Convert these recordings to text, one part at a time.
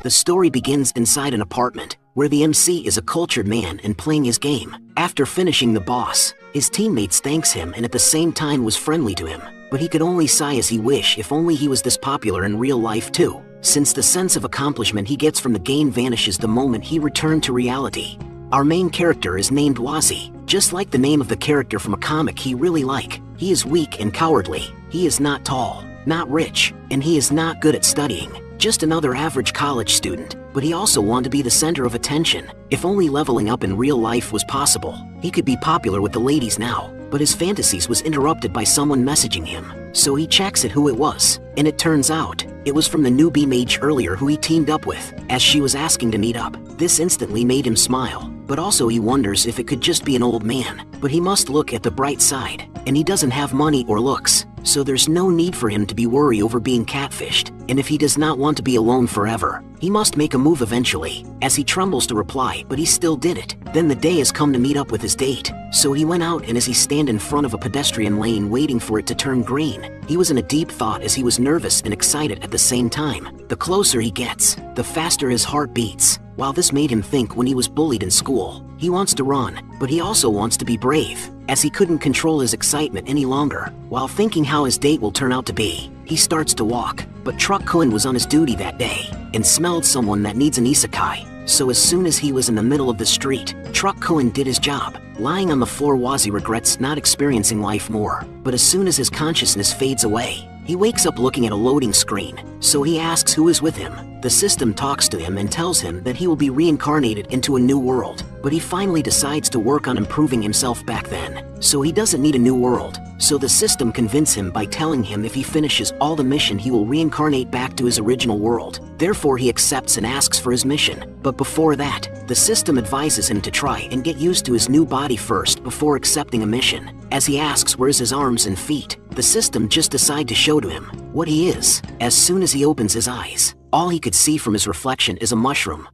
The story begins inside an apartment, where the MC is a cultured man and playing his game. After finishing the boss, his teammates thanks him and at the same time was friendly to him. But he could only sigh as he wish if only he was this popular in real life too, since the sense of accomplishment he gets from the game vanishes the moment he returned to reality. Our main character is named Wazi, just like the name of the character from a comic he really like. He is weak and cowardly, he is not tall, not rich, and he is not good at studying. Just another average college student, but he also wanted to be the center of attention. If only leveling up in real life was possible, he could be popular with the ladies now. But his fantasies was interrupted by someone messaging him, so he checks it who it was, and it turns out, it was from the newbie mage earlier who he teamed up with, as she was asking to meet up. This instantly made him smile, but also he wonders if it could just be an old man. But he must look at the bright side, and he doesn't have money or looks, so there's no need for him to be worried over being catfished. And if he does not want to be alone forever, he must make a move eventually, as he trembles to reply, but he still did it. Then the day has come to meet up with his date, so he went out, and as he stand in front of a pedestrian lane waiting for it to turn green, he was in a deep thought as he was nervous and excited at the same time. The closer he gets, the faster his heart beats. While this made him think when he was bullied in school, he wants to run, but he also wants to be brave, as he couldn't control his excitement any longer. While thinking how his date will turn out to be, he starts to walk, but Truck-kun was on his duty that day, and smelled someone that needs an isekai. So as soon as he was in the middle of the street, Truck-kun did his job. Lying on the floor, Wazi regrets not experiencing life more, but as soon as his consciousness fades away, he wakes up looking at a loading screen, so he asks who is with him. The system talks to him and tells him that he will be reincarnated into a new world, but he finally decides to work on improving himself back then, so he doesn't need a new world. So the system convinces him by telling him if he finishes all the mission he will reincarnate back to his original world. Therefore he accepts and asks for his mission. But before that, the system advises him to try and get used to his new body first before accepting a mission. As he asks where's his arms and feet, the system just decide to show to him what he is. As soon as he opens his eyes, all he could see from his reflection is a mushroom.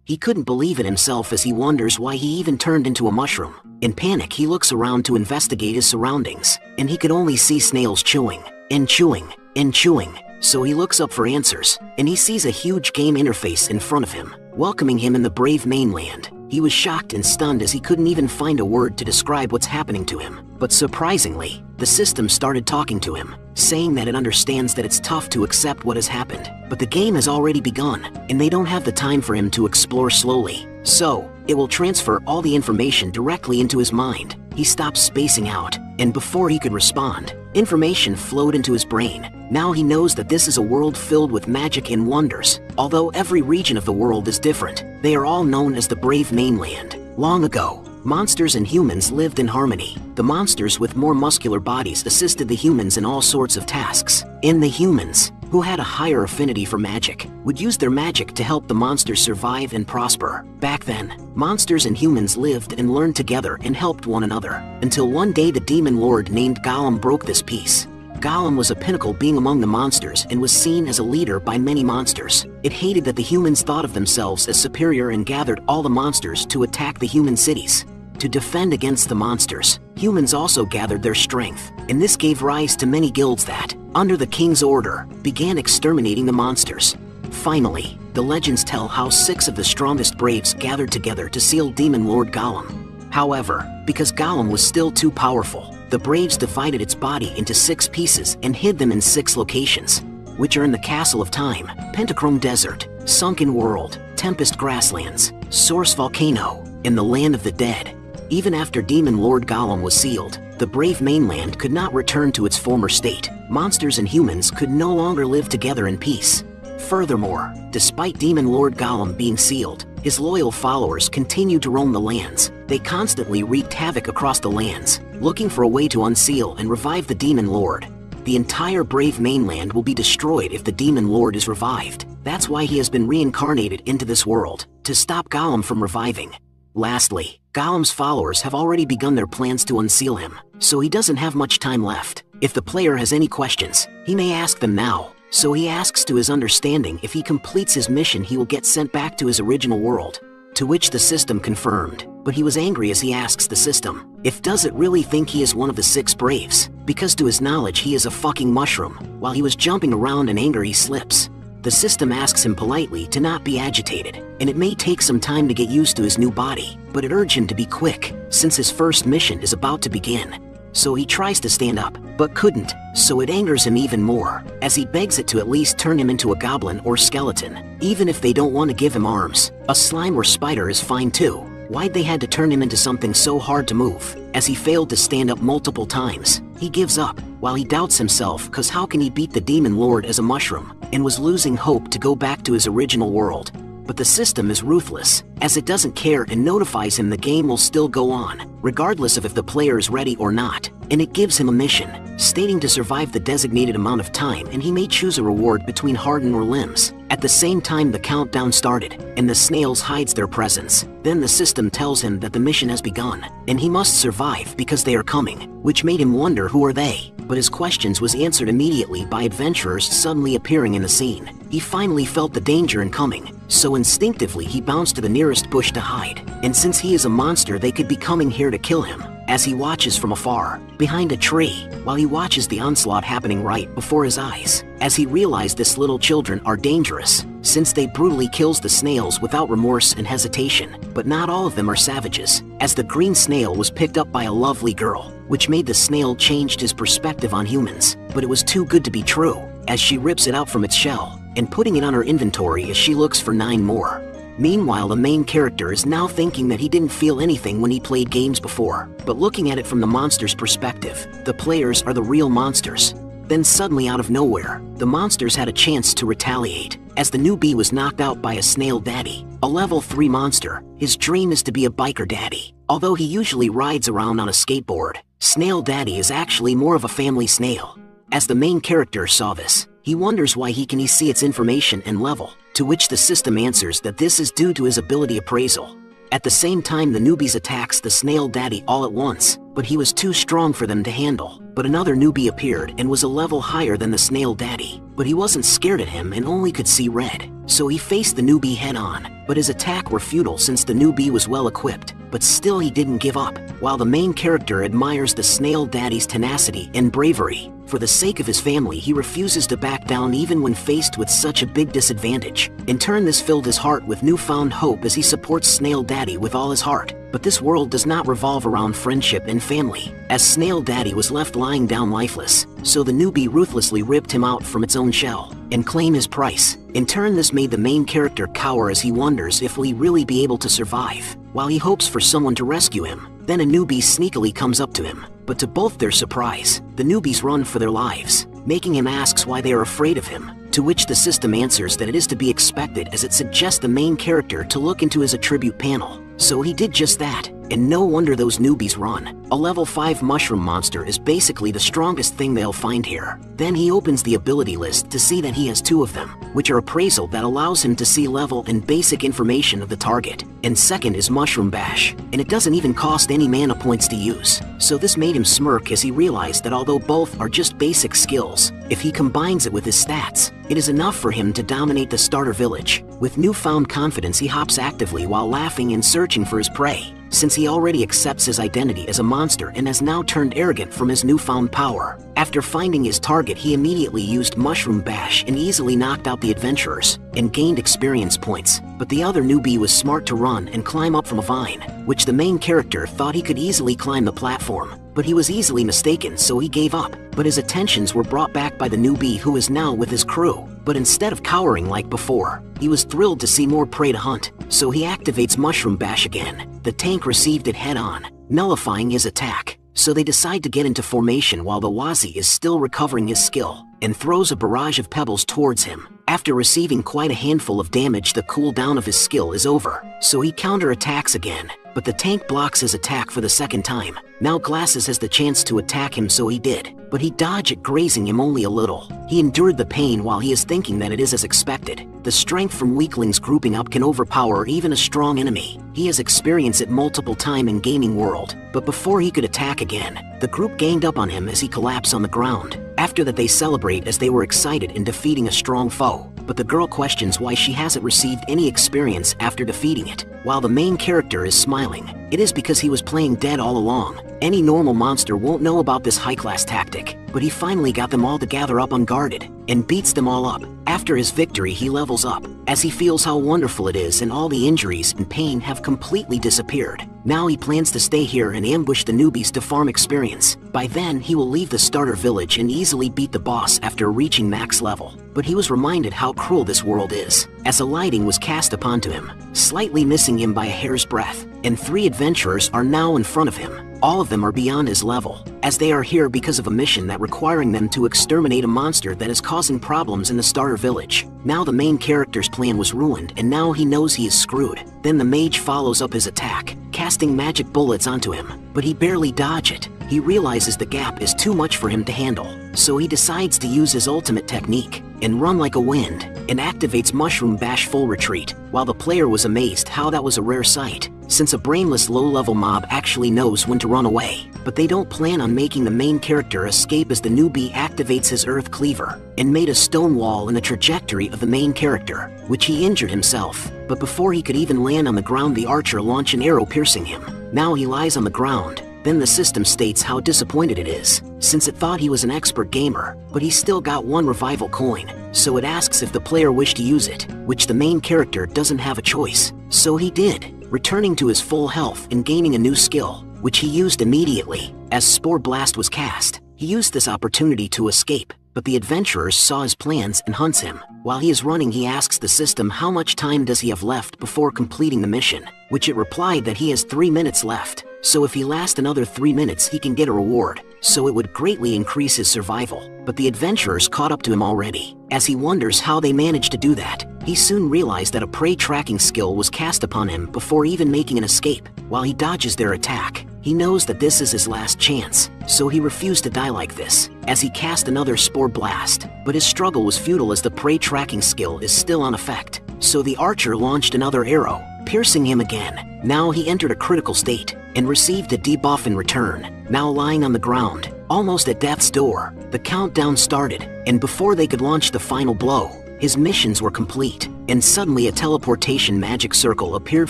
He couldn't believe it himself as he wonders why he even turned into a mushroom. In panic, he looks around to investigate his surroundings, and he could only see snails chewing, and chewing, and chewing. So he looks up for answers, and he sees a huge game interface in front of him, welcoming him in the brave mainland. He was shocked and stunned as he couldn't even find a word to describe what's happening to him. But surprisingly, the system started talking to him, saying that it understands that it's tough to accept what has happened, but the game has already begun, and they don't have the time for him to explore slowly. So, it will transfer all the information directly into his mind. He stops spacing out, and before he could respond, information flowed into his brain. Now he knows that this is a world filled with magic and wonders. Although every region of the world is different, they are all known as the Brave Mainland. Long ago, monsters and humans lived in harmony. The monsters with more muscular bodies assisted the humans in all sorts of tasks. And the humans, who had a higher affinity for magic, would use their magic to help the monsters survive and prosper. Back then, monsters and humans lived and learned together and helped one another, until one day the demon lord named Golem broke this peace. Golem was a pinnacle being among the monsters and was seen as a leader by many monsters. It hated that the humans thought of themselves as superior and gathered all the monsters to attack the human cities. To defend against the monsters, humans also gathered their strength, and this gave rise to many guilds that, under the king's order, began exterminating the monsters. Finally, the legends tell how 6 of the strongest braves gathered together to seal Demon Lord Golem. However, because Golem was still too powerful, the braves divided its body into 6 pieces and hid them in 6 locations, which are in the Castle of Time, Pentachrome Desert, Sunken World, Tempest Grasslands, Source Volcano, and the Land of the Dead. Even after Demon Lord Golem was sealed, the Brave Mainland could not return to its former state. Monsters and humans could no longer live together in peace. Furthermore, despite Demon Lord Golem being sealed, his loyal followers continued to roam the lands. They constantly wreaked havoc across the lands, looking for a way to unseal and revive the Demon Lord. The entire Brave Mainland will be destroyed if the Demon Lord is revived. That's why he has been reincarnated into this world, to stop Golem from reviving. Lastly, Golem's followers have already begun their plans to unseal him, so he doesn't have much time left. If the player has any questions, he may ask them now. So he asks to his understanding if he completes his mission he will get sent back to his original world, to which the system confirmed, but he was angry as he asks the system if does it really think he is one of the 6 braves, because to his knowledge he is a fucking mushroom. While he was jumping around in anger he slips. The system asks him politely to not be agitated, and it may take some time to get used to his new body, but it urged him to be quick, since his first mission is about to begin. So he tries to stand up, but couldn't, so it angers him even more, as he begs it to at least turn him into a goblin or skeleton, even if they don't want to give him arms. A slime or spider is fine too. Why'd they had to turn him into something so hard to move? As he failed to stand up multiple times, he gives up, while he doubts himself cause how can he beat the demon lord as a mushroom, and was losing hope to go back to his original world. But the system is ruthless, as it doesn't care and notifies him the game will still go on, regardless of if the player is ready or not, and it gives him a mission, stating to survive the designated amount of time and he may choose a reward between harden or limbs. At the same time the countdown started, and the snails hides their presence. Then the system tells him that the mission has begun, and he must survive because they are coming, which made him wonder who are they. But his questions was answered immediately by adventurers suddenly appearing in the scene. He finally felt the danger incoming, so instinctively he bounced to the nearest bush to hide, and since he is a monster they could be coming here to kill him. As he watches from afar, behind a tree, while he watches the onslaught happening right before his eyes, as he realized this little children are dangerous, since they brutally kills the snails without remorse and hesitation, but not all of them are savages, as the green snail was picked up by a lovely girl, which made the snail changed his perspective on humans, but it was too good to be true, as she rips it out from its shell, and putting it on her inventory as she looks for 9 more. Meanwhile, the main character is now thinking that he didn't feel anything when he played games before, but looking at it from the monster's perspective, the players are the real monsters. Then suddenly out of nowhere, the monsters had a chance to retaliate, as the newbie was knocked out by a snail daddy, a level 3 monster. His dream is to be a biker daddy. Although he usually rides around on a skateboard, Snail Daddy is actually more of a family snail. As the main character saw this, he wonders why he can see its information and level, to which the system answers that this is due to his ability appraisal. At the same time the newbies attacks the Snail Daddy all at once, but he was too strong for them to handle. But another newbie appeared and was a level higher than the Snail Daddy, but he wasn't scared at him and only could see red. So he faced the newbie head on, but his attack were futile since the newbie was well equipped, but still he didn't give up. While the main character admires the Snail Daddy's tenacity and bravery, for the sake of his family he refuses to back down even when faced with such a big disadvantage. In turn this filled his heart with newfound hope as he supports Snail Daddy with all his heart. But this world does not revolve around friendship and family, as Snail Daddy was left lying down lifeless, so the newbie ruthlessly ripped him out from its own shell, and claim his price. In turn this made the main character cower as he wonders if will he really be able to survive, while he hopes for someone to rescue him. Then a newbie sneakily comes up to him, but to both their surprise, the newbies run for their lives, making him asks why they are afraid of him, to which the system answers that it is to be expected as it suggests the main character to look into his attribute panel. So he did just that, and no wonder those newbies run. A level 5 mushroom monster is basically the strongest thing they'll find here. Then he opens the ability list to see that he has 2 of them, which are appraisal that allows him to see level and basic information of the target, and second is Mushroom Bash, and it doesn't even cost any mana points to use. So this made him smirk as he realized that although both are just basic skills, if he combines it with his stats, it is enough for him to dominate the starter village. With newfound confidence he hops actively while laughing and searching for his prey, since he already accepts his identity as a monster and has now turned arrogant from his newfound power. After finding his target he immediately used Mushroom Bash and easily knocked out the adventurers, and gained experience points. But the other newbie was smart to run and climb up from a vine, which the main character thought he could easily climb the platform. But he was easily mistaken so he gave up. But his attentions were brought back by the newbie who is now with his crew. But instead of cowering like before, he was thrilled to see more prey to hunt, so he activates Mushroom Bash again. The tank received it head on, nullifying his attack. So they decide to get into formation while the Wazi is still recovering his skill, and throws a barrage of pebbles towards him. After receiving quite a handful of damage the cooldown of his skill is over, so he counterattacks again, but the tank blocks his attack for the second time. Now Glasses has the chance to attack him so he did, but he dodged it grazing him only a little. He endured the pain while he is thinking that it is as expected. The strength from weaklings grouping up can overpower even a strong enemy. He has experienced it multiple times in gaming world, but before he could attack again, the group ganged up on him as he collapsed on the ground. After that they celebrate as they were excited in defeating a strong foe. but the girl questions why she hasn't received any experience after defeating it, while the main character is smiling. It is because he was playing dead all along. Any normal monster won't know about this high-class tactic, but he finally got them all to gather up unguarded, and beats them all up. After his victory, he levels up, as he feels how wonderful it is and all the injuries and pain have completely disappeared. Now he plans to stay here and ambush the newbies to farm experience. By then, he will leave the starter village and easily beat the boss after reaching max level. But he was reminded how cruel this world is, as a lighting was cast upon to him, slightly missing him by a hair's breadth, and 3 adventurers are now in front of him. All of them are beyond his level, as they are here because of a mission that requiring them to exterminate a monster that is causing problems in the starter village. Now the main character's plan was ruined, and now he knows he is screwed. Then the mage follows up his attack, casting magic bullets onto him, but he barely dodges it. He realizes the gap is too much for him to handle, so he decides to use his ultimate technique and run like a wind, and activates Mushroom Bash Full Retreat. While the player was amazed how that was a rare sight, since a brainless low-level mob actually knows when to run away. But they don't plan on making the main character escape, as the newbie activates his Earth Cleaver and made a stone wall in the trajectory of the main character, which he injured himself. But before he could even land on the ground, the archer launched an arrow piercing him. Now he lies on the ground. Then the system states how disappointed it is, since it thought he was an expert gamer, but he still got 1 revival coin, so it asks if the player wished to use it, which the main character doesn't have a choice. So he did, returning to his full health and gaining a new skill, which he used immediately. As Spore Blast was cast, he used this opportunity to escape, but the adventurers saw his plans and hunts him. While he is running, he asks the system how much time does he have left before completing the mission, which it replied that he has 3 minutes left. So if he lasts another 3 minutes, he can get a reward, so it would greatly increase his survival. But the adventurers caught up to him already. As he wonders how they managed to do that, he soon realized that a prey tracking skill was cast upon him before even making an escape. While he dodges their attack, he knows that this is his last chance, so he refused to die like this, as he cast another Spore Blast. But his struggle was futile, as the prey tracking skill is still in effect. So the archer launched another arrow, piercing him again. Now he entered a critical state, and received a debuff in return. Now lying on the ground, almost at death's door, the countdown started, and before they could launch the final blow, his missions were complete, and suddenly a teleportation magic circle appeared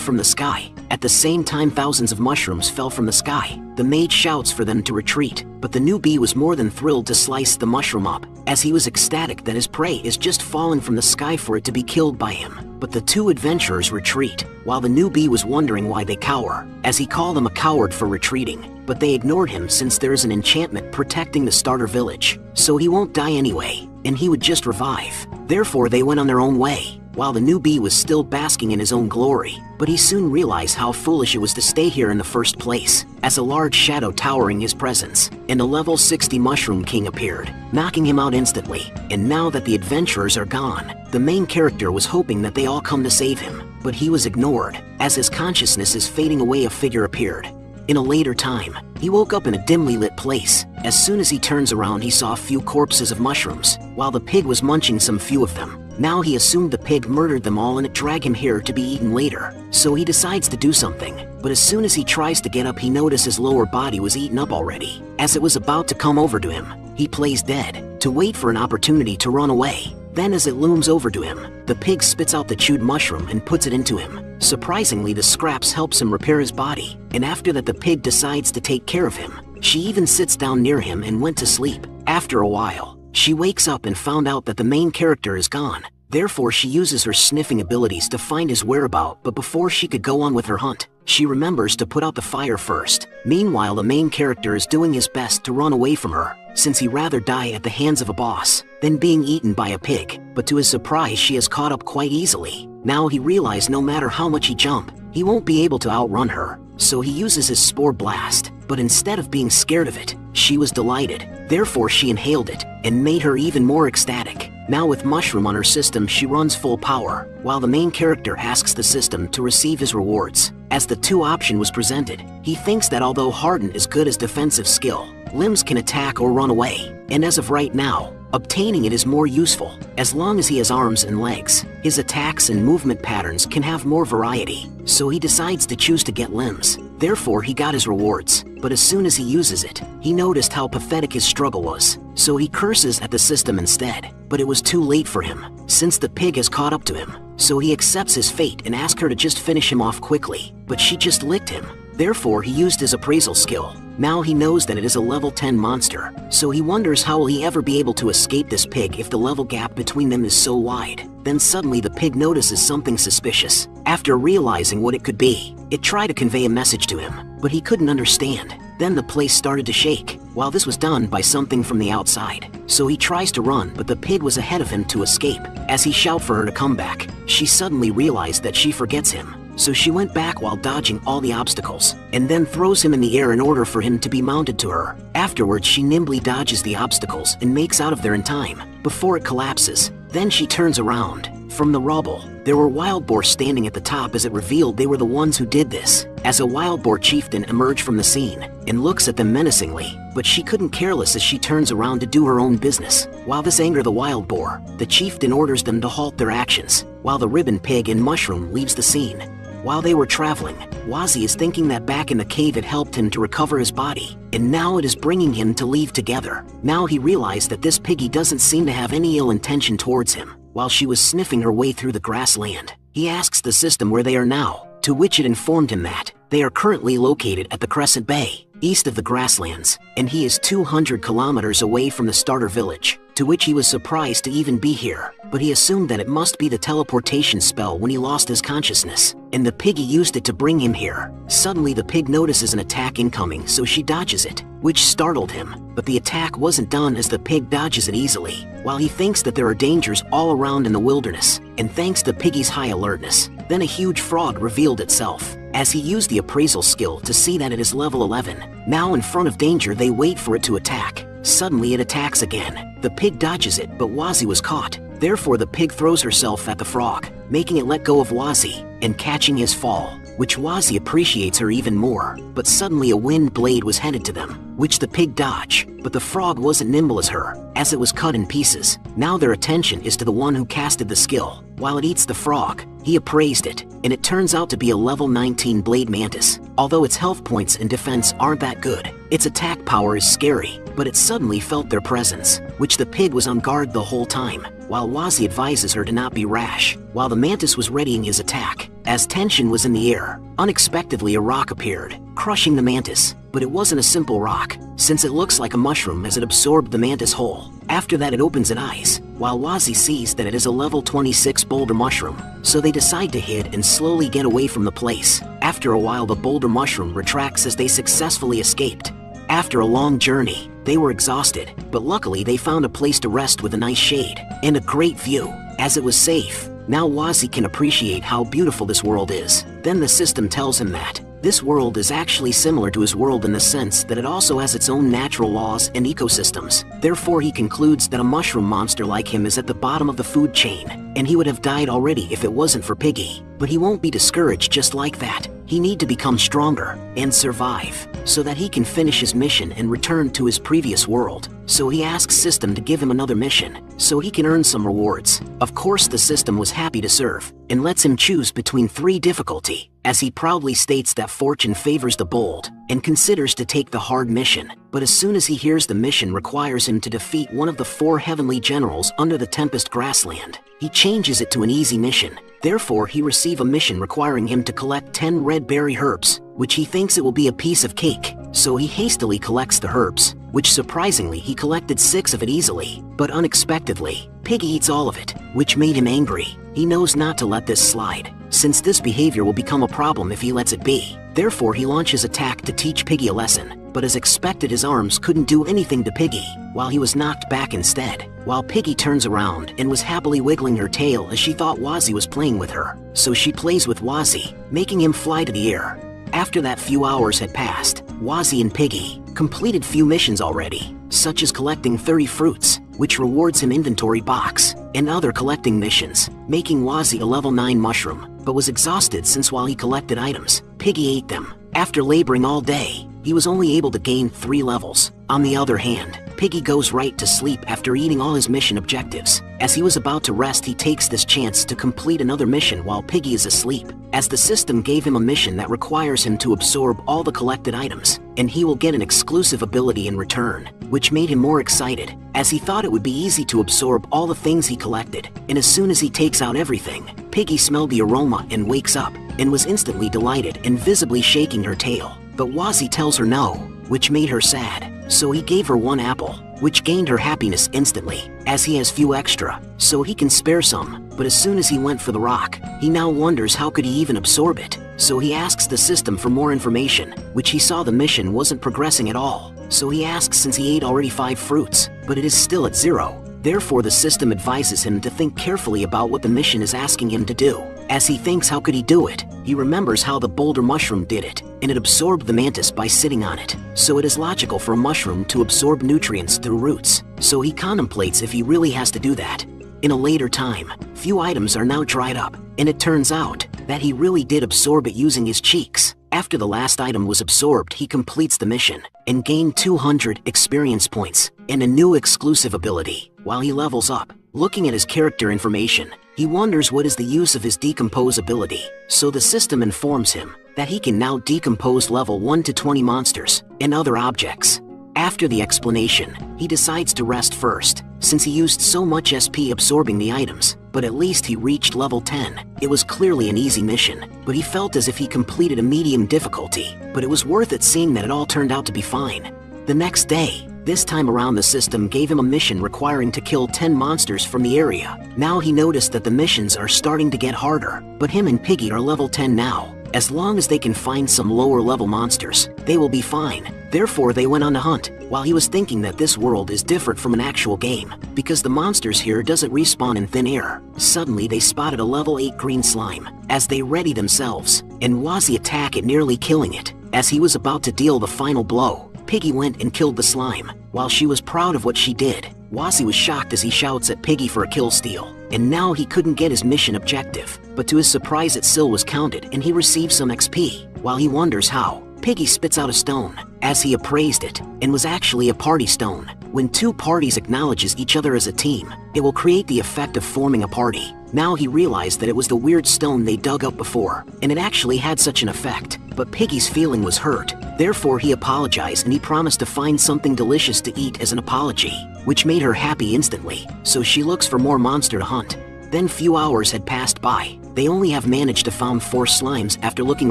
from the sky. At the same time, thousands of mushrooms fell from the sky. The mage shouts for them to retreat, but the newbie was more than thrilled to slice the mushroom up, as he was ecstatic that his prey is just fallen from the sky for it to be killed by him. But the 2 adventurers retreat, while the newbie was wondering why they cower, as he called them a coward for retreating. But they ignored him, since there is an enchantment protecting the starter village, so he won't die anyway, and he would just revive. Therefore they went on their own way, while the newbie was still basking in his own glory. But he soon realized how foolish it was to stay here in the first place, as a large shadow towering his presence, and a level 60 Mushroom King appeared, knocking him out instantly. And now that the adventurers are gone, the main character was hoping that they all come to save him, but he was ignored. As his consciousness is fading away, a figure appeared. In a later time, he woke up in a dimly lit place. As soon as he turns around, he saw a few corpses of mushrooms, while the pig was munching some few of them. Now he assumed the pig murdered them all and it dragged him here to be eaten later, so he decides to do something. But as soon as he tries to get up, he notices his lower body was eaten up already. As it was about to come over to him, he plays dead, to wait for an opportunity to run away. Then as it looms over to him, the pig spits out the chewed mushroom and puts it into him. Surprisingly, the scraps helps him repair his body, and after that the pig decides to take care of him. She even sits down near him and went to sleep. After a while, she wakes up and found out that the main character is gone. Therefore she uses her sniffing abilities to find his whereabouts, but before she could go on with her hunt, she remembers to put out the fire first. Meanwhile, the main character is doing his best to run away from her, since he'd rather die at the hands of a boss than being eaten by a pig. But to his surprise, she has caught up quite easily. Now he realized no matter how much he jump, he won't be able to outrun her, so he uses his Spore Blast. But instead of being scared of it, she was delighted. Therefore she inhaled it, and made her even more ecstatic. Now with mushroom on her system, she runs full power, while the main character asks the system to receive his rewards. As the 2 option was presented, he thinks that although Harden is good as defensive skill, Limbs can attack or run away, and as of right now, obtaining it is more useful. As long as he has arms and legs, his attacks and movement patterns can have more variety, so he decides to choose to get Limbs. Therefore he got his rewards, but as soon as he uses it, he noticed how pathetic his struggle was. so he curses at the system instead. But it was too late for him, since the pig has caught up to him. So he accepts his fate and asks her to just finish him off quickly, but she just licked him. Therefore, he used his appraisal skill. Now he knows that it is a level 10 monster, so he wonders how will he ever be able to escape this pig if the level gap between them is so wide. Then suddenly the pig notices something suspicious. After realizing what it could be, it tried to convey a message to him, but he couldn't understand. Then the place started to shake, while this was done by something from the outside. So he tries to run, but the pig was ahead of him to escape. As he shouts for her to come back, she suddenly realized that she forgets him. So she went back while dodging all the obstacles, and then throws him in the air in order for him to be mounted to her. Afterwards, she nimbly dodges the obstacles and makes out of there in time, before it collapses. Then she turns around. From the rubble, there were wild boars standing at the top as it revealed they were the ones who did this. As a wild boar chieftain emerged from the scene and looks at them menacingly, but she couldn't care less as she turns around to do her own business. While this angers the wild boar, the chieftain orders them to halt their actions, while the ribbon pig and mushroom leaves the scene. While they were traveling, Wazi is thinking that back in the cave it helped him to recover his body, and now it is bringing him to leave together. Now he realized that this piggy doesn't seem to have any ill intention towards him. While she was sniffing her way through the grassland, he asks the system where they are now, to which it informed him that they are currently located at the Crescent Bay, east of the grasslands, and he is 200 kilometers away from the starter village, to which he was surprised to even be here, but he assumed that it must be the teleportation spell when he lost his consciousness, and the piggy used it to bring him here. Suddenly the pig notices an attack incoming, so she dodges it, which startled him, but the attack wasn't done as the pig dodges it easily, while he thinks that there are dangers all around in the wilderness, and thanks to Piggy's high alertness, then a huge frog revealed itself, as he used the appraisal skill to see that it is level 11. Now in front of danger they wait for it to attack. Suddenly it attacks again. The pig dodges it, but Wazi was caught. Therefore the pig throws herself at the frog, making it let go of Wazi, and catching his fall, which Wazi appreciates her even more. But suddenly a wind blade was headed to them, which the pig dodged, but the frog wasn't nimble as her, as it was cut in pieces. Now their attention is to the one who casted the skill. While it eats the frog, he appraised it, and it turns out to be a level 19 blade mantis. Although its health points and defense aren't that good, its attack power is scary, but it suddenly felt their presence, which the pig was on guard the whole time, while Wazi advises her to not be rash, while the mantis was readying his attack. As tension was in the air, unexpectedly a rock appeared, crushing the mantis, but it wasn't a simple rock, since it looks like a mushroom as it absorbed the mantis whole. After that it opens its eyes, while Wazi sees that it is a level 26 boulder mushroom, so they decide to hide and slowly get away from the place. After a while the boulder mushroom retracts as they successfully escaped. After a long journey, they were exhausted, but luckily they found a place to rest with a nice shade and a great view, as it was safe. Now Wazi can appreciate how beautiful this world is. Then the system tells him that this world is actually similar to his world in the sense that it also has its own natural laws and ecosystems. Therefore he concludes that a mushroom monster like him is at the bottom of the food chain, and he would have died already if it wasn't for Piggy. But he won't be discouraged just like that. He need to become stronger and survive, so that he can finish his mission and return to his previous world. So he asks System to give him another mission, so he can earn some rewards. Of course the System was happy to serve, and lets him choose between 3 difficulty, as he proudly states that fortune favors the bold, and considers to take the hard mission. But as soon as he hears the mission requires him to defeat one of the 4 heavenly generals under the Tempest Grassland, he changes it to an easy mission. Therefore he receives a mission requiring him to collect 10 red berry herbs, which he thinks it will be a piece of cake. So he hastily collects the herbs, which surprisingly he collected 6 of it easily. But unexpectedly, Piggy eats all of it, which made him angry. He knows not to let this slide, since this behavior will become a problem if he lets it be. Therefore he launches attack to teach Piggy a lesson, but as expected his arms couldn't do anything to Piggy, while he was knocked back instead. While Piggy turns around and was happily wiggling her tail as she thought Wazi was playing with her, so she plays with Wazi, making him fly to the air. After that few hours had passed, Wazi and Piggy completed few missions already, such as collecting 30 fruits, which rewards him inventory box, and other collecting missions, making Wazi a level 9 mushroom, but was exhausted since while he collected items, Piggy ate them. After laboring all day, he was only able to gain 3 levels. On the other hand, Piggy goes right to sleep after eating all his mission objectives. As he was about to rest, he takes this chance to complete another mission while Piggy is asleep, as the system gave him a mission that requires him to absorb all the collected items. and he will get an exclusive ability in return, which made him more excited, as he thought it would be easy to absorb all the things he collected. And as soon as he takes out everything, Piggy smelled the aroma and wakes up, and was instantly delighted and visibly shaking her tail. But Wazzy tells her no, which made her sad, so he gave her one apple, which gained her happiness instantly, as he has few extra, so he can spare some. But as soon as he went for the rock, he now wonders how could he even absorb it, so he asks the system for more information, which he saw the mission wasn't progressing at all. So he asks since he ate already 5 fruits, but it is still at 0. Therefore the system advises him to think carefully about what the mission is asking him to do. As he thinks how could he do it, he remembers how the boulder mushroom did it, and it absorbed the mantis by sitting on it. So it is logical for a mushroom to absorb nutrients through roots, so he contemplates if he really has to do that. In a later time, few items are now dried up, and it turns out that he really did absorb it using his cheeks. After the last item was absorbed, he completes the mission, and gained 200 experience points, and a new exclusive ability. While he levels up, looking at his character information, he wonders what is the use of his decompose ability, so the system informs him that he can now decompose level 1 to 20 monsters and other objects. After the explanation, he decides to rest first, since he used so much SP absorbing the items, but at least he reached level 10. It was clearly an easy mission, but he felt as if he completed a medium difficulty, but it was worth it seeing that it all turned out to be fine. The next day, this time around the system gave him a mission requiring to kill 10 monsters from the area. Now he noticed that the missions are starting to get harder, but him and Piggy are level 10 now. As long as they can find some lower level monsters, they will be fine. Therefore they went on a hunt, while he was thinking that this world is different from an actual game, because the monsters here doesn't respawn in thin air. Suddenly they spotted a level 8 green slime, as they ready themselves, and Wazzy attack it, nearly killing it. As he was about to deal the final blow, Piggy went and killed the slime. While she was proud of what she did, Wazzy was shocked as he shouts at Piggy for a kill steal, and now he couldn't get his mission objective. But to his surprise it still was counted and he received some XP. While he wonders how, Piggy spits out a stone, as he appraised it, and was actually a party stone. When 2 parties acknowledges each other as a team, it will create the effect of forming a party. Now he realized that it was the weird stone they dug up before, and it actually had such an effect. But Piggy's feeling was hurt, therefore he apologized and he promised to find something delicious to eat as an apology, which made her happy instantly, so she looks for more monster to hunt. Then few hours had passed by. They only have managed to found 4 slimes after looking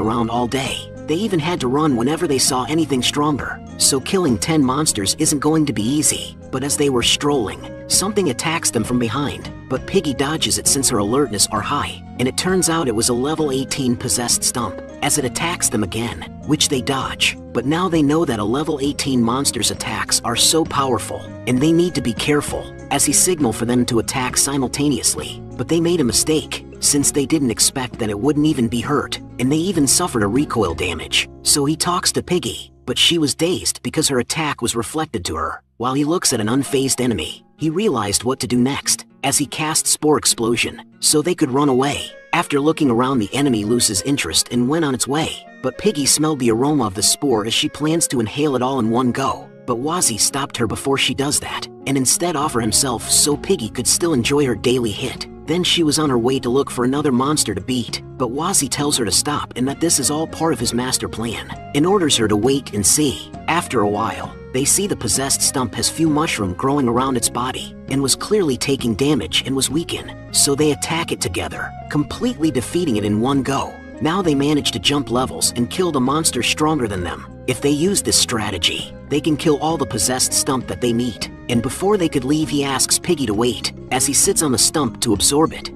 around all day. They even had to run whenever they saw anything stronger, so killing 10 monsters isn't going to be easy. But as they were strolling, something attacks them from behind, but Piggy dodges it since her alertness are high, and it turns out it was a level 18 possessed stump, as it attacks them again, which they dodge. But now they know that a level 18 monster's attacks are so powerful, and they need to be careful, as he signaled for them to attack simultaneously. But they made a mistake, since they didn't expect that it wouldn't even be hurt, and they even suffered a recoil damage. So he talks to Piggy, but she was dazed because her attack was reflected to her. While he looks at an unfazed enemy, he realized what to do next, as he cast Spore Explosion, so they could run away. After looking around, the enemy loses interest and went on its way, but Piggy smelled the aroma of the spore as she plans to inhale it all in one go. But Wazzy stopped her before she does that, and instead offer himself so Piggy could still enjoy her daily hit. Then she was on her way to look for another monster to beat, but Wazzy tells her to stop and that this is all part of his master plan, and orders her to wait and see. After a while, they see the possessed stump has few mushroom growing around its body, and was clearly taking damage and was weakened, so they attack it together, completely defeating it in one go. Now they manage to jump levels and kill the monster stronger than them. If they use this strategy, they can kill all the possessed stump that they meet. And before they could leave, he asks Piggy to wait, as he sits on the stump to absorb it.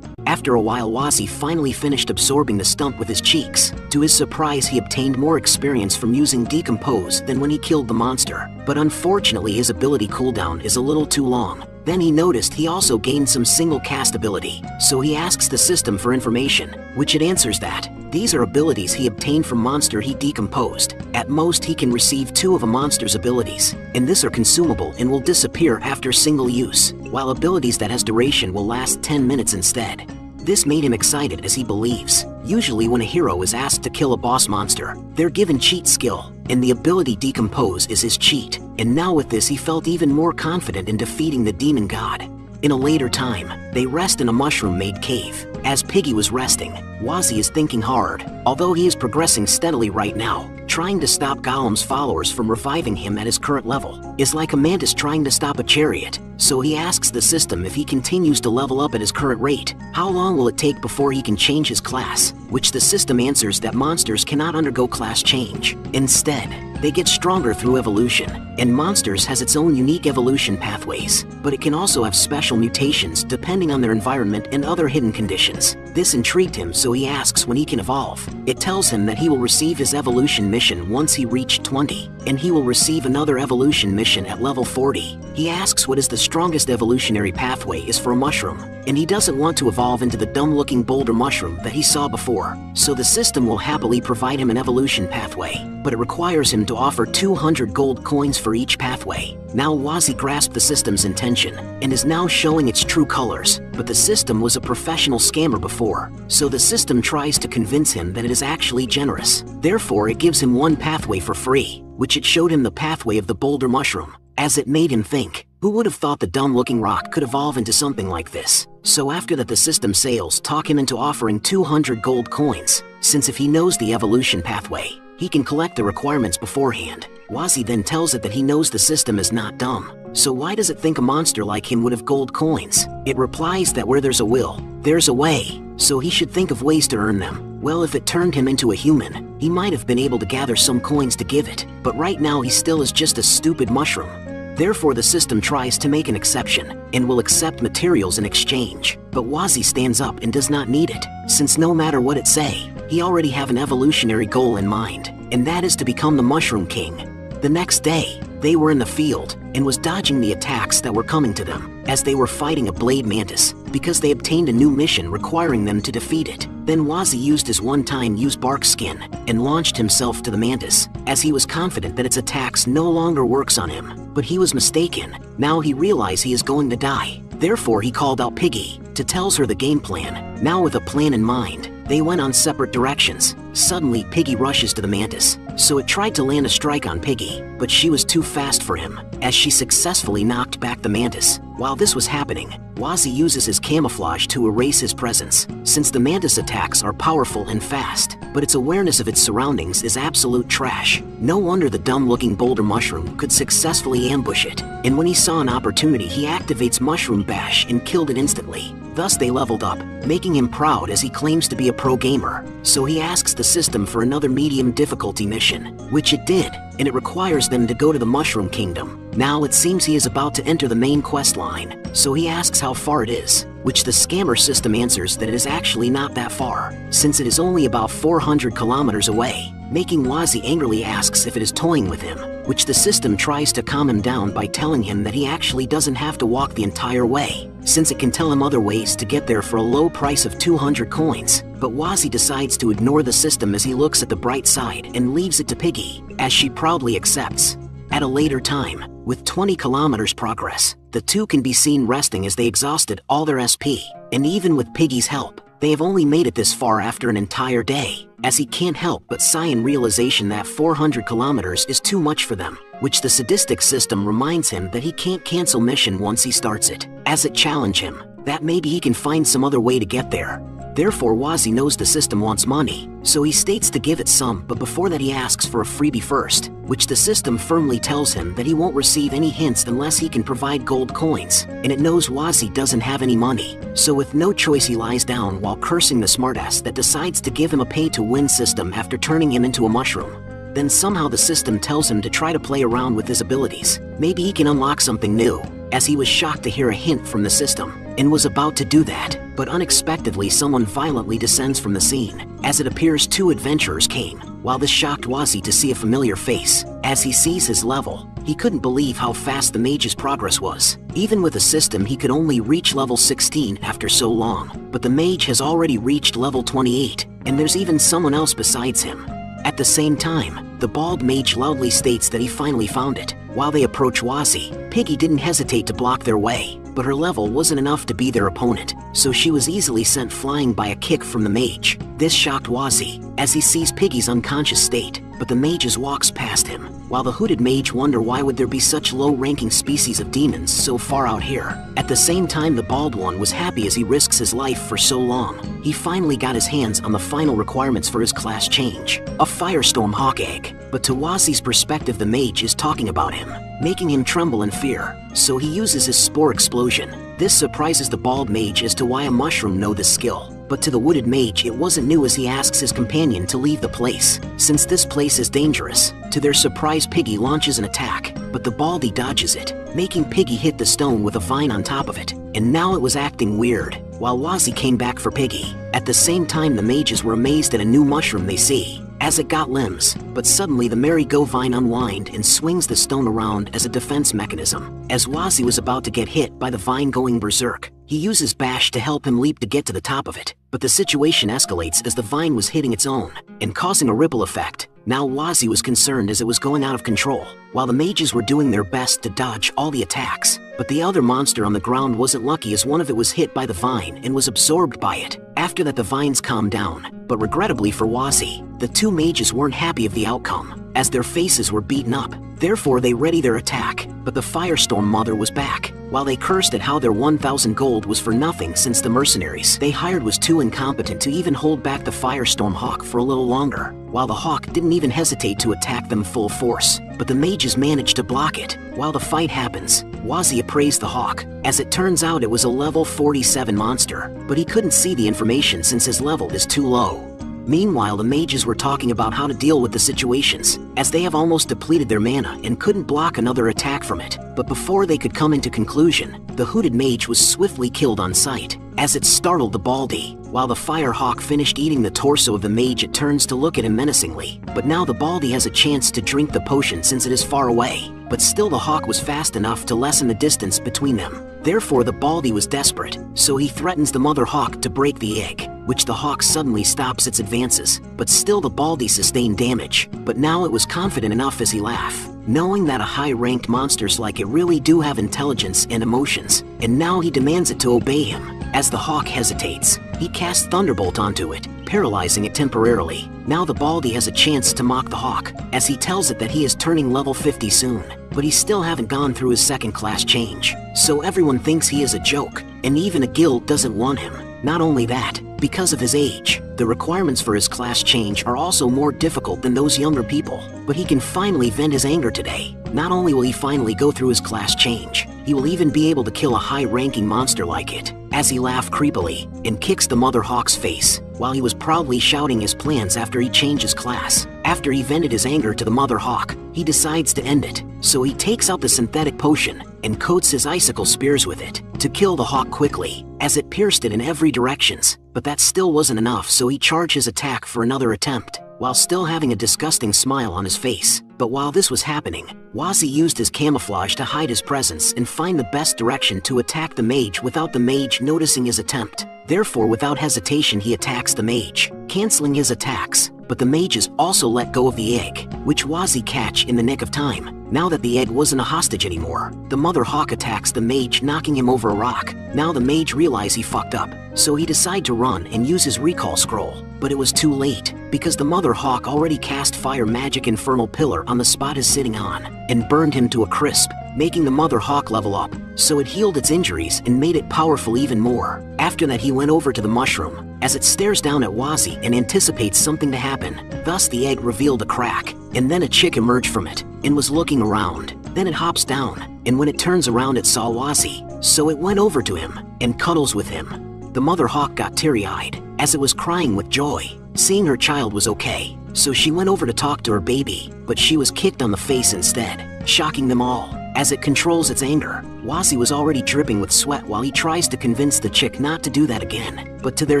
After a while, Wazzy finally finished absorbing the stump with his cheeks. To his surprise, he obtained more experience from using Decompose than when he killed the monster, but unfortunately his ability cooldown is a little too long. Then he noticed he also gained some single cast ability, so he asks the system for information, which it answers that these are abilities he obtained from monster he decomposed. At most he can receive 2 of a monster's abilities, and this are consumable and will disappear after single use, while abilities that has duration will last 10 minutes instead. This made him excited as he believes, usually when a hero is asked to kill a boss monster, they're given cheat skill, and the ability Decompose is his cheat, and now with this he felt even more confident in defeating the demon god. In a later time, they rest in a mushroom-made cave. As Piggy was resting, Wazzy is thinking hard, although he is progressing steadily right now, trying to stop Gollum's followers from reviving him at his current level is like a mantis trying to stop a chariot. So he asks the system if he continues to level up at his current rate, how long will it take before he can change his class, which the system answers that monsters cannot undergo class change. Instead, they get stronger through evolution, and monsters has its own unique evolution pathways, but it can also have special mutations depending on their environment and other hidden conditions. This intrigued him, so he asks when he can evolve. It tells him that he will receive his evolution mission once he reached 20, and he will receive another evolution mission at level 40. He asks what is the strongest evolutionary pathway is for a mushroom, and he doesn't want to evolve into the dumb-looking boulder mushroom that he saw before, so the system will happily provide him an evolution pathway, but it requires him to offer 200 gold coins for each pathway. Now Wazzy grasped the system's intention, and is now showing its true colors, but the system was a professional scammer before, so the system tries to convince him that it is actually generous. Therefore it gives him one pathway for free, which it showed him the pathway of the boulder mushroom, as it made him think, who would have thought the dumb-looking rock could evolve into something like this? So after that the system sales talk him into offering 200 gold coins, since if he knows the evolution pathway, he can collect the requirements beforehand. Wazzy then tells it that he knows the system is not dumb, so why does it think a monster like him would have gold coins? It replies that where there's a will, there's a way, so he should think of ways to earn them. Well, if it turned him into a human, he might have been able to gather some coins to give it, but right now he still is just a stupid mushroom. Therefore the system tries to make an exception, and will accept materials in exchange, but Wazzy stands up and does not need it, since no matter what it say, he already have an evolutionary goal in mind, and that is to become the Mushroom King. The next day, they were in the field, and was dodging the attacks that were coming to them, as they were fighting a blade mantis, because they obtained a new mission requiring them to defeat it. Then Wazzy used his one-time use bark skin, and launched himself to the mantis, as he was confident that its attacks no longer works on him. But he was mistaken. Now he realized he is going to die. Therefore he called out Piggy, to tells her the game plan. Now with a plan in mind, they went on separate directions. Suddenly Piggy rushes to the mantis, so it tried to land a strike on Piggy, but she was too fast for him, as she successfully knocked back the mantis. While this was happening, Wazzy uses his camouflage to erase his presence, since the mantis attacks are powerful and fast, but its awareness of its surroundings is absolute trash. No wonder the dumb-looking boulder mushroom could successfully ambush it, and when he saw an opportunity he activates Mushroom Bash and killed it instantly. Thus they leveled up, making him proud as he claims to be a pro gamer. So he asks the system for another medium difficulty mission, which it did, and it requires them to go to the Mushroom Kingdom. Now it seems he is about to enter the main quest line, so he asks how far it is, which the scammer system answers that it is actually not that far, since it is only about 400 kilometers away, making Wazzy angrily asks if it is toying with him, which the system tries to calm him down by telling him that he actually doesn't have to walk the entire way, since it can tell him other ways to get there for a low price of 200 coins. But Wazzy decides to ignore the system as he looks at the bright side and leaves it to Piggy, as she proudly accepts. At a later time, with 20 kilometers progress, the two can be seen resting as they exhausted all their SP, and even with Piggy's help, they have only made it this far after an entire day, as he can't help but sigh in realization that 400 kilometers is too much for them, which the sadistic system reminds him that he can't cancel mission once he starts it, as it challenge him, that maybe he can find some other way to get there. Therefore Wazzy knows the system wants money, so he states to give it some, but before that he asks for a freebie first, which the system firmly tells him that he won't receive any hints unless he can provide gold coins, and it knows Wazzy doesn't have any money, so with no choice he lies down while cursing the smartass that decides to give him a pay-to-win system after turning him into a mushroom. Then somehow the system tells him to try to play around with his abilities. Maybe he can unlock something new, as he was shocked to hear a hint from the system, and was about to do that, but unexpectedly someone violently descends from the scene. As it appears 2 adventurers came, while this shocked Wazzy to see a familiar face. As he sees his level, he couldn't believe how fast the mage's progress was. Even with a system he could only reach level 16 after so long, but the mage has already reached level 28, and there's even someone else besides him. At the same time, the bald mage loudly states that he finally found it. While they approach Wazzy, Piggy didn't hesitate to block their way, but her level wasn't enough to be their opponent, so she was easily sent flying by a kick from the mage. This shocked Wazzy, as he sees Piggy's unconscious state, but the mage just walks past him, while the hooded mage wonder why would there be such low-ranking species of demons so far out here. At the same time, the bald one was happy as he risks his life for so long. He finally got his hands on the final requirements for his class change, a firestorm hawk egg. But to Wazi's perspective, the mage is talking about him, making him tremble in fear, so he uses his spore explosion. This surprises the bald mage as to why a mushroom know this skill. But to the wooded mage it wasn't new, as he asks his companion to leave the place, since this place is dangerous. To their surprise, Piggy launches an attack, but the baldy dodges it, making Piggy hit the stone with a vine on top of it, and now it was acting weird, while Wazi came back for Piggy. At the same time, the mages were amazed at a new mushroom they see, as it got limbs, but suddenly the merry-go vine unwind and swings the stone around as a defense mechanism. As Wazi was about to get hit by the vine going berserk, he uses Bash to help him leap to get to the top of it, but the situation escalates as the vine was hitting its own and causing a ripple effect. Now Wazi was concerned as it was going out of control, while the mages were doing their best to dodge all the attacks. But the other monster on the ground wasn't lucky, as one of it was hit by the vine and was absorbed by it. After that, the vines calmed down, but regrettably for Wazi, the two mages weren't happy of the outcome, as their faces were beaten up. Therefore they ready their attack, but the Firestorm Mother was back. While they cursed at how their 1,000 gold was for nothing, since the mercenaries they hired was too incompetent to even hold back the Firestorm Hawk for a little longer, while the Hawk didn't even hesitate to attack them full force, but the mages managed to block it. While the fight happens, Wazi appraised the Hawk. As it turns out, it was a level 47 monster, but he couldn't see the information since his level is too low. Meanwhile, the mages were talking about how to deal with the situations, as they have almost depleted their mana and couldn't block another attack from it. But before they could come into conclusion, the hooded mage was swiftly killed on sight, as it startled the baldy. While the fire hawk finished eating the torso of the mage, it turns to look at him menacingly. But now the baldy has a chance to drink the potion since it is far away. But still, the hawk was fast enough to lessen the distance between them. Therefore, the baldy was desperate, so he threatens the mother hawk to break the egg, which the hawk suddenly stops its advances. But still, the baldy sustained damage. But now it was confident enough as he laughed, knowing that a high-ranked monsters like it really do have intelligence and emotions, and now he demands it to obey him. As the hawk hesitates, he casts Thunderbolt onto it, paralyzing it temporarily. Now the baldy has a chance to mock the hawk, as he tells it that he is turning level 50 soon, but he still haven't gone through his second class change, so everyone thinks he is a joke, and even a guild doesn't want him. Not only that, because of his age, the requirements for his class change are also more difficult than those younger people. But he can finally vent his anger today. Not only will he finally go through his class change, he will even be able to kill a high-ranking monster like it, as he laughs creepily and kicks the mother hawk's face, while he was proudly shouting his plans after he changed his class. After he vented his anger to the mother hawk, he decides to end it, so he takes out the synthetic potion and coats his icicle spears with it to kill the hawk quickly, as it pierced it in every directions. But that still wasn't enough, so he charged his attack for another attempt, while still having a disgusting smile on his face. But while this was happening, Wazi used his camouflage to hide his presence and find the best direction to attack the mage without the mage noticing his attempt. Therefore, without hesitation, he attacks the mage, canceling his attacks. But the mages also let go of the egg, which Wazi catch in the nick of time. Now that the egg wasn't a hostage anymore, the mother hawk attacks the mage, knocking him over a rock. Now the mage realized he fucked up, so he decided to run and use his recall scroll. But it was too late, because the mother hawk already cast fire magic infernal pillar on the spot he's sitting on, and burned him to a crisp, making the mother hawk level up, so it healed its injuries and made it powerful even more. After that, he went over to the mushroom, as it stares down at Wazi and anticipates something to happen. Thus the egg revealed a crack, and then a chick emerged from it, and was looking around. Then it hops down, and when it turns around it saw Wazi, so it went over to him, and cuddles with him. The mother hawk got teary-eyed, as it was crying with joy, seeing her child was okay. So she went over to talk to her baby, but she was kicked on the face instead, shocking them all. As it controls its anger, Wazi was already dripping with sweat while he tries to convince the chick not to do that again. But to their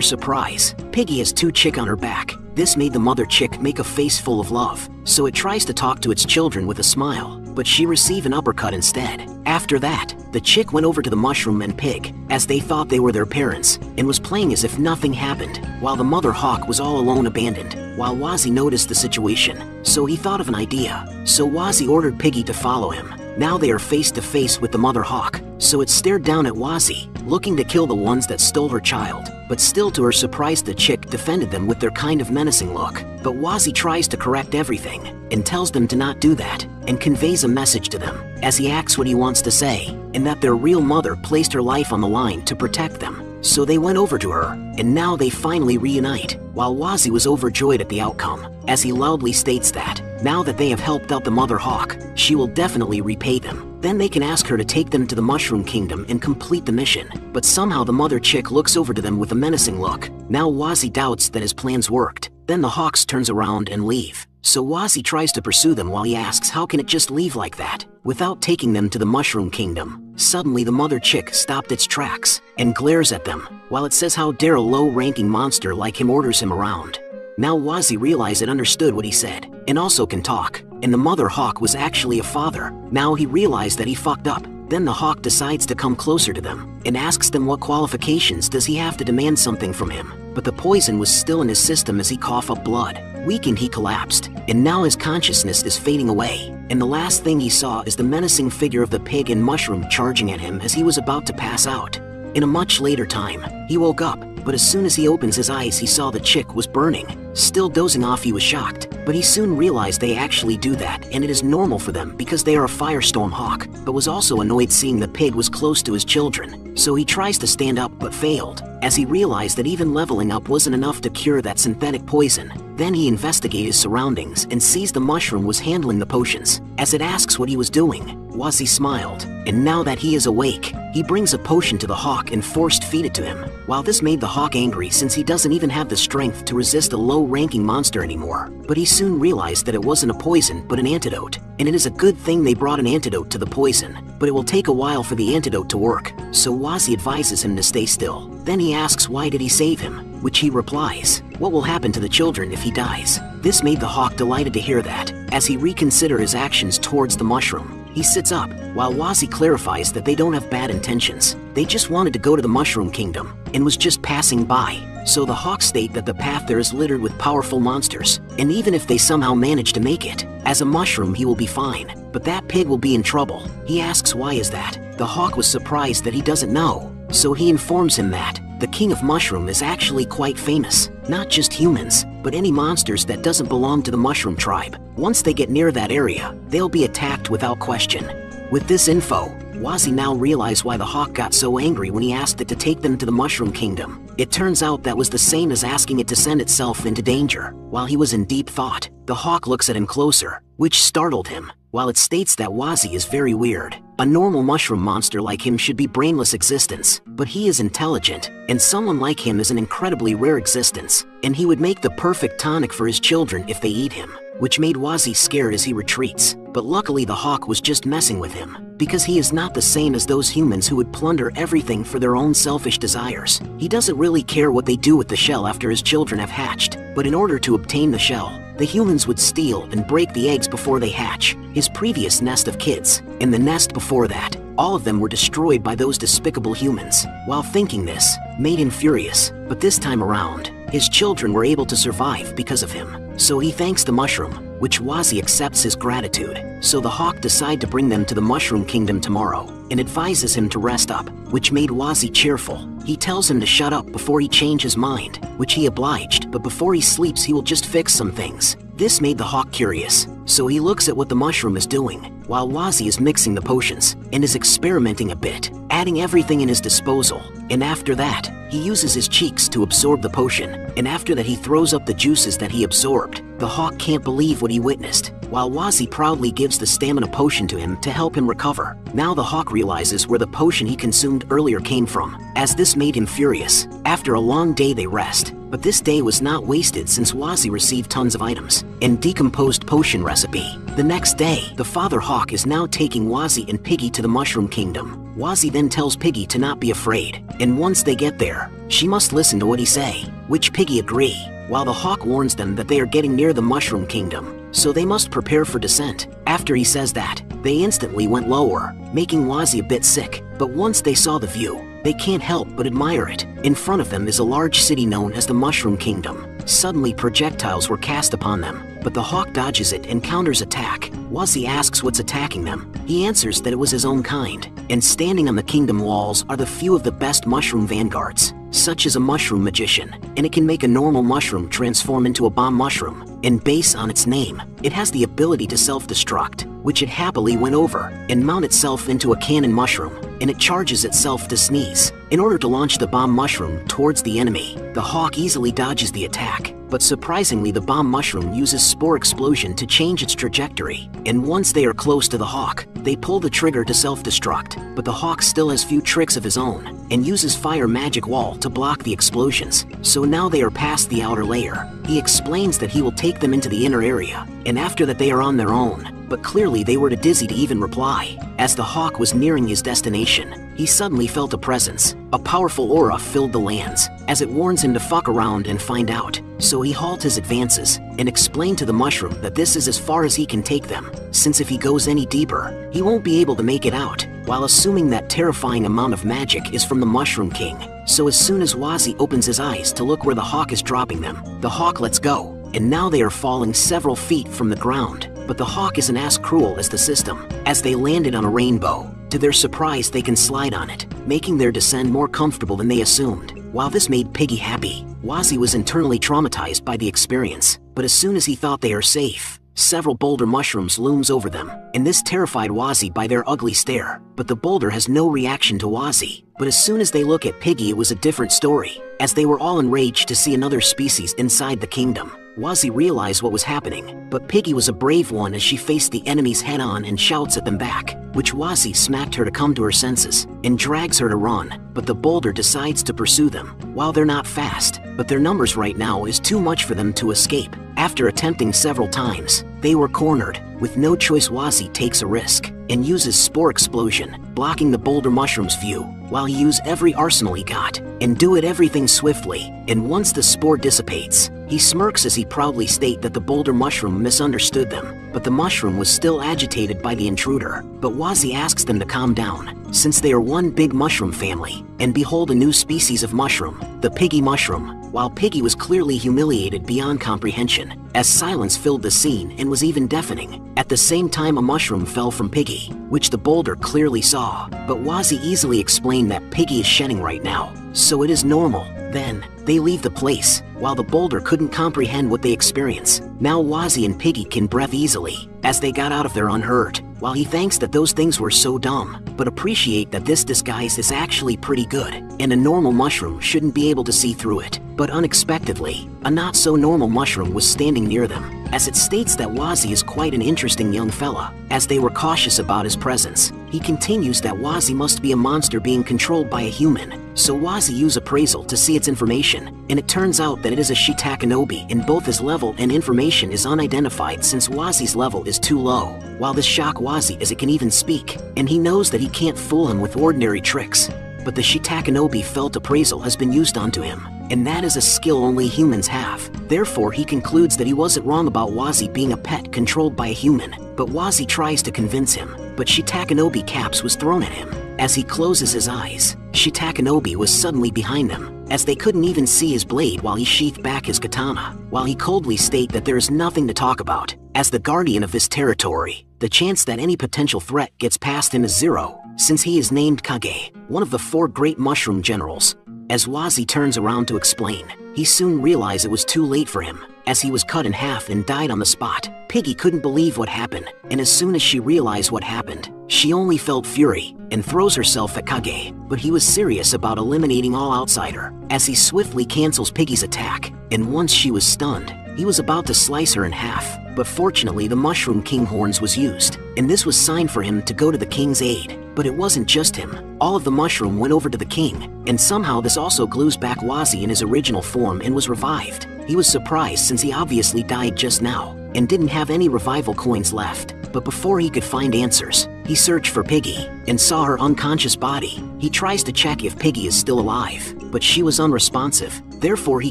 surprise, Piggy has two chick on her back. This made the mother chick make a face full of love, so it tries to talk to its children with a smile, but she received an uppercut instead. After that, the chick went over to the mushroom and pig, as they thought they were their parents, and was playing as if nothing happened, while the mother hawk was all alone abandoned. While Wazi noticed the situation, so he thought of an idea. So Wazi ordered Piggy to follow him. Now they are face to face with the mother hawk, so it stared down at Wazi, looking to kill the ones that stole her child. But still, to her surprise, the chick defended them with their kind of menacing look. But Wazi tries to correct everything, and tells them to not do that. and conveys a message to them, as he asks what he wants to say, and that their real mother placed her life on the line to protect them. So they went over to her, and now they finally reunite, while Wazi was overjoyed at the outcome, as he loudly states that, now that they have helped out the Mother Hawk, she will definitely repay them. Then they can ask her to take them to the Mushroom Kingdom and complete the mission, but somehow the Mother Chick looks over to them with a menacing look. Now Wazi doubts that his plans worked. Then the Hawks turns around and leave. So Wazi tries to pursue them while he asks how can it just leave like that, without taking them to the Mushroom Kingdom. Suddenly the Mother Chick stopped its tracks, and glares at them, while it says how dare a low-ranking monster like him orders him around. Now Wazi realized it understood what he said, and also can talk, and the Mother Hawk was actually a father. Now he realized that he fucked up. Then the Hawk decides to come closer to them, and asks them what qualifications does he have to demand something from him. But the poison was still in his system as he coughed up blood. Weakened, he collapsed, and now his consciousness is fading away, and the last thing he saw is the menacing figure of the pig and mushroom charging at him as he was about to pass out. In a much later time, he woke up, but as soon as he opens his eyes he saw the chick was burning. Still dozing off, he was shocked, but he soon realized they actually do that and it is normal for them because they are a firestorm hawk, but was also annoyed seeing the pig was close to his children. So he tries to stand up but failed, as he realized that even leveling up wasn't enough to cure that synthetic poison. Then he investigated his surroundings and sees the mushroom was handling the potions. As it asks what he was doing, Wazi smiled, and now that he is awake, he brings a potion to the hawk and forced feed it to him. While this made the hawk angry since he doesn't even have the strength to resist a low-ranking monster anymore, but he soon realized that it wasn't a poison but an antidote, and it is a good thing they brought an antidote to the poison, but it will take a while for the antidote to work, so Wazi advises him to stay still. Then he asks why did he save him, which he replies, what will happen to the children if he dies? This made the hawk delighted to hear that, as he reconsider his actions towards the mushroom. He sits up, while Wazi clarifies that they don't have bad intentions. They just wanted to go to the Mushroom Kingdom, and was just passing by. So the Hawks state that the path there is littered with powerful monsters, and even if they somehow manage to make it, as a mushroom he will be fine, but that pig will be in trouble. He asks why is that? The Hawk was surprised that he doesn't know, so he informs him that the King of Mushroom is actually quite famous, not just humans, but any monsters that doesn't belong to the Mushroom tribe. Once they get near that area, they'll be attacked without question. With this info, Wazi now realized why the hawk got so angry when he asked it to take them to the Mushroom Kingdom. It turns out that was the same as asking it to send itself into danger. While he was in deep thought, the hawk looks at him closer, which startled him, while it states that Wazi is very weird. A normal mushroom monster like him should be brainless existence, but he is intelligent, and someone like him is an incredibly rare existence, and he would make the perfect tonic for his children if they eat him, which made Wazi scared as he retreats. But luckily the hawk was just messing with him, because he is not the same as those humans who would plunder everything for their own selfish desires. He doesn't really care what they do with the shell after his children have hatched, but in order to obtain the shell, the humans would steal and break the eggs before they hatch, his previous nest of kids, and the nest before that. All of them were destroyed by those despicable humans. While thinking this made him furious, but this time around, his children were able to survive because of him. So he thanks the mushroom, which Wazi accepts his gratitude. So the hawk decide to bring them to the Mushroom Kingdom tomorrow, and advises him to rest up, which made Wazi cheerful. He tells him to shut up before he change his mind, which he obliged, but before he sleeps he will just fix some things. This made the hawk curious, so he looks at what the mushroom is doing, while Wazi is mixing the potions, and is experimenting a bit, adding everything in his disposal, and after that, he uses his cheeks to absorb the potion, and after that he throws up the juices that he absorbed. The hawk can't believe what he witnessed, while Wazi proudly gives the stamina potion to him to help him recover. Now the hawk realizes where the potion he consumed earlier came from, as this made him furious. After a long day they rest, but this day was not wasted since Wazi received tons of items and decomposed potion recipe. The next day, the father hawk is now taking Wazi and Piggy to the Mushroom Kingdom. Wazi then tells Piggy to not be afraid, and once they get there, she must listen to what he say, which Piggy agree, while the hawk warns them that they are getting near the Mushroom Kingdom, so they must prepare for descent. After he says that, they instantly went lower, making Wazi a bit sick, but once they saw the view, they can't help but admire it. In front of them is a large city known as the Mushroom Kingdom. Suddenly projectiles were cast upon them, but the hawk dodges it and counters attack. Wazi asks what's attacking them. He answers that it was his own kind, and standing on the kingdom walls are the few of the best mushroom vanguards, such as a mushroom magician, and it can make a normal mushroom transform into a bomb mushroom, and based on its name, it has the ability to self-destruct. which it happily went over, and mount itself into a cannon mushroom, and it charges itself to sneeze. In order to launch the bomb mushroom towards the enemy, the hawk easily dodges the attack, but surprisingly the bomb mushroom uses spore explosion to change its trajectory, and once they are close to the hawk, they pull the trigger to self-destruct, but the hawk still has few tricks of his own, and uses fire magic wall to block the explosions, so now they are past the outer layer. He explains that he will take them into the inner area, and after that they are on their own, but clearly they were too dizzy to even reply. As the hawk was nearing his destination, he suddenly felt a presence. A powerful aura filled the lands, as it warns him to fuck around and find out. So he halts his advances, and explained to the mushroom that this is as far as he can take them, since if he goes any deeper, he won't be able to make it out, while assuming that terrifying amount of magic is from the Mushroom King. So as soon as Wazi opens his eyes to look where the hawk is dropping them, the hawk lets go, and now they are falling several feet from the ground. But the hawk isn't as cruel as the system, as they landed on a rainbow. To their surprise, they can slide on it, making their descent more comfortable than they assumed. While this made Piggy happy, Wazi was internally traumatized by the experience, but as soon as he thought they are safe, several boulder mushrooms looms over them, and this terrified Wazi by their ugly stare. But the boulder has no reaction to Wazi. But as soon as they look at Piggy, it was a different story, as they were all enraged to see another species inside the kingdom. Wazi realized what was happening, but Piggy was a brave one as she faced the enemies head-on and shouts at them back, which Wazi smacked her to come to her senses, and drags her to run, but the boulder decides to pursue them. While they're not fast, but their numbers right now is too much for them to escape. After attempting several times, they were cornered. With no choice, Wazi takes a risk, and uses Spore Explosion, blocking the boulder mushroom's view, while he used every arsenal he got, and do it everything swiftly, and once the spore dissipates, he smirks as he proudly state that the boulder mushroom misunderstood them, but the mushroom was still agitated by the intruder. But Wazi asks them to calm down, since they are one big mushroom family, and behold a new species of mushroom, the Piggy mushroom. While Piggy was clearly humiliated beyond comprehension, as silence filled the scene and was even deafening. At the same time, a mushroom fell from Piggy, which the boulder clearly saw, but Wazi easily explained that Piggy is shedding right now, so it is normal. Then, they leave the place, while the boulder couldn't comprehend what they experience. Now Wazi and Piggy can breathe easily, as they got out of there unhurt, while he thanks that those things were so dumb, but appreciate that this disguise is actually pretty good, and a normal mushroom shouldn't be able to see through it. But unexpectedly, a not-so-normal mushroom was standing near them, as it states that Wazi is quite an interesting young fella, as they were cautious about his presence. He continues that Wazi must be a monster being controlled by a human, so Wazi uses appraisal to see its information, and it turns out that it is a Shitakanobi, and both his level and information is unidentified since Wazi's level is too low. While this shocked Wazi as it can even speak, and he knows that he can't fool him with ordinary tricks. But the Shitakanobi felt appraisal has been used onto him, and that is a skill only humans have. Therefore, he concludes that he wasn't wrong about Wazi being a pet controlled by a human, but Wazi tries to convince him, but Shitakanobi caps was thrown at him. As he closes his eyes, Shitakanobi was suddenly behind them, as they couldn't even see his blade while he sheathed back his katana, while he coldly state that there is nothing to talk about. As the guardian of this territory, the chance that any potential threat gets past him is zero, since he is named Kage, one of the 4 great mushroom generals. As Wazi turns around to explain, he soon realized it was too late for him, as he was cut in half and died on the spot. Piggy couldn't believe what happened, and as soon as she realized what happened, she only felt fury, and throws herself at Kage, but he was serious about eliminating all outsider, as he swiftly cancels Piggy's attack, and once she was stunned, he was about to slice her in half, but fortunately the Mushroom King horns was used, and this was sign for him to go to the king's aid. But it wasn't just him. All of the mushroom went over to the king, and somehow this also glues back Wazi in his original form and was revived. He was surprised since he obviously died just now, and didn't have any revival coins left. But before he could find answers, he searched for Piggy, and saw her unconscious body. He tries to check if Piggy is still alive, but she was unresponsive. Therefore he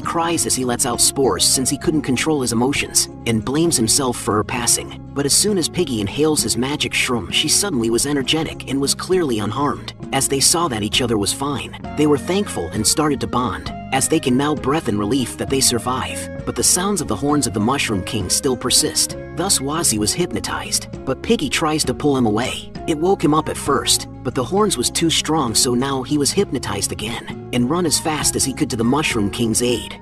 cries as he lets out spores since he couldn't control his emotions, and blames himself for her passing. But as soon as Piggy inhales his magic shroom, she suddenly was energetic and was clearly unharmed. As they saw that each other was fine, they were thankful and started to bond, as they can now breath in relief that they survive. But the sounds of the horns of the Mushroom King still persist. Thus Wazi was hypnotized, but Piggy tries to pull him away. It woke him up at first, but the horns was too strong, so now he was hypnotized again, and run as fast as he could to the Mushroom King's aid.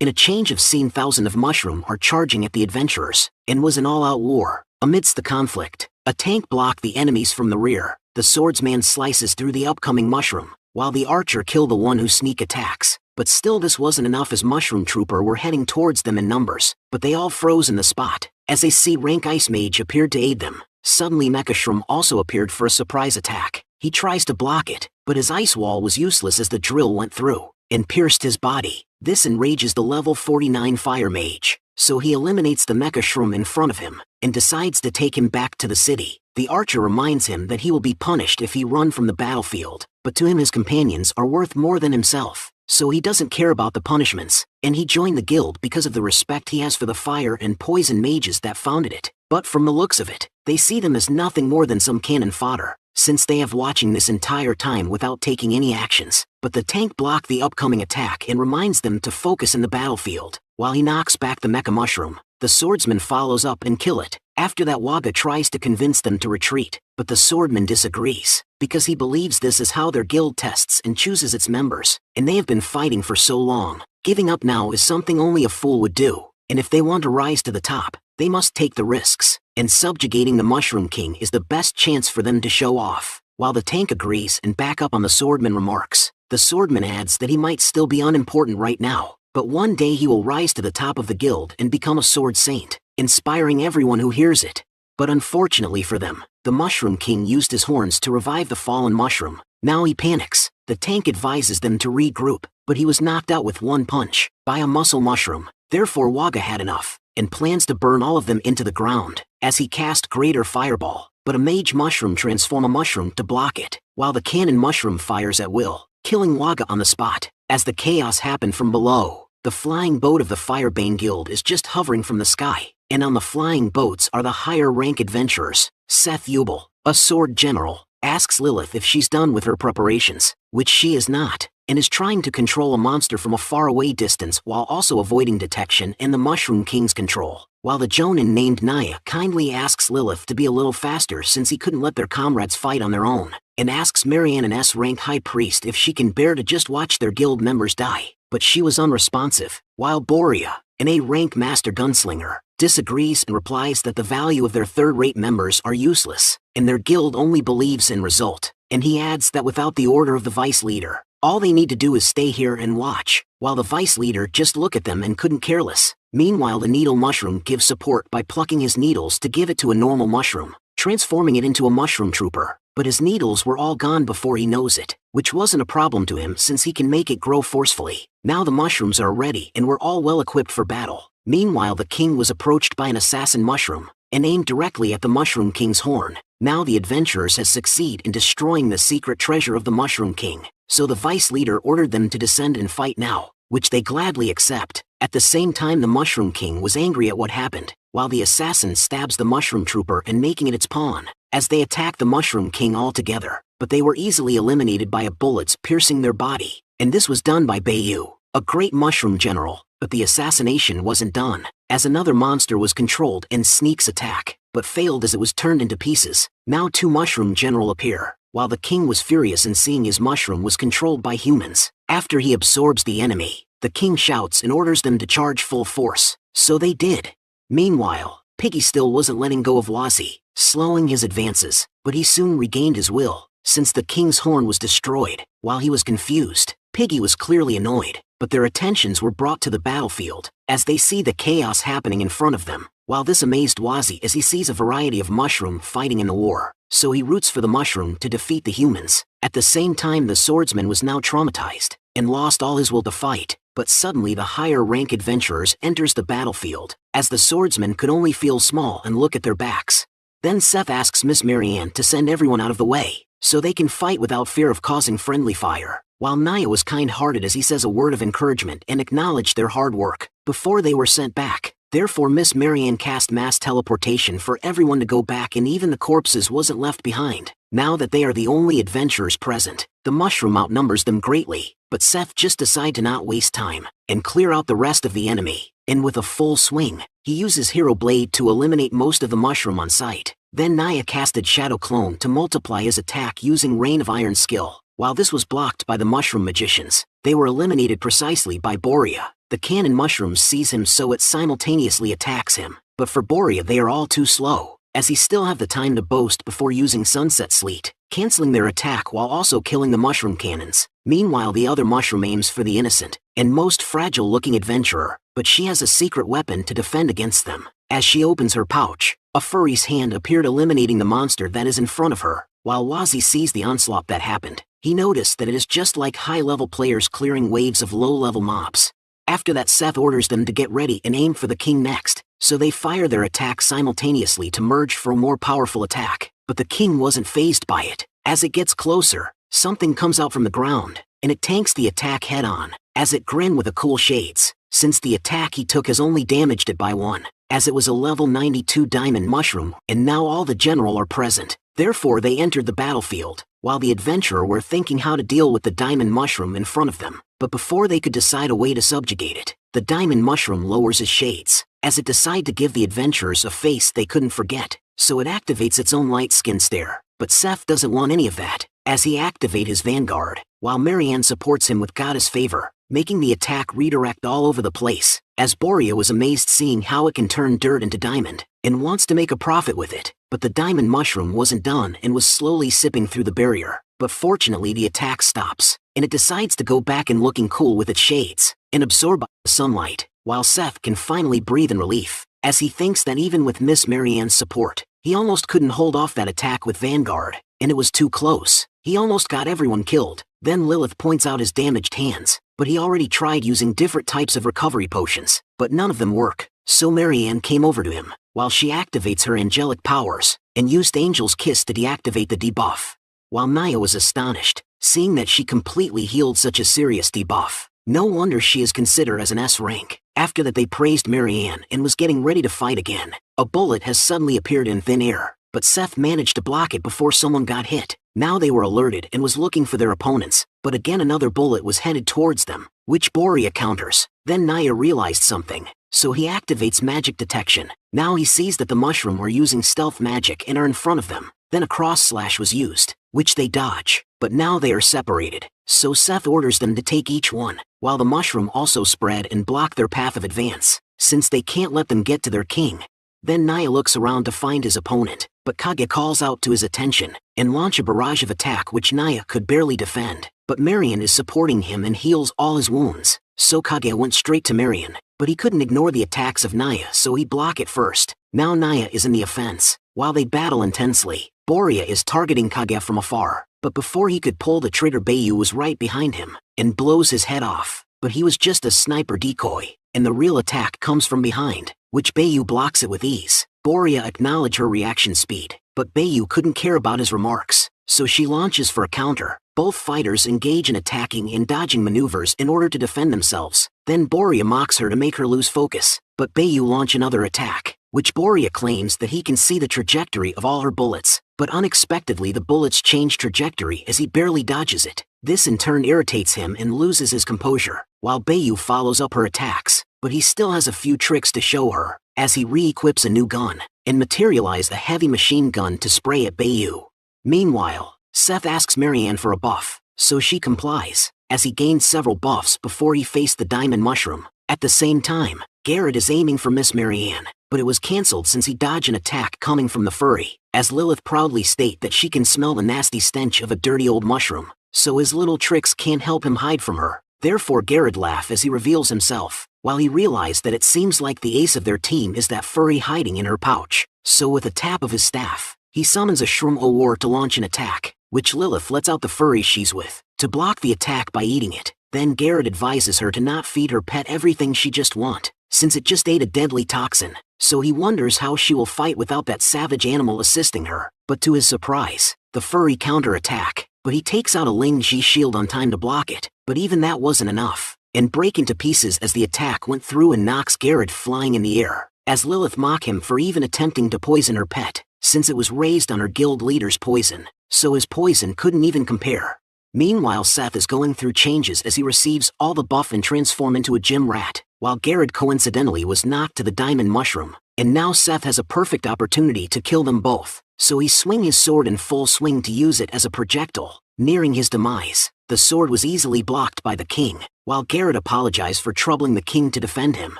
In a change of scene, thousands of mushroom are charging at the adventurers, and was an all-out war. Amidst the conflict, a tank blocked the enemies from the rear. The swordsman slices through the upcoming mushroom, while the archer killed the one who sneak attacks. But still this wasn't enough, as mushroom trooper were heading towards them in numbers, but they all froze in the spot. As they see rank ice mage appeared to aid them, suddenly Mechashroom also appeared for a surprise attack. He tries to block it, but his ice wall was useless as the drill went through and pierced his body. This enrages the level 49 fire mage, so he eliminates the Mechashroom in front of him and decides to take him back to the city. The archer reminds him that he will be punished if he run from the battlefield, but to him his companions are worth more than himself, so he doesn't care about the punishments, and he joined the guild because of the respect he has for the fire and poison mages that founded it. But from the looks of it, they see them as nothing more than some cannon fodder, since they have watching this entire time without taking any actions. But the tank blocked the upcoming attack and reminds them to focus in the battlefield. While he knocks back the mecha mushroom, the swordsman follows up and kill it. After that, Waga tries to convince them to retreat, but the swordman disagrees, because he believes this is how their guild tests and chooses its members, and they have been fighting for so long. Giving up now is something only a fool would do, and if they want to rise to the top, they must take the risks, and subjugating the Mushroom King is the best chance for them to show off. While the tank agrees and back up on the swordman remarks, the swordman adds that he might still be unimportant right now, but one day he will rise to the top of the guild and become a sword saint, inspiring everyone who hears it. But unfortunately for them, the Mushroom King used his horns to revive the fallen mushroom. Now he panics. The tank advises them to regroup, but he was knocked out with one punch by a muscle mushroom. Therefore Waga had enough, and plans to burn all of them into the ground, as he cast Greater Fireball, but a mage mushroom transforms a mushroom to block it, while the cannon mushroom fires at will, killing Waga on the spot. As the chaos happened from below, the flying boat of the Firebane Guild is just hovering from the sky, and on the flying boats are the higher rank adventurers. Seth Yubel, a sword general, asks Lilith if she's done with her preparations, which she is not, and is trying to control a monster from a faraway distance while also avoiding detection and the Mushroom King's control. While the Jonin named Naya kindly asks Lilith to be a little faster since he couldn't let their comrades fight on their own, and asks Marianne, an S-rank high priest, if she can bear to just watch their guild members die, but she was unresponsive. While Borea, an A-rank master gunslinger, disagrees and replies that the value of their third-rate members are useless, and their guild only believes in result, and he adds that without the order of the vice leader, all they need to do is stay here and watch, while the vice leader just look at them and couldn't care less. Meanwhile, the needle mushroom gives support by plucking his needles to give it to a normal mushroom, transforming it into a mushroom trooper, but his needles were all gone before he knows it, which wasn't a problem to him since he can make it grow forcefully. Now the mushrooms are ready and were all well equipped for battle. Meanwhile, the king was approached by an assassin mushroom, and aimed directly at the Mushroom King's horn. Now the adventurers has succeeded in destroying the secret treasure of the Mushroom King, so the vice leader ordered them to descend and fight now, which they gladly accept. At the same time, the Mushroom King was angry at what happened, while the assassin stabs the mushroom trooper and making it its pawn, as they attack the Mushroom King all together, but they were easily eliminated by bullets piercing their body, and this was done by Bayu, a great mushroom general. But the assassination wasn't done, as another monster was controlled and sneaks attack, but failed as it was turned into pieces. Now two mushroom general appear, while the king was furious in seeing his mushroom was controlled by humans. After he absorbs the enemy, the king shouts and orders them to charge full force, so they did. Meanwhile, Piggy still wasn't letting go of Wazzy, slowing his advances, but he soon regained his will, since the king's horn was destroyed. While he was confused, Piggy was clearly annoyed, but their attentions were brought to the battlefield, as they see the chaos happening in front of them. While this amazed Wazzy as he sees a variety of mushroom fighting in the war, so he roots for the mushroom to defeat the humans. At the same time, the swordsman was now traumatized, and lost all his will to fight, but suddenly the higher rank adventurers enters the battlefield, as the swordsman could only feel small and look at their backs. Then Seth asks Miss Marianne to send everyone out of the way, so they can fight without fear of causing friendly fire. While Naya was kind-hearted as he says a word of encouragement and acknowledged their hard work before they were sent back. Therefore Miss Marianne cast mass teleportation for everyone to go back, and even the corpses wasn't left behind. Now that they are the only adventurers present, the mushroom outnumbers them greatly, but Seth just decided to not waste time and clear out the rest of the enemy, and with a full swing, he uses Hero Blade to eliminate most of the mushroom on sight. Then Naya casted Shadow Clone to multiply his attack using Rain of Iron skill. While this was blocked by the mushroom magicians, they were eliminated precisely by Borea. The cannon mushroom sees him, so it simultaneously attacks him, but for Borea they are all too slow. as he still have the time to boast before using Sunset Sleet, canceling their attack while also killing the mushroom cannons. Meanwhile, the other mushroom aims for the innocent and most fragile-looking adventurer, but she has a secret weapon to defend against them. As she opens her pouch, a furry's hand appeared, eliminating the monster that is in front of her. While Wazzy sees the onslaught that happened, he noticed that it is just like high-level players clearing waves of low-level mobs. After that, Seth orders them to get ready and aim for the king next, so they fire their attacks simultaneously to merge for a more powerful attack. But the king wasn't fazed by it. As it gets closer, something comes out from the ground, and it tanks the attack head-on, as it grinned with a cool shades. Since the attack he took has only damaged it by 1, as it was a level 92 diamond mushroom, and now all the general are present. Therefore they entered the battlefield, while the adventurer were thinking how to deal with the diamond mushroom in front of them. But before they could decide a way to subjugate it, the diamond mushroom lowers its shades, as it decides to give the adventurers a face they couldn't forget, so it activates its own light skin stare. But Seth doesn't want any of that, as he activates his vanguard, while Marianne supports him with goddess favor, making the attack redirect all over the place, as Borea was amazed seeing how it can turn dirt into diamond, and wants to make a profit with it. But the diamond mushroom wasn't done and was slowly sipping through the barrier. But fortunately the attack stops, and it decides to go back and looking cool with its shades, and absorb the sunlight, while Seth can finally breathe in relief, as he thinks that even with Miss Marianne's support, he almost couldn't hold off that attack with Vanguard, and it was too close. He almost got everyone killed. Then Lilith points out his damaged hands, but he already tried using different types of recovery potions, but none of them work. So Marianne came over to him, while she activates her angelic powers, and used Angel's Kiss to deactivate the debuff. While Naya was astonished, seeing that she completely healed such a serious debuff. No wonder she is considered as an S rank. After that they praised Marianne and was getting ready to fight again. A bullet has suddenly appeared in thin air, but Seth managed to block it before someone got hit. Now they were alerted and was looking for their opponents, but again another bullet was headed towards them, which Borea counters. Then Naya realized something, so he activates magic detection. Now he sees that the mushroom were using stealth magic and are in front of them. Then a cross slash was used, which they dodge, but now they are separated, so Seth orders them to take each one, while the mushroom also spread and block their path of advance, since they can't let them get to their king. Then Naya looks around to find his opponent, but Kage calls out to his attention, and launch a barrage of attack which Naya could barely defend. But Marian is supporting him and heals all his wounds, so Kage went straight to Marian, but he couldn't ignore the attacks of Naya, so he blocked it first. Now Naya is in the offense. While they battle intensely, Borea is targeting Kage from afar, but before he could pull the trigger Bayu was right behind him, and blows his head off. But he was just a sniper decoy, and the real attack comes from behind, which Bayu blocks it with ease. Borea acknowledged her reaction speed, but Bayu couldn't care about his remarks, so she launches for a counter. Both fighters engage in attacking and dodging maneuvers in order to defend themselves. Then Borea mocks her to make her lose focus, but Bayu launch another attack, which Borea claims that he can see the trajectory of all her bullets, but unexpectedly the bullets change trajectory as he barely dodges it. This in turn irritates him and loses his composure, while Bayu follows up her attacks, but he still has a few tricks to show her, as he re-equips a new gun, and materialize a heavy machine gun to spray at Bayu. Meanwhile, Seth asks Marianne for a buff, so she complies, as he gained several buffs before he faced the diamond mushroom. At the same time, Garrett is aiming for Miss Marianne, but it was cancelled since he dodged an attack coming from the furry, as Lilith proudly state that she can smell the nasty stench of a dirty old mushroom, so his little tricks can't help him hide from her. Therefore Garrett laughs as he reveals himself, while he realized that it seems like the ace of their team is that furry hiding in her pouch. So with a tap of his staff, he summons a Shroom O-War to launch an attack, which Lilith lets out the furry she's with, to block the attack by eating it. Then Garrett advises her to not feed her pet everything she just want, since it just ate a deadly toxin, so he wonders how she will fight without that savage animal assisting her. But to his surprise, the furry counter-attack, but he takes out a Ling Ji shield on time to block it, but even that wasn't enough, and break into pieces as the attack went through and knocks Garrett flying in the air, as Lilith mock him for even attempting to poison her pet, since it was raised on her guild leader's poison, so his poison couldn't even compare. Meanwhile Seth is going through changes as he receives all the buff and transform into a gym rat, while Garrett coincidentally was knocked to the diamond mushroom, and now Seth has a perfect opportunity to kill them both, so he swing his sword in full swing to use it as a projectile, nearing his demise. The sword was easily blocked by the king, while Garrett apologized for troubling the king to defend him.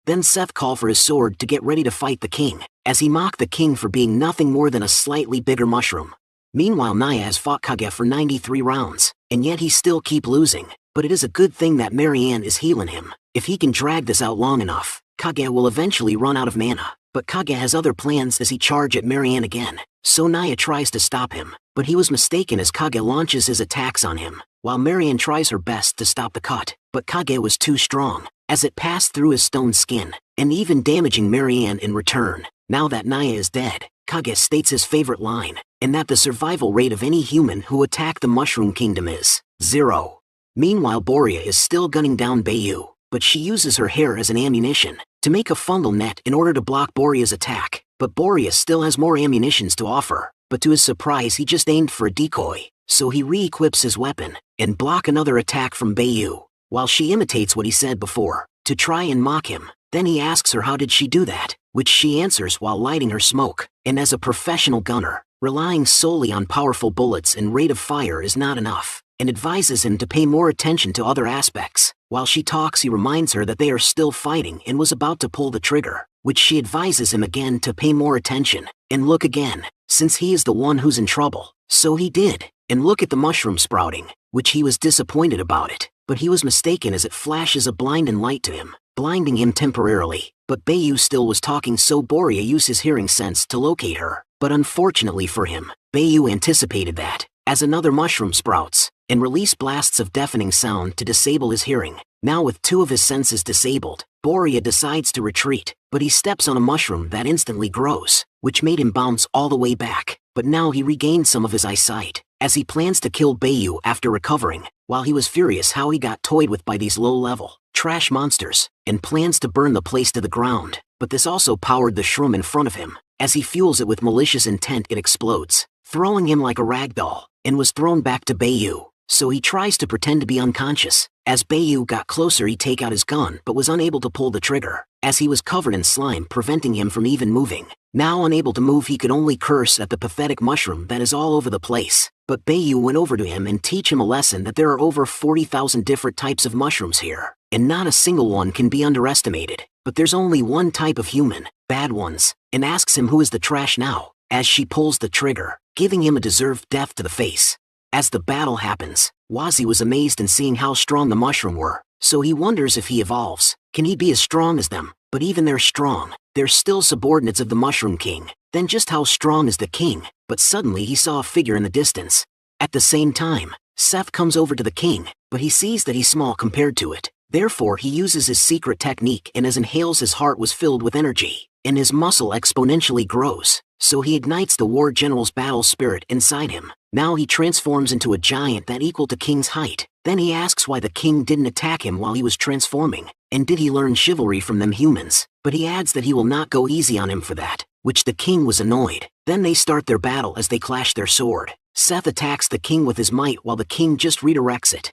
Then Seth called for his sword to get ready to fight the king, as he mocked the king for being nothing more than a slightly bigger mushroom. Meanwhile, Naya has fought Kage for 93 rounds, and yet he still keep losing, but it is a good thing that Marianne is healing him. If he can drag this out long enough, Kage will eventually run out of mana. But Kage has other plans as he charge at Marianne again, so Naya tries to stop him, but he was mistaken as Kage launches his attacks on him, while Marianne tries her best to stop the cut, but Kage was too strong, as it passed through his stone skin, and even damaging Marianne in return. Now that Naya is dead, Kage states his favorite line, and that the survival rate of any human who attack the Mushroom Kingdom is 0. Meanwhile, Boria is still gunning down Bayu, but she uses her hair as an ammunition to make a fungal net in order to block Boria's attack. But Boria still has more ammunitions to offer, but to his surprise he just aimed for a decoy, so he re-equips his weapon and block another attack from Bayu, while she imitates what he said before, to try and mock him. Then he asks her how did she do that, which she answers while lighting her smoke, and as a professional gunner, relying solely on powerful bullets and rate of fire is not enough, and advises him to pay more attention to other aspects. While she talks, he reminds her that they are still fighting and was about to pull the trigger, which she advises him again to pay more attention, and look again, since he is the one who's in trouble. So he did, and look at the mushroom sprouting, which he was disappointed about it, but he was mistaken as it flashes a blinding light to him, blinding him temporarily. But Bayu still was talking, so Boria used his hearing sense to locate her, but unfortunately for him, Bayu anticipated that, as another mushroom sprouts, and release blasts of deafening sound to disable his hearing. Now with 2 of his senses disabled, Boria decides to retreat, but he steps on a mushroom that instantly grows, which made him bounce all the way back. But now he regained some of his eyesight, as he plans to kill Bayu after recovering, while he was furious how he got toyed with by these low-level, trash monsters, and plans to burn the place to the ground. But this also powered the shroom in front of him. As he fuels it with malicious intent, it explodes, throwing him like a rag doll, and was thrown back to Bayu. So he tries to pretend to be unconscious. As Bayu got closer, he take out his gun but was unable to pull the trigger, as he was covered in slime, preventing him from even moving. Now unable to move, he could only curse at the pathetic mushroom that is all over the place. But Bayu went over to him and teach him a lesson that there are over 40,000 different types of mushrooms here, and not a single one can be underestimated. But there's only one type of human, bad ones, and asks him who is the trash now, as she pulls the trigger, giving him a deserved death to the face. As the battle happens, Wazi was amazed in seeing how strong the mushroom were, so he wonders if he evolves, can he be as strong as them? But even they're strong, they're still subordinates of the Mushroom King. Then just how strong is the king? But suddenly he saw a figure in the distance. At the same time, Seth comes over to the king, but he sees that he's small compared to it. Therefore he uses his secret technique, and as inhales, his heart was filled with energy, and his muscle exponentially grows. So he ignites the war general's battle spirit inside him. Now he transforms into a giant that equal to king's height. Then he asks why the king didn't attack him while he was transforming, and did he learn chivalry from them humans? But he adds that he will not go easy on him for that, which the king was annoyed. Then they start their battle as they clash their sword. Seth attacks the king with his might while the king just redirects it.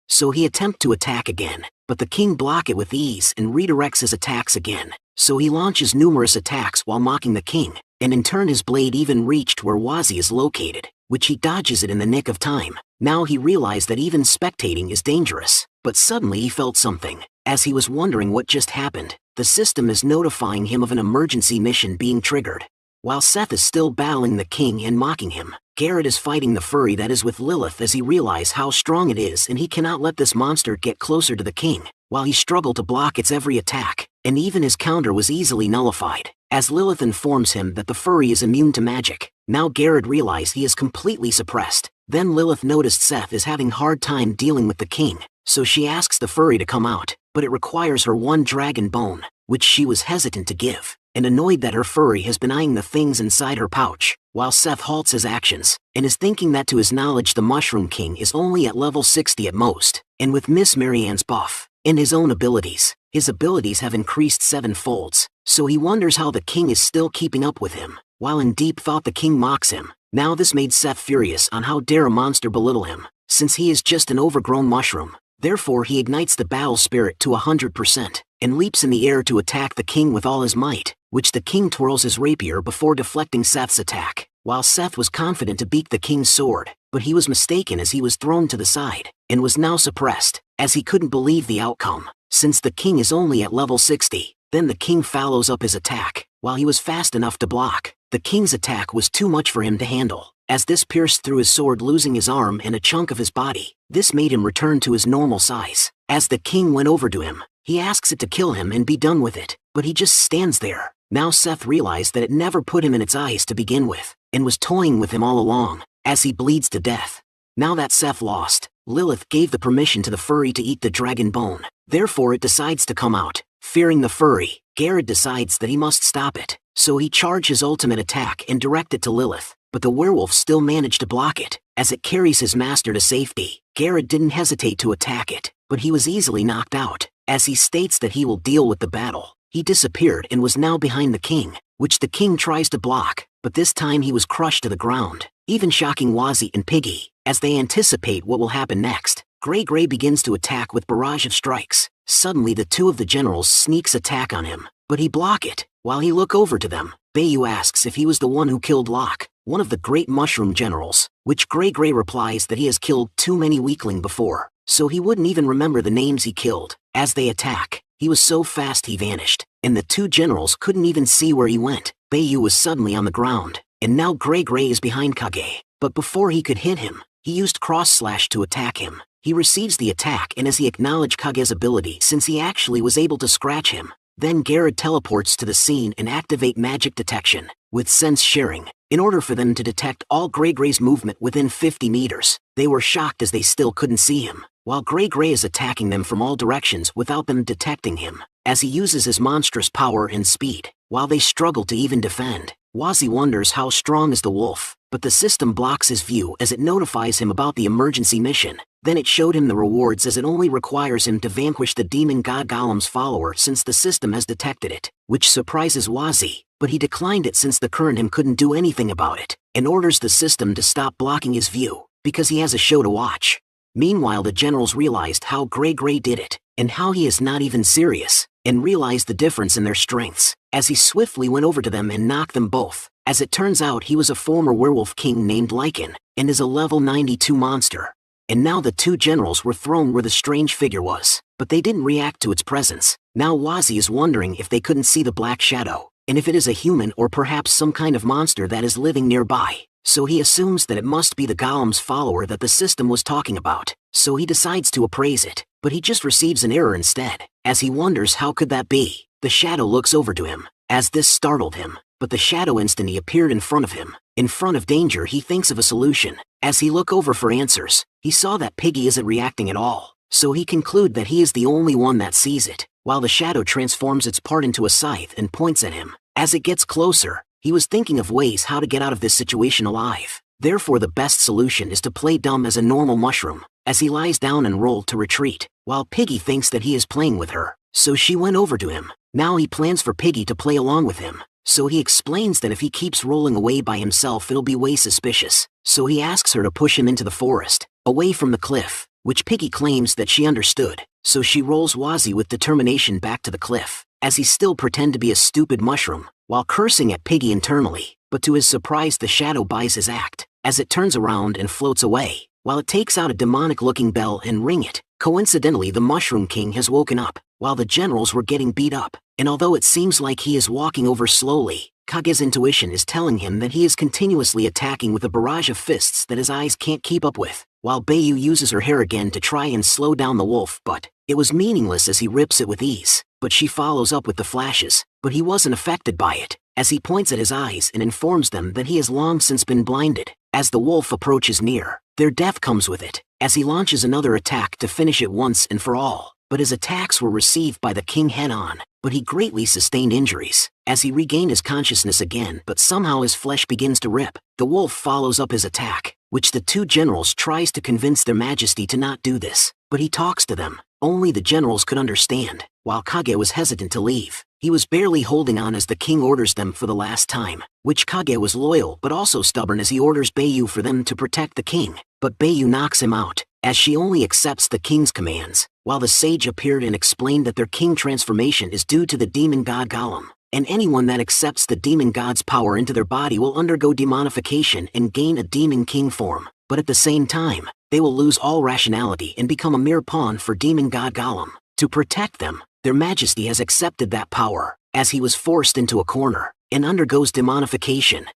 So he attempt to attack again, but the king block it with ease and redirects his attacks again. So he launches numerous attacks while mocking the king, and in turn his blade even reached where Wazi is located, which he dodges it in the nick of time. Now he realized that even spectating is dangerous, but suddenly he felt something. As he was wondering what just happened, the system is notifying him of an emergency mission being triggered. While Seth is still battling the king and mocking him, Garrett is fighting the furry that is with Lilith as he realizes how strong it is, and he cannot let this monster get closer to the king, while he struggled to block its every attack, and even his counter was easily nullified, as Lilith informs him that the furry is immune to magic. Now Garrett realizes he is completely suppressed. Then Lilith noticed Seth is having hard time dealing with the king, so she asks the furry to come out, but it requires her one dragon bone, which she was hesitant to give, and annoyed that her furry has been eyeing the things inside her pouch, while Seth halts his actions, and is thinking that to his knowledge the Mushroom King is only at level 60 at most, and with Miss Marianne's buff, and his own abilities, his abilities have increased 7 folds, so he wonders how the king is still keeping up with him. While in deep thought the king mocks him. Now this made Seth furious on how dare a monster belittle him, since he is just an overgrown mushroom. Therefore he ignites the battle spirit to 100%, and leaps in the air to attack the king with all his might, which the king twirls his rapier before deflecting Seth's attack. While Seth was confident to beat the king's sword, but he was mistaken as he was thrown to the side, and was now suppressed. as he couldn't believe the outcome, since the king is only at level 60. Then the king follows up his attack, while he was fast enough to block. The king's attack was too much for him to handle, as this pierced through his sword, losing his arm and a chunk of his body. This made him return to his normal size. As the king went over to him, he asks it to kill him and be done with it, but he just stands there. Now Seth realized that it never put him in its eyes to begin with, and was toying with him all along, as he bleeds to death. Now that Seth lost, Lilith gave the permission to the furry to eat the dragon bone. Therefore it decides to come out. Fearing the furry, Garrett decides that he must stop it, so he charges his ultimate attack and direct it to Lilith, but the werewolf still managed to block it. As it carries his master to safety, Garrett didn't hesitate to attack it, but he was easily knocked out. As he states that he will deal with the battle, he disappeared and was now behind the king, which the king tries to block, but this time he was crushed to the ground, even shocking Wazzy and Piggy. As they anticipate what will happen next, Gray begins to attack with barrage of strikes. Suddenly the two of the generals sneaks attack on him, but he block it. While he look over to them, Bayu asks if he was the one who killed Locke, one of the great mushroom generals, which Gray replies that he has killed too many weakling before, so he wouldn't even remember the names he killed. As they attack, he was so fast he vanished, and the two generals couldn't even see where he went. Bayu was suddenly on the ground, and now Gray is behind Kage, but before he could hit him, he used cross slash to attack him. He receives the attack, and as he acknowledged Kage's ability since he actually was able to scratch him, then Garrett teleports to the scene and activate magic detection, with sense sharing, in order for them to detect all Gray's movement within 50 meters. They were shocked as they still couldn't see him, while Gray is attacking them from all directions without them detecting him, as he uses his monstrous power and speed. While they struggle to even defend, Wazzy wonders how strong is the wolf, but the system blocks his view as it notifies him about the emergency mission. Then it showed him the rewards, as it only requires him to vanquish the demon god Golem's follower since the system has detected it, which surprises Wazzy, but he declined it since the current him couldn't do anything about it, and orders the system to stop blocking his view, because he has a show to watch. Meanwhile the generals realized how Gray did it, and how he is not even serious, and realized the difference in their strengths, as he swiftly went over to them and knocked them both. As it turns out, he was a former werewolf king named Lycan, and is a level 92 monster. And now the two generals were thrown where the strange figure was, but they didn't react to its presence. Now Wazzy is wondering if they couldn't see the black shadow, and if it is a human or perhaps some kind of monster that is living nearby. So he assumes that it must be the Golem's follower that the system was talking about, so he decides to appraise it, but he just receives an error instead. As he wonders how could that be, the shadow looks over to him, as this startled him, but the shadow instantly appeared in front of him. In front of danger, he thinks of a solution. As he look over for answers, he saw that Piggy isn't reacting at all, so he conclude that he is the only one that sees it, while the shadow transforms its part into a scythe and points at him. As it gets closer, he was thinking of ways how to get out of this situation alive. Therefore the best solution is to play dumb as a normal mushroom, as he lies down and rolled to retreat, while Piggy thinks that he is playing with her, so she went over to him. Now he plans for Piggy to play along with him, so he explains that if he keeps rolling away by himself it'll be way suspicious, so he asks her to push him into the forest, away from the cliff, which Piggy claims that she understood, so she rolls Wazzy with determination back to the cliff, as he still pretend to be a stupid mushroom, while cursing at Piggy internally, but to his surprise the shadow buys his act, as it turns around and floats away, while it takes out a demonic-looking bell and ring it. Coincidentally, the Mushroom King has woken up, while the generals were getting beat up, and although it seems like he is walking over slowly, Kage's intuition is telling him that he is continuously attacking with a barrage of fists that his eyes can't keep up with, while Bayu uses her hair again to try and slow down the wolf, but it was meaningless as he rips it with ease. But she follows up with the flashes, but he wasn't affected by it, as he points at his eyes and informs them that he has long since been blinded. As the wolf approaches near, their death comes with it, as he launches another attack to finish it once and for all, but his attacks were received by the king head-on, but he greatly sustained injuries, as he regained his consciousness again, but somehow his flesh begins to rip. The wolf follows up his attack, which the two generals tries to convince their majesty to not do this, but he talks to them. Only the generals could understand, while Kage was hesitant to leave. He was barely holding on as the king orders them for the last time, which Kage was loyal but also stubborn as he orders Bayu for them to protect the king, but Bayu knocks him out, as she only accepts the king's commands, while the sage appeared and explained that their king transformation is due to the demon god Golem, and anyone that accepts the demon god's power into their body will undergo demonification and gain a demon king form. but at the same time, they will lose all rationality and become a mere pawn for demon god Gollum. To protect them, their majesty has accepted that power, as he was forced into a corner, and undergoes demonification.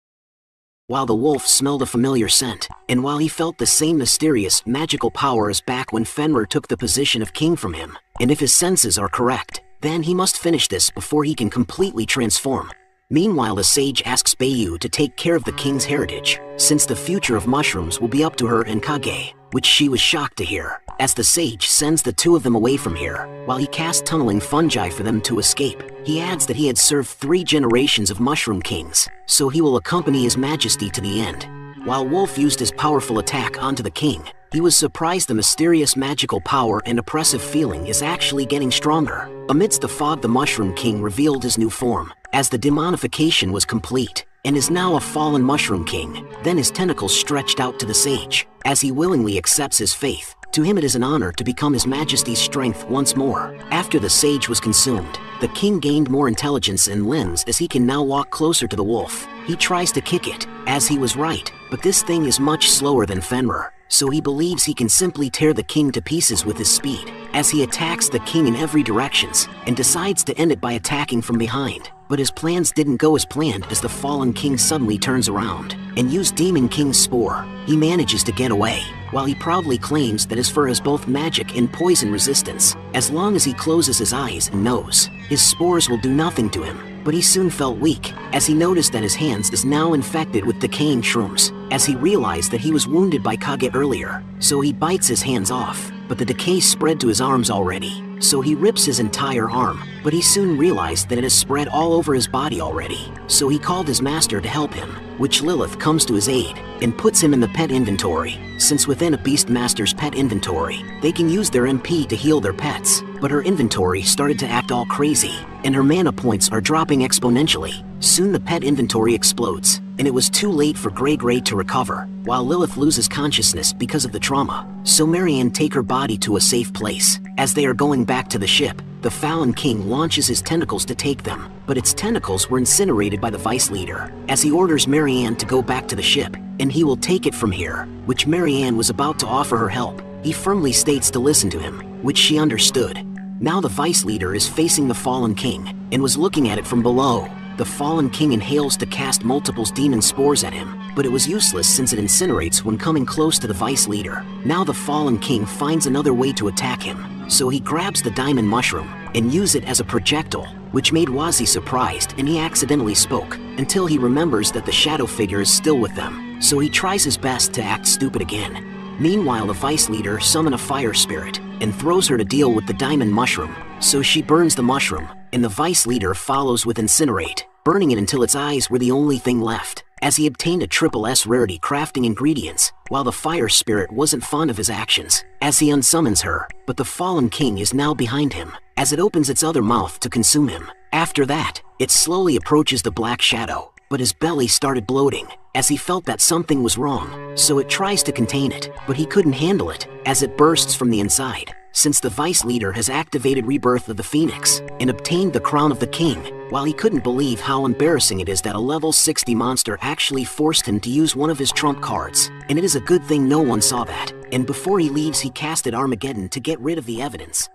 While the wolf smelled a familiar scent, and while he felt the same mysterious, magical power as back when Fenrir took the position of king from him, and if his senses are correct, then he must finish this before he can completely transform. Meanwhile, the sage asks Bayu to take care of the king's heritage, since the future of mushrooms will be up to her and Kage, which she was shocked to hear, as the sage sends the two of them away from here, while he casts tunneling fungi for them to escape. He adds that he had served 3 generations of mushroom kings, so he will accompany his majesty to the end. While Wolf used his powerful attack onto the king, he was surprised the mysterious magical power and oppressive feeling is actually getting stronger. Amidst the fog, the Mushroom King revealed his new form, as the demonification was complete, and is now a fallen Mushroom King. Then his tentacles stretched out to the sage, as he willingly accepts his faith. To him it is an honor to become his majesty's strength once more. After the sage was consumed, the king gained more intelligence and limbs as he can now walk closer to the wolf. He tries to kick it, as he was right, but this thing is much slower than Fenrir, so he believes he can simply tear the king to pieces with his speed, as he attacks the king in every directions, and decides to end it by attacking from behind. But his plans didn't go as planned, as the fallen king suddenly turns around and used Demon King's spore. He manages to get away, while he proudly claims that his fur has both magic and poison resistance. As long as he closes his eyes and nose, his spores will do nothing to him. But he soon felt weak, as he noticed that his hands is now infected with decaying shrooms, as he realized that he was wounded by Kage earlier. So he bites his hands off, but the decay spread to his arms already. So he rips his entire arm, but he soon realized that it has spread all over his body already. So he called his master to help him, which Lilith comes to his aid, and puts him in the pet inventory, since within a beast master's pet inventory, they can use their MP to heal their pets. But her inventory started to act all crazy, and her mana points are dropping exponentially. Soon the pet inventory explodes, and it was too late for Grey to recover, while Lilith loses consciousness because of the trauma. So Marianne take her body to a safe place. As they are going back to the ship, the Fallen King launches his tentacles to take them, but its tentacles were incinerated by the Vice Leader, as he orders Marianne to go back to the ship, and he will take it from here, which Marianne was about to offer her help. He firmly states to listen to him, which she understood. Now the Vice Leader is facing the Fallen King, and was looking at it from below. The Fallen King inhales to cast multiple demon spores at him, but it was useless since it incinerates when coming close to the Vice Leader. Now the Fallen King finds another way to attack him, so he grabs the diamond mushroom, and use it as a projectile, which made Wazi surprised, and he accidentally spoke, until he remembers that the shadow figure is still with them, so he tries his best to act stupid again. Meanwhile, the Vice Leader summons a fire spirit, and throws her to deal with the diamond mushroom, so she burns the mushroom, and the Vice Leader follows with incinerate, burning it until its eyes were the only thing left, as he obtained a triple S rarity crafting ingredients, while the fire spirit wasn't fond of his actions, as he unsummons her, but the Fallen King is now behind him, as it opens its other mouth to consume him. After that, it slowly approaches the Black Shadow, but his belly started bloating, as he felt that something was wrong, so it tries to contain it, but he couldn't handle it, as it bursts from the inside, since the Vice Leader has activated Rebirth of the Phoenix, and obtained the Crown of the King. While he couldn't believe how embarrassing it is that a level 60 monster actually forced him to use one of his trump cards, and it is a good thing no one saw that, and before he leaves he casted Armageddon to get rid of the evidence.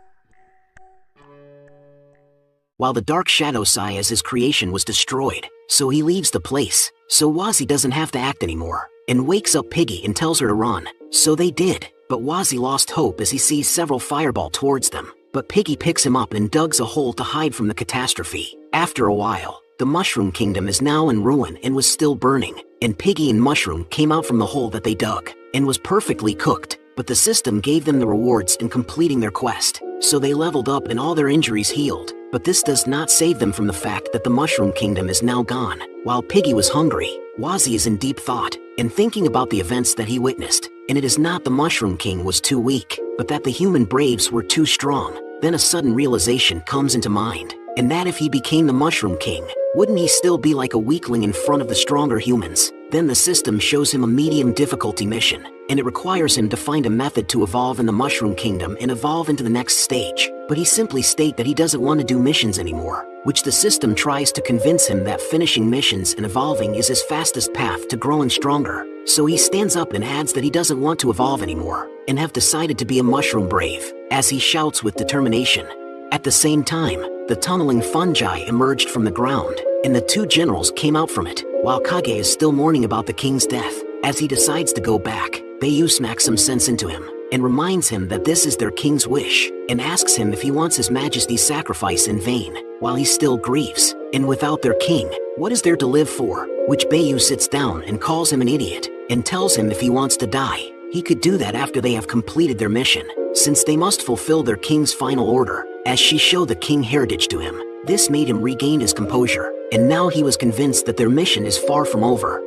While the Dark Shadow Sai as his creation was destroyed, so he leaves the place, so Wazi doesn't have to act anymore, and wakes up Piggy and tells her to run, so they did, but Wazi lost hope as he sees several fireball towards them, but Piggy picks him up and digs a hole to hide from the catastrophe. After a while, the Mushroom Kingdom is now in ruin and was still burning, and Piggy and Mushroom came out from the hole that they dug, and was perfectly cooked, but the system gave them the rewards in completing their quest, so they leveled up and all their injuries healed. But this does not save them from the fact that the Mushroom Kingdom is now gone. While Piggy was hungry, Wazi is in deep thought, and thinking about the events that he witnessed, and it is not the Mushroom King was too weak, but that the human braves were too strong. Then a sudden realization comes into mind, and that if he became the Mushroom King, wouldn't he still be like a weakling in front of the stronger humans? Then the system shows him a medium difficulty mission, and it requires him to find a method to evolve in the Mushroom Kingdom and evolve into the next stage. But he simply states that he doesn't want to do missions anymore, which the system tries to convince him that finishing missions and evolving is his fastest path to growing stronger. So he stands up and adds that he doesn't want to evolve anymore, and have decided to be a mushroom brave, as he shouts with determination. At the same time, the tunneling fungi emerged from the ground, and the two generals came out from it, while Kage is still mourning about the king's death. As he decides to go back, Bayu smacks some sense into him, and reminds him that this is their king's wish, and asks him if he wants his majesty's sacrifice in vain, while he still grieves. And without their king, what is there to live for? Which Bayu sits down and calls him an idiot, and tells him if he wants to die, he could do that after they have completed their mission, since they must fulfill their king's final order, as she showed the king heritage to him. This made him regain his composure, and now he was convinced that their mission is far from over.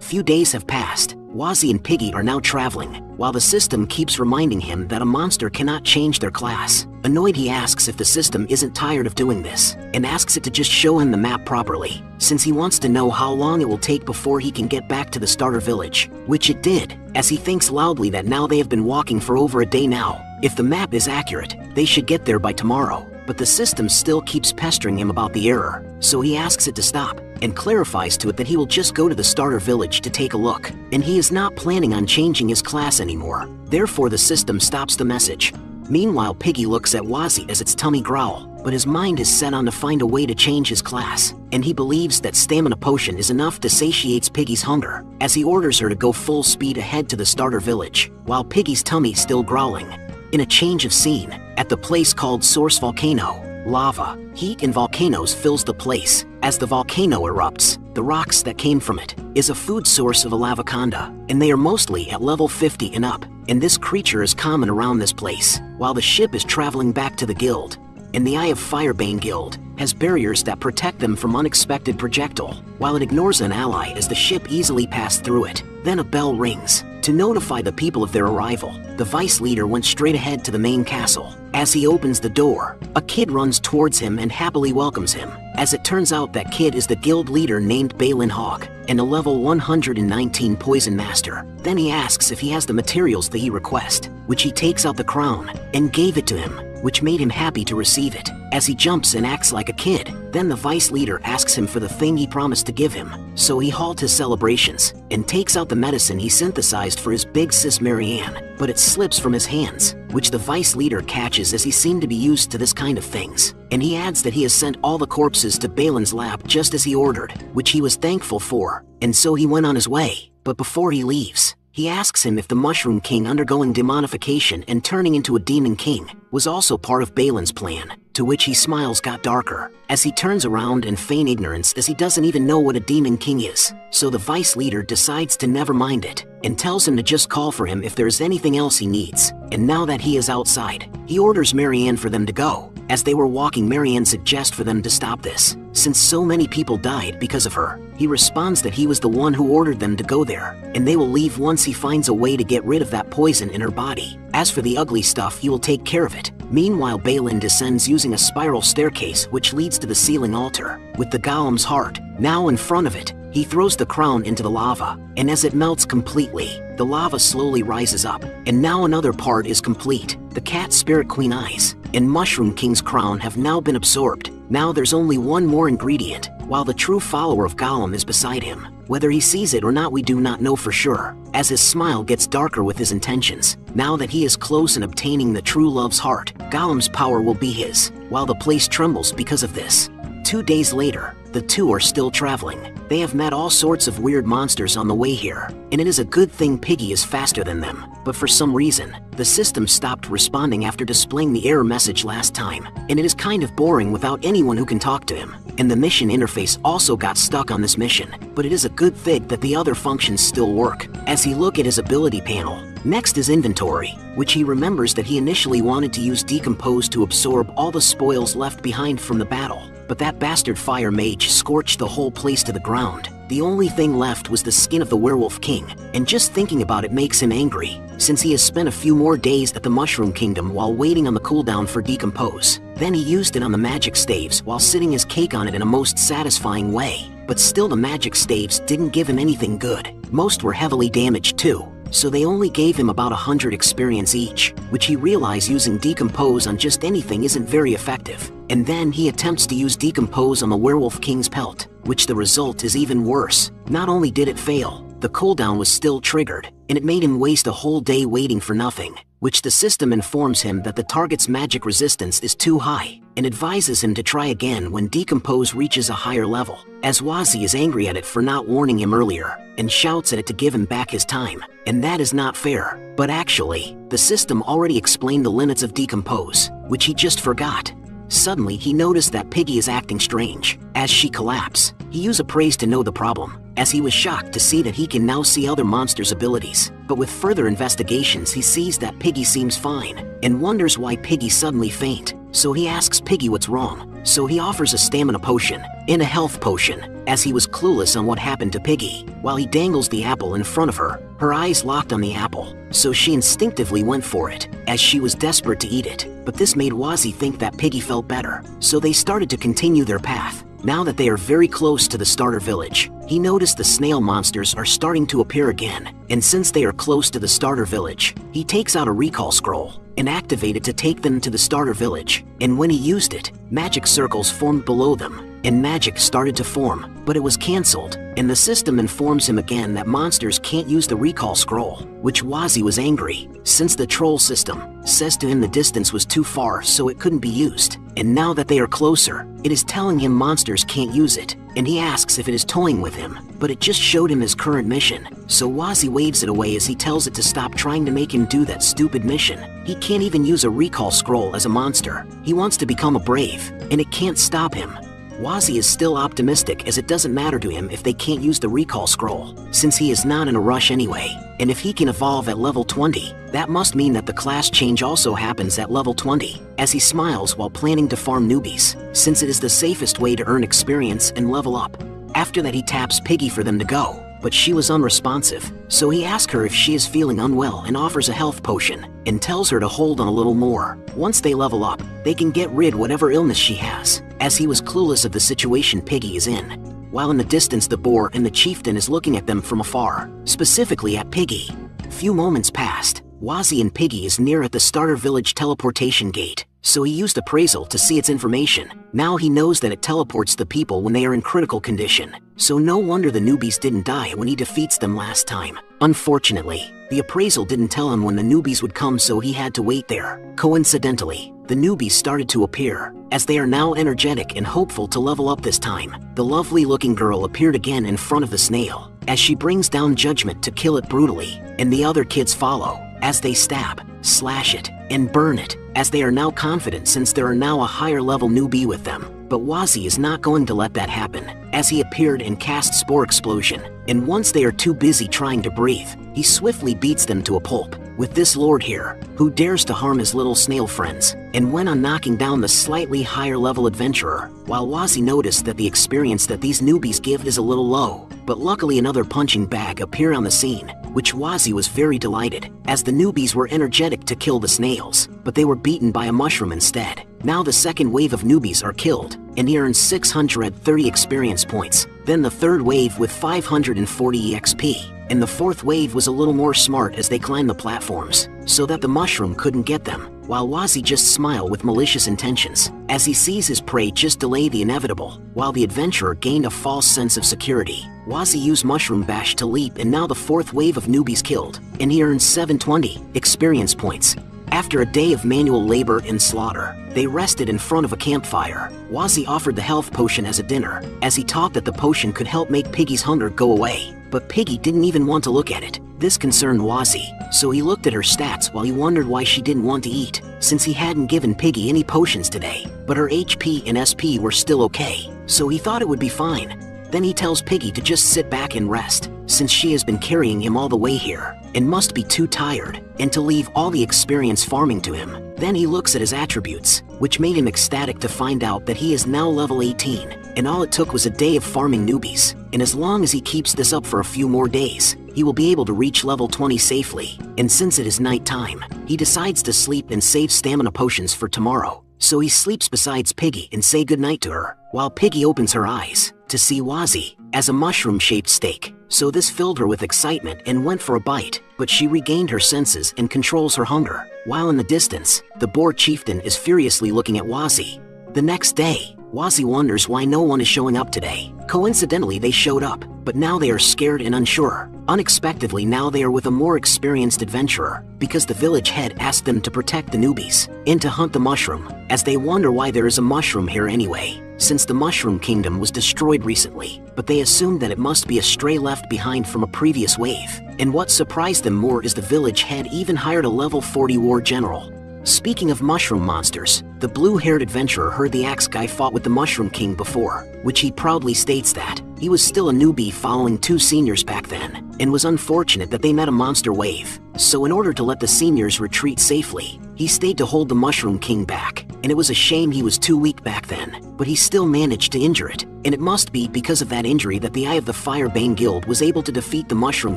Few days have passed. Wazi and Piggy are now traveling, while the system keeps reminding him that a monster cannot change their class. Annoyed, he asks if the system isn't tired of doing this, and asks it to just show him the map properly, since he wants to know how long it will take before he can get back to the starter village, which it did, as he thinks loudly that now they have been walking for over a day now. If the map is accurate, they should get there by tomorrow. But the system still keeps pestering him about the error, so he asks it to stop, and clarifies to it that he will just go to the starter village to take a look, and he is not planning on changing his class anymore. Therefore the system stops the message. Meanwhile, Piggy looks at Wazi as its tummy growl, but his mind is set on to find a way to change his class, and he believes that stamina potion is enough to satiate Piggy's hunger, as he orders her to go full speed ahead to the starter village, while Piggy's tummy still growling. In a change of scene, at the place called Source Volcano, lava, heat and volcanoes fills the place. As the volcano erupts, the rocks that came from it is a food source of a lavaconda, and they are mostly at level 50 and up, and this creature is common around this place, while the ship is traveling back to the guild. And the Eye of Firebane Guild has barriers that protect them from unexpected projectile, while it ignores an ally as the ship easily passed through it. Then a bell rings. To notify the people of their arrival, the vice leader went straight ahead to the main castle. As he opens the door, a kid runs towards him and happily welcomes him. As it turns out, that kid is the guild leader named Balin Hogg, and a level 119 poison master. Then he asks if he has the materials that he requests, which he takes out the crown and gave it to him, which made him happy to receive it, as he jumps and acts like a kid. Then the vice leader asks him for the thing he promised to give him, so he halts his celebrations, and takes out the medicine he synthesized for his big sis Marianne, but it slips from his hands, which the vice leader catches as he seemed to be used to this kind of things, and he adds that he has sent all the corpses to Balin's lab just as he ordered, which he was thankful for, and so he went on his way. But before he leaves, he asks him if the Mushroom King undergoing demonification and turning into a Demon King was also part of Balin's plan, to which he smiles got darker, as he turns around and feign ignorance as he doesn't even know what a Demon King is. So the vice leader decides to never mind it, and tells him to just call for him if there is anything else he needs. And now that he is outside, he orders Marianne for them to go. As they were walking, Marianne suggests for them to stop this, since so many people died because of her. He responds that he was the one who ordered them to go there, and they will leave once he finds a way to get rid of that poison in her body. As for the ugly stuff, he will take care of it. Meanwhile, Balin descends using a spiral staircase which leads to the ceiling altar, with the golem's heart now in front of it. He throws the crown into the lava, and as it melts completely, the lava slowly rises up, and now another part is complete. The cat spirit queen eyes and Mushroom King's crown have now been absorbed. Now there's only one more ingredient, while the true follower of Golem is beside him. Whether he sees it or not, we do not know for sure, as his smile gets darker with his intentions. Now that he is close in obtaining the true love's heart, Golem's power will be his, while the place trembles because of this. 2 days later, the two are still traveling. They have met all sorts of weird monsters on the way here, and it is a good thing Piggy is faster than them. But for some reason, the system stopped responding after displaying the error message last time, and it is kind of boring without anyone who can talk to him. And the mission interface also got stuck on this mission, but it is a good thing that the other functions still work. As he look at his ability panel, next is inventory, which he remembers that he initially wanted to use Decompose to absorb all the spoils left behind from the battle, but that bastard fire mage scorched the whole place to the ground. The only thing left was the skin of the Werewolf King, and just thinking about it makes him angry, since he has spent a few more days at the Mushroom Kingdom while waiting on the cooldown for Decompose. Then he used it on the magic staves while sitting his cake on it in a most satisfying way. But still, the magic staves didn't give him anything good. Most were heavily damaged too, so they only gave him about 100 experience each, which he realized using Decompose on just anything isn't very effective. and then he attempts to use Decompose on the Werewolf King's pelt, which the result is even worse. Not only did it fail, the cooldown was still triggered, and it made him waste a whole day waiting for nothing, which the system informs him that the target's magic resistance is too high, and advises him to try again when Decompose reaches a higher level, as Wazi is angry at it for not warning him earlier, and shouts at it to give him back his time, and that is not fair. But actually, the system already explained the limits of Decompose, which he just forgot. Suddenly he noticed that Piggy is acting strange. As she collapses, he uses Appraise to know the problem, as he was shocked to see that he can now see other monsters' abilities. But with further investigations he sees that Piggy seems fine, and wonders why Piggy suddenly faint. So he asks Piggy what's wrong, so he offers a stamina potion and a health potion, as he was clueless on what happened to Piggy. While he dangles the apple in front of her, her eyes locked on the apple, so she instinctively went for it, as she was desperate to eat it. But this made Wazi think that Piggy felt better, so they started to continue their path. Now that they are very close to the starter village, he noticed the snail monsters are starting to appear again, and since they are close to the starter village, he takes out a recall scroll and activates it to take them to the starter village. And when he used it, magic circles formed below them, and magic started to form, but it was cancelled, and the system informs him again that monsters can't use the recall scroll, which Wazi was angry, since the troll system says to him the distance was too far so it couldn't be used, and now that they are closer, it is telling him monsters can't use it, and he asks if it is toying with him, but it just showed him his current mission, so Wazi waves it away as he tells it to stop trying to make him do that stupid mission. He can't even use a recall scroll as a monster. He wants to become a brave, and it can't stop him. Wazi is still optimistic as it doesn't matter to him if they can't use the recall scroll, since he is not in a rush anyway, and if he can evolve at level 20, that must mean that the class change also happens at level 20, as he smiles while planning to farm newbies, since it is the safest way to earn experience and level up. After that he taps Piggy for them to go, but she was unresponsive, so he asks her if she is feeling unwell and offers a health potion, and tells her to hold on a little more. Once they level up, they can get rid whatever illness she has, as he was clueless of the situation Piggy is in. While in the distance the boar and the chieftain is looking at them from afar, specifically at Piggy. Few moments passed. Wazi and Piggy is near at the starter village teleportation gate, so he used appraisal to see its information. Now he knows that it teleports the people when they are in critical condition, so no wonder the newbies didn't die when he defeats them last time. Unfortunately, the appraisal didn't tell him when the newbies would come, so he had to wait there. Coincidentally, the newbies started to appear, as they are now energetic and hopeful to level up this time. The lovely looking girl appeared again in front of the snail, as she brings down Judgment to kill it brutally, and the other kids follow, as they stab, slash it, and burn it, as they are now confident since there are now a higher level newbie with them. But Wazi is not going to let that happen, as he appeared and cast Spore Explosion, and once they are too busy trying to breathe, he swiftly beats them to a pulp, with this lord here, who dares to harm his little snail friends, and went on knocking down the slightly higher level adventurer, while Wazi noticed that the experience that these newbies give is a little low. But luckily another punching bag appeared on the scene, which Wazi was very delighted, as the newbies were energetic to kill the snails, but they were beaten by a mushroom instead. Now the second wave of newbies are killed, and he earns 630 experience points, then the third wave with 540 EXP, and the fourth wave was a little more smart as they climbed the platforms, so that the mushroom couldn't get them, while Wazi just smiled with malicious intentions, as he sees his prey just delay the inevitable, while the adventurer gained a false sense of security. Wazi used Mushroom Bash to leap, and now the fourth wave of newbies killed, and he earns 720 experience points. After a day of manual labor and slaughter, they rested in front of a campfire. Wazi offered the health potion as a dinner, as he thought that the potion could help make Piggy's hunger go away. But Piggy didn't even want to look at it. This concerned Wazi, so he looked at her stats while he wondered why she didn't want to eat, since he hadn't given Piggy any potions today. But her HP and SP were still okay, so he thought it would be fine. Then he tells Piggy to just sit back and rest, since she has been carrying him all the way here, and must be too tired, and to leave all the experience farming to him. Then he looks at his attributes, which made him ecstatic to find out that he is now level 18, and all it took was a day of farming newbies, and as long as he keeps this up for a few more days, he will be able to reach level 20 safely. And since it is night time, he decides to sleep and save stamina potions for tomorrow. So he sleeps besides Piggy and say goodnight to her, while Piggy opens her eyes to see Wazi as a mushroom-shaped steak. So this filled her with excitement and went for a bite, but she regained her senses and controls her hunger. While in the distance, the boar chieftain is furiously looking at Wazi. The next day, Wazzy wonders why no one is showing up today. Coincidentally, they showed up, but now they are scared and unsure. Unexpectedly, now they are with a more experienced adventurer, because the village head asked them to protect the newbies and to hunt the mushroom, as they wonder why there is a mushroom here anyway, since the Mushroom Kingdom was destroyed recently, but they assumed that it must be a stray left behind from a previous wave. And what surprised them more is the village head even hired a level 40 war general. Speaking of mushroom monsters, the blue-haired adventurer heard the axe guy fought with the Mushroom King before, which he proudly states that he was still a newbie following 2 seniors back then, and was unfortunate that they met a monster wave. So in order to let the seniors retreat safely, he stayed to hold the Mushroom King back, and it was a shame he was too weak back then, but he still managed to injure it, and it must be because of that injury that the Eye of the Firebane Guild was able to defeat the Mushroom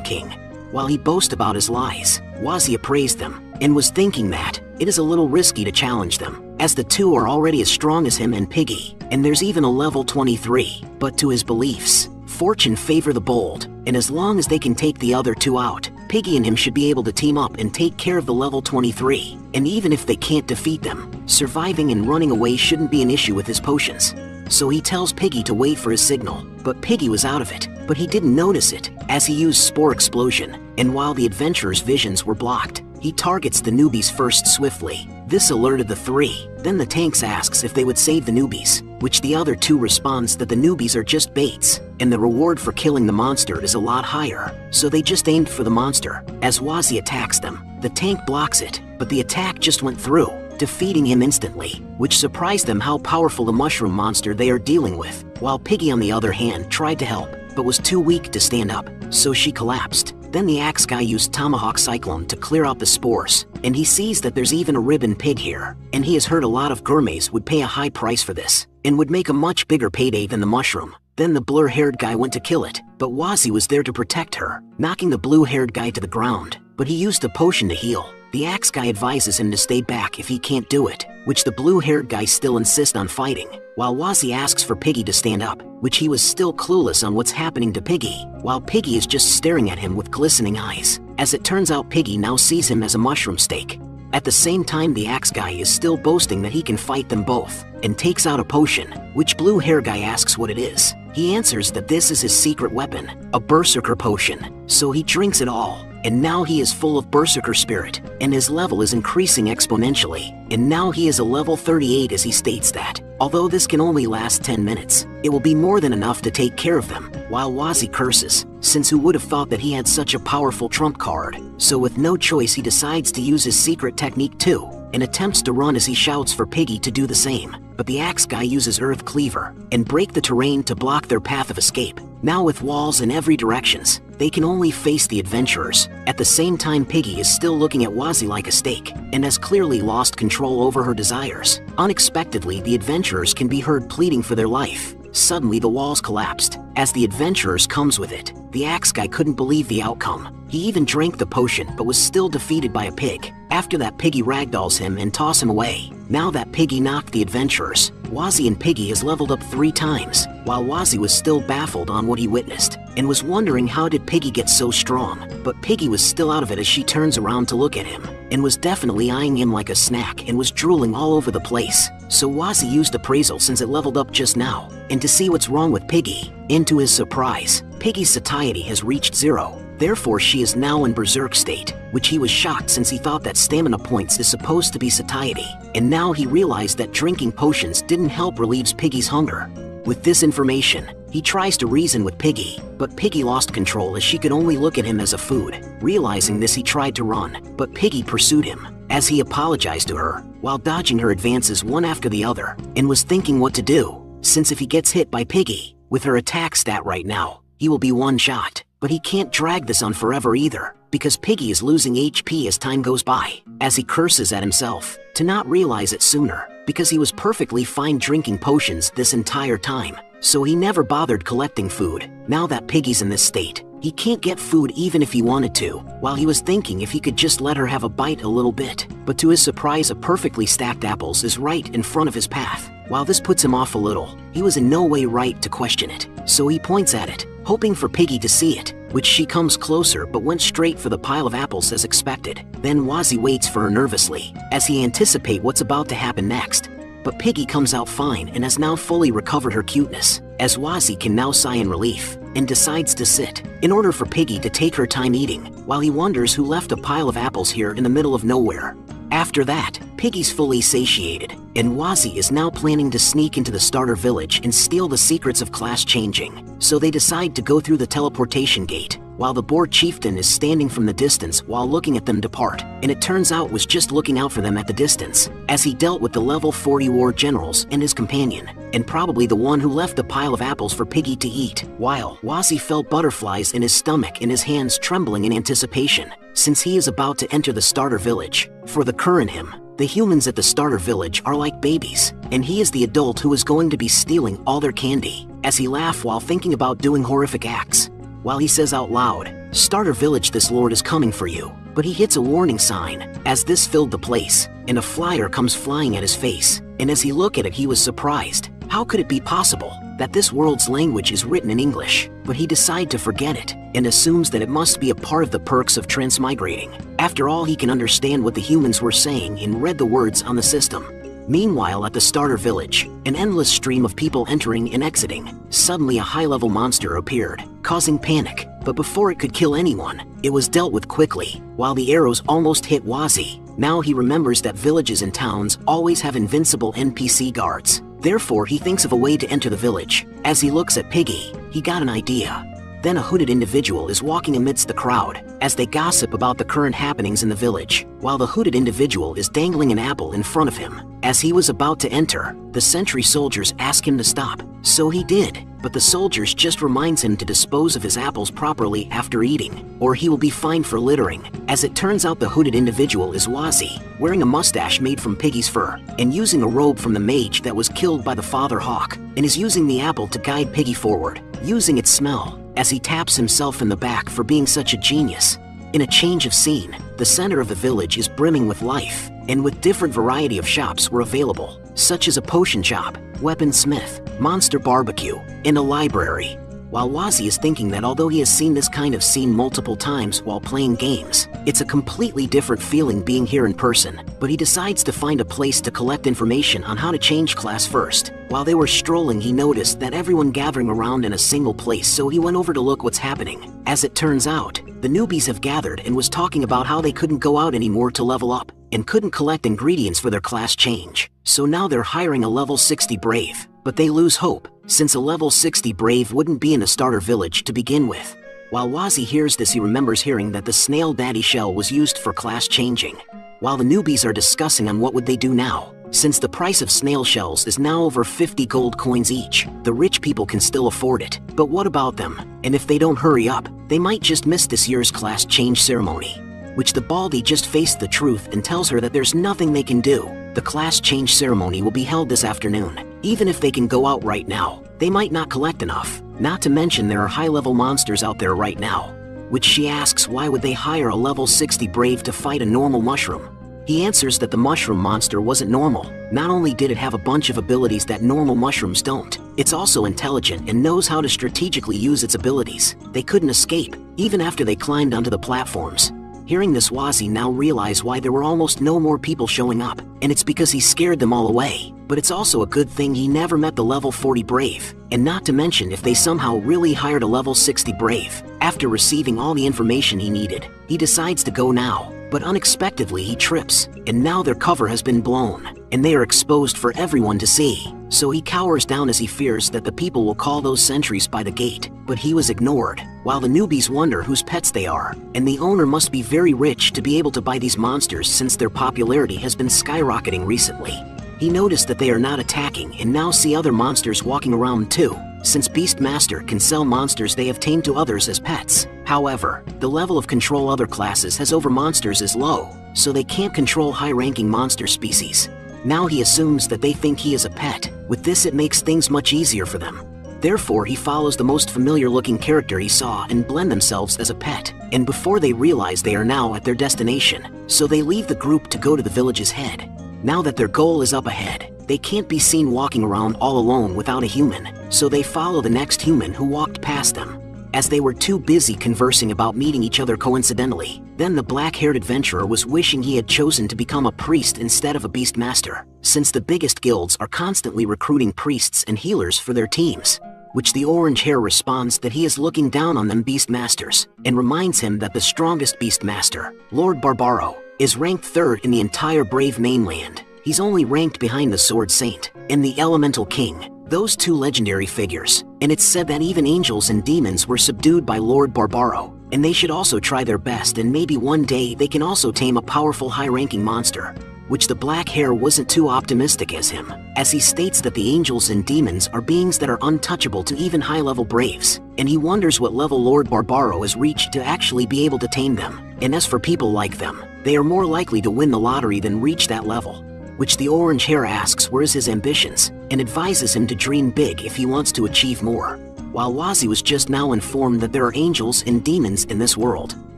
King. While he boasted about his lies, Wazzy appraised them, and was thinking that it is a little risky to challenge them, as the 2 are already as strong as him and Piggy, and there's even a level 23. But to his beliefs, fortune favor the bold, and as long as they can take the other 2 out, Piggy and him should be able to team up and take care of the level 23. And even if they can't defeat them, surviving and running away shouldn't be an issue with his potions. So he tells Piggy to wait for his signal, but Piggy was out of it, but he didn't notice it, as he used Spore Explosion, and while the adventurer's visions were blocked, he targets the newbies first swiftly. This alerted the 3. Then the tanks asks if they would save the newbies, which the other 2 responds that the newbies are just baits, and the reward for killing the monster is a lot higher, so they just aimed for the monster. As Wazzy attacks them, the tank blocks it, but the attack just went through, defeating him instantly, which surprised them how powerful the mushroom monster they are dealing with, while Piggy on the other hand tried to help, but was too weak to stand up, so she collapsed. Then the axe guy used Tomahawk Cyclone to clear out the spores, and he sees that there's even a ribbon pig here, and he has heard a lot of gourmets would pay a high price for this, and would make a much bigger payday than the mushroom. Then the blur-haired guy went to kill it, but Wazzy was there to protect her, knocking the blue-haired guy to the ground, but he used a potion to heal. The axe guy advises him to stay back if he can't do it, which the blue-haired guy still insists on fighting, while Wazzy asks for Piggy to stand up, which he was still clueless on what's happening to Piggy, while Piggy is just staring at him with glistening eyes. As it turns out, Piggy now sees him as a mushroom steak. At the same time, the axe guy is still boasting that he can fight them both, and takes out a potion, which blue hair guy asks what it is. He answers that this is his secret weapon, a berserker potion, so he drinks it all. And now he is full of berserker spirit, and his level is increasing exponentially, and now he is a level 38 as he states that, although this can only last 10 minutes, it will be more than enough to take care of them, while Wazzy curses, since who would have thought that he had such a powerful trump card. So with no choice, he decides to use his secret technique too, and attempts to run as he shouts for Piggy to do the same, but the axe guy uses Earth Cleaver, and break the terrain to block their path of escape. Now with walls in every directions, they can only face the adventurers. At the same time, Piggy is still looking at Wazzy like a steak, and has clearly lost control over her desires. Unexpectedly, the adventurers can be heard pleading for their life. Suddenly the walls collapsed, as the adventurers comes with it. The axe guy couldn't believe the outcome. He even drank the potion but was still defeated by a pig. After that, Piggy ragdolls him and toss him away. Now that Piggy knocked the adventurers, Wazzy and Piggy has leveled up 3 times, while Wazzy was still baffled on what he witnessed, and was wondering how did Piggy get so strong. But Piggy was still out of it as she turns around to look at him, and was definitely eyeing him like a snack and was drooling all over the place. So Wazzy used appraisal since it leveled up just now, and to see what's wrong with Piggy. And to his surprise, Piggy's satiety has reached 0. Therefore she is now in berserk state, which he was shocked since he thought that stamina points is supposed to be satiety, and now he realized that drinking potions didn't help relieves Piggy's hunger. With this information, he tries to reason with Piggy, but Piggy lost control as she could only look at him as a food. Realizing this, he tried to run, but Piggy pursued him, as he apologized to her, while dodging her advances one after the other, and was thinking what to do, since if he gets hit by Piggy, with her attack stat right now, he will be one shot. But he can't drag this on forever either, because Piggy is losing HP as time goes by, as he curses at himself to not realize it sooner, because he was perfectly fine drinking potions this entire time, so he never bothered collecting food. Now that Piggy's in this state, he can't get food even if he wanted to, while he was thinking if he could just let her have a bite a little bit. But to his surprise, a perfectly stacked apples is right in front of his path. While this puts him off a little, he was in no way right to question it, so he points at it, hoping for Piggy to see it, which she comes closer but went straight for the pile of apples as expected. Then Wazzy waits for her nervously, as he anticipates what's about to happen next. but Piggy comes out fine and has now fully recovered her cuteness, as Wazzy can now sigh in relief, and decides to sit, in order for Piggy to take her time eating, while he wonders who left a pile of apples here in the middle of nowhere. After that, Piggy's fully satiated, and Wazzy is now planning to sneak into the starter village and steal the secrets of class changing, so they decide to go through the teleportation gate, while the bored chieftain is standing from the distance while looking at them depart, and it turns out was just looking out for them at the distance, as he dealt with the level 40 war generals and his companion, and probably the one who left the pile of apples for Piggy to eat, while Wazzy felt butterflies in his stomach and his hands trembling in anticipation, since he is about to enter the starter village. For the Cur in him, the humans at the starter village are like babies, and he is the adult who is going to be stealing all their candy, as he laughs while thinking about doing horrific acts. While he says out loud, "Starter village, this lord is coming for you," but he hits a warning sign, as this filled the place, and a flyer comes flying at his face, and as he looked at it he was surprised. How could it be possible that this world's language is written in English? But he decides to forget it, and assumes that it must be a part of the perks of transmigrating. After all, he can understand what the humans were saying and read the words on the system. Meanwhile, at the starter village, an endless stream of people entering and exiting. Suddenly a high-level monster appeared, causing panic, but before it could kill anyone, it was dealt with quickly, while the arrows almost hit Wazzy. Now he remembers that villages and towns always have invincible NPC guards. Therefore, he thinks of a way to enter the village. As he looks at Piggy, he got an idea. Then a hooded individual is walking amidst the crowd, as they gossip about the current happenings in the village, while the hooded individual is dangling an apple in front of him. As he was about to enter, the sentry soldiers ask him to stop, so he did, but the soldiers just reminds him to dispose of his apples properly after eating, or he will be fined for littering. As it turns out, the hooded individual is Wazzy, wearing a mustache made from Piggy's fur, and using a robe from the mage that was killed by the Father Hawk, and is using the apple to guide Piggy forward, using its smell, as he taps himself in the back for being such a genius. In a change of scene, the center of the village is brimming with life, and with different variety of shops were available, such as a potion shop, weaponsmith, monster barbecue, and a library. While Wazzy is thinking that although he has seen this kind of scene multiple times while playing games, it's a completely different feeling being here in person, but he decides to find a place to collect information on how to change class first. While they were strolling, he noticed that everyone gathering around in a single place, so he went over to look what's happening. As it turns out, the newbies have gathered and was talking about how they couldn't go out anymore to level up, and couldn't collect ingredients for their class change. So now they're hiring a level 60 brave, but they lose hope, since a level 60 brave wouldn't be in a starter village to begin with. While Wazzy hears this, he remembers hearing that the snail daddy shell was used for class changing. While the newbies are discussing on what would they do now, since the price of snail shells is now over 50 gold coins each, the rich people can still afford it. But what about them? And if they don't hurry up, they might just miss this year's class change ceremony. Which the Baldy just faced the truth and tells her that there's nothing they can do. The class change ceremony will be held this afternoon. Even if they can go out right now, they might not collect enough. Not to mention there are high-level monsters out there right now. Which she asks why would they hire a level 60 brave to fight a normal mushroom. He answers that the mushroom monster wasn't normal. Not only did it have a bunch of abilities that normal mushrooms don't, it's also intelligent and knows how to strategically use its abilities. They couldn't escape, even after they climbed onto the platforms. Hearing this, Wazzy now realized why there were almost no more people showing up, and it's because he scared them all away. But it's also a good thing he never met the level 40 brave, and not to mention if they somehow really hired a level 60 brave. After receiving all the information he needed, he decides to go now, but unexpectedly he trips, and now their cover has been blown, and they are exposed for everyone to see. So he cowers down as he fears that the people will call those sentries by the gate, but he was ignored, while the newbies wonder whose pets they are, and the owner must be very rich to be able to buy these monsters since their popularity has been skyrocketing recently. He noticed that they are not attacking and now see other monsters walking around too, since Beastmaster can sell monsters they have tamed to others as pets. However, the level of control other classes has over monsters is low, so they can't control high-ranking monster species. Now he assumes that they think he is a pet. With this, it makes things much easier for them. Therefore, he follows the most familiar-looking character he saw and blend themselves as a pet. And before they realize, they are now at their destination, so they leave the group to go to the village's head. Now that their goal is up ahead, they can't be seen walking around all alone without a human, so they follow the next human who walked past them. as they were too busy conversing about meeting each other coincidentally. Then the black-haired adventurer was wishing he had chosen to become a priest instead of a beastmaster, since the biggest guilds are constantly recruiting priests and healers for their teams. Which the orange hair responds that he is looking down on them beastmasters, and reminds him that the strongest beastmaster, Lord Barbaro, is ranked 3rd in the entire Brave mainland. He's only ranked behind the Sword Saint and the Elemental King, those 2 legendary figures, and it's said that even angels and demons were subdued by Lord Barbaro, and they should also try their best and maybe one day they can also tame a powerful high-ranking monster. Which the black hair wasn't too optimistic as him, as he states that the angels and demons are beings that are untouchable to even high-level braves, and he wonders what level Lord Barbaro has reached to actually be able to tame them. And as for people like them, they are more likely to win the lottery than reach that level. Which the orange hair asks where is his ambitions, and advises him to dream big if he wants to achieve more. While Wazi was just now informed that there are angels and demons in this world.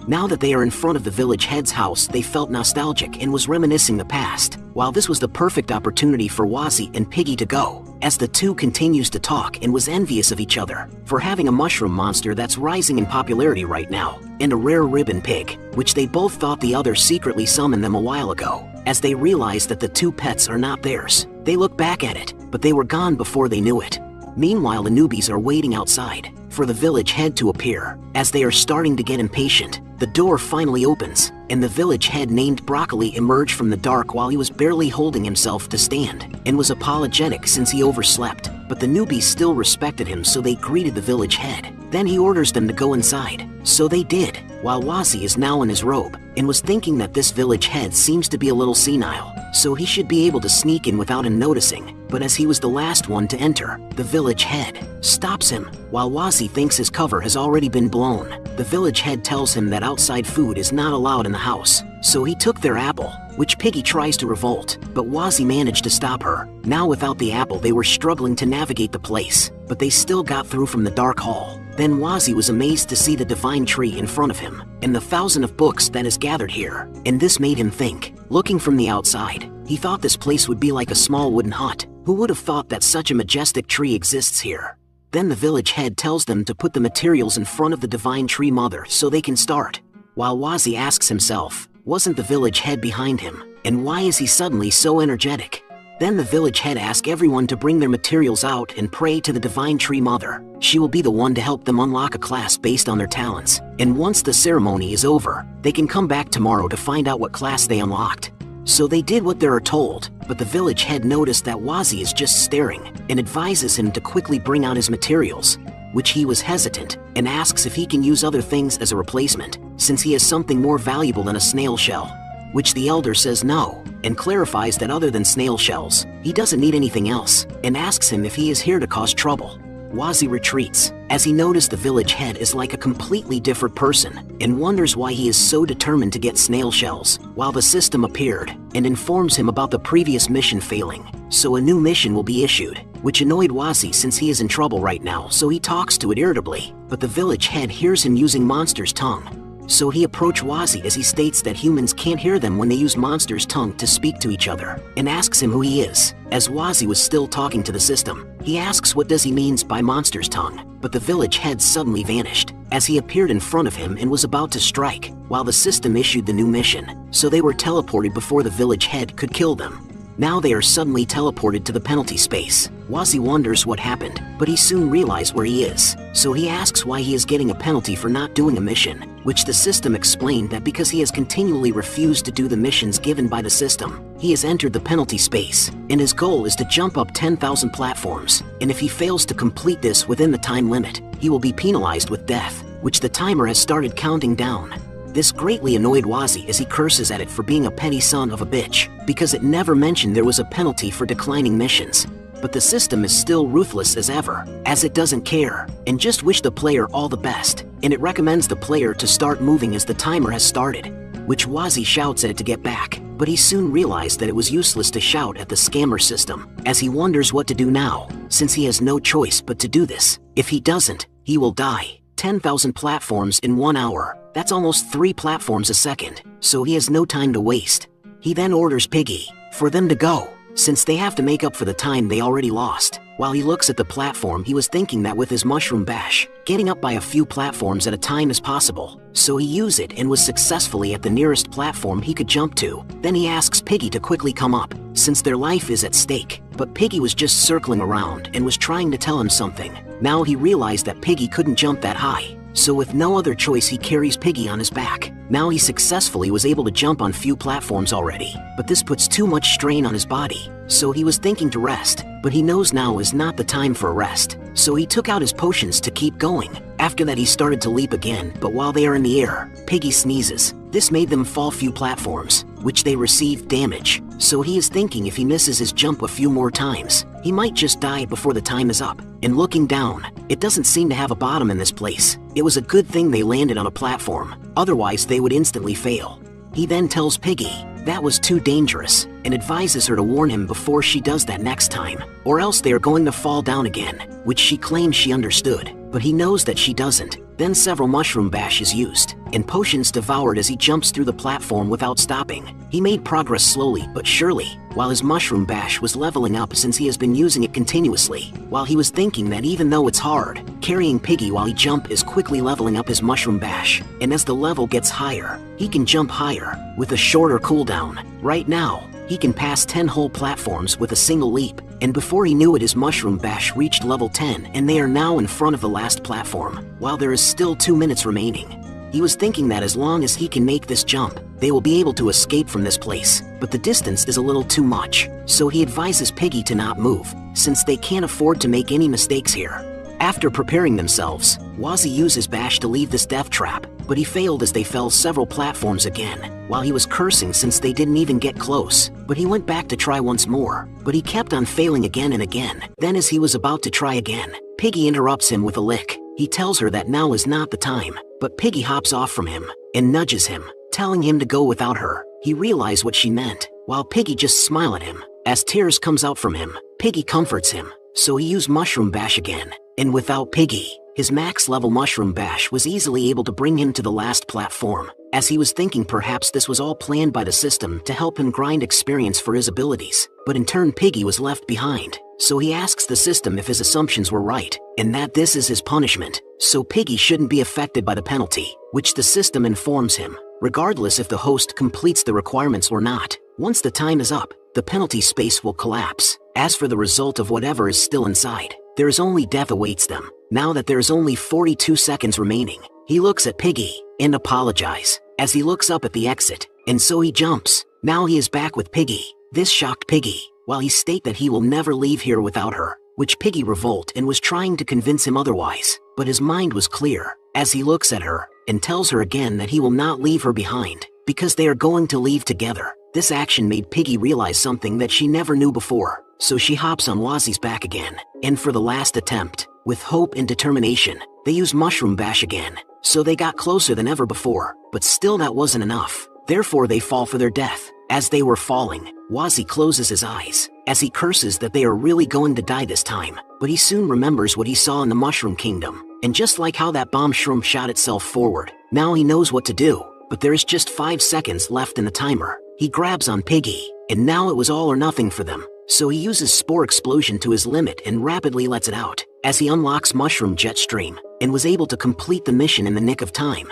Now that they are in front of the village head's house, they felt nostalgic and was reminiscing the past. While this was the perfect opportunity for Wazi and Piggy to go, as the 2 continues to talk and was envious of each other for having a mushroom monster that's rising in popularity right now, and a rare ribbon pig, which they both thought the other secretly summoned them a while ago. As they realized that the 2 pets are not theirs, they look back at it, but they were gone before they knew it. Meanwhile, the newbies are waiting outside for the village head to appear. As they are starting to get impatient, the door finally opens, and the village head named Broccoli emerged from the dark while he was barely holding himself to stand, and was apologetic since he overslept. But the newbies still respected him, so they greeted the village head. Then he orders them to go inside, so they did, while Wazi is now in his robe, and was thinking that this village head seems to be a little senile, so he should be able to sneak in without him noticing. But as he was the last one to enter, the village head stops him. While Wazi thinks his cover has already been blown, the village head tells him that outside food is not allowed in the house, so he took their apple, which Piggy tries to revolt, but Wazi managed to stop her. Now without the apple they were struggling to navigate the place, but they still got through from the dark hall. Then Wazi was amazed to see the divine tree in front of him, and the 1,000 of books that is gathered here, and this made him think. Looking from the outside, he thought this place would be like a small wooden hut. Who would have thought that such a majestic tree exists here? Then the village head tells them to put the materials in front of the divine tree mother so they can start. While Wazi asks himself, wasn't the village head behind him, and why is he suddenly so energetic? Then the village head asks everyone to bring their materials out and pray to the divine tree mother. She will be the one to help them unlock a class based on their talents, and once the ceremony is over, they can come back tomorrow to find out what class they unlocked. So they did what they are told, but the village head noticed that Wazi is just staring, and advises him to quickly bring out his materials, which he was hesitant, and asks if he can use other things as a replacement, since he has something more valuable than a snail shell. Which the elder says no, and clarifies that other than snail shells, he doesn't need anything else, and asks him if he is here to cause trouble. Wazi retreats, as he noticed the village head is like a completely different person, and wonders why he is so determined to get snail shells, while the system appeared, and informs him about the previous mission failing, so a new mission will be issued, which annoyed Wazi since he is in trouble right now, so he talks to it irritably, but the village head hears him using Monster's tongue. So he approached Wazi as he states that humans can't hear them when they use Monster's tongue to speak to each other, and asks him who he is. As Wazi was still talking to the system, he asks what does he means by Monster's tongue, but the village head suddenly vanished, as he appeared in front of him and was about to strike, while the system issued the new mission, so they were teleported before the village head could kill them. Now they are suddenly teleported to the penalty space. Wazi wonders what happened, but he soon realizes where he is, so he asks why he is getting a penalty for not doing a mission, which the system explained that because he has continually refused to do the missions given by the system, he has entered the penalty space, and his goal is to jump up 10,000 platforms, and if he fails to complete this within the time limit, he will be penalized with death, which the timer has started counting down. This greatly annoyed Wazi as he curses at it for being a petty son of a bitch, because it never mentioned there was a penalty for declining missions. But the system is still ruthless as ever, as it doesn't care, and just wish the player all the best, and it recommends the player to start moving as the timer has started, which Wazi shouts at it to get back, but he soon realized that it was useless to shout at the scammer system, as he wonders what to do now, since he has no choice but to do this. If he doesn't, he will die. 10,000 platforms in 1 hour. That's almost 3 platforms a second, so he has no time to waste. He then orders Piggy for them to go, since they have to make up for the time they already lost. While he looks at the platform, he was thinking that with his mushroom bash, getting up by a few platforms at a time is possible. So he used it and was successfully at the nearest platform he could jump to. Then he asks Piggy to quickly come up, since their life is at stake. But Piggy was just circling around and was trying to tell him something. Now he realized that Piggy couldn't jump that high. So with no other choice, he carries Piggy on his back. Now he successfully was able to jump on few platforms already, but this puts too much strain on his body. So he was thinking to rest, but he knows now is not the time for a rest. So he took out his potions to keep going. After that he started to leap again, but while they are in the air, Piggy sneezes. This made them fall few platforms, which they received damage. So he is thinking if he misses his jump a few more times, he might just die before the time is up. And looking down, it doesn't seem to have a bottom in this place. It was a good thing they landed on a platform, otherwise they would instantly fail. He then tells Piggy that was too dangerous and advises her to warn him before she does that next time, or else they are going to fall down again, which she claims she understood, but he knows that she doesn't. Then several mushroom bash is used, and potions devoured as he jumps through the platform without stopping. He made progress slowly but surely, while his mushroom bash was leveling up since he has been using it continuously. While he was thinking that even though it's hard, carrying Piggy while he jump is quickly leveling up his mushroom bash, and as the level gets higher, he can jump higher, with a shorter cooldown. Right now, he can pass 10 whole platforms with a single leap, and before he knew it his mushroom bash reached level 10 and they are now in front of the last platform, while there is still 2 minutes remaining. He was thinking that as long as he can make this jump, they will be able to escape from this place, but the distance is a little too much, so he advises Piggy to not move, since they can't afford to make any mistakes here. After preparing themselves, Wazzy uses bash to leave this death trap, but he failed as they fell several platforms again, while he was cursing since they didn't even get close. But he went back to try once more, but he kept on failing again and again. Then as he was about to try again, Piggy interrupts him with a lick. He tells her that now is not the time, but Piggy hops off from him and nudges him, telling him to go without her. He realized what she meant, while Piggy just smiled at him. As tears comes out from him, Piggy comforts him, so he used mushroom bash again. And without Piggy, his max level mushroom bash was easily able to bring him to the last platform. As he was thinking perhaps this was all planned by the system to help him grind experience for his abilities, but in turn Piggy was left behind. So he asks the system if his assumptions were right, and that this is his punishment, so Piggy shouldn't be affected by the penalty, which the system informs him, regardless if the host completes the requirements or not. Once the time is up, the penalty space will collapse. As for the result of whatever is still inside, there is only death awaits them. Now that there is only 42 seconds remaining, he looks at Piggy and apologizes as he looks up at the exit, and so he jumps. Now he is back with Piggy. This shocked Piggy, while he states that he will never leave here without her, which Piggy revolted and was trying to convince him otherwise, but his mind was clear as he looks at her and tells her again that he will not leave her behind, because they are going to leave together. This action made Piggy realize something that she never knew before, so she hops on Wazzy's back again, and for the last attempt, with hope and determination, they use mushroom bash again, so they got closer than ever before, but still that wasn't enough. Therefore they fall for their death. As they were falling, Wazzy closes his eyes, as he curses that they are really going to die this time, but he soon remembers what he saw in the Mushroom Kingdom, and just like how that bomb shroom shot itself forward, now he knows what to do, but there is just 5 seconds left in the timer. He grabs on Piggy, and now it was all or nothing for them, so he uses Spore Explosion to his limit and rapidly lets it out, as he unlocks Mushroom Jet Stream, and was able to complete the mission in the nick of time.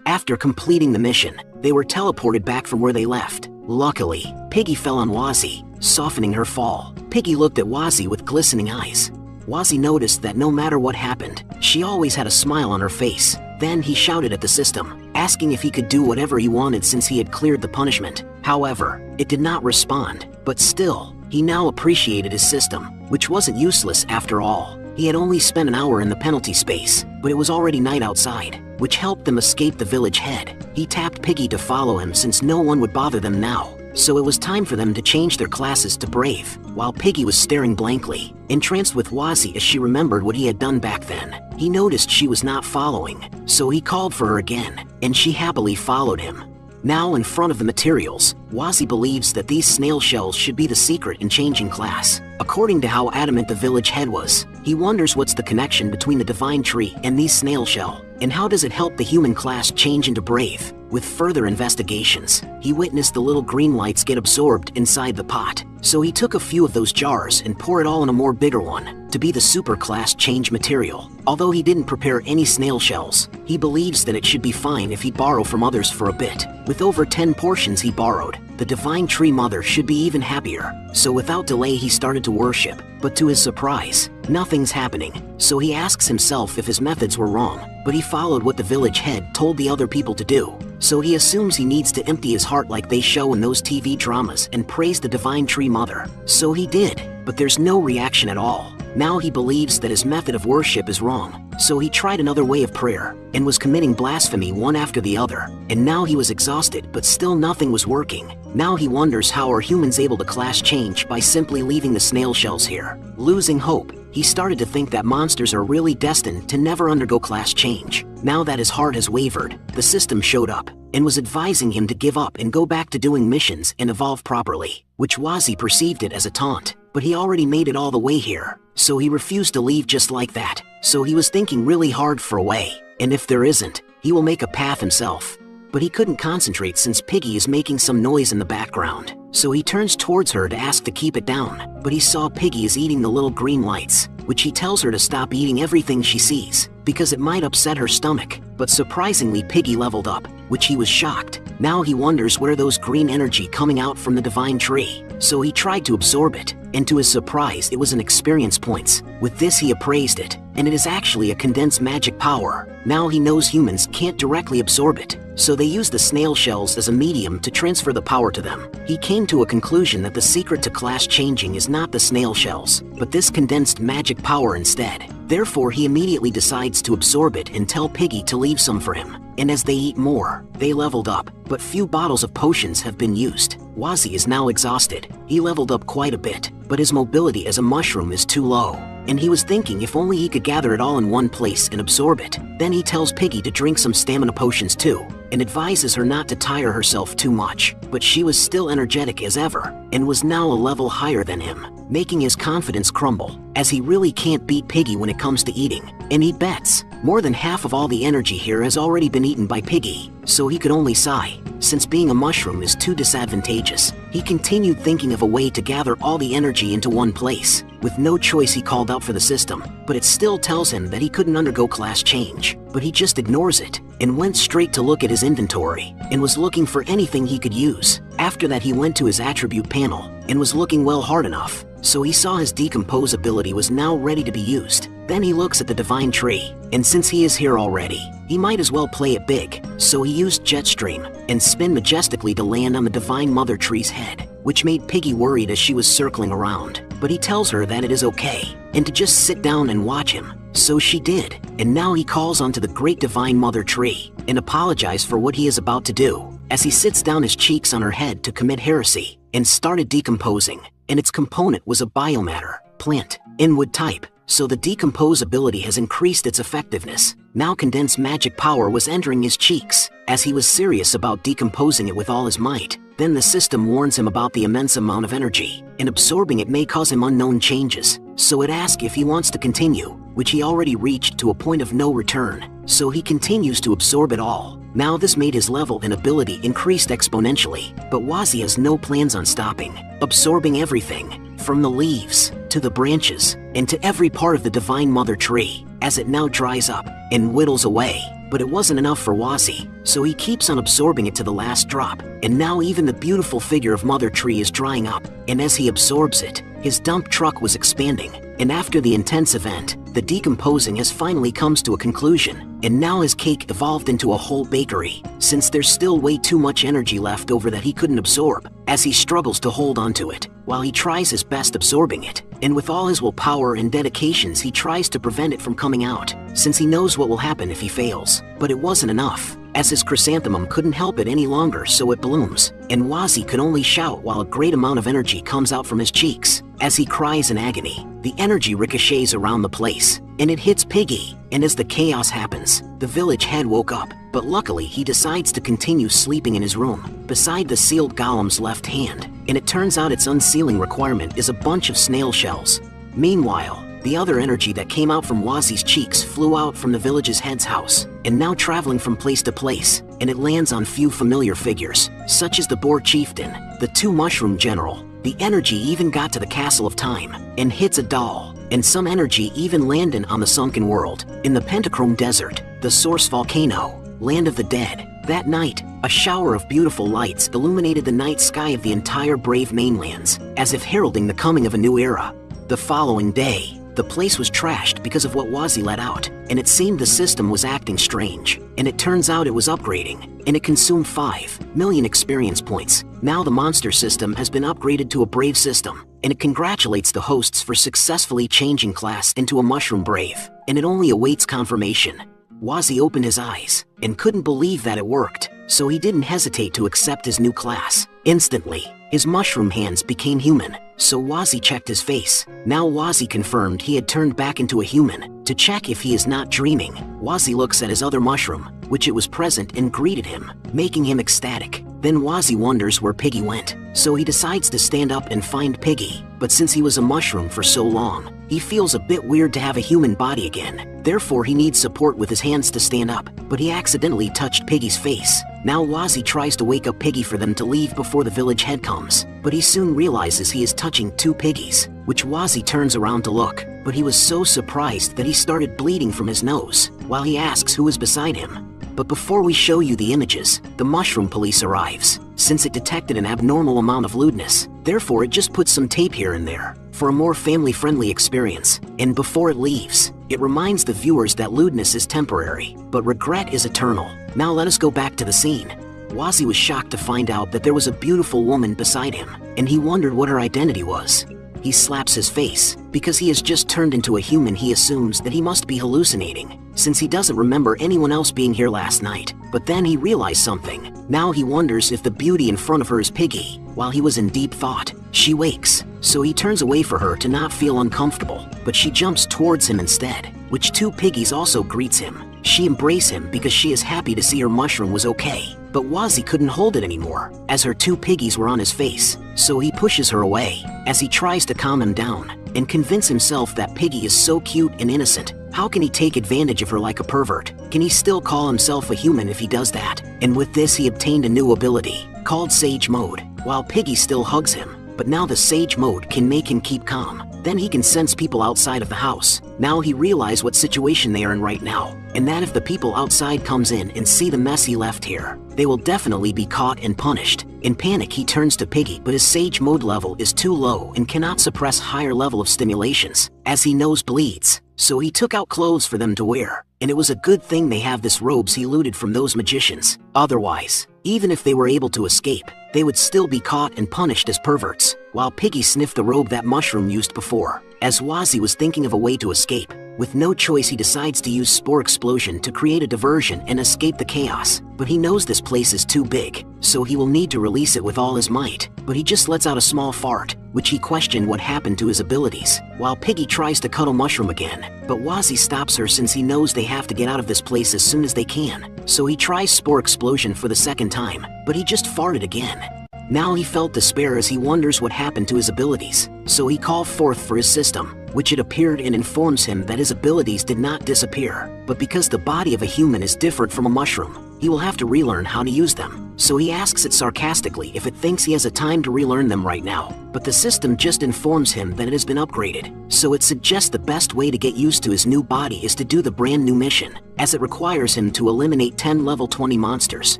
After completing the mission, they were teleported back from where they left. Luckily, Piggy fell on Wazzy, softening her fall. Piggy looked at Wazzy with glistening eyes. Wazzy noticed that no matter what happened, she always had a smile on her face. Then he shouted at the system, asking if he could do whatever he wanted since he had cleared the punishment. However, it did not respond, but still, he now appreciated his system, which wasn't useless after all. He had only spent an hour in the penalty space, but it was already night outside, which helped them escape the village head. He tapped Piggy to follow him since no one would bother them now, so it was time for them to change their classes to Brave, while Piggy was staring blankly, entranced with Wazzy as she remembered what he had done back then. He noticed she was not following, so he called for her again, and she happily followed him. Now in front of the materials, Wazzy believes that these snail shells should be the secret in changing class. According to how adamant the village head was, he wonders what's the connection between the divine tree and these snail shell, and how does it help the human class change into Brave. With further investigations, he witnessed the little green lights get absorbed inside the pot. So he took a few of those jars and poured it all in a more bigger one, to be the super class change material. Although he didn't prepare any snail shells, he believes that it should be fine if he borrow from others for a bit. With over 10 portions he borrowed, the Divine Tree Mother should be even happier. So without delay he started to worship, but to his surprise, nothing's happening. So he asks himself if his methods were wrong, but he followed what the village head told the other people to do. So he assumes he needs to empty his heart like they show in those TV dramas and praise the Divine Tree Mother. So he did, but there's no reaction at all. Now he believes that his method of worship is wrong, so he tried another way of prayer, and was committing blasphemy one after the other. And now he was exhausted, but still nothing was working. Now he wonders how are humans able to class change by simply leaving the snail shells here. Losing hope, he started to think that monsters are really destined to never undergo class change. Now that his heart has wavered, the system showed up, and was advising him to give up and go back to doing missions and evolve properly, which Wazi perceived it as a taunt. But he already made it all the way here, so he refused to leave just like that. So he was thinking really hard for a way, and if there isn't, he will make a path himself. But he couldn't concentrate since Piggy is making some noise in the background. So he turns towards her to ask to keep it down, but he saw Piggy is eating the little green lights, which he tells her to stop eating everything she sees, because it might upset her stomach. But surprisingly Piggy leveled up, which he was shocked. Now he wonders where those green energy coming out from the Divine Tree. So he tried to absorb it, and to his surprise it was an experience points. With this he appraised it, and it is actually a condensed magic power. Now he knows humans can't directly absorb it, so they use the snail shells as a medium to transfer the power to them. He came to a conclusion that the secret to class changing is not the snail shells, but this condensed magic power instead. Therefore he immediately decides to absorb it and tell Piggy to leave some for him. And as they eat more, they leveled up, but few bottles of potions have been used. Wazi is now exhausted. He leveled up quite a bit, but his mobility as a mushroom is too low. And he was thinking if only he could gather it all in one place and absorb it. Then he tells Piggy to drink some stamina potions too, and advises her not to tire herself too much. But she was still energetic as ever, and was now a level higher than him, making his confidence crumble, as he really can't beat Piggy when it comes to eating. And he bets more than half of all the energy here has already been eaten by Piggy, so he could only sigh, since being a mushroom is too disadvantageous. He continued thinking of a way to gather all the energy into one place. With no choice he called out for the system, but it still tells him that he couldn't undergo class change. But he just ignores it, and went straight to look at his inventory, and was looking for anything he could use. After that he went to his attribute panel, and was looking well hard enough, so he saw his decompose ability was now ready to be used. Then he looks at the Divine Tree, and since he is here already, he might as well play it big. So he used Jetstream, and spin majestically to land on the Divine Mother Tree's head, which made Piggy worried as she was circling around. But he tells her that it is okay, and to just sit down and watch him. So she did, and now he calls onto the great Divine Mother Tree, and apologizes for what he is about to do, as he sits down his cheeks on her head to commit heresy, and started decomposing, and its component was a biomatter, plant, inwood type. So the decompose ability has increased its effectiveness. Now condensed magic power was entering his cheeks, as he was serious about decomposing it with all his might. Then the system warns him about the immense amount of energy, and absorbing it may cause him unknown changes. So it asks if he wants to continue, which he already reached to a point of no return. So he continues to absorb it all. Now this made his level and ability increased exponentially, but Wazi has no plans on stopping, absorbing everything, from the leaves, to the branches, and to every part of the Divine Mother Tree, as it now dries up, and whittles away. But it wasn't enough for Wazi, so he keeps on absorbing it to the last drop, and now even the beautiful figure of Mother Tree is drying up, and as he absorbs it, his dump truck was expanding, and after the intense event, the decomposing has finally comes to a conclusion, and now his cake evolved into a whole bakery, since there's still way too much energy left over that he couldn't absorb, as he struggles to hold onto it, while he tries his best absorbing it, and with all his willpower and dedications he tries to prevent it from coming out, since he knows what will happen if he fails. But it wasn't enough, as his chrysanthemum couldn't help it any longer, so it blooms, and Wazi could only shout while a great amount of energy comes out from his cheeks. As he cries in agony, the energy ricochets around the place, and it hits Piggy, and as the chaos happens, the village head woke up, but luckily he decides to continue sleeping in his room, beside the sealed golem's left hand, and it turns out its unsealing requirement is a bunch of snail shells. Meanwhile, the other energy that came out from Wazi's cheeks flew out from the village's head's house, and now traveling from place to place, and it lands on few familiar figures, such as the Boar Chieftain, the 2 Mushroom General. The energy even got to the Castle of Time, and hits a doll, and some energy even landed on the Sunken World, in the Pentachrome Desert, the Source Volcano, Land of the Dead. That night, a shower of beautiful lights illuminated the night sky of the entire Brave Mainlands, as if heralding the coming of a new era. The following day, the place was trashed because of what Wazi let out, and it seemed the system was acting strange, and it turns out it was upgrading, and it consumed 5 million experience points. Now the monster system has been upgraded to a Brave system, and it congratulates the hosts for successfully changing class into a Mushroom Brave, and it only awaits confirmation. Wazi opened his eyes, and couldn't believe that it worked, so he didn't hesitate to accept his new class. Instantly, his mushroom hands became human, so Wazi checked his face. Now Wazi confirmed he had turned back into a human. To check if he is not dreaming, Wazi looks at his other mushroom, which it was present, and greeted him, making him ecstatic. Then Wazi wonders where Piggy went, so he decides to stand up and find Piggy. But since he was a mushroom for so long, he feels a bit weird to have a human body again. Therefore he needs support with his hands to stand up, but he accidentally touched Piggy's face. Now Wazi tries to wake up Piggy for them to leave before the village head comes, but he soon realizes he is touching 2 piggies, which Wazi turns around to look, but he was so surprised that he started bleeding from his nose, while he asks who is beside him. But before we show you the images, the mushroom police arrives, since it detected an abnormal amount of lewdness. Therefore it just puts some tape here and there, for a more family-friendly experience, and before it leaves, it reminds the viewers that lewdness is temporary, but regret is eternal. Now let us go back to the scene. Wazi was shocked to find out that there was a beautiful woman beside him, and he wondered what her identity was. He slaps his face. Because he has just turned into a human, he assumes that he must be hallucinating, since he doesn't remember anyone else being here last night. But then he realized something. Now he wonders if the beauty in front of her is Piggy. While he was in deep thought, she wakes, so he turns away for her to not feel uncomfortable, but she jumps towards him instead, which 2 piggies also greets him. She embraces him because she is happy to see her mushroom was okay. But Wazi couldn't hold it anymore, as her 2 piggies were on his face, so he pushes her away, as he tries to calm him down, and convince himself that Piggy is so cute and innocent. How can he take advantage of her like a pervert? Can he still call himself a human if he does that? And with this he obtained a new ability, called Sage Mode, while Piggy still hugs him. But now the Sage Mode can make him keep calm. Then he can sense people outside of the house. Now he realizes what situation they are in right now, and that if the people outside comes in and see the mess he left here, they will definitely be caught and punished. In panic he turns to Piggy, but his Sage Mode level is too low and cannot suppress higher level of stimulations, as he nosebleeds. So he took out clothes for them to wear, and it was a good thing they have this robes he looted from those magicians. Otherwise, even if they were able to escape, they would still be caught and punished as perverts. While Piggy sniffed the robe that mushroom used before, as Wazi was thinking of a way to escape, with no choice he decides to use Spore Explosion to create a diversion and escape the chaos. But he knows this place is too big, so he will need to release it with all his might. But he just lets out a small fart, which he questioned what happened to his abilities, while Piggy tries to cuddle Mushroom again. But Wazi stops her since he knows they have to get out of this place as soon as they can. So he tries Spore Explosion for the 2nd time, but he just farted again. Now he felt despair as he wonders what happened to his abilities, so he called forth for his system, which it appeared and informs him that his abilities did not disappear, but because the body of a human is different from a mushroom, he will have to relearn how to use them. So he asks it sarcastically if it thinks he has a time to relearn them right now, but the system just informs him that it has been upgraded, so it suggests the best way to get used to his new body is to do the brand new mission, as it requires him to eliminate 10 level 20 monsters,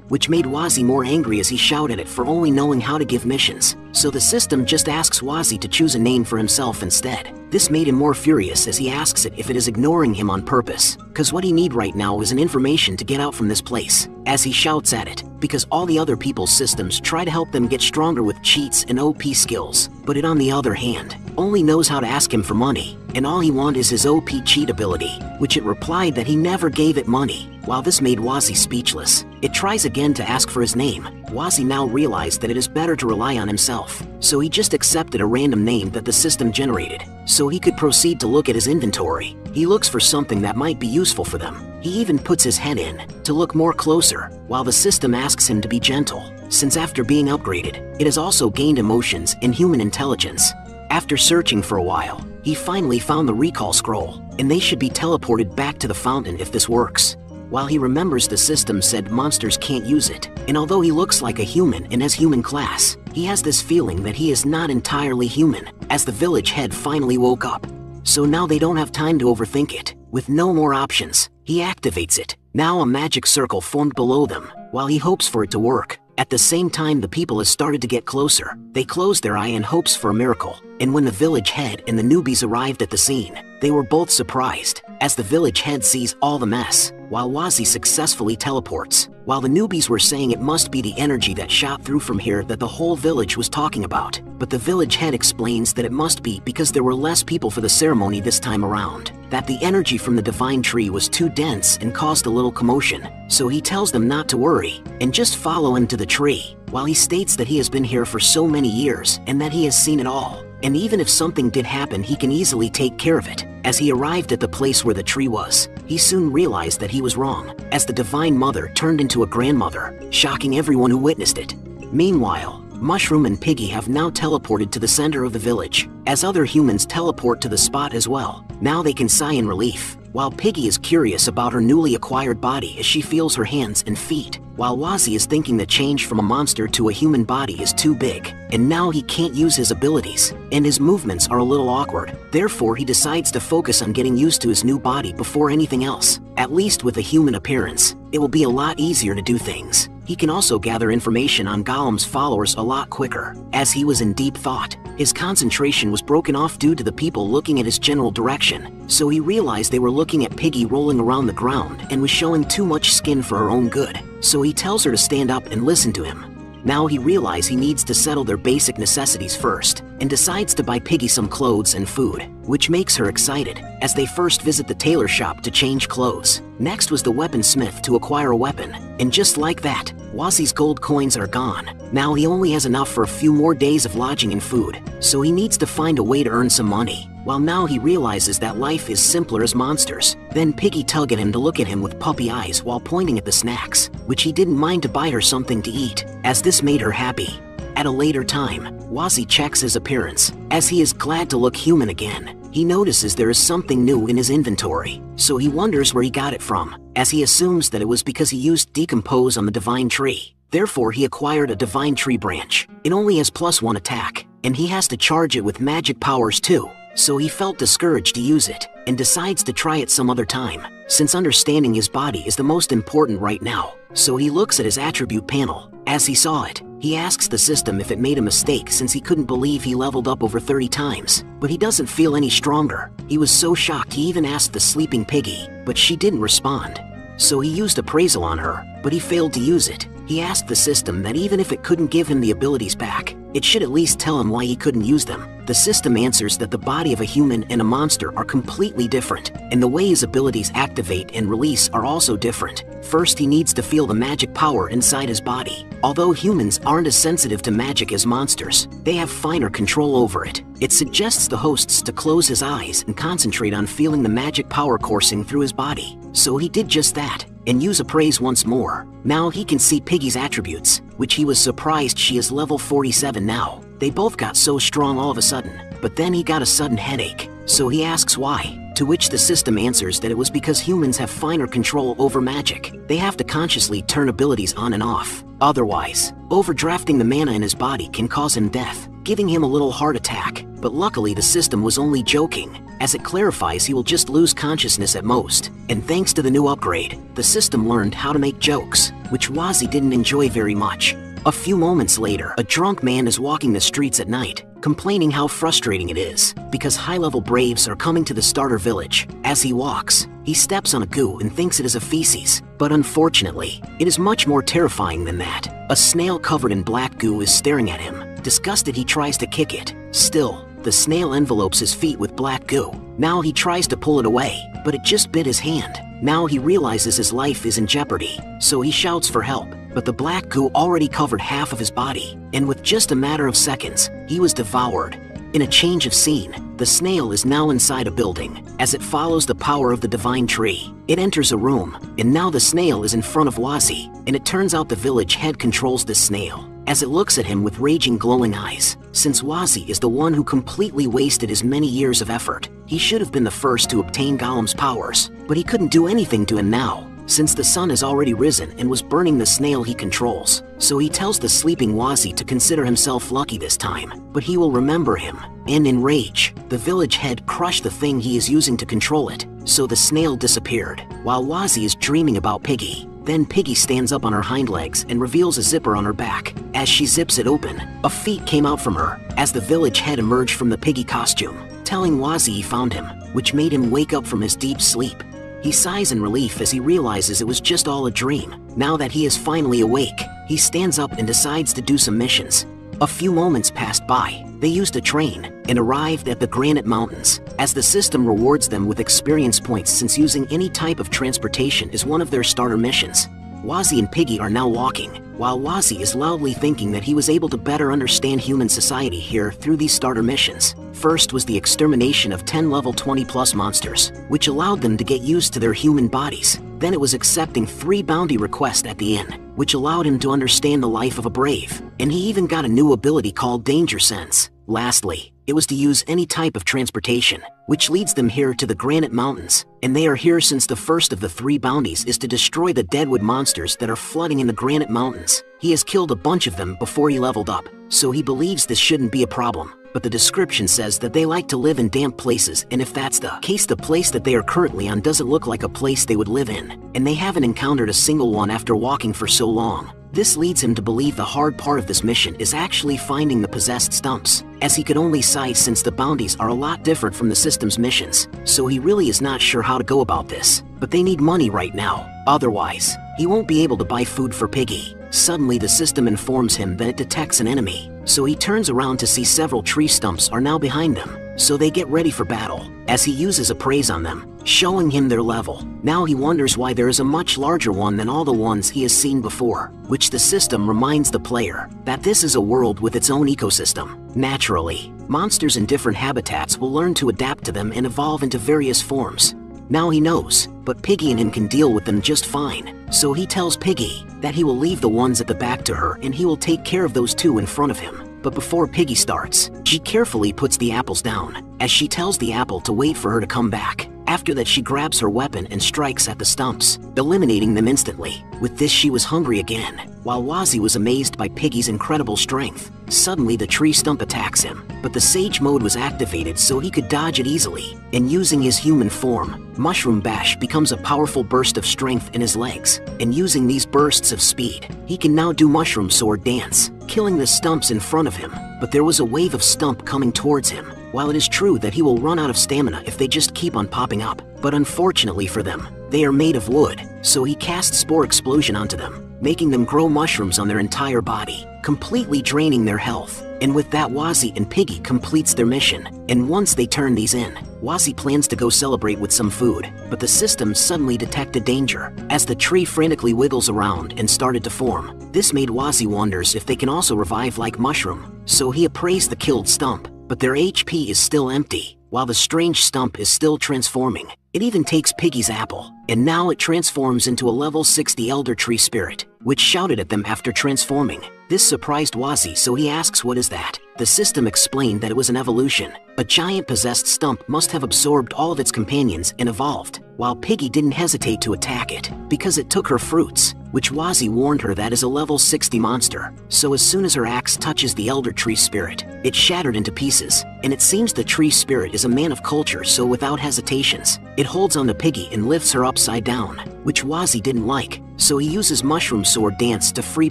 which made Wazi more angry as he shouted at it for only knowing how to give missions. So the system just asks Wazi to choose a name for himself instead. This made him more furious as he asks it if it is ignoring him on purpose, cause what he need right now is an information to get out from this place, as he shouts at it, because all the other people's systems try to help them get stronger with cheats and OP skills, but it on the other hand, only knows how to ask him for money, and all he wants is his OP cheat ability, which it replied that he never gave it money. While this made Wazi speechless, it tries again to ask for his name. Wazi now realized that it is better to rely on himself, so he just accepted a random name that the system generated, so he could proceed to look at his inventory. He looks for something that might be useful for them. He even puts his head in to look more closer, while the system asks him to be gentle, since after being upgraded, it has also gained emotions and human intelligence. After searching for a while, he finally found the recall scroll, and they should be teleported back to the fountain if this works. while he remembers the system said monsters can't use it. And although he looks like a human and has human class, he has this feeling that he is not entirely human, as the village head finally woke up. So now they don't have time to overthink it. With no more options, he activates it. Now a magic circle formed below them, while he hopes for it to work. At the same time, the people has started to get closer. They close their eye in hopes for a miracle. And when the village head and the newbies arrived at the scene, they were both surprised, as the village head sees all the mess, while Wazi successfully teleports. While the newbies were saying it must be the energy that shot through from here that the whole village was talking about. But the village head explains that it must be because there were less people for the ceremony this time around, that the energy from the divine tree was too dense and caused a little commotion. So he tells them not to worry, and just follow him to the tree, while he states that he has been here for so many years and that he has seen it all. And even if something did happen, he can easily take care of it. As he arrived at the place where the tree was, he soon realized that he was wrong, as the Divine Mother turned into a grandmother, shocking everyone who witnessed it. Meanwhile, Mushroom and Piggy have now teleported to the center of the village, as other humans teleport to the spot as well. Now they can sigh in relief, while Piggy is curious about her newly acquired body as she feels her hands and feet, while Wazi is thinking the change from a monster to a human body is too big, and now he can't use his abilities, and his movements are a little awkward. Therefore, he decides to focus on getting used to his new body before anything else. At least with a human appearance, it will be a lot easier to do things. He can also gather information on Gollum's followers a lot quicker. As he was in deep thought, his concentration was broken off due to the people looking at his general direction, so he realized they were looking at Piggy rolling around the ground and was showing too much skin for her own good. So he tells her to stand up and listen to him. Now he realizes he needs to settle their basic necessities first, and decides to buy Piggy some clothes and food, which makes her excited, as they first visit the tailor shop to change clothes. Next was the weaponsmith to acquire a weapon, and just like that, Wazi's gold coins are gone. Now he only has enough for a few more days of lodging and food, so he needs to find a way to earn some money. While now he realizes that life is simpler as monsters. Then Piggy tugged at him to look at him with puppy eyes while pointing at the snacks, which he didn't mind to buy her something to eat, as this made her happy. At a later time, Wazi checks his appearance, as he is glad to look human again. He notices there is something new in his inventory, so he wonders where he got it from, as he assumes that it was because he used Decompose on the Divine Tree. Therefore, he acquired a Divine Tree branch. It only has +1 attack, and he has to charge it with magic powers too. So he felt discouraged to use it, and decides to try it some other time, since understanding his body is the most important right now. So he looks at his attribute panel. As he saw it, he asks the system if it made a mistake since he couldn't believe he leveled up over 30 times. But he doesn't feel any stronger. He was so shocked he even asked the sleeping Piggy, but she didn't respond. So he used appraisal on her, but he failed to use it. He asked the system that even if it couldn't give him the abilities back, it should at least tell him why he couldn't use them. The system answers that the body of a human and a monster are completely different, and the way his abilities activate and release are also different. First, he needs to feel the magic power inside his body. Although humans aren't as sensitive to magic as monsters, they have finer control over it. It suggests the hosts to close his eyes and concentrate on feeling the magic power coursing through his body. So he did just that, and use appraise once more. Now he can see Piggy's attributes, which he was surprised she is level 47 now. They both got so strong all of a sudden, but then he got a sudden headache, so he asks why, to which the system answers that it was because humans have finer control over magic. They have to consciously turn abilities on and off. Otherwise, overdrafting the mana in his body can cause him death, giving him a little heart attack. But luckily the system was only joking, as it clarifies he will just lose consciousness at most. And thanks to the new upgrade, the system learned how to make jokes, which Wazi didn't enjoy very much. A few moments later, a drunk man is walking the streets at night, complaining how frustrating it is, because high-level braves are coming to the starter village. As he walks, he steps on a goo and thinks it is a feces, but unfortunately, it is much more terrifying than that. A snail covered in black goo is staring at him. Disgusted, he tries to kick it. Still, the snail envelopes his feet with black goo. Now he tries to pull it away, but it just bit his hand. Now he realizes his life is in jeopardy, so he shouts for help. But the black goo already covered half of his body, and with just a matter of seconds, he was devoured. In a change of scene, the snail is now inside a building, as it follows the power of the divine tree. It enters a room, and now the snail is in front of Wazi, and it turns out the village head controls the snail, as it looks at him with raging glowing eyes. Since Wazi is the one who completely wasted his many years of effort, he should have been the first to obtain Gollum's powers, but he couldn't do anything to him now. since the sun has already risen and was burning the snail he controls. So he tells the sleeping Wazi to consider himself lucky this time, but he will remember him. And in rage, the village head crushed the thing he is using to control it, so the snail disappeared, while Wazi is dreaming about Piggy. Then Piggy stands up on her hind legs and reveals a zipper on her back. As she zips it open, a feet came out from her, as the village head emerged from the Piggy costume, telling Wazi he found him, which made him wake up from his deep sleep. He sighs in relief as he realizes it was just all a dream. Now that he is finally awake, he stands up and decides to do some missions. A few moments passed by. They used a train and arrived at the Granite Mountains, as the system rewards them with experience points since using any type of transportation is one of their starter missions. Wazi and Piggy are now walking, while Wazi is loudly thinking that he was able to better understand human society here through these starter missions. First was the extermination of 10 level 20 plus monsters, which allowed them to get used to their human bodies. Then it was accepting 3 bounty requests at the inn, which allowed him to understand the life of a brave, and he even got a new ability called Danger Sense. Lastly, it was to use any type of transportation, which leads them here to the Granite Mountains, and they are here since the first of the 3 bounties is to destroy the deadwood monsters that are flooding in the Granite Mountains. He has killed a bunch of them before he leveled up, so he believes this shouldn't be a problem. But the description says that they like to live in damp places, and if that's the case, the place that they are currently on doesn't look like a place they would live in, and they haven't encountered a single one after walking for so long. This leads him to believe the hard part of this mission is actually finding the possessed stumps, as he could only sigh since the bounties are a lot different from the system's missions, so he really is not sure how to go about this. But they need money right now, otherwise, he won't be able to buy food for Piggy. Suddenly the system informs him that it detects an enemy, so he turns around to see several tree stumps are now behind them, so they get ready for battle, as he uses appraise on them, showing him their level. Now he wonders why there is a much larger one than all the ones he has seen before, which the system reminds the player that this is a world with its own ecosystem. Naturally, monsters in different habitats will learn to adapt to them and evolve into various forms. Now he knows, but Piggy and him can deal with them just fine, so he tells Piggy that he will leave the ones at the back to her and he will take care of those 2 in front of him. But before Piggy starts, she carefully puts the apples down, as she tells the apple to wait for her to come back. After that, she grabs her weapon and strikes at the stumps, eliminating them instantly. With this, she was hungry again, while Wazi was amazed by Piggy's incredible strength. Suddenly the tree stump attacks him, but the Sage mode was activated so he could dodge it easily, and using his human form, Mushroom Bash becomes a powerful burst of strength in his legs, and using these bursts of speed, he can now do Mushroom Sword Dance, killing the stumps in front of him. But there was a wave of stump coming towards him. While it is true that he will run out of stamina if they just keep on popping up, but unfortunately for them, they are made of wood, so he casts Spore Explosion onto them, making them grow mushrooms on their entire body, completely draining their health. And with that, Wazi and Piggy completes their mission, and once they turn these in, Wazi plans to go celebrate with some food, but the system suddenly detected danger, as the tree frantically wiggles around and started to form. This made Wazi wonders if they can also revive like Mushroom, so he appraised the killed stump, but their HP is still empty, while the strange stump is still transforming. It even takes Piggy's apple, and now it transforms into a level 60 Elder Tree Spirit, which shouted at them after transforming. This surprised Wazi, so he asks what is that? The system explained that it was an evolution. A giant possessed stump must have absorbed all of its companions and evolved, while Piggy didn't hesitate to attack it, because it took her fruits, which Wazi warned her that is a level 60 monster. So as soon as her axe touches the Elder Tree Spirit, it shattered into pieces, and it seems the Tree Spirit is a man of culture, so without hesitations, it holds on to Piggy and lifts her upside down, which Wazi didn't like, so he uses Mushroom Sword Dance to free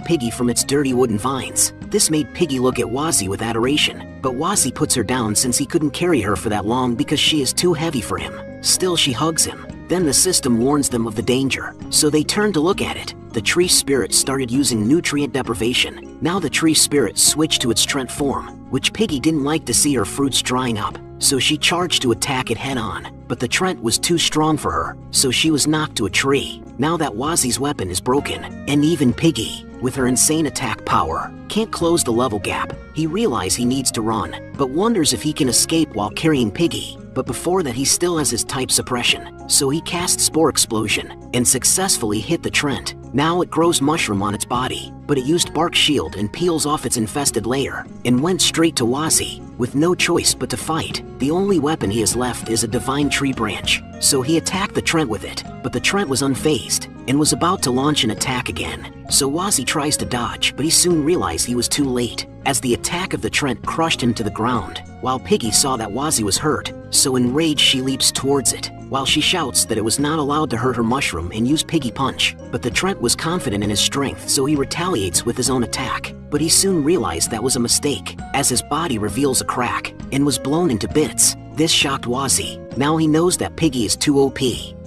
Piggy from its dirty wooden vines. This made Piggy look at Wazi with adoration, but Wazi puts her down since he couldn't carry her for that long because she is too heavy for him. Still, she hugs him. Then the system warns them of the danger, so they turn to look at it. The Tree Spirit started using nutrient deprivation. Now the Tree Spirit switched to its Trent form, which Piggy didn't like to see her fruits drying up, so she charged to attack it head-on. But the Trent was too strong for her, so she was knocked to a tree. Now that Wazi's weapon is broken, and even Piggy, with her insane attack power, can't close the level gap, he realizes he needs to run, but wonders if he can escape while carrying Piggy. but before that he still has his type suppression, so he cast Spore Explosion and successfully hit the Trent. Now it grows mushroom on its body, but it used Bark Shield and peels off its infested layer, and went straight to Wazi, with no choice but to fight. The only weapon he has left is a divine tree branch, so he attacked the Trent with it, but the Trent was unfazed, and was about to launch an attack again. So Wazi tries to dodge, but he soon realized he was too late, as the attack of the Trent crushed him to the ground, while Piggy saw that Wazi was hurt, so enraged she leaps towards it, while she shouts that it was not allowed to hurt her mushroom and use Piggy Punch. But the Trent was confident in his strength, so he retaliates with his own attack, but he soon realized that was a mistake, as his body reveals a crack, and was blown into bits. This shocked Wazi. Now he knows that Piggy is too OP,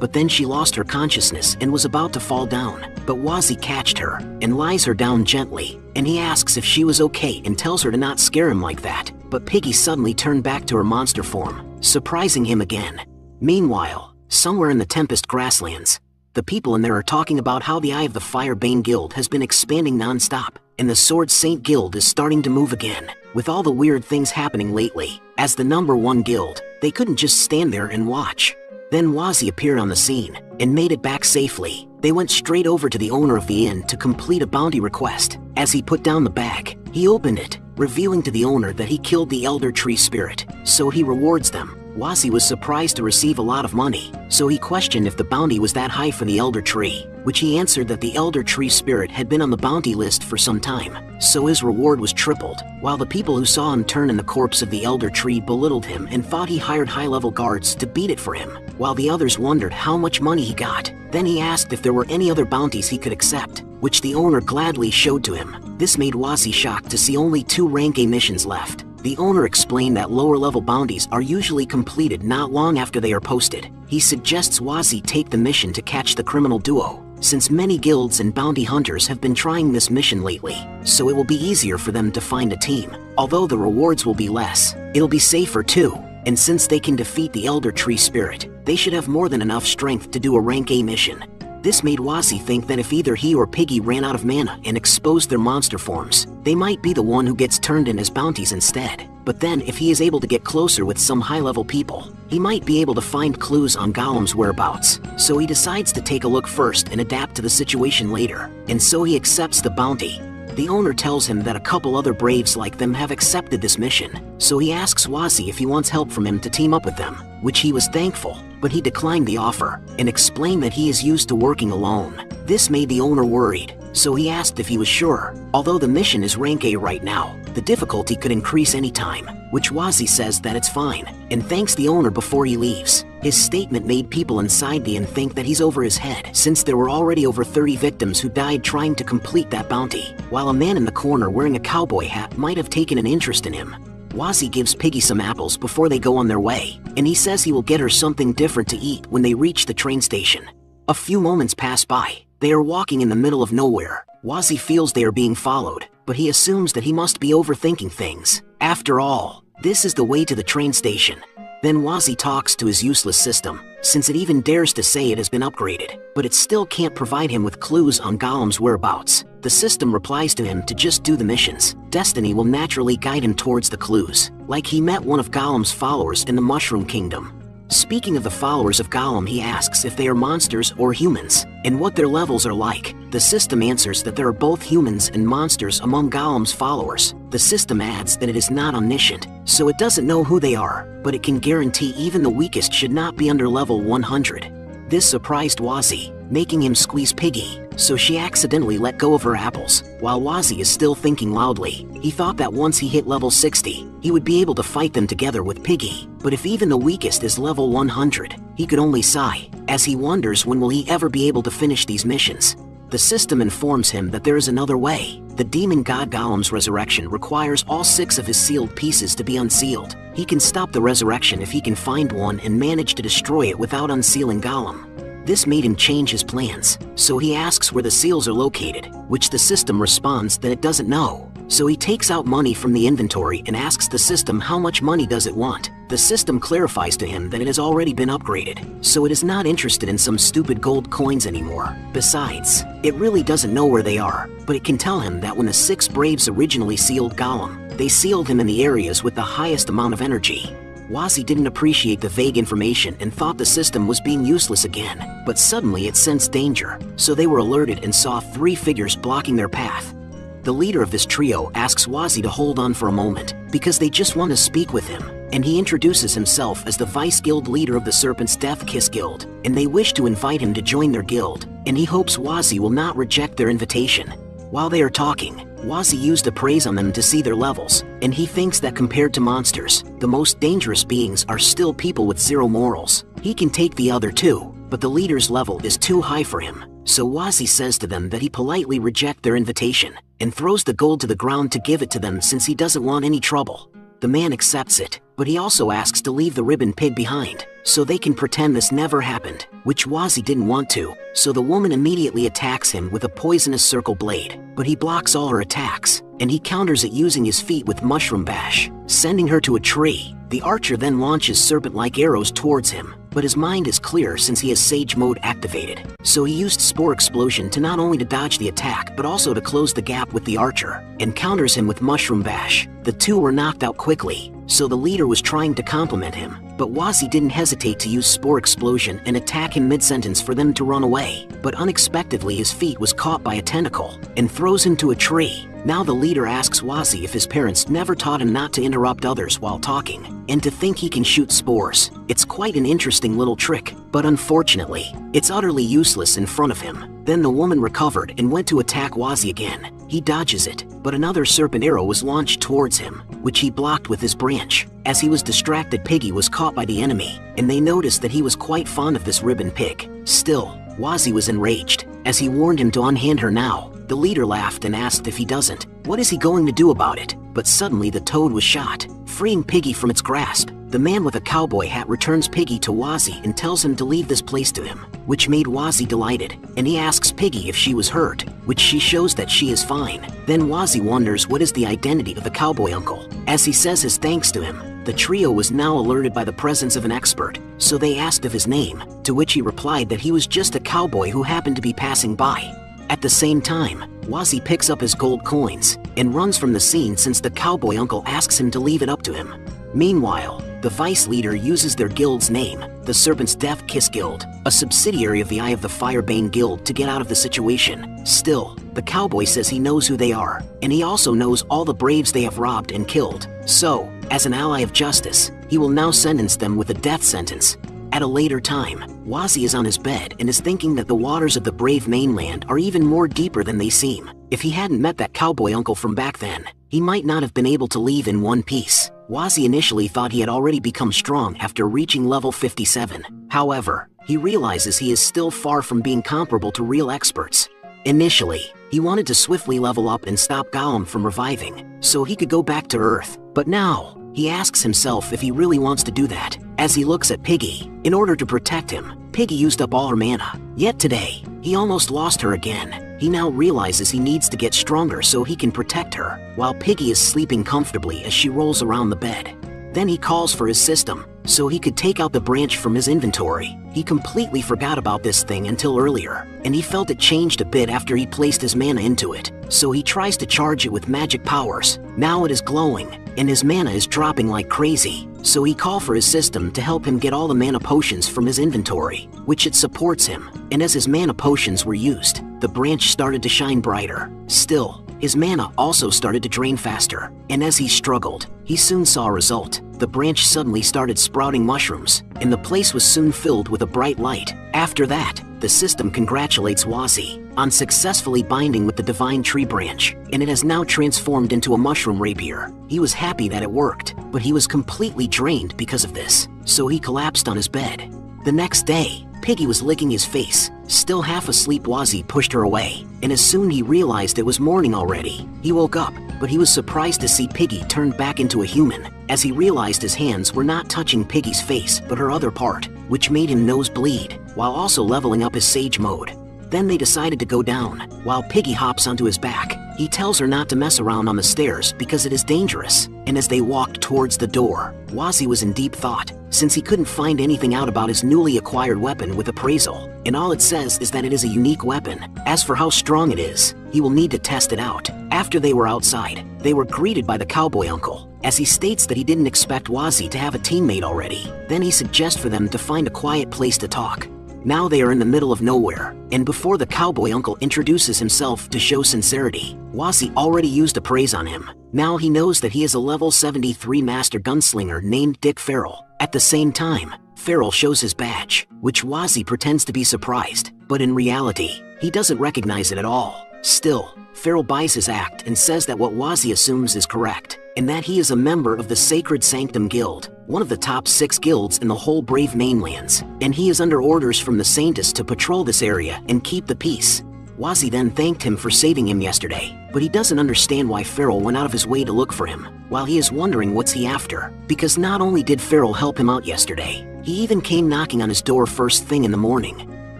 but then she lost her consciousness and was about to fall down, but Wazi catched her, and lies her down gently, and he asks if she was okay and tells her to not scare him like that, but Piggy suddenly turned back to her monster form, surprising him again. Meanwhile, somewhere in the Tempest Grasslands, the people in there are talking about how the Eye of the Firebane Guild has been expanding non-stop, and the Sword Saint Guild is starting to move again. With all the weird things happening lately, as the #1 guild, they couldn't just stand there and watch. Then Wazi appeared on the scene, and made it back safely. They went straight over to the owner of the inn to complete a bounty request. As he put down the bag, he opened it, revealing to the owner that he killed the Elder Tree Spirit, so he rewards them. Wazi was surprised to receive a lot of money, so he questioned if the bounty was that high for the Elder Tree, which he answered that the Elder Tree Spirit had been on the bounty list for some time, so his reward was tripled, while the people who saw him turn in the corpse of the Elder Tree belittled him and thought he hired high-level guards to beat it for him, while the others wondered how much money he got. Then he asked if there were any other bounties he could accept, which the owner gladly showed to him. This made Wazi shocked to see only 2 rank A missions left. The owner explained that lower-level bounties are usually completed not long after they are posted. He suggests Wazi take the mission to catch the criminal duo, since many guilds and bounty hunters have been trying this mission lately, so it will be easier for them to find a team. Although the rewards will be less, it'll be safer too, and since they can defeat the Elder Tree Spirit, they should have more than enough strength to do a rank A mission. This made Wazi think that if either he or Piggy ran out of mana and exposed their monster forms, they might be the one who gets turned in as bounties instead. But then if he is able to get closer with some high-level people, he might be able to find clues on Golem's whereabouts. So he decides to take a look first and adapt to the situation later, and so he accepts the bounty. The owner tells him that a couple other braves like them have accepted this mission, so he asks Wazi if he wants help from him to team up with them, which he was thankful, but he declined the offer, and explained that he is used to working alone. This made the owner worried, so he asked if he was sure. Although the mission is rank A right now, the difficulty could increase anytime, which Wazi says that it's fine, and thanks the owner before he leaves. His statement made people inside the inn think that he's over his head, since there were already over 30 victims who died trying to complete that bounty, while a man in the corner wearing a cowboy hat might have taken an interest in him. Wazi gives Piggy some apples before they go on their way, and he says he will get her something different to eat when they reach the train station. A few moments pass by. They are walking in the middle of nowhere. Wazi feels they are being followed, but he assumes that he must be overthinking things. After all, this is the way to the train station. Then Wazi talks to his useless system, since it even dares to say it has been upgraded, but it still can't provide him with clues on Golem's whereabouts. The system replies to him to just do the missions. Destiny will naturally guide him towards the clues, like he met one of Golem's followers in the Mushroom Kingdom. Speaking of the followers of Golem, he asks if they are monsters or humans, and what their levels are like. The system answers that there are both humans and monsters among Golem's followers. The system adds that it is not omniscient, so it doesn't know who they are, but it can guarantee even the weakest should not be under level 100. This surprised Wazi, making him squeeze Piggy, so she accidentally let go of her apples. While Wazi is still thinking loudly, he thought that once he hit level 60, he would be able to fight them together with Piggy. But if even the weakest is level 100, he could only sigh, as he wonders when will he ever be able to finish these missions. The system informs him that there is another way. The demon god Golem's resurrection requires all 6 of his sealed pieces to be unsealed. He can stop the resurrection if he can find one and manage to destroy it without unsealing Golem. This made him change his plans, so he asks where the seals are located, which the system responds that it doesn't know. So he takes out money from the inventory and asks the system how much money does it want. The system clarifies to him that it has already been upgraded, so it is not interested in some stupid gold coins anymore. Besides, it really doesn't know where they are, but it can tell him that when the 6 braves originally sealed Golem, they sealed him in the areas with the highest amount of energy. Wazzy didn't appreciate the vague information and thought the system was being useless again, but suddenly it sensed danger, so they were alerted and saw 3 figures blocking their path. The leader of this trio asks Wazzy to hold on for a moment, because they just want to speak with him, and he introduces himself as the Vice Guild leader of the Serpent's Death Kiss Guild, and they wish to invite him to join their guild, and he hopes Wazzy will not reject their invitation. While they are talking, Wazzy used appraise on them to see their levels, and he thinks that compared to monsters, the most dangerous beings are still people with 0 morals. He can take the other 2, but the leader's level is too high for him, so Wazzy says to them that he politely reject their invitation, and throws the gold to the ground to give it to them since he doesn't want any trouble. The man accepts it, but he also asks to leave the ribbon pig behind, so they can pretend this never happened, which Wazzy didn't want to, so the woman immediately attacks him with a poisonous circle blade, but he blocks all her attacks, and he counters it using his feet with mushroom bash, sending her to a tree. The archer then launches serpent-like arrows towards him, but his mind is clear since he has Sage Mode activated, so he used Spore Explosion to not only to dodge the attack but also to close the gap with the archer, and counters him with Mushroom Bash. The 2 were knocked out quickly, so the leader was trying to compliment him, but Wazzy didn't hesitate to use Spore Explosion and attack him mid-sentence for them to run away, but unexpectedly his feet was caught by a tentacle, and throws him to a tree. Now the leader asks Wazzy if his parents never taught him not to interrupt others while talking, and to think he can shoot spores. It's quite an interesting little trick, but unfortunately, it's utterly useless in front of him. Then the woman recovered and went to attack Wazzy again. He dodges it, but another serpent arrow was launched towards him, which he blocked with his branch. As he was distracted, Piggy was caught by the enemy, and they noticed that he was quite fond of this ribbon pig. Still, Wazzy was enraged, as he warned him to unhand her now. The leader laughed and asked if he doesn't, what is he going to do about it? But suddenly the toad was shot, freeing Piggy from its grasp. The man with a cowboy hat returns Piggy to Wazzy and tells him to leave this place to him, which made Wazzy delighted, and he asks Piggy if she was hurt, which she shows that she is fine. Then Wazzy wonders what is the identity of the cowboy uncle. As he says his thanks to him, the trio was now alerted by the presence of an expert, so they asked of his name, to which he replied that he was just a cowboy who happened to be passing by. At the same time, Wazzy picks up his gold coins and runs from the scene since the cowboy uncle asks him to leave it up to him. Meanwhile, the vice leader uses their guild's name, the Serpent's Death Kiss Guild, a subsidiary of the Eye of the Firebane Guild, to get out of the situation. Still, the cowboy says he knows who they are, and he also knows all the braves they have robbed and killed. So, as an ally of justice, he will now sentence them with a death sentence. At a later time, Wazzy is on his bed and is thinking that the waters of the Brave mainland are even more deeper than they seem. If he hadn't met that cowboy uncle from back then, he might not have been able to leave in one piece. Wazzy initially thought he had already become strong after reaching level 57. However, he realizes he is still far from being comparable to real experts. Initially, he wanted to swiftly level up and stop Gollum from reviving, so he could go back to Earth. But now, he asks himself if he really wants to do that. As he looks at Piggy, in order to protect him, Piggy used up all her mana. Yet today, he almost lost her again. He now realizes he needs to get stronger so he can protect her, while Piggy is sleeping comfortably as she rolls around the bed. Then he calls for his system, so he could take out the branch from his inventory. He completely forgot about this thing until earlier, and he felt it changed a bit after he placed his mana into it, so he tries to charge it with magic powers. Now it is glowing, and his mana is dropping like crazy, so he called for his system to help him get all the mana potions from his inventory, which it supports him, and as his mana potions were used, the branch started to shine brighter. Still, his mana also started to drain faster, and as he struggled, he soon saw a result. The branch suddenly started sprouting mushrooms, and the place was soon filled with a bright light. After that, the system congratulates Wazzy on successfully binding with the divine tree branch, and it has now transformed into a mushroom rapier. He was happy that it worked, but he was completely drained because of this, so he collapsed on his bed. The next day, Piggy was licking his face. Still half asleep, Wazzy pushed her away, and as soon he realized it was morning already, he woke up, but he was surprised to see Piggy turned back into a human, as he realized his hands were not touching Piggy's face but her other part, which made him nosebleed, while also leveling up his Sage Mode. Then they decided to go down, while Piggy hops onto his back. He tells her not to mess around on the stairs because it is dangerous, and as they walked towards the door, Wazzy was in deep thought, since he couldn't find anything out about his newly acquired weapon with appraisal, and all it says is that it is a unique weapon. As for how strong it is, he will need to test it out. After they were outside, they were greeted by the cowboy uncle, as he states that he didn't expect Wazi to have a teammate already. Then he suggests for them to find a quiet place to talk. Now they are in the middle of nowhere, and before the cowboy uncle introduces himself to show sincerity, Wazi already used a praise on him. Now he knows that he is a level 73 master gunslinger named Dick Farrell. At the same time, Farrell shows his badge, which Wazi pretends to be surprised, but in reality, he doesn't recognize it at all. Still, Farrell buys his act and says that what Wazi assumes is correct, and that he is a member of the Sacred Sanctum Guild, one of the top 6 guilds in the whole Brave Mainlands, and he is under orders from the Saintess to patrol this area and keep the peace. Wazi then thanked him for saving him yesterday, but he doesn't understand why Farrell went out of his way to look for him, while he is wondering what's he after, because not only did Farrell help him out yesterday, he even came knocking on his door first thing in the morning.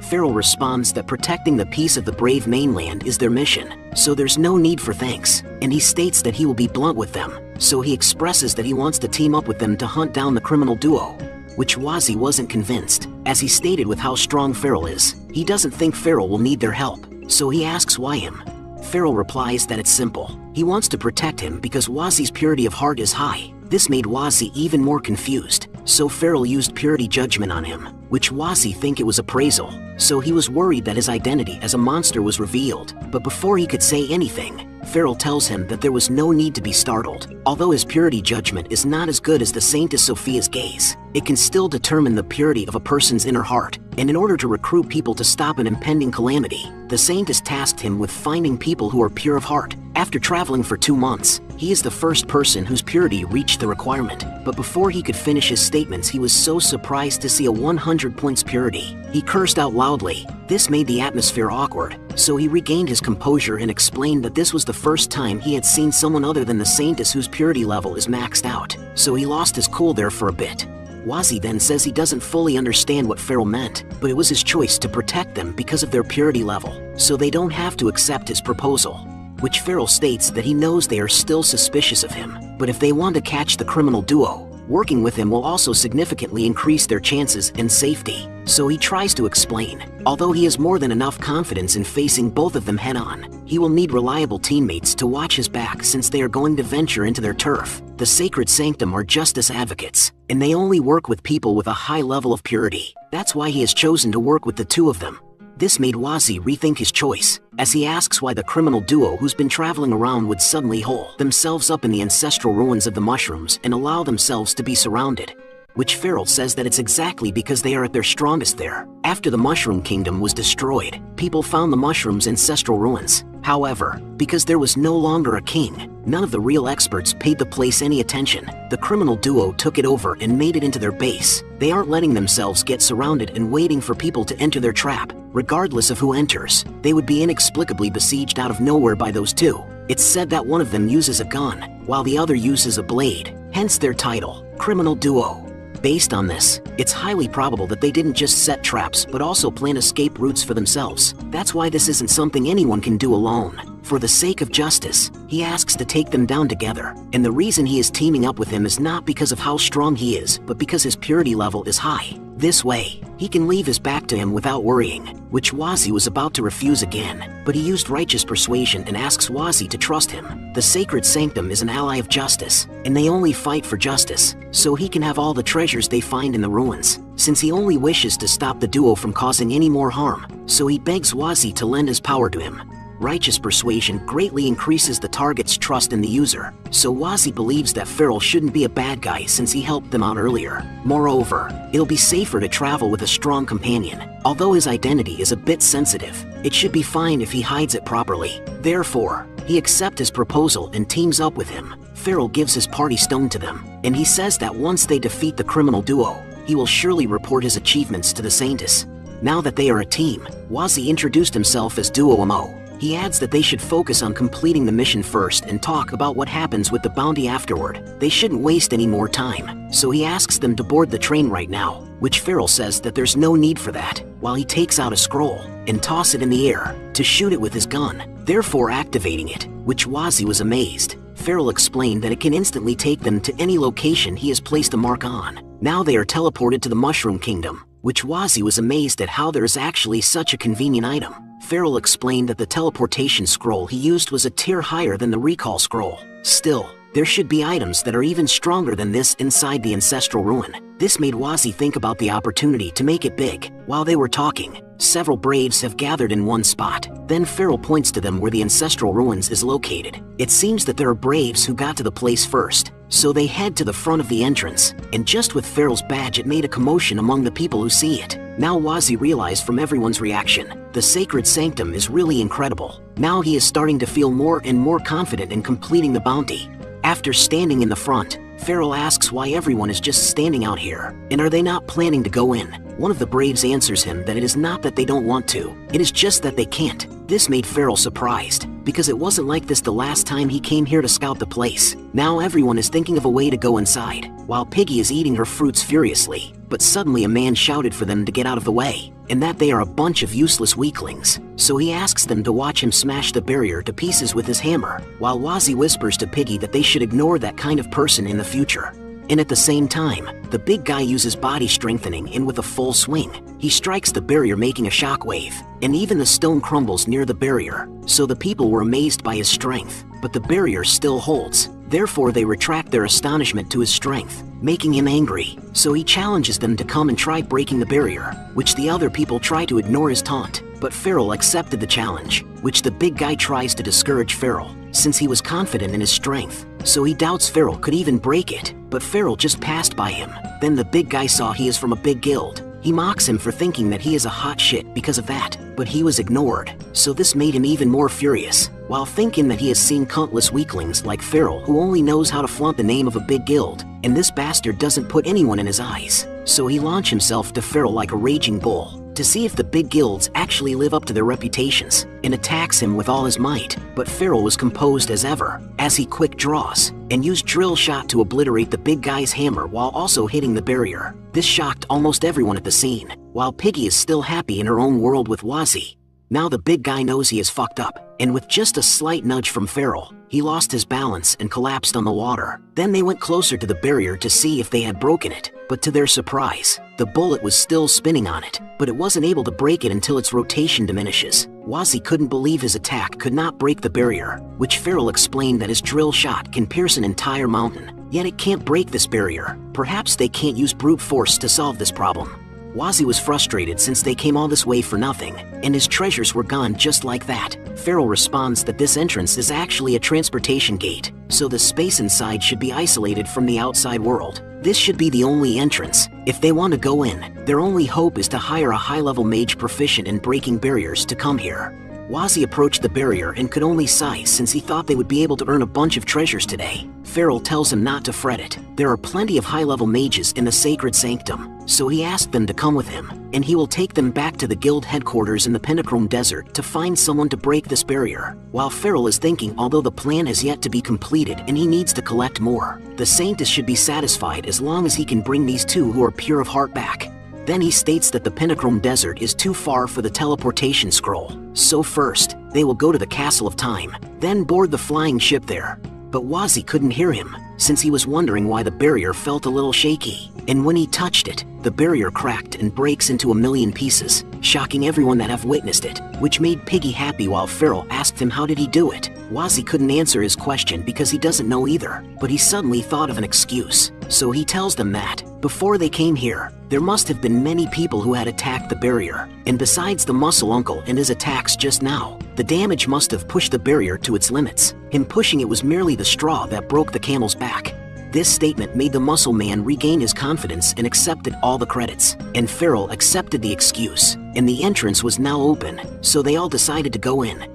Farrell responds that protecting the peace of the Brave Mainland is their mission, so there's no need for thanks, and he states that he will be blunt with them, so he expresses that he wants to team up with them to hunt down the criminal duo, which Wazi wasn't convinced, as he stated with how strong Farrell is. He doesn't think Farrell will need their help, so he asks why him. Farrell replies that it's simple. He wants to protect him because Wazi's purity of heart is high. This made Wazi even more confused, so Farrell used purity judgment on him, which Wazi think it was appraisal, so he was worried that his identity as a monster was revealed. But before he could say anything, Farrell tells him that there was no need to be startled. Although his purity judgment is not as good as the Saintess Sophia's gaze, it can still determine the purity of a person's inner heart, and in order to recruit people to stop an impending calamity, the Saintess tasked him with finding people who are pure of heart. After traveling for 2 months, he is the first person whose purity reached the requirement, but before he could finish his statements he was so surprised to see a 100 points purity. He cursed out loudly. This made the atmosphere awkward, so he regained his composure and explained that this was the first time he had seen someone other than the Saintess whose purity level is maxed out, so he lost his cool there for a bit. Wazi then says he doesn't fully understand what Farrell meant, but it was his choice to protect them because of their purity level, so they don't have to accept his proposal. Which Farrell states that he knows they are still suspicious of him, but if they want to catch the criminal duo, working with him will also significantly increase their chances and safety. So he tries to explain, although he has more than enough confidence in facing both of them head-on, he will need reliable teammates to watch his back since they are going to venture into their turf. The Sacred Sanctum are justice advocates, and they only work with people with a high level of purity. That's why he has chosen to work with the two of them. This made Wazi rethink his choice, as he asks why the criminal duo who's been traveling around would suddenly hole themselves up in the ancestral ruins of the mushrooms and allow themselves to be surrounded. Which Farrell says that it's exactly because they are at their strongest there. After the Mushroom Kingdom was destroyed, people found the mushrooms' ancestral ruins. However, because there was no longer a king, none of the real experts paid the place any attention. The criminal duo took it over and made it into their base. They aren't letting themselves get surrounded and waiting for people to enter their trap. Regardless of who enters, they would be inexplicably besieged out of nowhere by those two. It's said that one of them uses a gun, while the other uses a blade, hence their title, Criminal Duo. Based on this, it's highly probable that they didn't just set traps but also plan escape routes for themselves. That's why this isn't something anyone can do alone. For the sake of justice, he asks to take them down together, and the reason he is teaming up with him is not because of how strong he is, but because his purity level is high. This way, he can leave his back to him without worrying, which Wazi was about to refuse again, but he used righteous persuasion and asks Wazi to trust him. The Sacred Sanctum is an ally of justice, and they only fight for justice, so he can have all the treasures they find in the ruins, since he only wishes to stop the duo from causing any more harm, so he begs Wazi to lend his power to him. Righteous persuasion greatly increases the target's trust in the user, so Wazi believes that Farrell shouldn't be a bad guy since he helped them out earlier. Moreover, it'll be safer to travel with a strong companion. Although his identity is a bit sensitive, it should be fine if he hides it properly. Therefore, he accepts his proposal and teams up with him. Farrell gives his party stone to them, and he says that once they defeat the criminal duo, he will surely report his achievements to the Saintess. Now that they are a team, Wazi introduced himself as Duo Mo. He adds that they should focus on completing the mission first and talk about what happens with the bounty afterward. They shouldn't waste any more time, so he asks them to board the train right now, which Farrell says that there's no need for that, while he takes out a scroll and tosses it in the air to shoot it with his gun, therefore activating it, which Wazi was amazed. Farrell explained that it can instantly take them to any location he has placed a mark on. Now they are teleported to the Mushroom Kingdom, which Wazi was amazed at how there is actually such a convenient item. Farrell explained that the teleportation scroll he used was a tier higher than the recall scroll. Still, There should be items that are even stronger than this inside the ancestral ruin. This made Wazzy think about the opportunity to make it big. While they were talking, several braves have gathered in one spot. Then Farrell points to them where the ancestral ruins is located. It seems that there are braves who got to the place first, so they head to the front of the entrance, and just with Farrell's badge it made a commotion among the people who see it. Now Wazzy realized from everyone's reaction, the sacred sanctum is really incredible. Now he is starting to feel more and more confident in completing the bounty. After standing in the front, Farrell asks why everyone is just standing out here, and are they not planning to go in? One of the braves answers him that it is not that they don't want to, it is just that they can't. This made Farrell surprised, because it wasn't like this the last time he came here to scout the place. Now everyone is thinking of a way to go inside, while Piggy is eating her fruits furiously. But suddenly a man shouted for them to get out of the way, and that they are a bunch of useless weaklings. So he asks them to watch him smash the barrier to pieces with his hammer, while Wazzy whispers to Piggy that they should ignore that kind of person in the future. And at the same time, the big guy uses body strengthening and with a full swing, he strikes the barrier making a shockwave, and even the stone crumbles near the barrier. So the people were amazed by his strength, but the barrier still holds. Therefore they retract their astonishment to his strength, making him angry. So he challenges them to come and try breaking the barrier, which the other people try to ignore his taunt. But Farrell accepted the challenge, which the big guy tries to discourage Farrell, since he was confident in his strength. So he doubts Farrell could even break it, but Farrell just passed by him. Then the big guy saw he is from a big guild. He mocks him for thinking that he is a hot shit because of that, but he was ignored. So this made him even more furious, while thinking that he has seen countless weaklings like Farrell who only knows how to flaunt the name of a big guild, and this bastard doesn't put anyone in his eyes. So he launched himself to Farrell like a raging bull, to see if the big guilds actually live up to their reputations, and attacks him with all his might. But Farrell was composed as ever, as he quick draws, and used drill shot to obliterate the big guy's hammer while also hitting the barrier. This shocked almost everyone at the scene, while Piggy is still happy in her own world with Wazzy. Now the big guy knows he is fucked up, and with just a slight nudge from Farrell, he lost his balance and collapsed on the water. Then they went closer to the barrier to see if they had broken it, but to their surprise, the bullet was still spinning on it, but it wasn't able to break it until its rotation diminishes. Wazzy couldn't believe his attack could not break the barrier, which Farrell explained that his drill shot can pierce an entire mountain, yet it can't break this barrier. Perhaps they can't use brute force to solve this problem. Wazzy was frustrated since they came all this way for nothing, and his treasures were gone just like that. Farrell responds that this entrance is actually a transportation gate, so the space inside should be isolated from the outside world. This should be the only entrance. If they want to go in, their only hope is to hire a high-level mage proficient in breaking barriers to come here. Wazzy approached the barrier and could only sigh since he thought they would be able to earn a bunch of treasures today. Farrell tells him not to fret it. There are plenty of high-level mages in the sacred sanctum, so he asked them to come with him, and he will take them back to the guild headquarters in the Pentachrome Desert to find someone to break this barrier. While Farrell is thinking, although the plan has yet to be completed and he needs to collect more, the Saintess should be satisfied as long as he can bring these two who are pure of heart back. Then he states that the Pentachrome Desert is too far for the teleportation scroll, so first, they will go to the Castle of Time, then board the flying ship there. But Wazzy couldn't hear him, since he was wondering why the barrier felt a little shaky, and when he touched it, the barrier cracked and breaks into a million pieces, shocking everyone that have witnessed it, which made Piggy happy while Farrell asked him how did he do it. Wazzy couldn't answer his question because he doesn't know either, but he suddenly thought of an excuse, so he tells them that, before they came here, there must have been many people who had attacked the barrier, and besides the muscle uncle and his attacks just now, the damage must have pushed the barrier to its limits. Him pushing it was merely the straw that broke the camel's back. This statement made the muscle man regain his confidence and accepted all the credits, and Farrell accepted the excuse, and the entrance was now open, so they all decided to go in.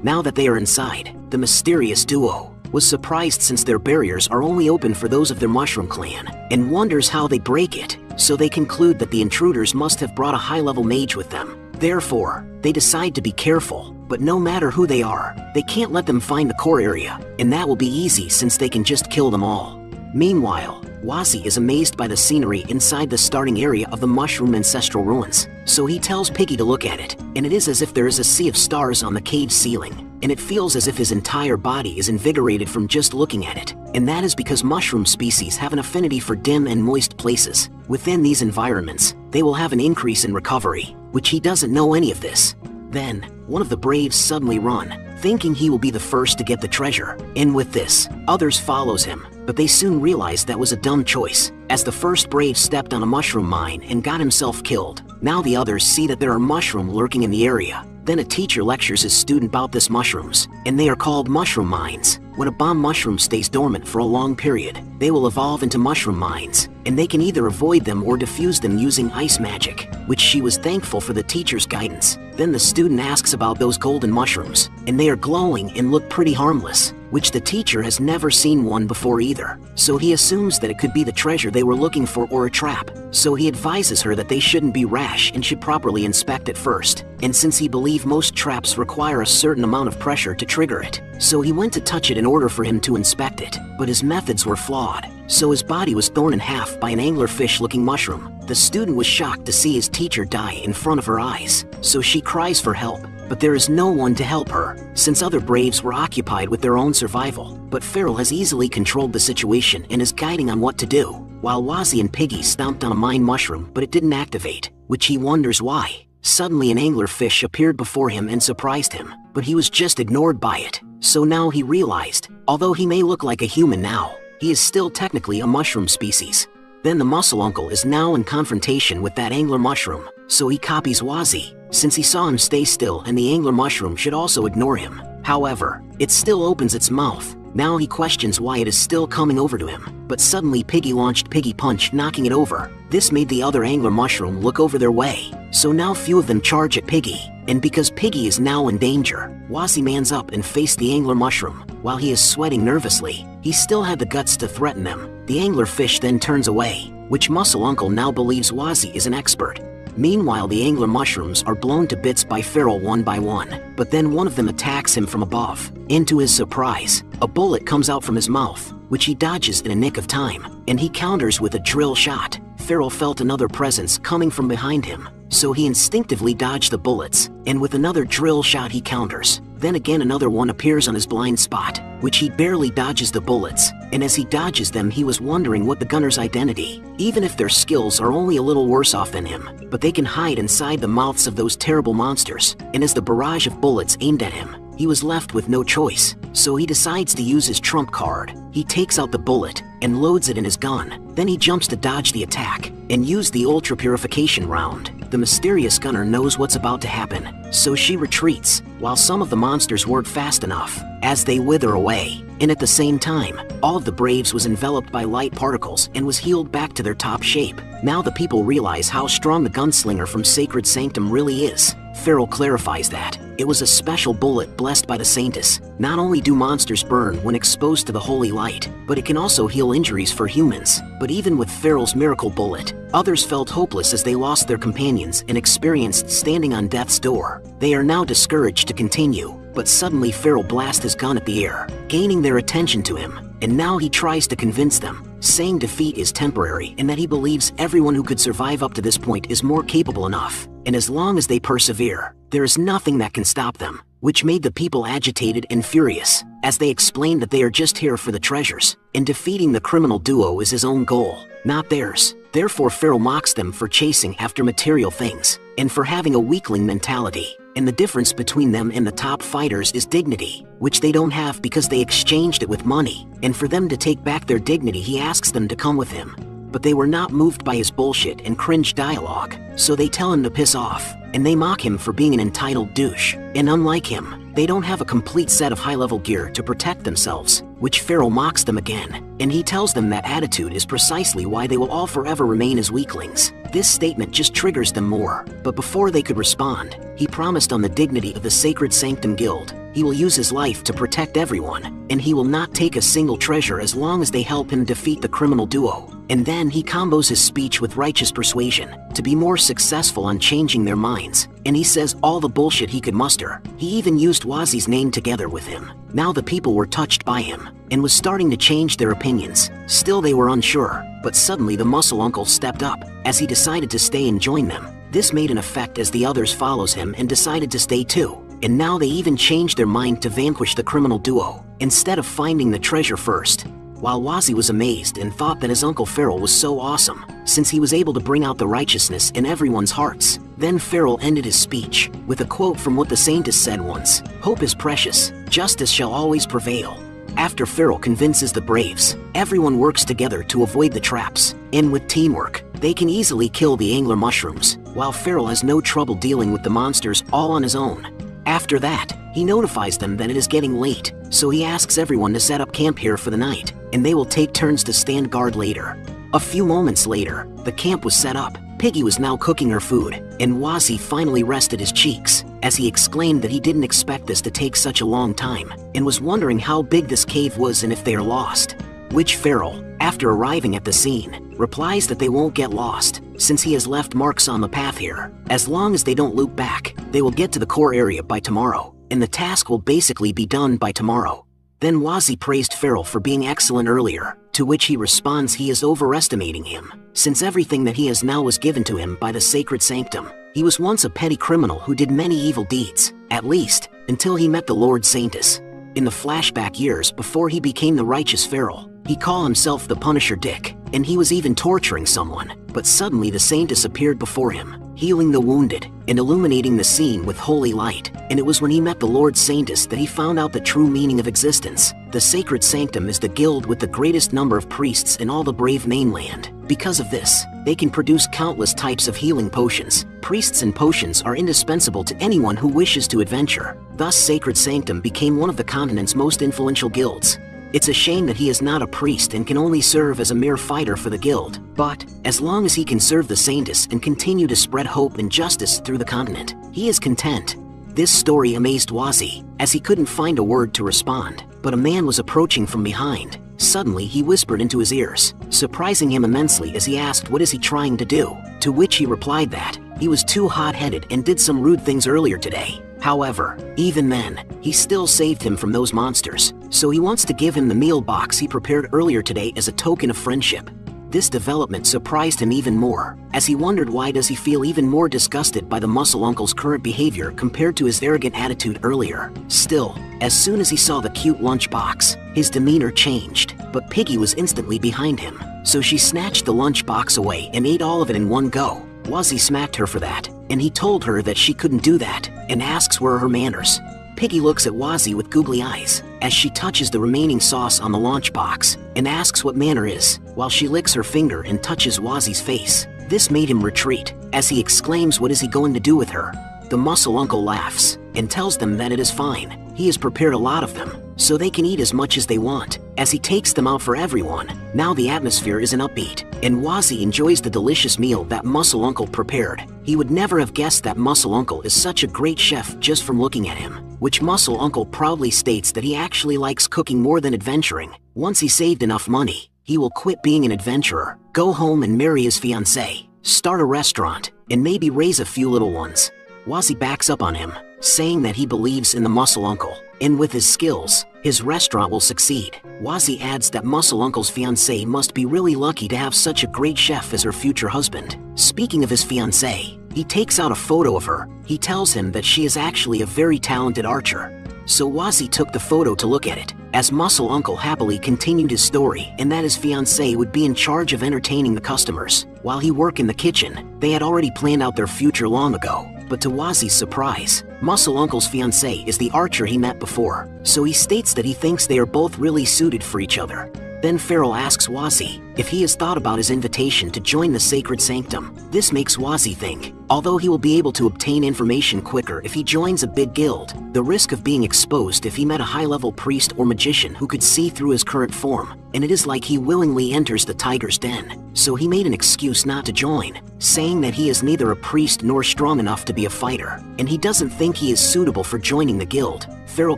Now that they are inside, the mysterious duo was surprised since their barriers are only open for those of their mushroom clan, and wonders how they break it, so they conclude that the intruders must have brought a high-level mage with them. Therefore, they decide to be careful, but no matter who they are, they can't let them find the core area, and that will be easy since they can just kill them all. Meanwhile, Wazzy is amazed by the scenery inside the starting area of the mushroom ancestral ruins, so he tells Piggy to look at it, and it is as if there is a sea of stars on the cave ceiling, and it feels as if his entire body is invigorated from just looking at it, and that is because mushroom species have an affinity for dim and moist places. Within these environments, they will have an increase in recovery, which he doesn't know any of this. Then, one of the braves suddenly run. thinking he will be the first to get the treasure. And with this, others follows him, but they soon realize that was a dumb choice, as the first brave stepped on a mushroom mine and got himself killed. Now the others see that there are mushrooms lurking in the area. Then a teacher lectures his student about this mushrooms, and they are called mushroom mines. When a bomb mushroom stays dormant for a long period, they will evolve into mushroom mines, and they can either avoid them or defuse them using ice magic, which she was thankful for the teacher's guidance. Then the student asks about those golden mushrooms, and they are glowing and look pretty harmless, which the teacher has never seen one before either. So he assumes that it could be the treasure they were looking for or a trap. So he advises her that they shouldn't be rash and should properly inspect it first. And since he believes most traps require a certain amount of pressure to trigger it, so he went to touch it in order for him to inspect it. But his methods were flawed, so his body was torn in half by an anglerfish-looking mushroom. The student was shocked to see his teacher die in front of her eyes, so she cries for help. But there is no one to help her, since other braves were occupied with their own survival. But Feral has easily controlled the situation and is guiding on what to do, while Wazzy and Piggy stomped on a mine mushroom but it didn't activate, which he wonders why. Suddenly an anglerfish appeared before him and surprised him, but he was just ignored by it. So now he realized, although he may look like a human now, he is still technically a mushroom species. Then the muscle uncle is now in confrontation with that angler mushroom, so he copies Wazzy, since he saw him stay still and the angler mushroom should also ignore him. However, it still opens its mouth. Now he questions why it is still coming over to him, but suddenly Piggy launched Piggy Punch, knocking it over. This made the other angler mushroom look over their way, so now few of them charge at Piggy. And because Piggy is now in danger, Wazzy mans up and faced the angler mushroom. While he is sweating nervously, he still had the guts to threaten them. The anglerfish then turns away, which Muscle Uncle now believes Wazzy is an expert. Meanwhile, the angler mushrooms are blown to bits by Feral one by one, but then one of them attacks him from above. And to his surprise, a bullet comes out from his mouth, which he dodges in a nick of time, and he counters with a drill shot. Feral felt another presence coming from behind him, so he instinctively dodged the bullets, and with another drill shot he counters. Then again another one appears on his blind spot, which he barely dodges the bullets, and as he dodges them he was wondering what the gunner's identity, even if their skills are only a little worse off than him, but they can hide inside the mouths of those terrible monsters, and as the barrage of bullets aimed at him, he was left with no choice, so he decides to use his trump card. He takes out the bullet and loads it in his gun. Then he jumps to dodge the attack and use the ultra purification round. The mysterious gunner knows what's about to happen, so she retreats, while some of the monsters weren't fast enough, as they wither away. And at the same time, all of the Braves was enveloped by light particles and was healed back to their top shape. Now the people realize how strong the gunslinger from Sacred Sanctum really is. Feral clarifies that it was a special bullet blessed by the Saintess. Not only do monsters burn when exposed to the holy light, but it can also heal injuries for humans. But even with Feral's miracle bullet, others felt hopeless as they lost their companions and experienced standing on death's door. They are now discouraged to continue, but suddenly Feral blasts his gun at the air, gaining their attention to him, and now he tries to convince them, saying defeat is temporary and that he believes everyone who could survive up to this point is more capable enough, and as long as they persevere, there is nothing that can stop them, which made the people agitated and furious, as they explained that they are just here for the treasures, and defeating the criminal duo is his own goal, not theirs. Therefore Feral mocks them for chasing after material things, and for having a weakling mentality. And the difference between them and the top fighters is dignity, which they don't have because they exchanged it with money. And for them to take back their dignity, he asks them to come with him. But they were not moved by his bullshit and cringe dialogue, so they tell him to piss off, and they mock him for being an entitled douche. And unlike him, they don't have a complete set of high-level gear to protect themselves, which Feral mocks them again, and he tells them that attitude is precisely why they will all forever remain as weaklings. This statement just triggers them more, but before they could respond, he promised on the dignity of the Sacred Sanctum Guild, he will use his life to protect everyone, and he will not take a single treasure as long as they help him defeat the criminal duo. And then he combos his speech with righteous persuasion to be more successful on changing their minds, and he says all the bullshit he could muster. He even used Wazzy's name together with him. Now the people were touched by him, and was starting to change their opinions. Still they were unsure, but suddenly the muscle uncle stepped up, as he decided to stay and join them. This made an effect as the others follows him and decided to stay too. And now they even changed their mind to vanquish the criminal duo, instead of finding the treasure first. While Wazzy was amazed and thought that his Uncle Feral was so awesome, since he was able to bring out the righteousness in everyone's hearts. Then Farrell ended his speech with a quote from what the Saintess said once: "Hope is precious, justice shall always prevail." After Farrell convinces the Braves, everyone works together to avoid the traps, and with teamwork, they can easily kill the angler mushrooms, while Farrell has no trouble dealing with the monsters all on his own. After that, he notifies them that it is getting late, so he asks everyone to set up camp here for the night, and they will take turns to stand guard later. A few moments later, the camp was set up. Piggy was now cooking her food, and Wazzy finally rested his cheeks, as he exclaimed that he didn't expect this to take such a long time, and was wondering how big this cave was and if they are lost. Which Farrell, after arriving at the scene, replies that they won't get lost, since he has left marks on the path here. As long as they don't loop back, they will get to the core area by tomorrow, and the task will basically be done by tomorrow. Then Wazzy praised Farrell for being excellent earlier, to which he responds he is overestimating him, since everything that he has now was given to him by the sacred sanctum. He was once a petty criminal who did many evil deeds, at least, until he met the Lord Saintess. In the flashback years before he became the righteous Farrell, he called himself the Punisher Dick, and he was even torturing someone, but suddenly the Saintess appeared before him, healing the wounded, and illuminating the scene with holy light, and it was when he met the Lord Saintess that he found out the true meaning of existence. The Sacred Sanctum is the guild with the greatest number of priests in all the Brave mainland. Because of this, they can produce countless types of healing potions. Priests and potions are indispensable to anyone who wishes to adventure. Thus, Sacred Sanctum became one of the continent's most influential guilds. It's a shame that he is not a priest and can only serve as a mere fighter for the guild, but as long as he can serve the Saintess and continue to spread hope and justice through the continent, he is content. This story amazed Wazzy, as he couldn't find a word to respond, but a man was approaching from behind. Suddenly he whispered into his ears, surprising him immensely as he asked what is he trying to do, to which he replied that he was too hot-headed and did some rude things earlier today. However, even then, he still saved him from those monsters, so he wants to give him the meal box he prepared earlier today as a token of friendship. This development surprised him even more, as he wondered why does he feel even more disgusted by the Muscle Uncle's current behavior compared to his arrogant attitude earlier. Still, as soon as he saw the cute lunchbox, his demeanor changed, but Piggy was instantly behind him, so she snatched the lunchbox away and ate all of it in one go. Wazzy smacked her for that, and he told her that she couldn't do that, and asks where are her manners. Piggy looks at Wazzy with googly eyes, as she touches the remaining sauce on the lunchbox, and asks what manner is, while she licks her finger and touches Wazzy's face. This made him retreat, as he exclaims what is he going to do with her. The Muscle Uncle laughs, and tells them that it is fine. He has prepared a lot of them, so they can eat as much as they want, as he takes them out for everyone. Now the atmosphere is an upbeat, and Wazzy enjoys the delicious meal that Muscle Uncle prepared. He would never have guessed that Muscle Uncle is such a great chef just from looking at him, which Muscle Uncle proudly states that he actually likes cooking more than adventuring. Once he saved enough money, he will quit being an adventurer, go home and marry his fiancée, start a restaurant, and maybe raise a few little ones. Wazzy backs up on him, saying that he believes in the Muscle Uncle, and with his skills, his restaurant will succeed. Wazzy adds that Muscle Uncle's fiancée must be really lucky to have such a great chef as her future husband. Speaking of his fiancée, he takes out a photo of her. He tells him that she is actually a very talented archer. So Wazzy took the photo to look at it, as Muscle Uncle happily continued his story and that his fiancée would be in charge of entertaining the customers. While he worked in the kitchen, they had already planned out their future long ago. But to Wazzy's surprise, Muscle Uncle's fiancée is the archer he met before, so he states that he thinks they are both really suited for each other. Then Farrell asks Wazzy if he has thought about his invitation to join the Sacred Sanctum. This makes Wazzy think, although he will be able to obtain information quicker if he joins a big guild, the risk of being exposed if he met a high-level priest or magician who could see through his current form, and it is like he willingly enters the tiger's den. So he made an excuse not to join, saying that he is neither a priest nor strong enough to be a fighter, and he doesn't think he is suitable for joining the guild. Farrell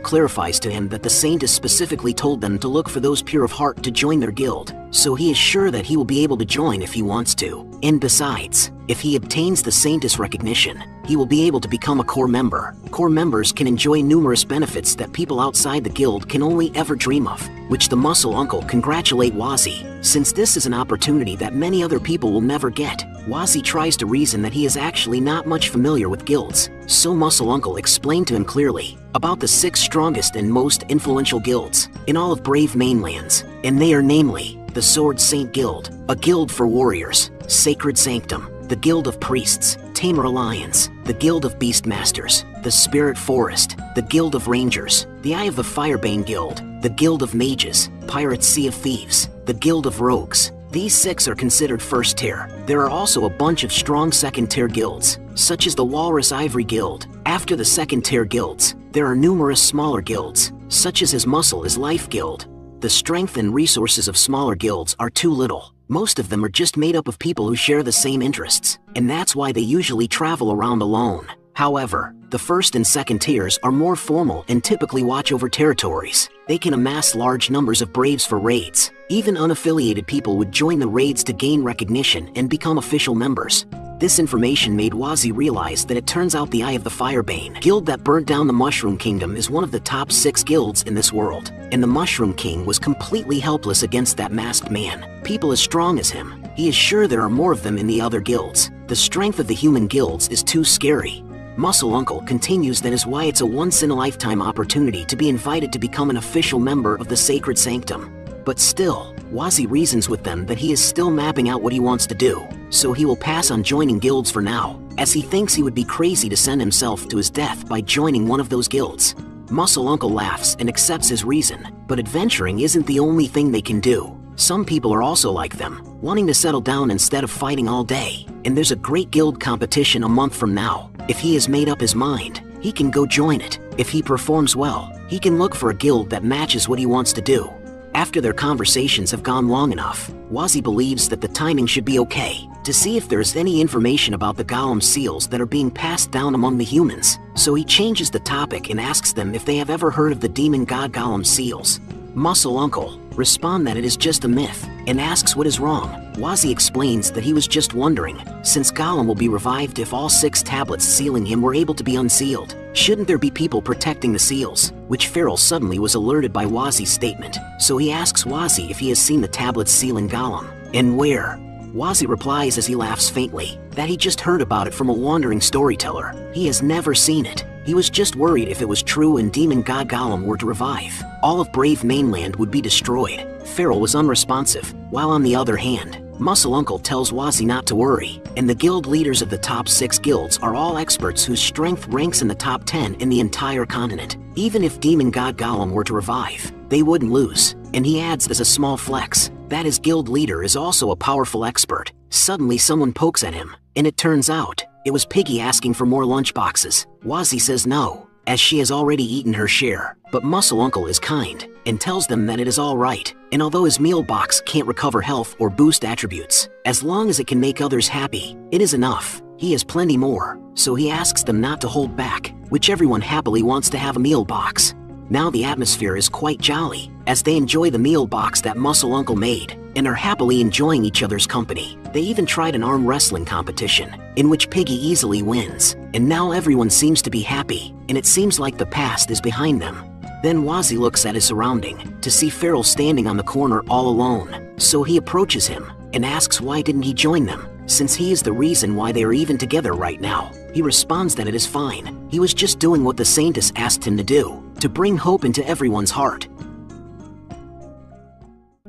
clarifies to him that the Saintess specifically told them to look for those pure of heart to join their guild, so he is sure that he will be able to join if he wants to. And besides, if he obtains the Saintess recognition, he will be able to become a core member. Core members can enjoy numerous benefits that people outside the guild can only ever dream of, which the Muscle Uncle congratulate Wazzy, since this is an opportunity that many other people will never get. Wazzy tries to reason that he is actually not much familiar with guilds, so Muscle Uncle explained to him clearly about the 6 strongest and most influential guilds in all of Brave Mainlands, and they are namely, the Sword Saint Guild, a guild for warriors, Sacred Sanctum, the Guild of Priests, Tamer Alliance, the Guild of Beastmasters, the Spirit Forest, the Guild of Rangers, the Eye of the Firebane Guild, the Guild of Mages, Pirates Sea of Thieves, the Guild of Rogues. These 6 are considered first tier. There are also a bunch of strong second tier guilds, such as the Walrus Ivory Guild. After the second tier guilds, there are numerous smaller guilds, such as His Muscle is Life Guild. The strength and resources of smaller guilds are too little. Most of them are just made up of people who share the same interests, and that's why they usually travel around alone. However, the first and second tiers are more formal and typically watch over territories. They can amass large numbers of braves for raids. Even unaffiliated people would join the raids to gain recognition and become official members. This information made Wazi realize that it turns out the Eye of the Firebane guild that burnt down the Mushroom Kingdom is one of the top 6 guilds in this world, and the Mushroom King was completely helpless against that masked man. People as strong as him. He is sure there are more of them in the other guilds. The strength of the human guilds is too scary. Muscle Uncle continues that is why it's a once-in-a-lifetime opportunity to be invited to become an official member of the Sacred Sanctum. But still, Wazi reasons with them that he is still mapping out what he wants to do, so he will pass on joining guilds for now, as he thinks he would be crazy to send himself to his death by joining one of those guilds. Muscle Uncle laughs and accepts his reason, but adventuring isn't the only thing they can do. Some people are also like them, wanting to settle down instead of fighting all day, and there's a great guild competition a month from now. If he has made up his mind, he can go join it. If he performs well, he can look for a guild that matches what he wants to do. After their conversations have gone long enough, Wazi believes that the timing should be okay to see if there's any information about the Golem seals that are being passed down among the humans. So he changes the topic and asks them if they have ever heard of the demon god Golem seals. Muscle Uncle respond that it is just a myth and asks what is wrong. Wazi explains that he was just wondering, since Golem will be revived if all 6 tablets sealing him were able to be unsealed, shouldn't there be people protecting the seals? Which Farrell suddenly was alerted by Wazi's statement, so he asks Wazi if he has seen the tablets sealing Golem, and where. Wazi replies as he laughs faintly, that he just heard about it from a wandering storyteller. He has never seen it. He was just worried if it was true and Demon God Golem were to revive, all of Brave Mainland would be destroyed. Farrell was unresponsive, while on the other hand, Muscle Uncle tells Wazi not to worry, and the guild leaders of the top 6 guilds are all experts whose strength ranks in the top 10 in the entire continent. Even if Demon God Golem were to revive, they wouldn't lose, and he adds as a small flex, that his guild leader is also a powerful expert. Suddenly someone pokes at him, and it turns out, it was Piggy asking for more lunchboxes. Wazi says no, as she has already eaten her share, but Muscle Uncle is kind, and tells them that it is alright, and although his meal box can't recover health or boost attributes, as long as it can make others happy, it is enough. He has plenty more, so he asks them not to hold back, which everyone happily wants to have a meal box. Now the atmosphere is quite jolly, as they enjoy the meal box that Muscle Uncle made, and are happily enjoying each other's company. They even tried an arm wrestling competition, in which Piggy easily wins, and now everyone seems to be happy, and it seems like the past is behind them. Then Wazi looks at his surrounding, to see Farrell standing on the corner all alone, so he approaches him, and asks why didn't he join them, since he is the reason why they are even together right now. He responds that it is fine, he was just doing what the Saintess asked him to do, to bring hope into everyone's heart.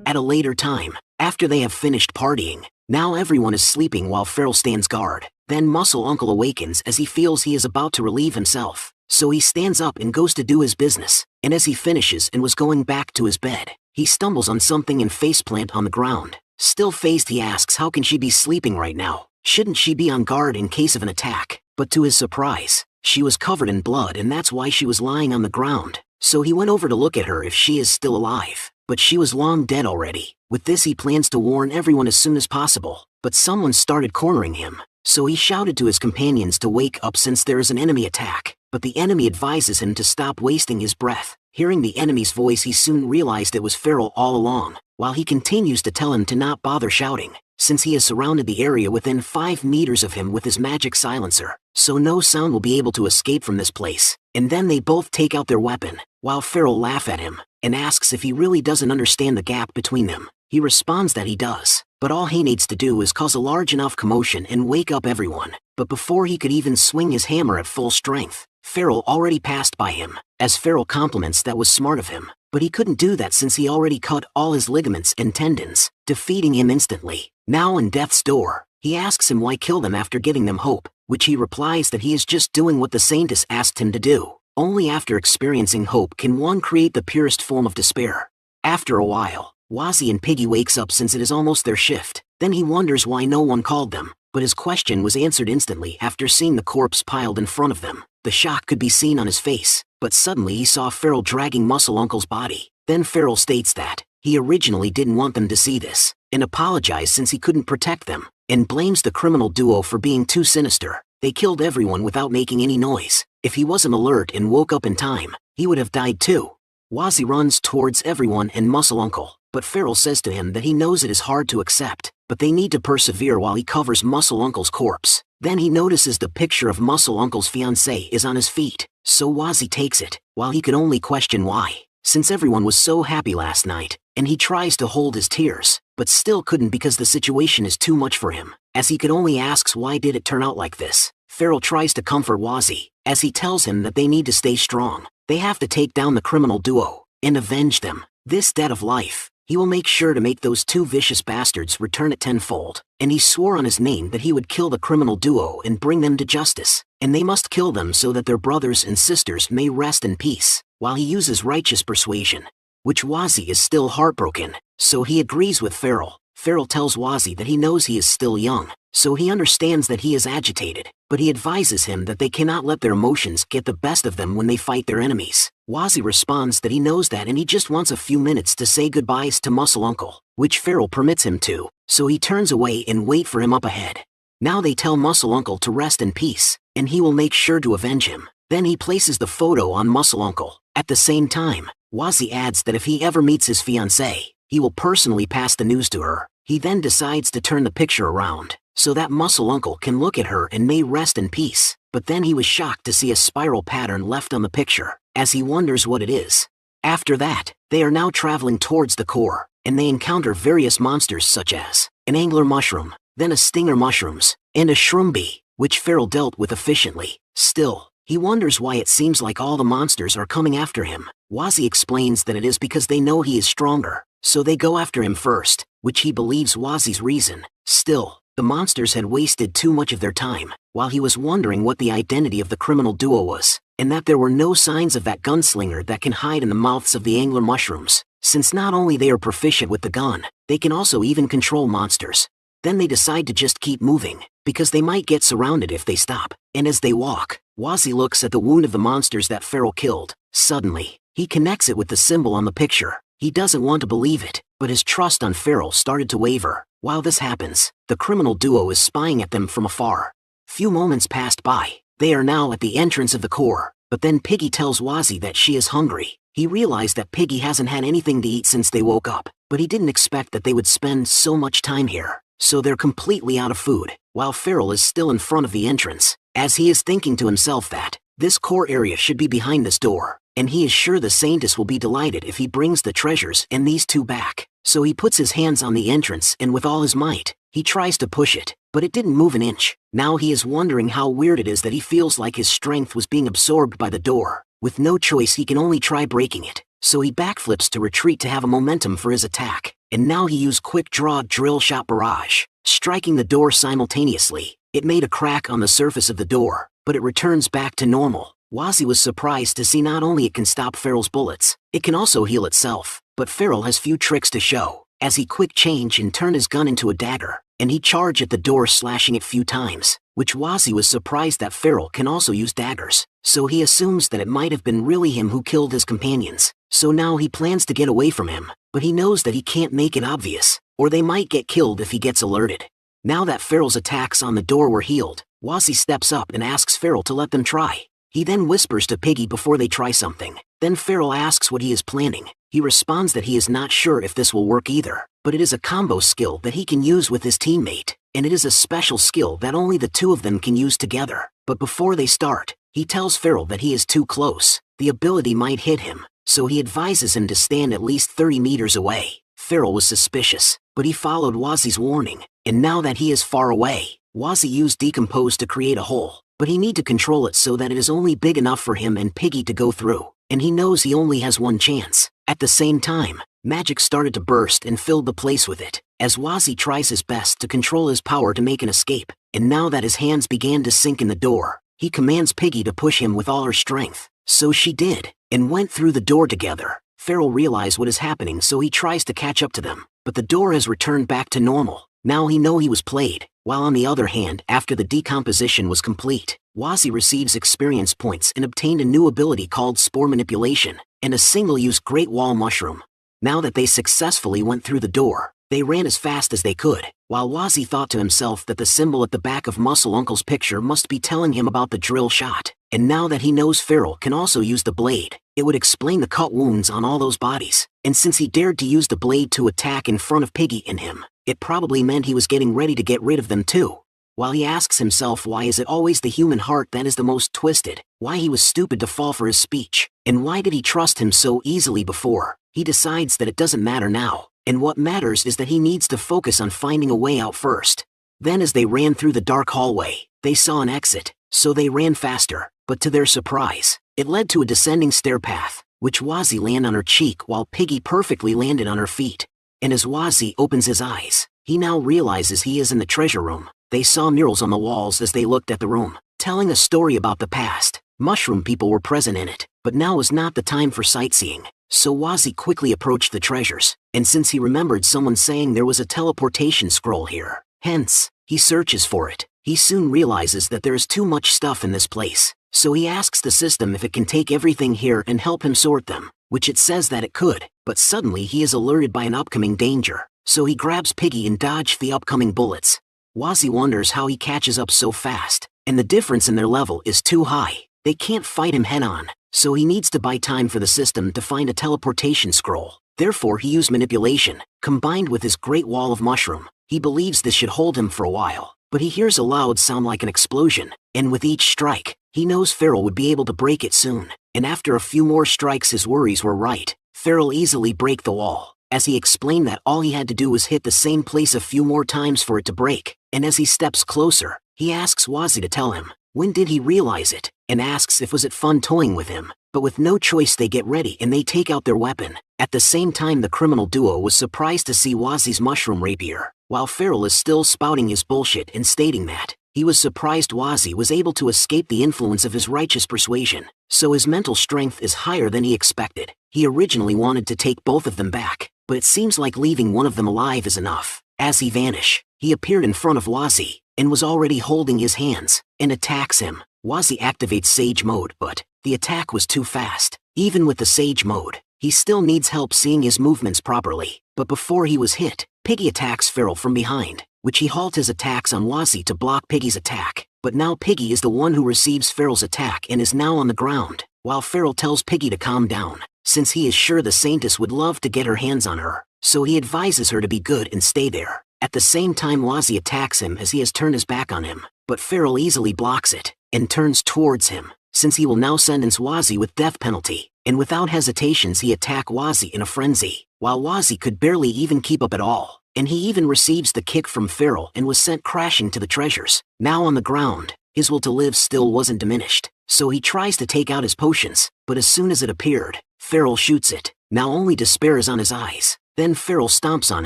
At a later time, after they have finished partying, now everyone is sleeping while Farrell stands guard. Then Muscle Uncle awakens as he feels he is about to relieve himself, so he stands up and goes to do his business, and as he finishes and was going back to his bed, he stumbles on something and faceplant on the ground. Still phased, he asks how can she be sleeping right now? Shouldn't she be on guard in case of an attack? But to his surprise, she was covered in blood and that's why she was lying on the ground. So he went over to look at her if she is still alive, but she was long dead already. With this he plans to warn everyone as soon as possible, but someone started cornering him. So he shouted to his companions to wake up since there is an enemy attack, but the enemy advises him to stop wasting his breath. Hearing the enemy's voice, he soon realized it was Farrell all along, while he continues to tell him to not bother shouting, since he has surrounded the area within 5 meters of him with his magic silencer, so no sound will be able to escape from this place. And then they both take out their weapon, while Farrell laughs at him, and asks if he really doesn't understand the gap between them. He responds that he does, but all he needs to do is cause a large enough commotion and wake up everyone. But before he could even swing his hammer at full strength, Farrell already passed by him, as Farrell compliments that was smart of him, but he couldn't do that since he already cut all his ligaments and tendons, defeating him instantly. Now in death's door, He asks him why kill them after giving them hope, which he replies that he is just doing what the Saintess asked him to do. Only after experiencing hope can one create the purest form of despair. After a while, Wazzy and Piggy wakes up since it is almost their shift. Then he wonders why no one called them, but his question was answered instantly after seeing the corpse piled in front of them. The shock could be seen on his face, but suddenly he saw Farrell dragging Muscle Uncle's body. Then Farrell states that he originally didn't want them to see this, and apologized since he couldn't protect them, and blames the criminal duo for being too sinister. They killed everyone without making any noise. If he wasn't alert and woke up in time, he would have died too. Wazzy runs towards everyone and Muscle Uncle, but Farrell says to him that he knows it is hard to accept, but they need to persevere while he covers Muscle Uncle's corpse. Then he notices the picture of Muscle Uncle's fiancée is on his feet, so Wazzy takes it, while he could only question why, since everyone was so happy last night, and he tries to hold his tears, but still couldn't because the situation is too much for him, as he could only asks why did it turn out like this. Farrell tries to comfort Wazzy, as he tells him that they need to stay strong. They have to take down the criminal duo, and avenge them. This debt of life, he will make sure to make those two vicious bastards return it tenfold, and he swore on his name that he would kill the criminal duo and bring them to justice, and they must kill them so that their brothers and sisters may rest in peace, while he uses righteous persuasion, which Wazzy is still heartbroken, so he agrees with Farrell. Farrell tells Wazzy that he knows he is still young, so he understands that he is agitated, but he advises him that they cannot let their emotions get the best of them when they fight their enemies. Wazzy responds that he knows that and he just wants a few minutes to say goodbyes to Muscle Uncle, which Farrell permits him to, so he turns away and wait for him up ahead. Now they tell Muscle Uncle to rest in peace, and he will make sure to avenge him. Then he places the photo on Muscle Uncle. At the same time, Wazzy adds that if he ever meets his fiancée, he will personally pass the news to her. He then decides to turn the picture around, so that Muscle Uncle can look at her and may rest in peace, but then he was shocked to see a spiral pattern left on the picture, as he wonders what it is. After that, they are now traveling towards the core, and they encounter various monsters such as an angler mushroom, then a stinger mushrooms, and a shroom bee, which Farrell dealt with efficiently. Still, he wonders why it seems like all the monsters are coming after him. Wazzy explains that it is because they know he is stronger, so they go after him first, which he believes Wazzy's reason. Still, the monsters had wasted too much of their time, while he was wondering what the identity of the criminal duo was, and that there were no signs of that gunslinger that can hide in the mouths of the angler mushrooms, since not only they are proficient with the gun, they can also even control monsters. Then they decide to just keep moving, because they might get surrounded if they stop, and as they walk, Wazzy looks at the wound of the monsters that Farrell killed. Suddenly, he connects it with the symbol on the picture. He doesn't want to believe it, but his trust on Farrell started to waver. While this happens, the criminal duo is spying at them from afar. Few moments passed by. They are now at the entrance of the core, but then Piggy tells Wazzy that she is hungry. He realized that Piggy hasn't had anything to eat since they woke up, but he didn't expect that they would spend so much time here, so they're completely out of food, while Farrell is still in front of the entrance, as he is thinking to himself that this core area should be behind this door, and he is sure the Saintess will be delighted if he brings the treasures and these two back. So he puts his hands on the entrance and with all his might, he tries to push it, but it didn't move an inch. Now he is wondering how weird it is that he feels like his strength was being absorbed by the door. With no choice, he can only try breaking it, so he backflips to retreat to have a momentum for his attack, and now he used quick draw drill shot barrage, striking the door simultaneously. It made a crack on the surface of the door, but it returns back to normal. Wazzy was surprised to see not only it can stop Farrell's bullets, it can also heal itself, but Farrell has few tricks to show, as he quick change and turn his gun into a dagger, and he charge at the door slashing it few times, which Wazzy was surprised that Farrell can also use daggers, so he assumes that it might have been really him who killed his companions, so now he plans to get away from him, but he knows that he can't make it obvious, or they might get killed if he gets alerted. Now that Farrell's attacks on the door were healed, Wazzy steps up and asks Farrell to let them try. He then whispers to Piggy before they try something. Then Farrell asks what he is planning. He responds that he is not sure if this will work either, but it is a combo skill that he can use with his teammate, and it is a special skill that only the two of them can use together. But before they start, he tells Farrell that he is too close. The ability might hit him, so he advises him to stand at least 30 meters away. Farrell was suspicious, but he followed Wazzy's warning, and now that he is far away, Wazzy used Decompose to create a hole, but he need to control it so that it is only big enough for him and Piggy to go through, and he knows he only has one chance. At the same time, magic started to burst and filled the place with it, as Wazi tries his best to control his power to make an escape, and now that his hands began to sink in the door, he commands Piggy to push him with all her strength. So she did, and went through the door together. Feral realizes what is happening, so he tries to catch up to them, but the door has returned back to normal. Now he knows he was played, while on the other hand, after the decomposition was complete, Wazi receives experience points and obtained a new ability called Spore Manipulation, and a single-use Great Wall Mushroom. Now that they successfully went through the door, they ran as fast as they could, while Wazi thought to himself that the symbol at the back of Muscle Uncle's picture must be telling him about the drill shot, and now that he knows Feral can also use the blade, it would explain the cut wounds on all those bodies, and since he dared to use the blade to attack in front of Piggy and him, it probably meant he was getting ready to get rid of them too. While he asks himself why is it always the human heart that is the most twisted, why he was stupid to fall for his speech, and why did he trust him so easily before, he decides that it doesn't matter now, and what matters is that he needs to focus on finding a way out first. Then as they ran through the dark hallway, they saw an exit, so they ran faster, but to their surprise, it led to a descending stair path, which Wazi landed on her cheek while Piggy perfectly landed on her feet. And as Wazi opens his eyes, he now realizes he is in the treasure room. They saw murals on the walls as they looked at the room, telling a story about the past. Mushroom people were present in it, but now was not the time for sightseeing. So Wazi quickly approached the treasures, and since he remembered someone saying there was a teleportation scroll here, hence, he searches for it. He soon realizes that there is too much stuff in this place, so he asks the system if it can take everything here and help him sort them, which it says that it could, but suddenly he is alerted by an upcoming danger, so he grabs Piggy and dodges the upcoming bullets. Wazi wonders how he catches up so fast, and the difference in their level is too high. They can't fight him head-on, so he needs to buy time for the system to find a teleportation scroll. Therefore he used manipulation, combined with his Great Wall of Mushroom. He believes this should hold him for a while, but he hears a loud sound like an explosion, and with each strike, he knows Feral would be able to break it soon, and after a few more strikes his worries were right. Feral easily break the wall, as he explained that all he had to do was hit the same place a few more times for it to break, and as he steps closer, he asks Wazi to tell him, when did he realize it, and asks if was it fun toying with him, but with no choice they get ready and they take out their weapon. At the same time the criminal duo was surprised to see Wazi's mushroom rapier, while Feral is still spouting his bullshit and stating that he was surprised Wazi was able to escape the influence of his righteous persuasion, so his mental strength is higher than he expected. He originally wanted to take both of them back, but it seems like leaving one of them alive is enough. As he vanished, he appeared in front of Wazi, and was already holding his hands, and attacks him. Wazi activates Sage Mode, but the attack was too fast. Even with the Sage Mode, he still needs help seeing his movements properly. But before he was hit, Piggy attacks Feral from behind, which he halts his attacks on Wazi to block Piggy's attack. But now Piggy is the one who receives Feral's attack and is now on the ground, while Feral tells Piggy to calm down, since he is sure the Saintess would love to get her hands on her, so he advises her to be good and stay there. At the same time Wazi attacks him as he has turned his back on him, but Feral easily blocks it, and turns towards him, since he will now sentence Wazi with death penalty, and without hesitations he attacks Wazi in a frenzy, while Wazi could barely even keep up at all, and he even receives the kick from Feral and was sent crashing to the treasures. Now on the ground, his will to live still wasn't diminished, so he tries to take out his potions, but as soon as it appeared, Feral shoots it. Now only despair is on his eyes. Then Feral stomps on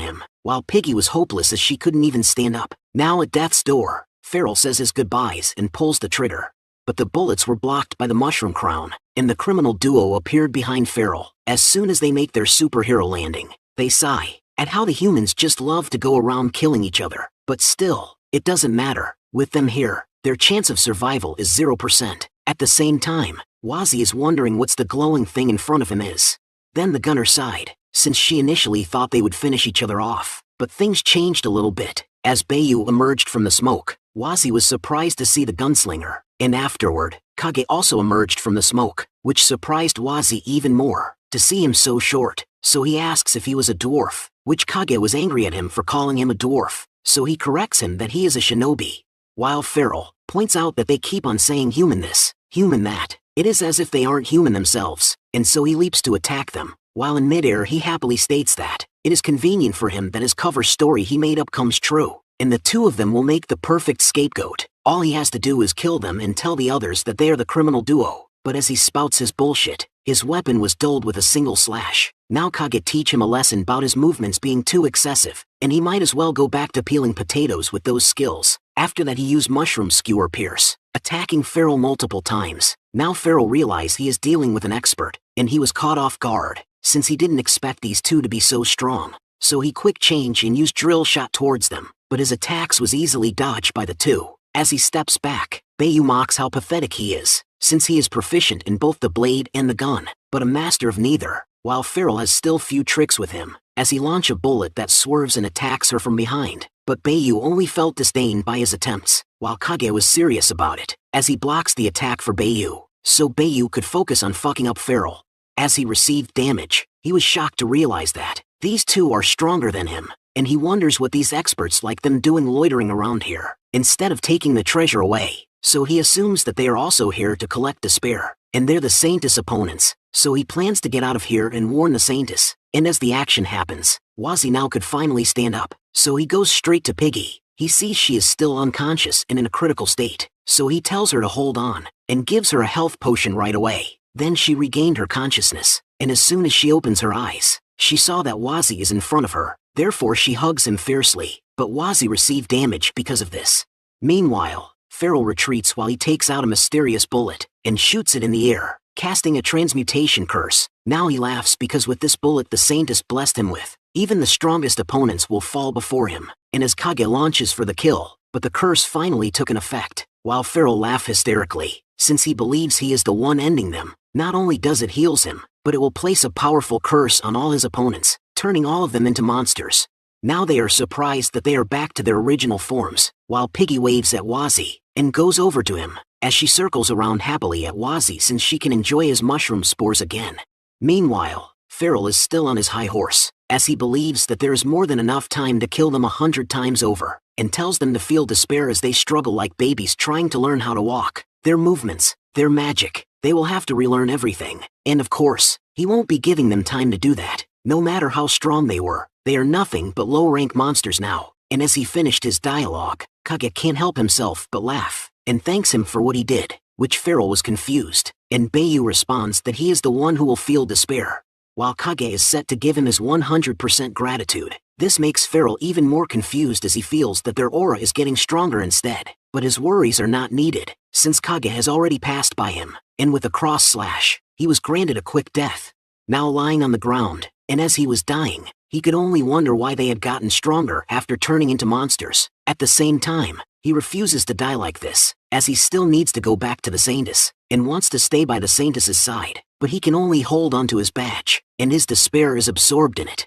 him, while Piggy was hopeless as she couldn't even stand up. Now at death's door, Feral says his goodbyes and pulls the trigger. But the bullets were blocked by the mushroom crown, and the criminal duo appeared behind Feral. As soon as they make their superhero landing, they sigh at how the humans just love to go around killing each other. But still, it doesn't matter. With them here, their chance of survival is 0%. At the same time, Wazi is wondering what's the glowing thing in front of him is. Then the gunner sighed, since she initially thought they would finish each other off. But things changed a little bit. As Bayu emerged from the smoke, Wazi was surprised to see the gunslinger, and afterward, Kage also emerged from the smoke, which surprised Wazi even more, to see him so short. So he asks if he was a dwarf, which Kage was angry at him for calling him a dwarf, so he corrects him that he is a shinobi. While Feral points out that they keep on saying human this, human that, it is as if they aren't human themselves, and so he leaps to attack them. While in midair he happily states that it is convenient for him that his cover story he made up comes true, and the two of them will make the perfect scapegoat. All he has to do is kill them and tell the others that they are the criminal duo. But as he spouts his bullshit, his weapon was dulled with a single slash, Now Kage teach him a lesson about his movements being too excessive, and he might as well go back to peeling potatoes with those skills. After that he used mushroom skewer pierce, attacking Farrell multiple times. Now Farrell realized he is dealing with an expert, and he was caught off guard, since he didn't expect these two to be so strong. So he quick change and used drill shot towards them, but his attacks was easily dodged by the two. As he steps back, Bayu mocks how pathetic he is, since he is proficient in both the blade and the gun, but a master of neither, while Farrell has still few tricks with him, as he launch a bullet that swerves and attacks her from behind. But Bayu only felt disdain by his attempts, while Kage was serious about it, as he blocks the attack for Bayu, so Bayu could focus on fucking up Farrell. As he received damage, he was shocked to realize that these two are stronger than him, and he wonders what these experts like them doing loitering around here, instead of taking the treasure away. So he assumes that they are also here to collect despair, and they're the Saintess opponents, so he plans to get out of here and warn the Saintess. And as the action happens, Wazi now could finally stand up, so he goes straight to Piggy. He sees she is still unconscious and in a critical state, so he tells her to hold on, and gives her a health potion right away. Then she regained her consciousness, and as soon as she opens her eyes, she saw that Wazi is in front of her. Therefore she hugs him fiercely, but Wazi received damage because of this. Meanwhile, Farrell retreats while he takes out a mysterious bullet, and shoots it in the air, casting a transmutation curse. Now he laughs because with this bullet the Saintess blessed him with, even the strongest opponents will fall before him, and as Kage launches for the kill, but the curse finally took an effect, while Farrell laughs hysterically, since he believes he is the one ending them. Not only does it heals him, but it will place a powerful curse on all his opponents, turning all of them into monsters. Now they are surprised that they are back to their original forms, while Piggy waves at Wazi, and goes over to him, as she circles around happily at Wazi since she can enjoy his mushroom spores again. Meanwhile, Farrell is still on his high horse, as he believes that there is more than enough time to kill them 100 times over, and tells them to feel despair as they struggle like babies trying to learn how to walk. Their movements, their magic, they will have to relearn everything, and of course, he won't be giving them time to do that. No matter how strong they were, they are nothing but low-rank monsters now. And as he finished his dialogue, Kage can't help himself but laugh, and thanks him for what he did, which Farrell was confused, and Bayu responds that he is the one who will feel despair, while Kage is set to give him his 100% gratitude. This makes Farrell even more confused as he feels that their aura is getting stronger instead, but his worries are not needed, since Kage has already passed by him, and with a cross slash, he was granted a quick death. Now lying on the ground, and as he was dying, he could only wonder why they had gotten stronger after turning into monsters. At the same time, he refuses to die like this, as he still needs to go back to the Saintess, and wants to stay by the Saintess's side, but he can only hold onto his badge, and his despair is absorbed in it.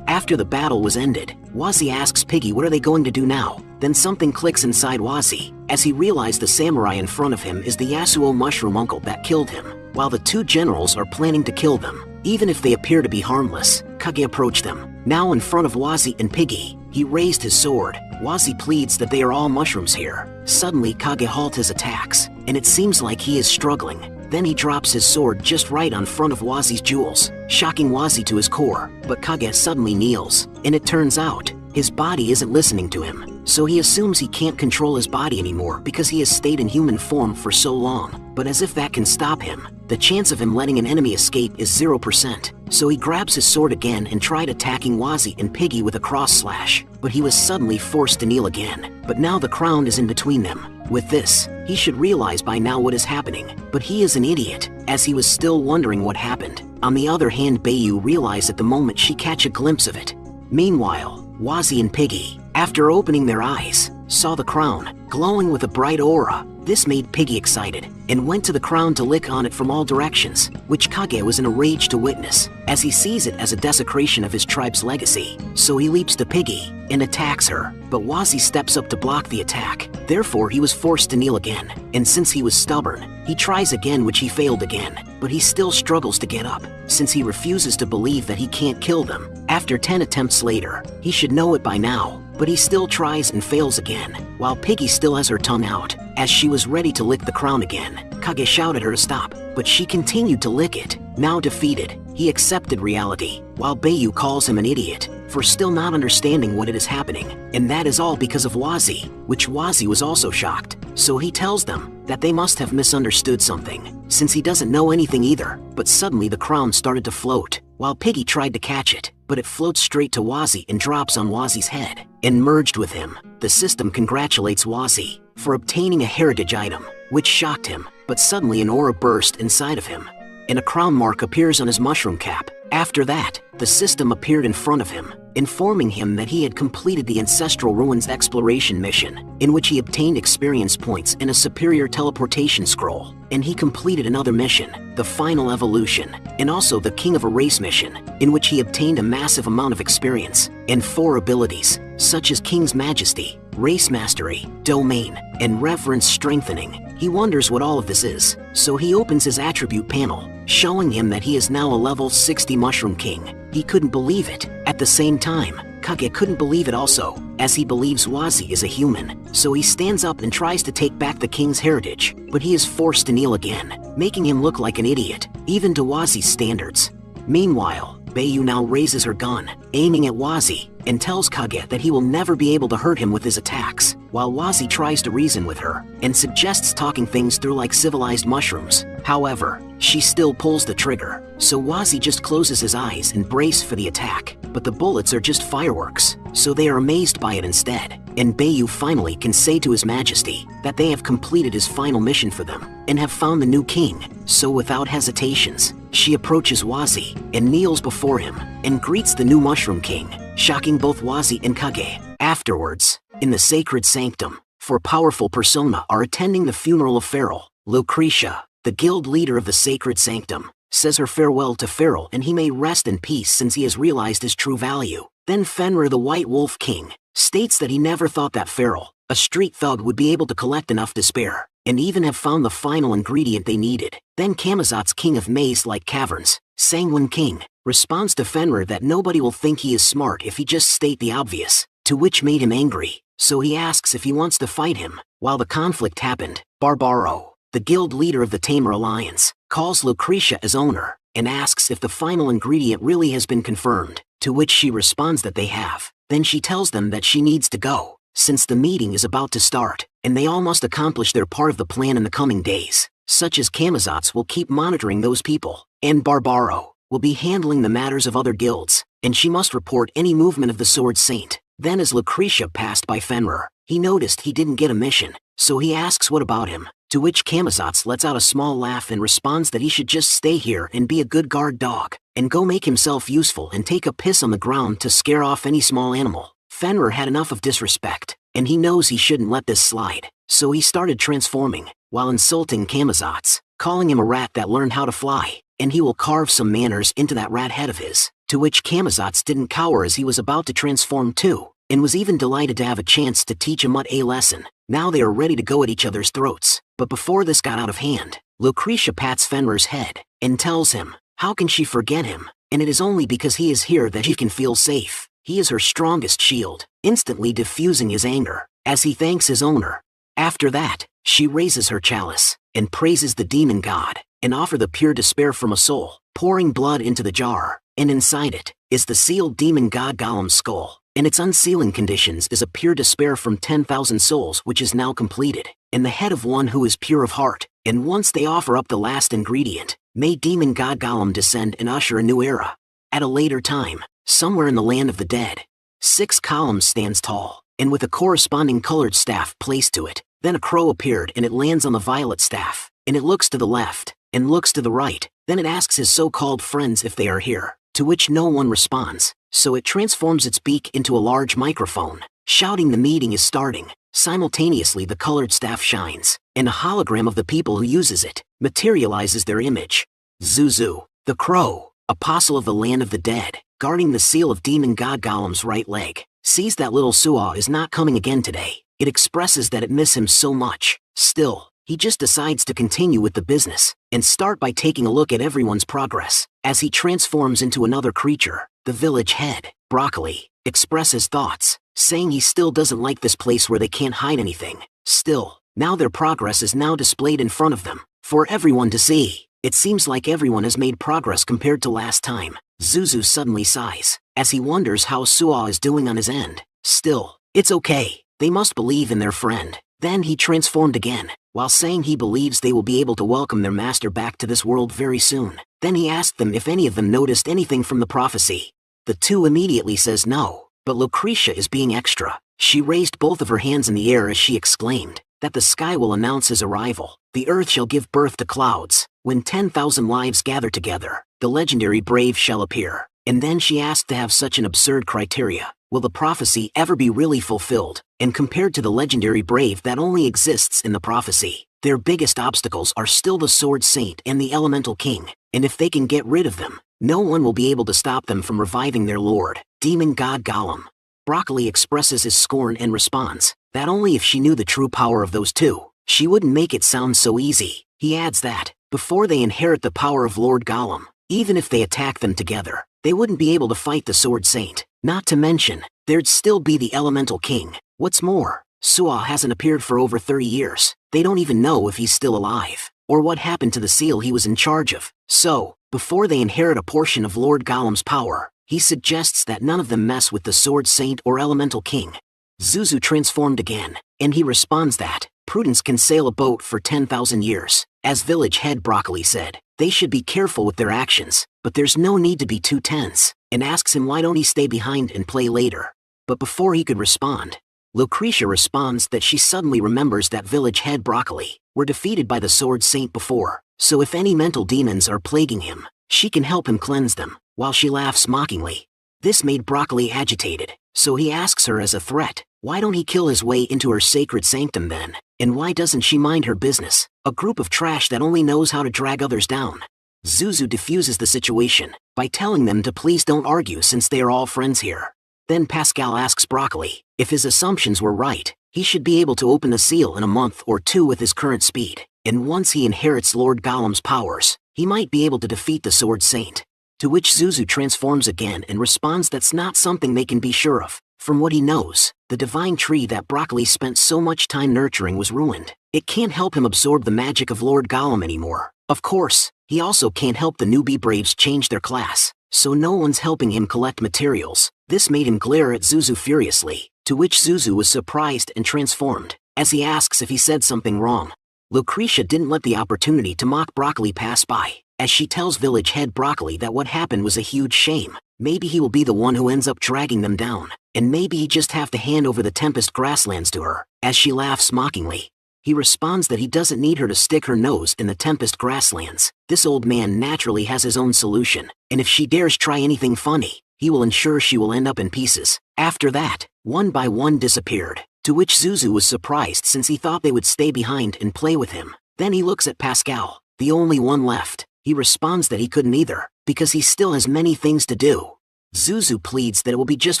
After the battle was ended, Wazi asks Piggy what are they going to do now. Then something clicks inside Wazi, as he realized the samurai in front of him is the Yasuo mushroom uncle that killed him, while the two generals are planning to kill them. Even if they appear to be harmless, Kage approached them. Now in front of Wazi and Piggy, he raised his sword. Wazi pleads that they are all mushrooms here. Suddenly Kage halts his attacks, and it seems like he is struggling. Then he drops his sword just right on front of Wazi's jewels, shocking Wazi to his core. But Kage suddenly kneels, and it turns out, his body isn't listening to him, so he assumes he can't control his body anymore because he has stayed in human form for so long. But as if that can stop him, the chance of him letting an enemy escape is 0%, so he grabs his sword again and tried attacking Wazi and Piggy with a cross slash, but he was suddenly forced to kneel again. But now the crown is in between them. With this, he should realize by now what is happening, but he is an idiot, as he was still wondering what happened. On the other hand, Bayu realized at the moment she catch a glimpse of it. Meanwhile, Wazi and Piggy, after opening their eyes, saw the crown, glowing with a bright aura. This made Piggy excited, and went to the crown to lick on it from all directions, which Kage was in a rage to witness, as he sees it as a desecration of his tribe's legacy. So he leaps to Piggy, and attacks her, but Wazi steps up to block the attack. Therefore he was forced to kneel again, and since he was stubborn, he tries again which he failed again, but he still struggles to get up, since he refuses to believe that he can't kill them. After 10 attempts later, he should know it by now, but he still tries and fails again, while Piggy still has her tongue out, as she was ready to lick the crown again. Kage shouted her to stop, but she continued to lick it. Now defeated, he accepted reality, while Bayu calls him an idiot for still not understanding what it is happening, and that is all because of Wazi, which Wazi was also shocked. So he tells them that they must have misunderstood something, since he doesn't know anything either. But suddenly the crown started to float, while Piggy tried to catch it, but it floats straight to Wazzy and drops on Wazzy's head. And merged with him, the system congratulates Wazzy for obtaining a heritage item, which shocked him, but suddenly an aura burst inside of him, and a crown mark appears on his mushroom cap. After that, the system appeared in front of him, informing him that he had completed the Ancestral Ruins exploration mission, in which he obtained experience points and a superior teleportation scroll, and he completed another mission, the Final Evolution, and also the King of Erase mission, in which he obtained a massive amount of experience, and 4 abilities, such as King's Majesty, Race Mastery, Domain, and Reverence Strengthening. He wonders what all of this is, so he opens his attribute panel, showing him that he is now a level 60 Mushroom King. He couldn't believe it. At the same time, Kage couldn't believe it also, as he believes Wazzy is a human. So he stands up and tries to take back the king's heritage, but he is forced to kneel again, making him look like an idiot, even to Wazzy's standards. Meanwhile, Bayu now raises her gun, aiming at Wazzy, and tells Kage that he will never be able to hurt him with his attacks, while Wazzy tries to reason with her, and suggests talking things through like civilized mushrooms. However, she still pulls the trigger, so Wazzy just closes his eyes and braces for the attack, but the bullets are just fireworks, so they are amazed by it instead, and Bayu finally can say to His Majesty that they have completed his final mission for them, and have found the new king. So without hesitations, she approaches Wazzy, and kneels before him, and greets the new Mushroom King, shocking both Wazzy and Kage. Afterwards, in the Sacred Sanctum, 4 powerful persona are attending the funeral of Feral. Lucretia, the guild leader of the Sacred Sanctum, says her farewell to Feral and he may rest in peace since he has realized his true value. Then Fenrir the White Wolf King states that he never thought that Feral, a street thug, would be able to collect enough to spare, and even have found the final ingredient they needed. Then Kamazot's King of Maze-like Caverns, Sanguine King, responds to Fenrir that nobody will think he is smart if he just state the obvious, to which made him angry, so he asks if he wants to fight him. While the conflict happened, Barbaro, the guild leader of the Tamer Alliance, calls Lucretia as owner, and asks if the final ingredient really has been confirmed, to which she responds that they have. Then she tells them that she needs to go, since the meeting is about to start, and they all must accomplish their part of the plan in the coming days, such as Kamazot's will keep monitoring those people, and Barbaro will be handling the matters of other guilds, and she must report any movement of the Sword Saint. Then as Lucretia passed by Fenrir, he noticed he didn't get a mission, so he asks what about him, to which Kamazot's lets out a small laugh and responds that he should just stay here and be a good guard dog, and go make himself useful and take a piss on the ground to scare off any small animal. Fenrir had enough of disrespect, and he knows he shouldn't let this slide, so he started transforming, while insulting Kamazot's, calling him a rat that learned how to fly, and he will carve some manners into that rat head of his, to which Kamazot's didn't cower as he was about to transform too, and was even delighted to have a chance to teach him a lesson. Now they are ready to go at each other's throats, but before this got out of hand, Lucretia pats Fenrir's head, and tells him, how can she forget him, and it is only because he is here that she can feel safe. He is her strongest shield, instantly diffusing his anger, as he thanks his owner. After that, she raises her chalice, and praises the demon god, and offer the pure despair from a soul, pouring blood into the jar, and inside it is the sealed demon god Golem's skull, and its unsealing conditions is a pure despair from 10,000 souls which is now completed, and the head of one who is pure of heart, and once they offer up the last ingredient, may demon god Golem descend and usher a new era. At a later time, somewhere in the land of the dead, 6 columns stands tall, and with a corresponding colored staff placed to it. Then a crow appeared and it lands on the violet staff, and it looks to the left, and looks to the right, then it asks his so-called friends if they are here, to which no one responds, so it transforms its beak into a large microphone, shouting the meeting is starting. Simultaneously the colored staff shines, and a hologram of the people who uses it materializes their image. Zuzu, the crow, apostle of the land of the dead, guarding the seal of demon god Golem's right leg, sees that little Su'a is not coming again today. It expresses that it miss him so much. Still, he just decides to continue with the business, and start by taking a look at everyone's progress. As he transforms into another creature, the village head, Broccoli, expresses thoughts, saying he still doesn't like this place where they can't hide anything. Still, now their progress is now displayed in front of them, for everyone to see. It seems like everyone has made progress compared to last time. Zuzu suddenly sighs, as he wonders how Su'a is doing on his end. Still, it's okay. They must believe in their friend. Then he transformed again, while saying he believes they will be able to welcome their master back to this world very soon. Then he asked them if any of them noticed anything from the prophecy. The two immediately says no, but Lucretia is being extra. She raised both of her hands in the air as she exclaimed that the sky will announce his arrival. The earth shall give birth to clouds. When 10,000 lives gather together, the legendary brave shall appear. And then she asked to have such an absurd criteria. Will the prophecy ever be really fulfilled? And compared to the legendary brave that only exists in the prophecy, their biggest obstacles are still the Sword Saint and the Elemental King. And if they can get rid of them, no one will be able to stop them from reviving their lord, demon god Gollum. Broccoli expresses his scorn and responds that only if she knew the true power of those two, she wouldn't make it sound so easy. He adds that, before they inherit the power of Lord Gollum, even if they attack them together, they wouldn't be able to fight the Sword Saint. Not to mention, there'd still be the Elemental King. What's more, Suwa hasn't appeared for over 30 years. They don't even know if he's still alive, or what happened to the seal he was in charge of. So, before they inherit a portion of Lord Gollum's power, he suggests that none of them mess with the Sword Saint or Elemental King. Zuzu transformed again, and he responds that prudence can sail a boat for 10,000 years. As village head Broccoli said, they should be careful with their actions, but there's no need to be too tense, and asks him why don't he stay behind and play later. But before he could respond, Lucretia responds that she suddenly remembers that village head Broccoli were defeated by the Sword Saint before, so if any mental demons are plaguing him, she can help him cleanse them, while she laughs mockingly. This made Broccoli agitated, so he asks her as a threat, why don't he kill his way into her sacred sanctum then, and why doesn't she mind her business, a group of trash that only knows how to drag others down. Zuzu diffuses the situation by telling them to please don't argue since they are all friends here. Then Pascal asks Broccoli if his assumptions were right, he should be able to open the seal in a month or two with his current speed, and once he inherits Lord Gollum's powers, he might be able to defeat the Sword Saint. To which Zuzu transforms again and responds that's not something they can be sure of. From what he knows, the divine tree that Broccoli spent so much time nurturing was ruined. It can't help him absorb the magic of Lord Gollum anymore. Of course, he also can't help the newbie braves change their class, so no one's helping him collect materials. This made him glare at Zuzu furiously, to which Zuzu was surprised and transformed, as he asks if he said something wrong. Lucretia didn't let the opportunity to mock Broccoli pass by, as she tells village head Broccoli that what happened was a huge shame. Maybe he will be the one who ends up dragging them down, and maybe he just have to hand over the Tempest grasslands to her, as she laughs mockingly. He responds that he doesn't need her to stick her nose in the Tempest grasslands. This old man naturally has his own solution, and if she dares try anything funny, he will ensure she will end up in pieces. After that, one by one disappeared, to which Zuzu was surprised since he thought they would stay behind and play with him. Then he looks at Pascal, the only one left. He responds that he couldn't either, because he still has many things to do. Zuzu pleads that it will be just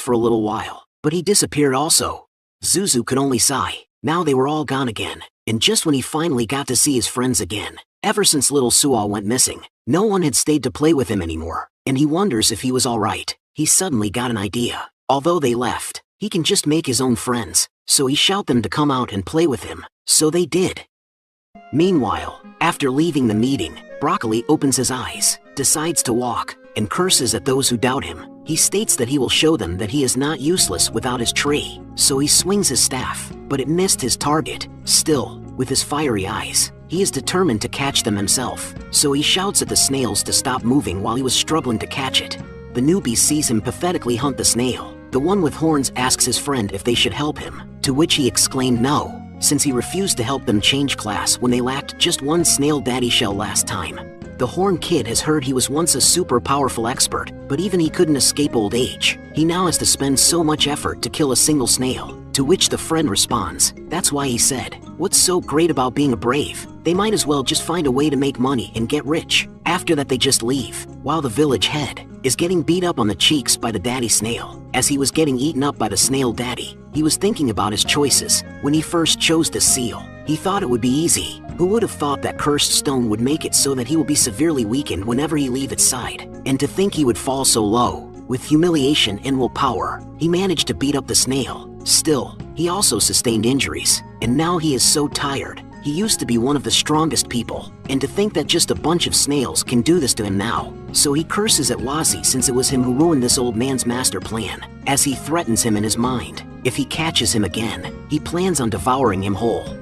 for a little while, but he disappeared also. Zuzu could only sigh. Now they were all gone again, and just when he finally got to see his friends again, ever since little Sual went missing, no one had stayed to play with him anymore, and he wonders if he was alright. He suddenly got an idea. Although they left, he can just make his own friends, so he shouted them to come out and play with him, so they did. Meanwhile, after leaving the meeting, Broccoli opens his eyes, decides to walk, and curses at those who doubt him. He states that he will show them that he is not useless without his tree, so he swings his staff, but it missed his target. Still, with his fiery eyes, he is determined to catch them himself, so he shouts at the snails to stop moving while he was struggling to catch it. The newbie sees him pathetically hunt the snail. The one with horns asks his friend if they should help him, to which he exclaimed no, since he refused to help them change class when they lacked just one snail daddy shell last time. The horn kid has heard he was once a super powerful expert, but even he couldn't escape old age. He now has to spend so much effort to kill a single snail, to which the friend responds, that's why he said, what's so great about being a brave? They might as well just find a way to make money and get rich. After that they just leave, while the village head is getting beat up on the cheeks by the daddy snail. As he was getting eaten up by the snail daddy, he was thinking about his choices. When he first chose the seal, he thought it would be easy. Who would have thought that cursed stone would make it so that he will be severely weakened whenever he leave its side? And to think he would fall so low. With humiliation and willpower, he managed to beat up the snail. Still, he also sustained injuries, and now he is so tired. He used to be one of the strongest people, and to think that just a bunch of snails can do this to him now. So he curses at Wazzy since it was him who ruined this old man's master plan, as he threatens him in his mind. If he catches him again, he plans on devouring him whole.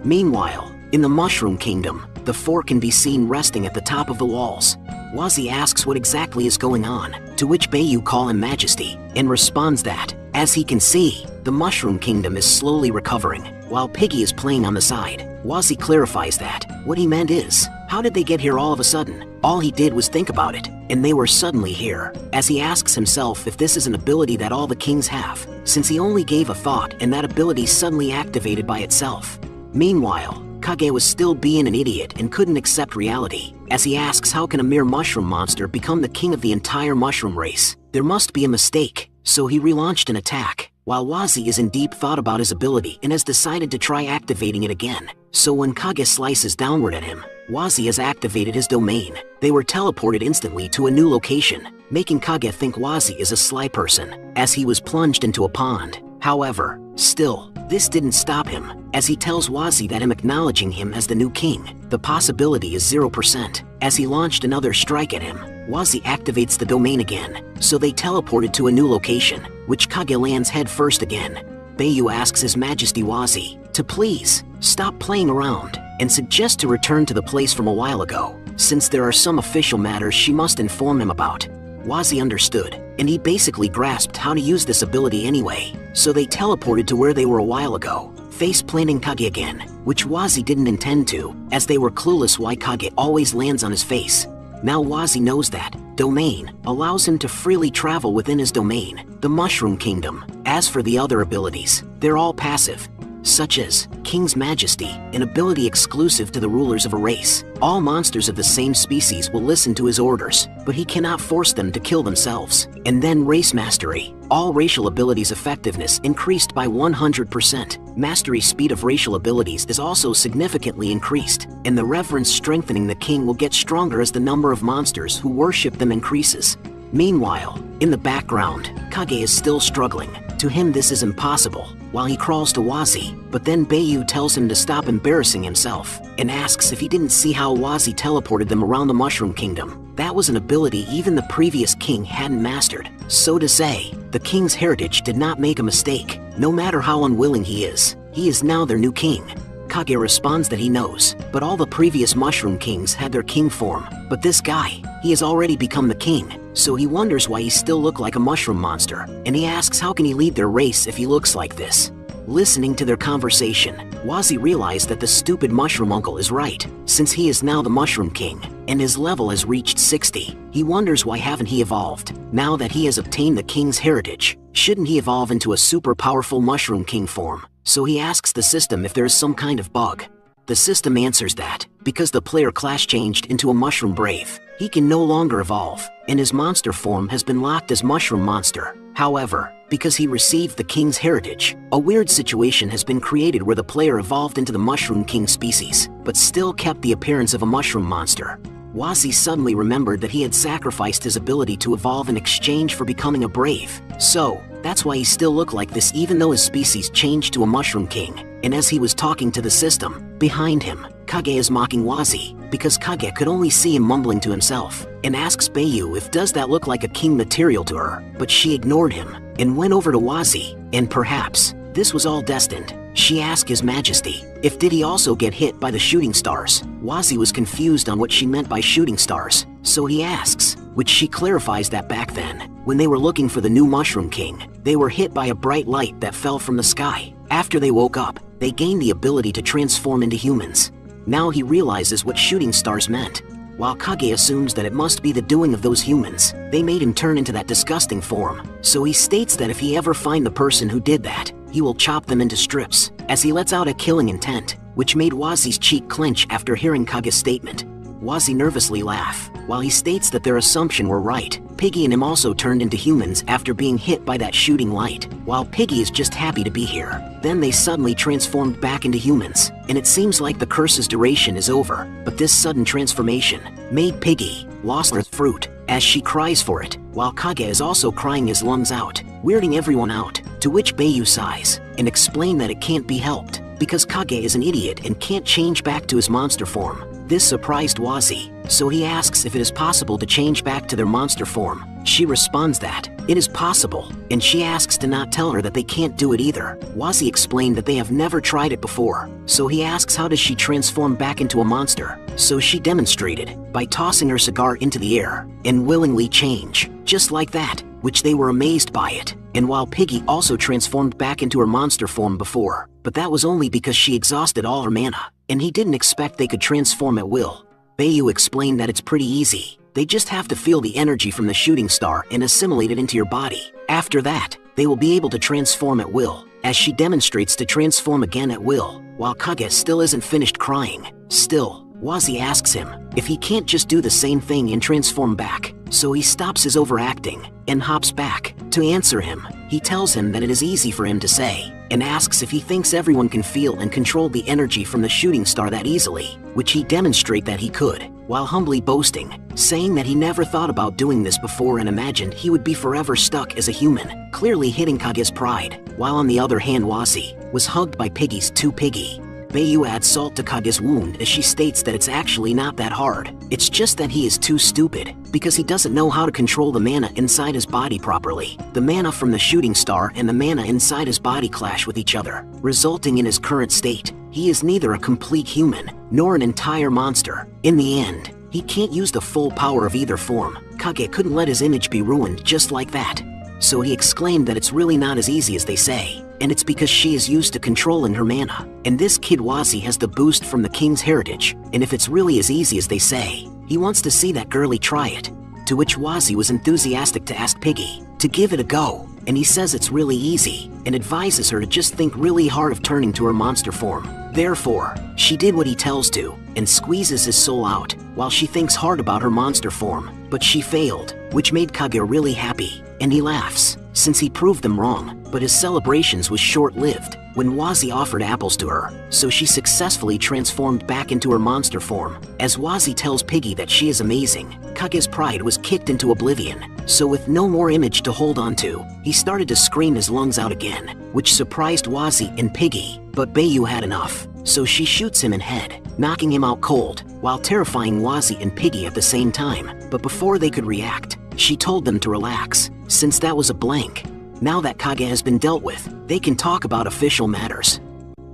Meanwhile, in the Mushroom Kingdom, the four can be seen resting at the top of the walls. Wazi asks what exactly is going on, to which Bayu call him Majesty, and responds that, as he can see, the Mushroom Kingdom is slowly recovering, while Piggy is playing on the side. Wazi clarifies that, what he meant is, how did they get here all of a sudden? All he did was think about it, and they were suddenly here, as he asks himself if this is an ability that all the kings have, since he only gave a thought and that ability suddenly activated by itself. Meanwhile, Kage was still being an idiot and couldn't accept reality, as he asks how can a mere mushroom monster become the king of the entire mushroom race? There must be a mistake, so he relaunched an attack, while Wazi is in deep thought about his ability and has decided to try activating it again. So when Kage slices downward at him, Wazi has activated his domain. They were teleported instantly to a new location, making Kage think Wazi is a sly person, as he was plunged into a pond. However, still, this didn't stop him, as he tells Wazi that him acknowledging him as the new king, the possibility is 0%. As he launched another strike at him, Wazi activates the domain again, so they teleported to a new location, which Kage lands head first again. Bayu asks His Majesty Wazi to please stop playing around and suggests to return to the place from a while ago, since there are some official matters she must inform him about. Wazi understood, and he basically grasped how to use this ability anyway, so they teleported to where they were a while ago, face-planting Kage again, which Wazi didn't intend to, as they were clueless why Kage always lands on his face. Now Wazi knows that domain allows him to freely travel within his domain, the Mushroom Kingdom. As for the other abilities, they're all passive, such as King's Majesty, an ability exclusive to the rulers of a race. All monsters of the same species will listen to his orders, but he cannot force them to kill themselves. And then Race Mastery. All racial abilities' effectiveness increased by 100%. Mastery speed of racial abilities is also significantly increased, and the reverence strengthening the king will get stronger as the number of monsters who worship them increases. Meanwhile, in the background, Kage is still struggling. To him this is impossible, while he crawls to Wazi, but then Bayu tells him to stop embarrassing himself, and asks if he didn't see how Wazi teleported them around the Mushroom Kingdom. That was an ability even the previous king hadn't mastered. So to say, the king's heritage did not make a mistake. No matter how unwilling he is now their new king. Kage responds that he knows, but all the previous Mushroom Kings had their king form. But this guy, he has already become the king, so he wonders why he still look like a mushroom monster, and he asks how can he lead their race if he looks like this. Listening to their conversation, Wazi realized that the stupid mushroom uncle is right, since he is now the Mushroom King, and his level has reached 60. He wonders why haven't he evolved. Now that he has obtained the king's heritage, shouldn't he evolve into a super powerful Mushroom King form? So he asks the system if there is some kind of bug. The system answers that, because the player class changed into a Mushroom Brave, he can no longer evolve, and his monster form has been locked as Mushroom Monster. However, because he received the king's heritage, a weird situation has been created where the player evolved into the Mushroom King species, but still kept the appearance of a mushroom monster. Wazi suddenly remembered that he had sacrificed his ability to evolve in exchange for becoming a brave. So, that's why he still looked like this even though his species changed to a Mushroom King. And as he was talking to the system, behind him, Kage is mocking Wazi, because Kage could only see him mumbling to himself, and asks Bayu if does that look like a king material to her, but she ignored him, and went over to Wazi, and perhaps, this was all destined. She asked His Majesty if did he also get hit by the shooting stars. Wazi was confused on what she meant by shooting stars, so he asks, which she clarifies that back then, when they were looking for the new Mushroom King, they were hit by a bright light that fell from the sky. After they woke up, they gained the ability to transform into humans. Now he realizes what shooting stars meant. While Kage assumes that it must be the doing of those humans, they made him turn into that disgusting form. So he states that if he ever find the person who did that, he will chop them into strips, as he lets out a killing intent, which made Wazi's cheek clench after hearing Kage's statement. Wazi nervously laugh, while he states that their assumption were right. Piggy and him also turned into humans after being hit by that shooting light, while Piggy is just happy to be here. Then they suddenly transformed back into humans, and it seems like the curse's duration is over, but this sudden transformation made Piggy lost her fruit, as she cries for it, while Kage is also crying his lungs out, weirding everyone out, to which Bayu sighs, and explain that it can't be helped, because Kage is an idiot and can't change back to his monster form. This surprised Wazi, so he asks if it is possible to change back to their monster form. She responds that, It is possible, and she asks to not tell her that they can't do it either. Wazi explained that they have never tried it before, so he asks how does she transform back into a monster. So she demonstrated, by tossing her cigar into the air, and willingly change, just like that, which they were amazed by it. And while Piggy also transformed back into her monster form before, but that was only because she exhausted all her mana, and he didn't expect they could transform at will. Bayu explained that it's pretty easy. They just have to feel the energy from the shooting star and assimilate it into your body. After that, they will be able to transform at will, as she demonstrates to transform again at will, while Kage still isn't finished crying. Still, Wazi asks him if he can't just do the same thing and transform back, so he stops his overacting and hops back. To answer him, he tells him that it is easy for him to say, and asks if he thinks everyone can feel and control the energy from the shooting star that easily, which he demonstrate that he could, while humbly boasting, saying that he never thought about doing this before and imagined he would be forever stuck as a human, clearly hitting Kage's pride, while on the other hand Wazi was hugged by Piggy's Piggy. Bayu adds salt to Kage's wound as she states that it's actually not that hard. It's just that he is too stupid, because he doesn't know how to control the mana inside his body properly. The mana from the shooting star and the mana inside his body clash with each other, resulting in his current state. He is neither a complete human, nor an entire monster. In the end, he can't use the full power of either form. Kage couldn't let his image be ruined just like that. So he exclaimed that it's really not as easy as they say, and it's because she is used to controlling her mana. And this kid Wazi has the boost from the king's heritage, and if it's really as easy as they say, he wants to see that girlie try it. To which Wazi was enthusiastic to ask Piggy to give it a go, and he says it's really easy, and advises her to just think really hard of turning to her monster form. Therefore, she did what he tells to, and squeezes his soul out, while she thinks hard about her monster form, but she failed, which made Kage really happy, and he laughs, since he proved them wrong. But his celebrations was short-lived, when Wazi offered apples to her, so she successfully transformed back into her monster form. As Wazi tells Piggy that she is amazing, Kage's pride was kicked into oblivion, so with no more image to hold on to, he started to scream his lungs out again, which surprised Wazi and Piggy, but Bayu had enough, so she shoots him in head, knocking him out cold, while terrifying Wazi and Piggy at the same time. But before they could react, she told them to relax, since that was a blank. Now that Kage has been dealt with, they can talk about official matters.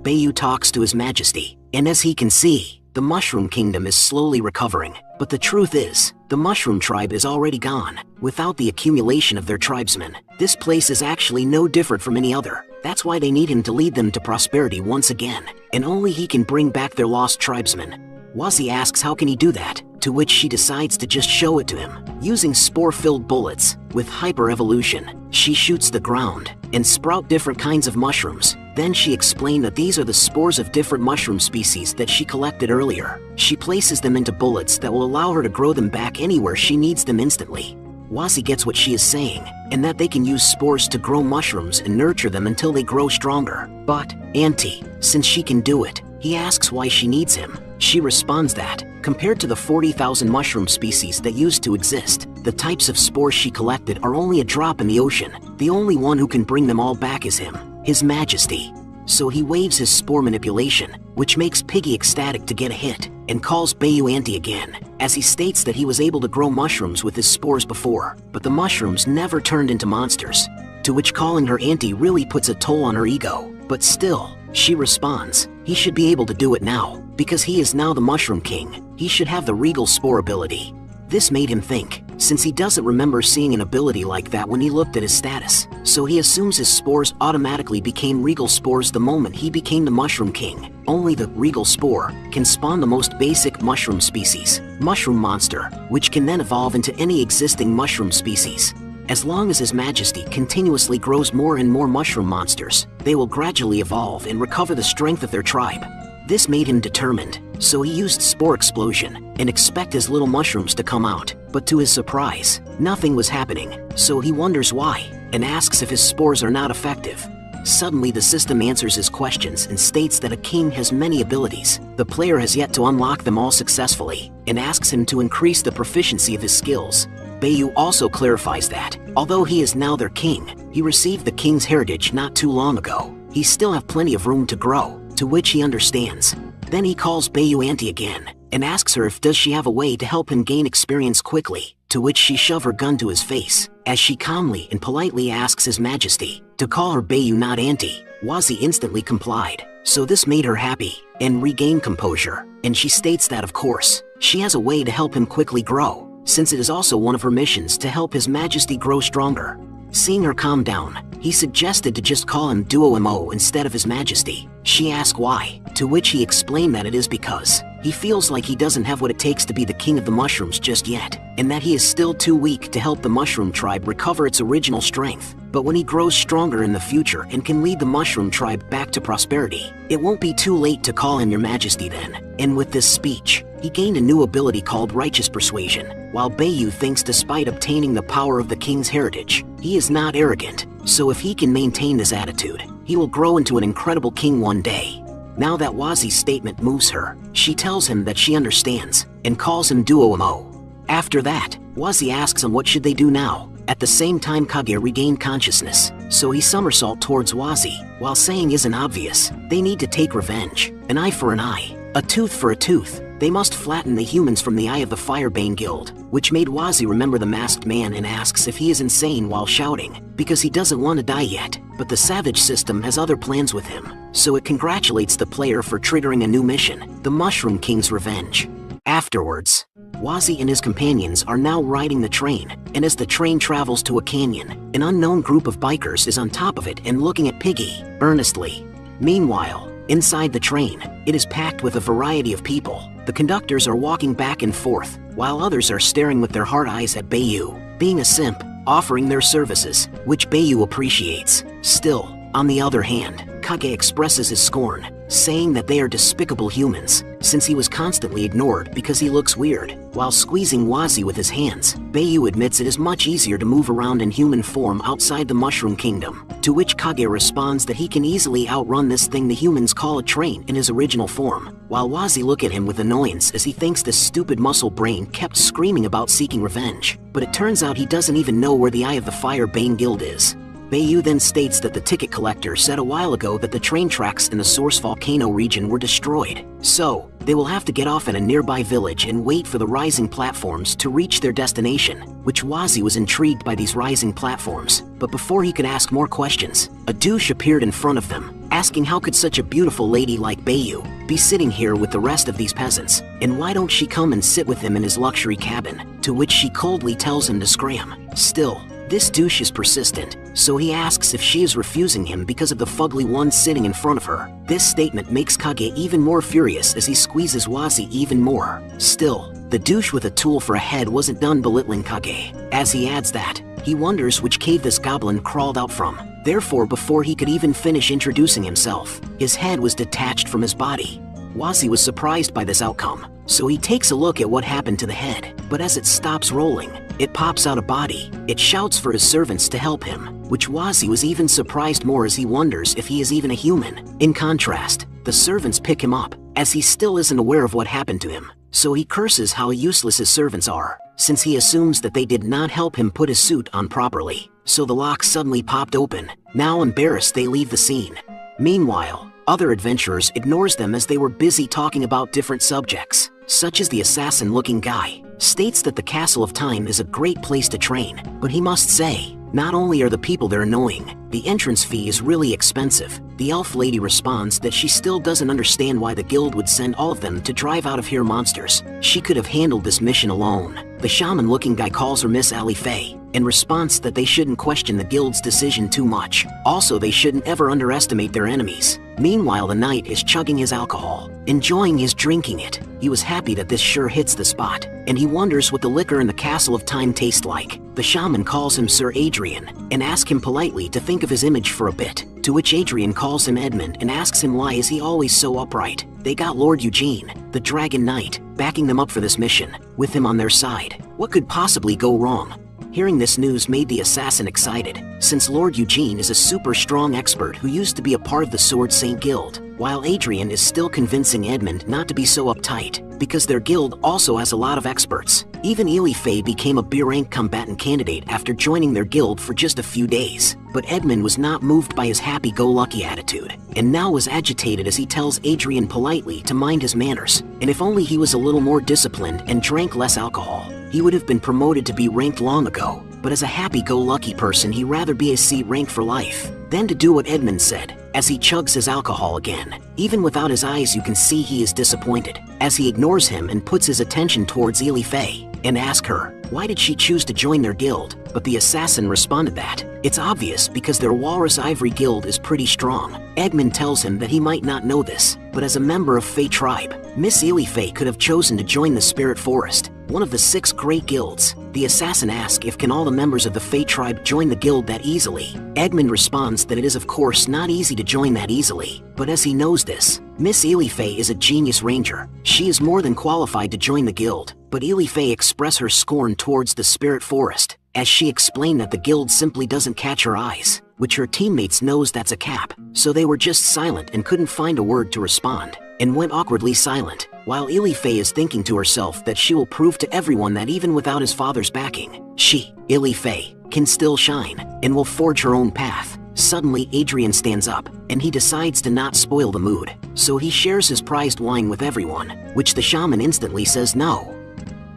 Bayu talks to His Majesty, and as he can see, the Mushroom Kingdom is slowly recovering. But the truth is, the Mushroom Tribe is already gone. Without the accumulation of their tribesmen, this place is actually no different from any other. That's why they need him to lead them to prosperity once again, and only he can bring back their lost tribesmen. Wazi asks how can he do that, to which she decides to just show it to him. Using spore-filled bullets, with hyper-evolution, she shoots the ground, and sprout different kinds of mushrooms. Then she explained that these are the spores of different mushroom species that she collected earlier. She places them into bullets that will allow her to grow them back anywhere she needs them instantly. Wazi gets what she is saying, and that they can use spores to grow mushrooms and nurture them until they grow stronger. But, Auntie, since she can do it, he asks why she needs him. She responds that, compared to the 40,000 mushroom species that used to exist, the types of spores she collected are only a drop in the ocean. The only one who can bring them all back is him, His Majesty. So he waves his spore manipulation, which makes Piggy ecstatic to get a hit, and calls Bayu Auntie again, as he states that he was able to grow mushrooms with his spores before, but the mushrooms never turned into monsters. To which calling her Auntie really puts a toll on her ego, but still, she responds, he should be able to do it now, because he is now the Mushroom King. He should have the Regal Spore ability. This made him think, since he doesn't remember seeing an ability like that when he looked at his status, so he assumes his spores automatically became Regal Spores the moment he became the Mushroom King. Only the Regal Spore can spawn the most basic mushroom species, Mushroom Monster, which can then evolve into any existing mushroom species. As long as His Majesty continuously grows more and more mushroom monsters, they will gradually evolve and recover the strength of their tribe. This made him determined, so he used Spore Explosion and expect his little mushrooms to come out, but to his surprise, nothing was happening, so he wonders why, and asks if his spores are not effective. Suddenly the system answers his questions and states that a king has many abilities. The player has yet to unlock them all successfully, and asks him to increase the proficiency of his skills. Bayu also clarifies that, although he is now their king, he received the king's heritage not too long ago. He still have plenty of room to grow, to which he understands. Then he calls Bayu Auntie again, and asks her if does she have a way to help him gain experience quickly, to which she shove her gun to his face, as she calmly and politely asks His Majesty to call her Bayu not Auntie. Wazi instantly complied, so this made her happy, and regain composure, and she states that of course, she has a way to help him quickly grow, since it is also one of her missions to help His Majesty grow stronger. Seeing her calm down, he suggested to just call him Duo Mo instead of His Majesty. She asked why, to which he explained that it is because he feels like he doesn't have what it takes to be the king of the mushrooms just yet, and that he is still too weak to help the mushroom tribe recover its original strength. But when he grows stronger in the future and can lead the mushroom tribe back to prosperity, it won't be too late to call him Your Majesty then. And with this speech, he gained a new ability called Righteous Persuasion, while Bayu thinks despite obtaining the power of the king's heritage, he is not arrogant, so if he can maintain this attitude, he will grow into an incredible king one day. Now that Wazi's statement moves her, she tells him that she understands, and calls him Duo Mo. After that, Wazi asks him what should they do now. At the same time Kage regained consciousness, so he somersault towards Wazi, while saying isn't obvious, they need to take revenge, an eye for an eye, a tooth for a tooth. They must flatten the humans from the eye of the Firebane Guild, which made Wazi remember the masked man and asks if he is insane while shouting, because he doesn't want to die yet, but the Savage system has other plans with him, so it congratulates the player for triggering a new mission, the Mushroom King's Revenge. Afterwards, Wazi and his companions are now riding the train, and as the train travels to a canyon, an unknown group of bikers is on top of it and looking at Piggy earnestly. Meanwhile, inside the train, it is packed with a variety of people. The conductors are walking back and forth, while others are staring with their hard eyes at Bayu, being a simp, offering their services, which Bayu appreciates. Still, on the other hand, Kage expresses his scorn, saying that they are despicable humans, since he was constantly ignored because he looks weird. While squeezing Wazi with his hands, Bayu admits it is much easier to move around in human form outside the Mushroom Kingdom, to which Kage responds that he can easily outrun this thing the humans call a train in his original form, while Wazi look at him with annoyance as he thinks this stupid muscle brain kept screaming about seeking revenge, but it turns out he doesn't even know where the Eye of the Firebane Guild is. Bayu then states that the ticket collector said a while ago that the train tracks in the Source Volcano region were destroyed, so they will have to get off at a nearby village and wait for the rising platforms to reach their destination, which Wazi was intrigued by these rising platforms. But before he could ask more questions, a douche appeared in front of them, asking how could such a beautiful lady like Bayu be sitting here with the rest of these peasants, and why don't she come and sit with him in his luxury cabin, to which she coldly tells him to scram. Still, this douche is persistent, so he asks if she is refusing him because of the fugly one sitting in front of her. This statement makes Kage even more furious as he squeezes Wazi even more. Still, the douche with a tool for a head wasn't done belittling Kage, as he adds that he wonders which cave this goblin crawled out from. Therefore, before he could even finish introducing himself, his head was detached from his body. Wazi was surprised by this outcome, so he takes a look at what happened to the head, but as it stops rolling, it pops out a body. It shouts for his servants to help him, which Wazi was even surprised more as he wonders if he is even a human. In contrast, the servants pick him up, as he still isn't aware of what happened to him, so he curses how useless his servants are, since he assumes that they did not help him put his suit on properly. So the lock suddenly popped open. Now embarrassed, they leave the scene. Meanwhile, other adventurers ignores them as they were busy talking about different subjects, such as the assassin-looking guy states that the Castle of Time is a great place to train, but he must say, not only are the people there annoying, the entrance fee is really expensive. The elf lady responds that she still doesn't understand why the guild would send all of them to drive out of here monsters. She could have handled this mission alone. The shaman-looking guy calls her Miss Ali Faye, in response that they shouldn't question the guild's decision too much. Also, they shouldn't ever underestimate their enemies. Meanwhile, the knight is chugging his alcohol, enjoying his drinking it. He was happy that this sure hits the spot, and he wonders what the liquor in the Castle of Time tastes like. The shaman calls him Sir Adrian, and asks him politely to think of his image for a bit, to which Adrian calls him Edmund and asks him why is he always so upright. They got Lord Eugene, the Dragon Knight, backing them up for this mission, with him on their side. What could possibly go wrong? Hearing this news made the assassin excited, since Lord Eugene is a super strong expert who used to be a part of the Sword Saint Guild. while Adrian is still convincing Edmund not to be so uptight, because their guild also has a lot of experts. Even Ely Fey became a B-rank combatant candidate after joining their guild for just a few days. But Edmund was not moved by his happy-go-lucky attitude, and now was agitated as he tells Adrian politely to mind his manners, and if only he was a little more disciplined and drank less alcohol, he would have been promoted to be ranked long ago. But as a happy-go-lucky person, he'd rather be a C rank for life than to do what Edmund said, as he chugs his alcohol again. Even without his eyes, you can see he is disappointed, as he ignores him and puts his attention towards Ely Fey, and asks her, why did she choose to join their guild? But the assassin responded that, it's obvious because their Walrus Ivory guild is pretty strong. Edmund tells him that he might not know this, but as a member of Fey tribe, Miss Ely Fey could have chosen to join the Spirit Forest, one of the 6 great guilds. The assassin asks if can all the members of the Fey tribe join the guild that easily. Edmund responds that it is of course not easy to join that easily, but as he knows this, Miss Ely Fey is a genius ranger. She is more than qualified to join the guild. But Ely Fey express her scorn towards the Spirit Forest, as she explained that the guild simply doesn't catch her eyes, which her teammates knows that's a cap, so they were just silent and couldn't find a word to respond, and went awkwardly silent, while Ely Fey is thinking to herself that she will prove to everyone that even without his father's backing, she, Ely Fey, can still shine, and will forge her own path. Suddenly Adrian stands up, and he decides to not spoil the mood, so he shares his prized wine with everyone, which the shaman instantly says no.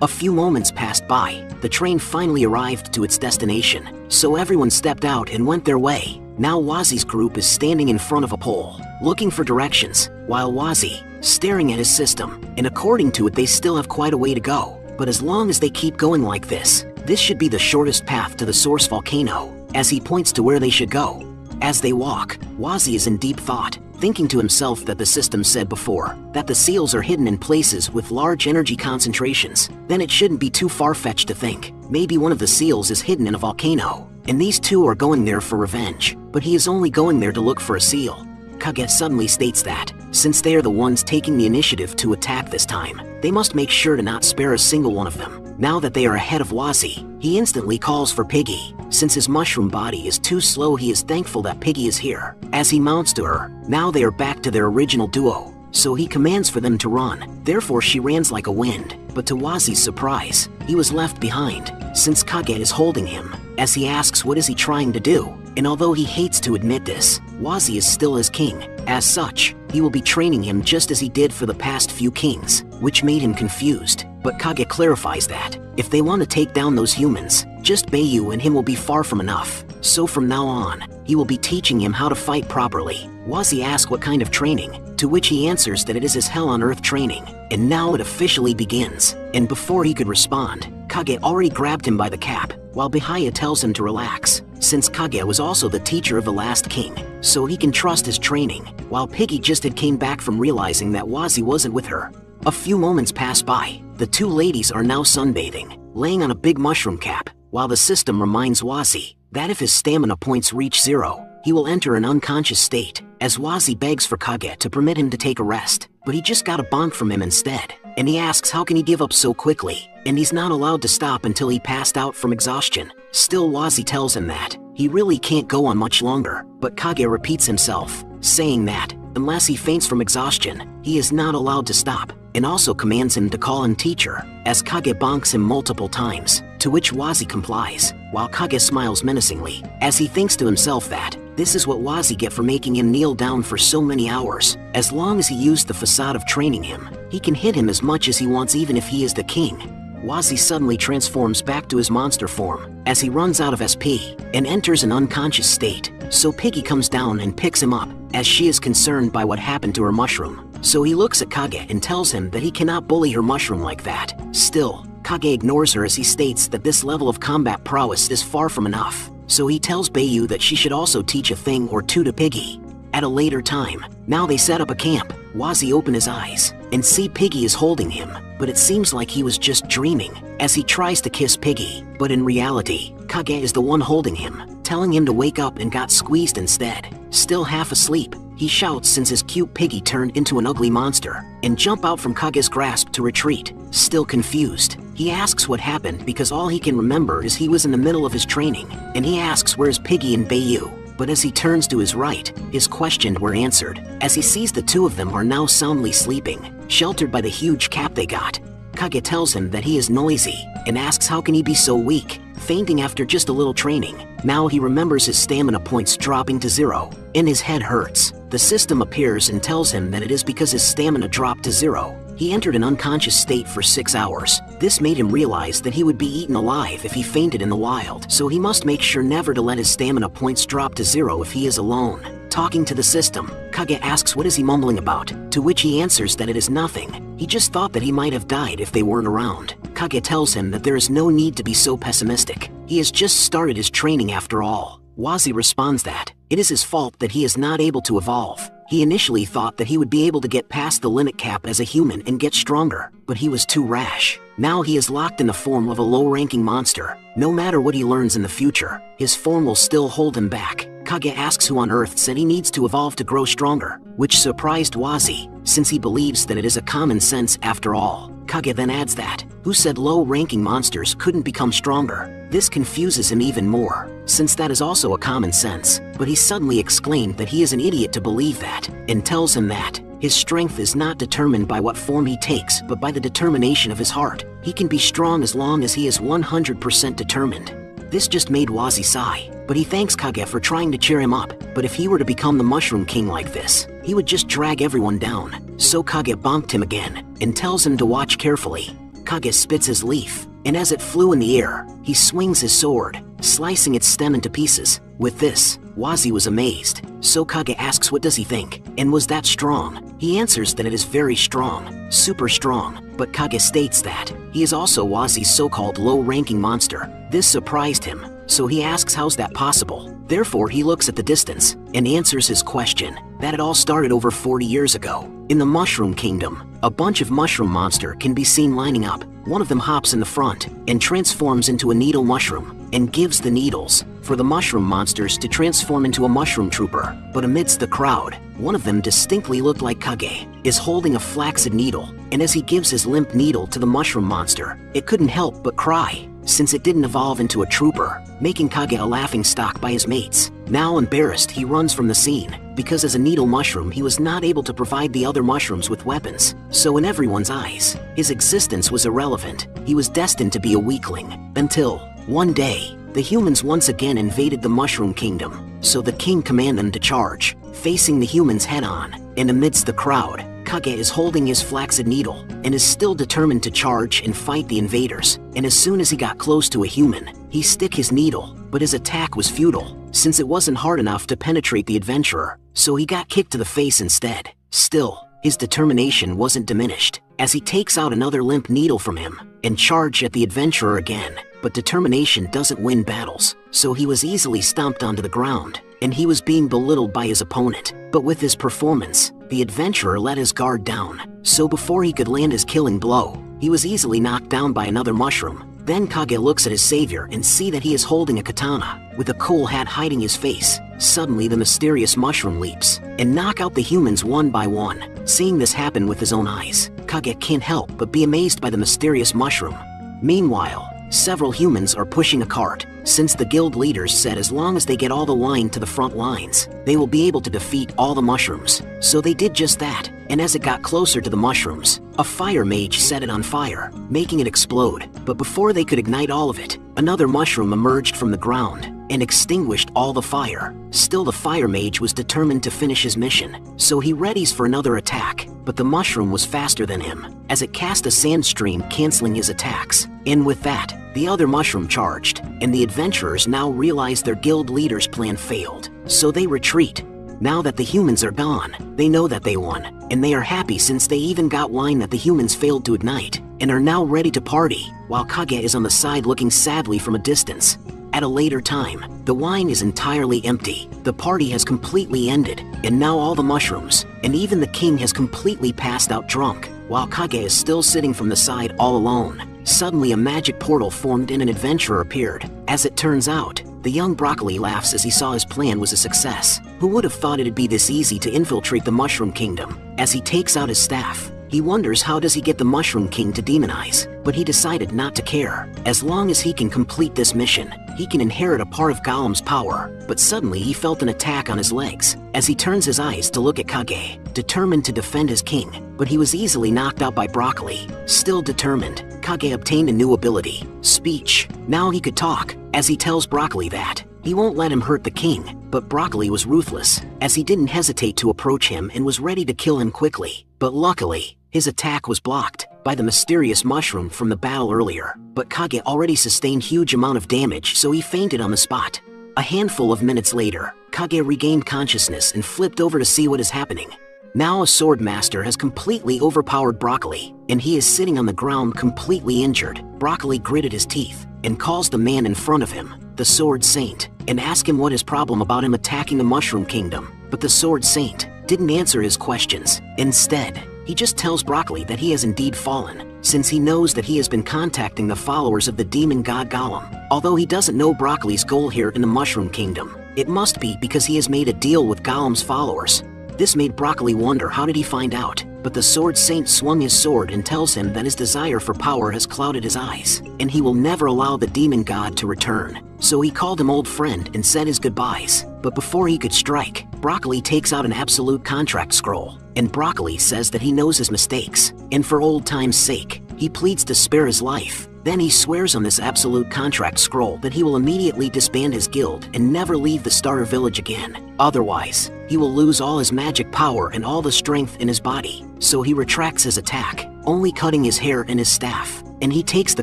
A few moments passed by, the train finally arrived to its destination, so everyone stepped out and went their way. Now Wazi's group is standing in front of a pole, looking for directions, while Wazi, staring at his system, and according to it they still have quite a way to go. But as long as they keep going like this should be the shortest path to the source volcano, as he points to where they should go. As they walk, Wazi is in deep thought, thinking to himself that the system said before that the seals are hidden in places with large energy concentrations. Then it shouldn't be too far-fetched to think maybe one of the seals is hidden in a volcano, and these two are going there for revenge, but he is only going there to look for a seal. Kage suddenly states that, since they are the ones taking the initiative to attack this time, they must make sure to not spare a single one of them. Now that they are ahead of Wazi, he instantly calls for Piggy. Since his mushroom body is too slow, he is thankful that Piggy is here. As he mounts to her, now they are back to their original duo, so he commands for them to run. Therefore she runs like a wind, but to Wazi's surprise, he was left behind, since Kage is holding him, as he asks what is he trying to do. And although he hates to admit this, Wazi is still his king. As such, he will be training him just as he did for the past few kings, which made him confused. But Kage clarifies that, if they want to take down those humans, just Bayu and him will be far from enough. So from now on, he will be teaching him how to fight properly. Wazi asks what kind of training, to which he answers that it is his hell on earth training. And now it officially begins. And before he could respond, Kage already grabbed him by the cap, while Bihaya tells him to relax, since Kage was also the teacher of the last king, so he can trust his training, while Piggy just had came back from realizing that Wazi wasn't with her. A few moments pass by. The two ladies are now sunbathing, laying on a big mushroom cap, while the system reminds Wazi that if his stamina points reach 0, he will enter an unconscious state, as Wazi begs for Kage to permit him to take a rest, but he just got a bonk from him instead, and he asks how can he give up so quickly, and he's not allowed to stop until he passed out from exhaustion. Still Wazi tells him that he really can't go on much longer, but Kage repeats himself, saying that unless he faints from exhaustion, he is not allowed to stop, and also commands him to call him teacher, as Kage bonks him multiple times, to which Wazi complies, while Kage smiles menacingly, as he thinks to himself that this is what Wazi get for making him kneel down for so many hours. As long as he used the facade of training him, he can hit him as much as he wants even if he is the king. Wazi suddenly transforms back to his monster form, as he runs out of SP, and enters an unconscious state, so Piggy comes down and picks him up, as she is concerned by what happened to her mushroom. So he looks at Kage and tells him that he cannot bully her mushroom like that. Still, Kage ignores her as he states that this level of combat prowess is far from enough, so he tells Bayu that she should also teach a thing or two to Piggy. At a later time, now they set up a camp. Wazi opens his eyes and see Piggy is holding him, but it seems like he was just dreaming, as he tries to kiss Piggy, but in reality, Kage is the one holding him, telling him to wake up and got squeezed instead. Still half asleep, he shouts since his cute Piggy turned into an ugly monster, and jump out from Kage's grasp to retreat. Still confused, he asks what happened because all he can remember is he was in the middle of his training, and he asks where's Piggy and Bayu. but as he turns to his right, his questions were answered, as he sees the two of them are now soundly sleeping, sheltered by the huge cap they got. Kage tells him that he is noisy, and asks how can he be so weak, fainting after just a little training. Now he remembers his stamina points dropping to 0, and his head hurts. The system appears and tells him that it is because his stamina dropped to 0. He entered an unconscious state for 6 hours. This made him realize that he would be eaten alive if he fainted in the wild, so he must make sure never to let his stamina points drop to 0 if he is alone. Talking to the system, Kage asks what is he mumbling about, to which he answers that it is nothing. He just thought that he might have died if they weren't around. Kage tells him that there is no need to be so pessimistic. He has just started his training after all. Wazi responds that it is his fault that he is not able to evolve. He initially thought that he would be able to get past the limit cap as a human and get stronger, but he was too rash. Now he is locked in the form of a low-ranking monster. No matter what he learns in the future, his form will still hold him back. Kage asks who on earth said he needs to evolve to grow stronger, which surprised Wazi, since he believes that it is a common sense after all. Kage then adds that, who said low-ranking monsters couldn't become stronger? This confuses him even more, since that is also a common sense, but he suddenly exclaimed that he is an idiot to believe that, and tells him that his strength is not determined by what form he takes, but by the determination of his heart. He can be strong as long as he is 100% determined. This just made Wazi sigh, but he thanks Kage for trying to cheer him up. But if he were to become the Mushroom King like this, he would just drag everyone down. So Kage bonked him again, and tells him to watch carefully. Kage spits his leaf, and as it flew in the air, he swings his sword, slicing its stem into pieces. With this, Wazi was amazed. So Kage asks what does he think, and was that strong? He answers that it is very strong, super strong, but Kage states that he is also Wazi's so-called low-ranking monster. This surprised him, so he asks how's that possible? Therefore he looks at the distance, and answers his question, that it all started over 40 years ago. In the Mushroom Kingdom, a bunch of mushroom monster can be seen lining up. One of them hops in the front, and transforms into a needle mushroom, and gives the needles for the mushroom monsters to transform into a mushroom trooper. But amidst the crowd, one of them distinctly looked like Kage, is holding a flaccid needle, and as he gives his limp needle to the mushroom monster, it couldn't help but cry, since it didn't evolve into a trooper, making Kage a laughingstock by his mates. Now embarrassed, he runs from the scene, because as a needle mushroom he was not able to provide the other mushrooms with weapons, so in everyone's eyes, his existence was irrelevant. He was destined to be a weakling, until, one day, the humans once again invaded the Mushroom Kingdom, so the king commanded them to charge, facing the humans head-on, and amidst the crowd, Kage is holding his flaccid needle, and is still determined to charge and fight the invaders, and as soon as he got close to a human, he stick his needle, but his attack was futile, since it wasn't hard enough to penetrate the adventurer, so he got kicked to the face instead. Still, his determination wasn't diminished, as he takes out another limp needle from him, and charged at the adventurer again. But determination doesn't win battles, so he was easily stomped onto the ground, and he was being belittled by his opponent. But with his performance, the adventurer let his guard down, so before he could land his killing blow, he was easily knocked down by another mushroom. Then Kage looks at his savior and see that he is holding a katana, with a cool hat hiding his face. Suddenly the mysterious mushroom leaps, and knock out the humans one by one. Seeing this happen with his own eyes, Kage can't help but be amazed by the mysterious mushroom. Meanwhile, several humans are pushing a cart, since the guild leaders said as long as they get all the line to the front lines, they will be able to defeat all the mushrooms. So they did just that, and as it got closer to the mushrooms, a fire mage set it on fire, making it explode. But before they could ignite all of it, another mushroom emerged from the ground, and extinguished all the fire. Still the fire mage was determined to finish his mission, so he readies for another attack, but the mushroom was faster than him, as it cast a sand stream canceling his attacks. And with that, the other mushroom charged, and the adventurers now realize their guild leader's plan failed, so they retreat. Now that the humans are gone, they know that they won, and they are happy since they even got wine that the humans failed to ignite, and are now ready to party, while Kage is on the side looking sadly from a distance. At a later time, the wine is entirely empty. The party has completely ended, and now all the mushrooms, and even the king has completely passed out drunk, while Kage is still sitting from the side all alone. Suddenly a magic portal formed and an adventurer appeared. As it turns out, the young broccoli laughs as he saw his plan was a success. Who would have thought it'd be this easy to infiltrate the Mushroom Kingdom? As he takes out his staff, he wonders how does he get the Mushroom King to demonize, but he decided not to care. As long as he can complete this mission, he can inherit a part of Golem's power. But suddenly he felt an attack on his legs as he turns his eyes to look at Kage, determined to defend his king. But he was easily knocked out by Broccoli. Still determined, Kage obtained a new ability, speech. Now he could talk, as he tells Broccoli that he won't let him hurt the king. But Broccoli was ruthless, as he didn't hesitate to approach him and was ready to kill him quickly. But luckily, his attack was blocked by the mysterious mushroom from the battle earlier. But Kage already sustained huge amount of damage, so he fainted on the spot. A handful of minutes later, Kage regained consciousness and flipped over to see what is happening. Now a sword master has completely overpowered Broccoli, and he is sitting on the ground completely injured. Broccoli gritted his teeth and calls the man in front of him, the Sword Saint, and asks him what his problem about him attacking the Mushroom Kingdom. But the Sword Saint didn't answer his questions. Instead, he just tells Broccoli that he has indeed fallen, since he knows that he has been contacting the followers of the demon god Golem. Although he doesn't know Broccoli's goal here in the Mushroom Kingdom, it must be because he has made a deal with Golem's followers. This made Broccoli wonder how did he find out, but the Sword Saint swung his sword and tells him that his desire for power has clouded his eyes, and he will never allow the demon god to return. So he called him old friend and said his goodbyes. But before he could strike, Broccoli takes out an absolute contract scroll, and Broccoli says that he knows his mistakes, and for old time's sake, he pleads to spare his life. Then he swears on this absolute contract scroll that he will immediately disband his guild and never leave the starter village again. Otherwise, he will lose all his magic power and all the strength in his body. So he retracts his attack, only cutting his hair and his staff, and he takes the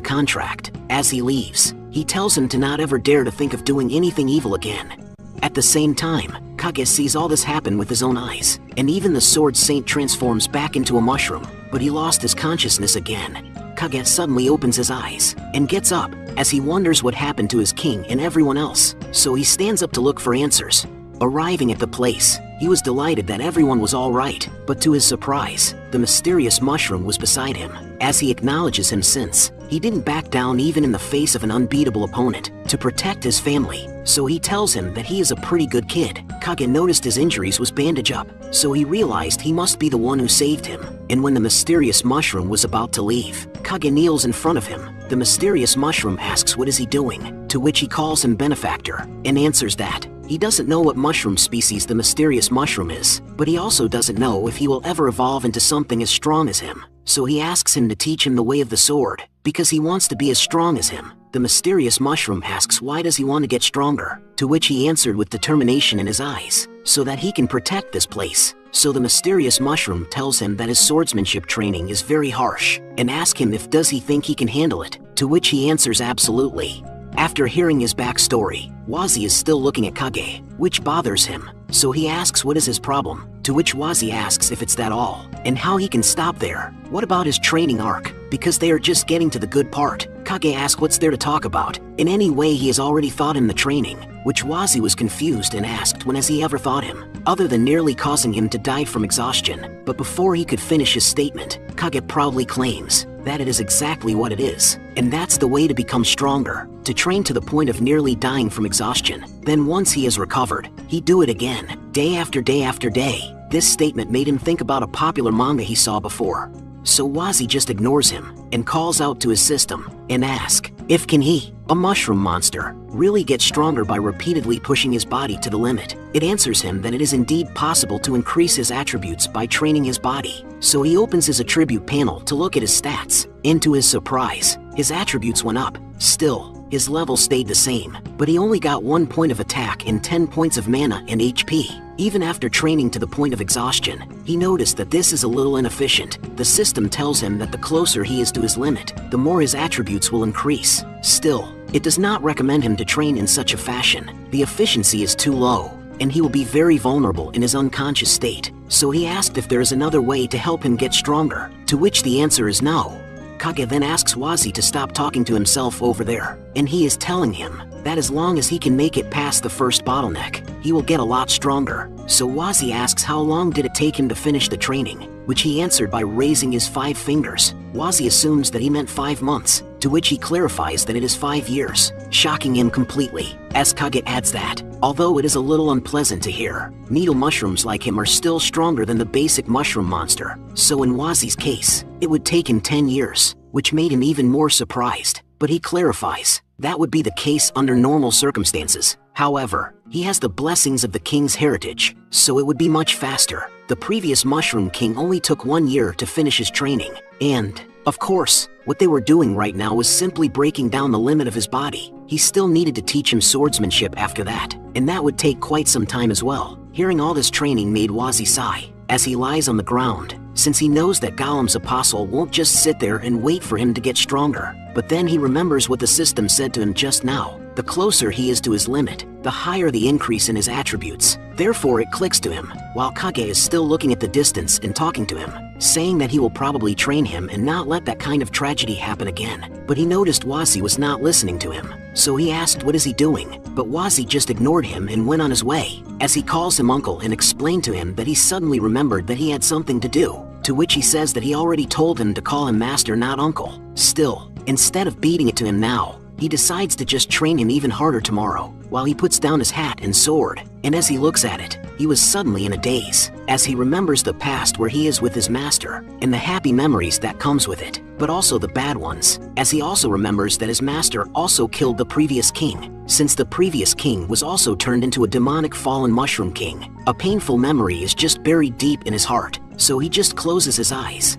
contract. As he leaves, he tells him to not ever dare to think of doing anything evil again. At the same time, Kage sees all this happen with his own eyes, and even the Sword Saint transforms back into a mushroom, but he lost his consciousness again. Kage suddenly opens his eyes and gets up as he wonders what happened to his king and everyone else, so he stands up to look for answers. Arriving at the place, he was delighted that everyone was all right, but to his surprise, the mysterious mushroom was beside him. As he acknowledges him since he didn't back down even in the face of an unbeatable opponent to protect his family, so he tells him that he is a pretty good kid. Kage noticed his injuries was bandaged up, so he realized he must be the one who saved him. And when the mysterious mushroom was about to leave, Kage kneels in front of him. The mysterious mushroom asks what is he doing, to which he calls him benefactor, and answers that he doesn't know what mushroom species the mysterious mushroom is, but he also doesn't know if he will ever evolve into something as strong as him. So he asks him to teach him the way of the sword, because he wants to be as strong as him. The mysterious mushroom asks why does he want to get stronger, to which he answered with determination in his eyes, so that he can protect this place. So the mysterious mushroom tells him that his swordsmanship training is very harsh, and asks him if does he think he can handle it, to which he answers absolutely. After hearing his backstory, Wazi is still looking at Kage, which bothers him, so he asks what is his problem, to which Wazi asks if it's that all, and how he can stop there. What about his training arc? Because they are just getting to the good part. Kage asks what's there to talk about. In any way he has already thought him the training, which Wazi was confused and asked when has he ever thought him, other than nearly causing him to die from exhaustion. But before he could finish his statement, Kage proudly claims that it is exactly what it is, and that's the way to become stronger, to train to the point of nearly dying from exhaustion. Then once he has recovered, he do it again, day after day after day. This statement made him think about a popular manga he saw before. So Wazi just ignores him and calls out to his system and asks if can he, a mushroom monster, really get stronger by repeatedly pushing his body to the limit. It answers him that it is indeed possible to increase his attributes by training his body. So he opens his attribute panel to look at his stats, and to his surprise, his attributes went up. Still, his level stayed the same, but he only got 1 point of attack and 10 points of mana and HP. Even after training to the point of exhaustion, he noticed that this is a little inefficient. The system tells him that the closer he is to his limit, the more his attributes will increase. Still, it does not recommend him to train in such a fashion. The efficiency is too low, and he will be very vulnerable in his unconscious state. So he asked if there is another way to help him get stronger, to which the answer is no. Kage then asks Wazi to stop talking to himself over there, and he is telling him that as long as he can make it past the first bottleneck, he will get a lot stronger. So Wazi asks how long did it take him to finish the training, which he answered by raising his 5 fingers. Wazi assumes that he meant 5 months, to which he clarifies that it is 5 years, shocking him completely, as Kage adds that, although it is a little unpleasant to hear, needle mushrooms like him are still stronger than the basic mushroom monster, so in Wazi's case, it would take him 10 years. which made him even more surprised, but he clarifies that would be the case under normal circumstances. However, he has the blessings of the king's heritage, so it would be much faster. The previous Mushroom King only took 1 year to finish his training, and, of course, what they were doing right now was simply breaking down the limit of his body. He still needed to teach him swordsmanship after that, and that would take quite some time as well. Hearing all this training made Wazi sigh as he lies on the ground, since he knows that Golem's apostle won't just sit there and wait for him to get stronger. But then he remembers what the system said to him just now. The closer he is to his limit, the higher the increase in his attributes. Therefore it clicks to him, while Kage is still looking at the distance and talking to him, saying that he will probably train him and not let that kind of tragedy happen again. But he noticed Wazi was not listening to him, so he asked what is he doing, but Wazi just ignored him and went on his way, as he calls him uncle and explained to him that he suddenly remembered that he had something to do, to which he says that he already told him to call him master, not uncle. Still, instead of beating it to him now, he decides to just train him even harder tomorrow, while he puts down his hat and sword, and as he looks at it, he was suddenly in a daze, as he remembers the past where he is with his master, and the happy memories that comes with it, but also the bad ones, as he also remembers that his master also killed the previous king, since the previous king was also turned into a demonic fallen mushroom king. A painful memory is just buried deep in his heart, so he just closes his eyes.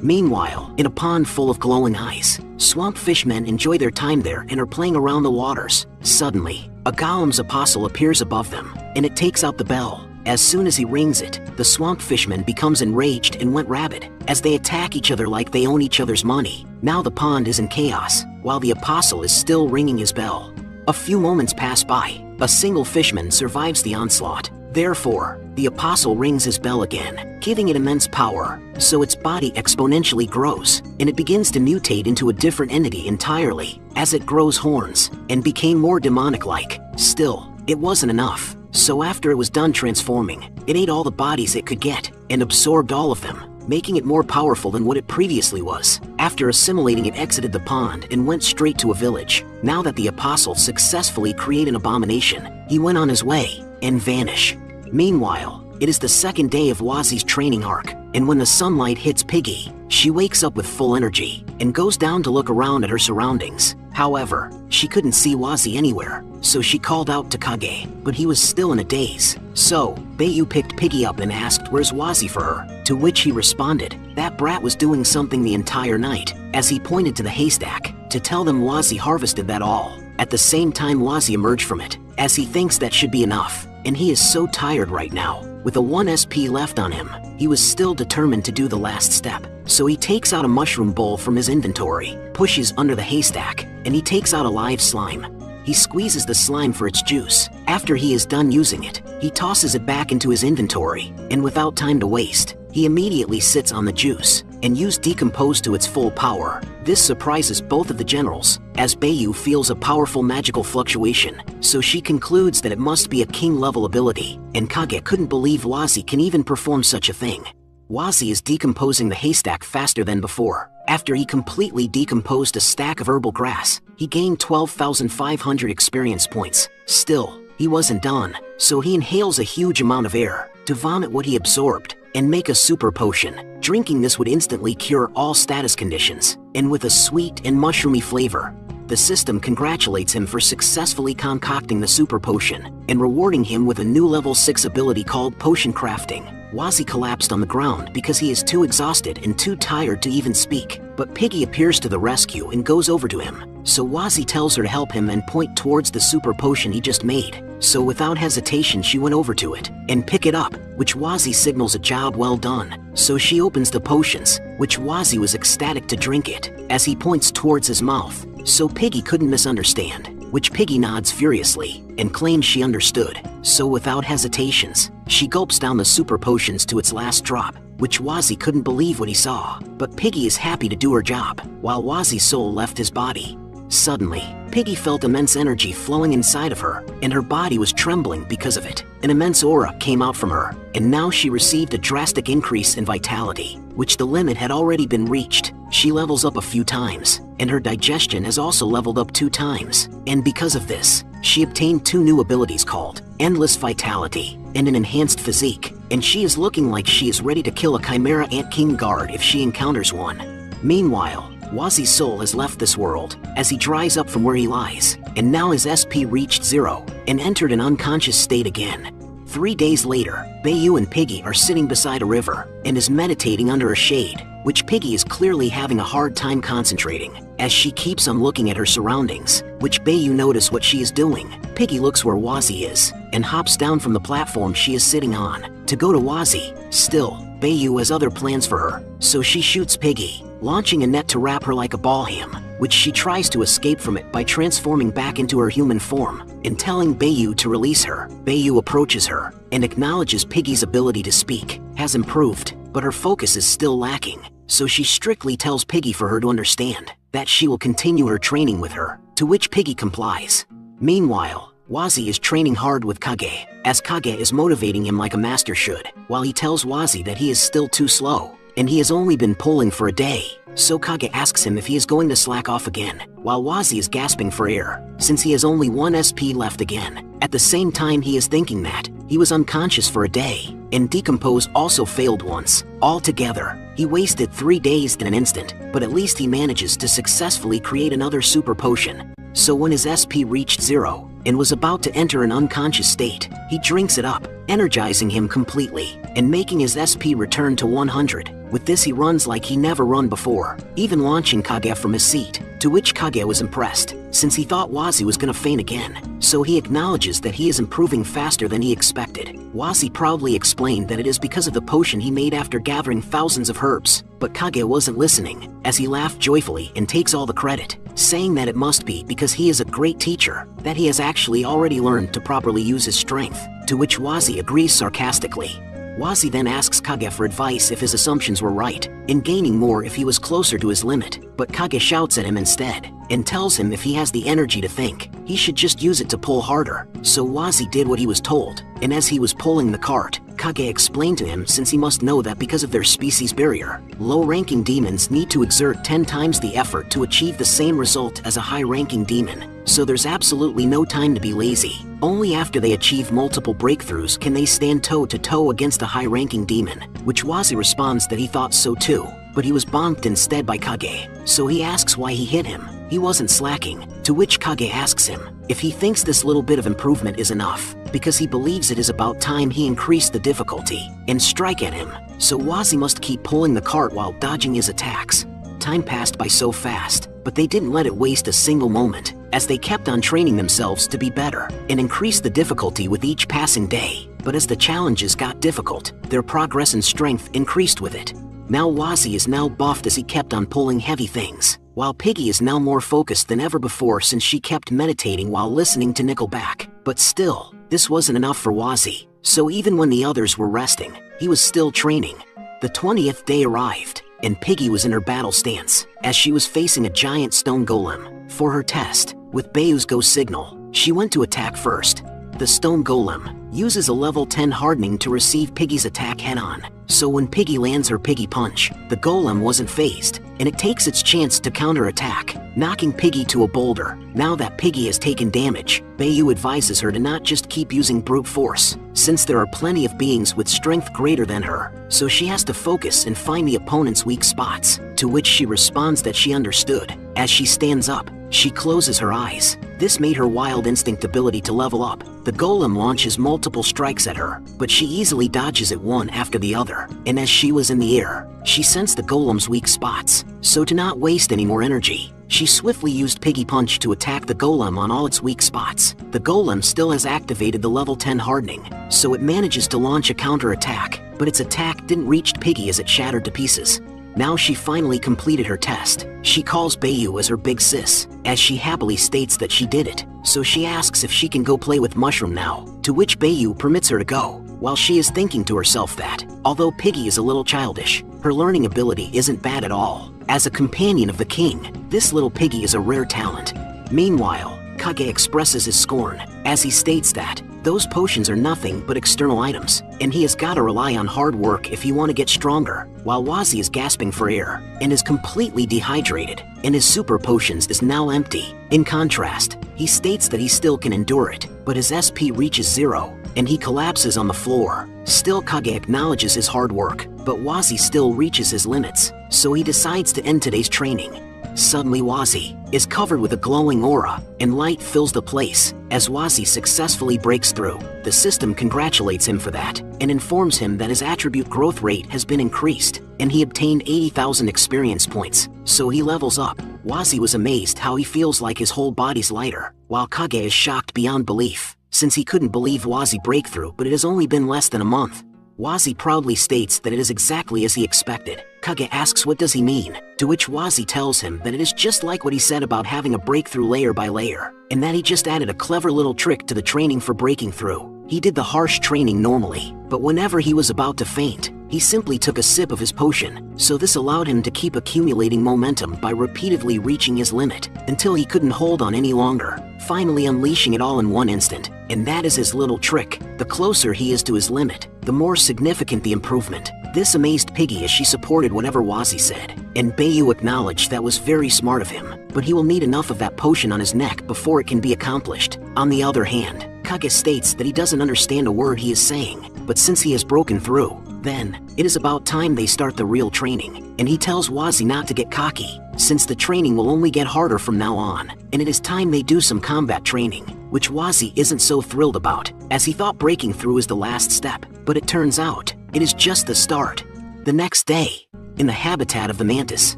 Meanwhile, in a pond full of glowing eyes, swamp fishmen enjoy their time there and are playing around the waters. Suddenly, a Golem's apostle appears above them, and it takes out the bell. As soon as he rings it, the swamp fishmen becomes enraged and went rabid, as they attack each other like they own each other's money. Now the pond is in chaos, while the apostle is still ringing his bell. A few moments pass by. A single fishman survives the onslaught. Therefore, the apostle rings his bell again, giving it immense power, so its body exponentially grows, and it begins to mutate into a different entity entirely, as it grows horns, and became more demonic-like. Still, it wasn't enough, so after it was done transforming, it ate all the bodies it could get, and absorbed all of them, making it more powerful than what it previously was. After assimilating, it exited the pond and went straight to a village. Now that the apostle successfully created an abomination, he went on his way and vanished. Meanwhile, it is the second day of Wazi's training arc, and when the sunlight hits Piggy, she wakes up with full energy and goes down to look around at her surroundings. However, she couldn't see Wazi anywhere, so she called out to Kage, but he was still in a daze. So, Bayu picked Piggy up and asked where's Wazi for her, to which he responded that brat was doing something the entire night, as he pointed to the haystack, to tell them Wazi harvested that all. At the same time, Wazi emerged from it, as he thinks that should be enough, and he is so tired right now. With a 1 SP left on him, he was still determined to do the last step. So he takes out a mushroom bowl from his inventory, pushes under the haystack, and he takes out a live slime. He squeezes the slime for its juice. After he is done using it, he tosses it back into his inventory, and without time to waste, he immediately sits on the juice and used decompose to its full power. This surprises both of the generals, as Bayu feels a powerful magical fluctuation, so she concludes that it must be a king-level ability, and Kage couldn't believe Wazi can even perform such a thing. Wazi is decomposing the haystack faster than before. After he completely decomposed a stack of herbal grass, he gained 12,500 experience points. Still, he wasn't done, so he inhales a huge amount of air to vomit what he absorbed and make a super potion. Drinking this would instantly cure all status conditions, and with a sweet and mushroomy flavor. The system congratulates him for successfully concocting the super potion and rewarding him with a new level 6 ability called potion crafting. Wazi collapsed on the ground because he is too exhausted and too tired to even speak, but Piggy appears to the rescue and goes over to him. So Wazi tells her to help him and point towards the super potion he just made. So without hesitation she went over to it and pick it up, which Wazi signals a job well done. So she opens the potions, which Wazi was ecstatic to drink it, as he points towards his mouth. So Piggy couldn't misunderstand, which Piggy nods furiously and claims she understood. So without hesitations, she gulps down the super potions to its last drop, which Wazi couldn't believe what he saw. But Piggy is happy to do her job, while Wazi's soul left his body. Suddenly, Piggy felt immense energy flowing inside of her, and her body was trembling because of it. An immense aura came out from her, and now she received a drastic increase in vitality, which the limit had already been reached. She levels up a few times, and her digestion has also leveled up 2 times. And because of this, she obtained 2 new abilities called Endless Vitality and an Enhanced Physique, and she is looking like she is ready to kill a Chimera Ant King guard if she encounters one. Meanwhile, Wazi's soul has left this world, as he dries up from where he lies, and now his SP reached 0, and entered an unconscious state again. 3 days later, Bayu and Piggy are sitting beside a river, and is meditating under a shade, which Piggy is clearly having a hard time concentrating, as she keeps on looking at her surroundings, which Bayu notice what she is doing. Piggy looks where Wazi is, and hops down from the platform she is sitting on, to go to Wazi. Still, Bayu has other plans for her, so she shoots Piggy, launching a net to wrap her like a ball ham, which she tries to escape from it by transforming back into her human form, and telling Bayu to release her. Bayu approaches her, and acknowledges Piggy's ability to speak has improved, but her focus is still lacking, so she strictly tells Piggy for her to understand that she will continue her training with her, to which Piggy complies. Meanwhile, Wazi is training hard with Kage, as Kage is motivating him like a master should, while he tells Wazi that he is still too slow, and he has only been pulling for a day. So Kage asks him if he is going to slack off again, while Wazi is gasping for air, since he has only 1 SP left again. At the same time he is thinking that he was unconscious for a day, and Decompose also failed once. Altogether, he wasted 3 days in an instant, but at least he manages to successfully create another super potion. So when his SP reached 0, and was about to enter an unconscious state, he drinks it up, energizing him completely, and making his SP return to 100. With this he runs like he never run before, even launching Kage from his seat, to which Kage was impressed, since he thought Wazi was gonna faint again, so he acknowledges that he is improving faster than he expected. Wazi proudly explained that it is because of the potion he made after gathering thousands of herbs, but Kage wasn't listening, as he laughed joyfully and takes all the credit, saying that it must be because he is a great teacher, that he has actually already learned to properly use his strength, to which Wazi agrees sarcastically. Wazi then asks Kage for advice if his assumptions were right, in gaining more if he was closer to his limit, but Kage shouts at him instead, and tells him if he has the energy to think, he should just use it to pull harder. So Wazi did what he was told, and as he was pulling the cart, Kage explained to him since he must know that because of their species barrier, low-ranking demons need to exert 10 times the effort to achieve the same result as a high-ranking demon, so there's absolutely no time to be lazy. Only after they achieve multiple breakthroughs can they stand toe-to-toe against a high-ranking demon, which Wazi responds that he thought so too, but he was bonked instead by Kage, so he asks why he hit him. He wasn't slacking, to which Kage asks him if he thinks this little bit of improvement is enough, because he believes it is about time he increased the difficulty, and strike at him, so Wazi must keep pulling the cart while dodging his attacks. Time passed by so fast, but they didn't let it waste a single moment, as they kept on training themselves to be better, and increased the difficulty with each passing day. But as the challenges got difficult, their progress and strength increased with it. Now Wazi is now buffed as he kept on pulling heavy things, while Piggy is now more focused than ever before since she kept meditating while listening to Nickelback. But still, this wasn't enough for Wazi, so even when the others were resting, he was still training. The 20th day arrived, and Piggy was in her battle stance, as she was facing a giant stone golem. For her test, with Bayu's go signal, she went to attack first. The stone golem uses a level 10 hardening to receive Piggy's attack head-on, so when Piggy lands her Piggy punch, the golem wasn't phased, and it takes its chance to counter-attack, knocking Piggy to a boulder. Now that Piggy has taken damage, Bayu advises her to not just keep using brute force, since there are plenty of beings with strength greater than her, so she has to focus and find the opponent's weak spots, to which she responds that she understood. As she stands up, she closes her eyes. This made her wild instinct ability to level up. The golem launches multiple strikes at her, but she easily dodges it one after the other, and as she was in the air, she sensed the golem's weak spots, so to not waste any more energy, she swiftly used Piggy Punch to attack the golem on all its weak spots. The golem still has activated the level 10 hardening, so it manages to launch a counter-attack, but its attack didn't reach Piggy as it shattered to pieces. Now she finally completed her test. She calls Bayu as her big sis, as she happily states that she did it, so she asks if she can go play with Mushroom now, to which Bayu permits her to go, while she is thinking to herself that, although Piggy is a little childish, her learning ability isn't bad at all. As a companion of the king, this little Piggy is a rare talent. Meanwhile, Kage expresses his scorn, as he states that those potions are nothing but external items, and he has gotta rely on hard work if he want to get stronger, while Wazi is gasping for air, and is completely dehydrated, and his super potions is now empty. In contrast, he states that he still can endure it, but his SP reaches 0, and he collapses on the floor. Still Kage acknowledges his hard work, but Wazi still reaches his limits. so he decides to end today's training. Suddenly Wazi is covered with a glowing aura, and light fills the place. As Wazi successfully breaks through, the system congratulates him for that, and informs him that his attribute growth rate has been increased, and he obtained 80,000 experience points, so he levels up. Wazi was amazed how he feels like his whole body's lighter, while Kage is shocked beyond belief, since he couldn't believe Wazi breakthrough, but it has only been less than a month. Wazi proudly states that it is exactly as he expected. Kage asks what does he mean, to which Wazi tells him that it is just like what he said about having a breakthrough layer by layer, and that he just added a clever little trick to the training for breaking through. He did the harsh training normally, but whenever he was about to faint, he simply took a sip of his potion, so this allowed him to keep accumulating momentum by repeatedly reaching his limit, until he couldn't hold on any longer, finally unleashing it all in one instant. And that is his little trick. The closer he is to his limit, the more significant the improvement. This amazed Piggy as she supported whatever Wazi said, and Bayu acknowledged that was very smart of him, but he will need enough of that potion on his neck before it can be accomplished. On the other hand, Kage states that he doesn't understand a word he is saying, but since he has broken through, then it is about time they start the real training, and he tells Wazi not to get cocky, since the training will only get harder from now on, and it is time they do some combat training, which Wazi isn't so thrilled about, as he thought breaking through is the last step, but it turns out, it is just the start. The next day, in the habitat of the mantis,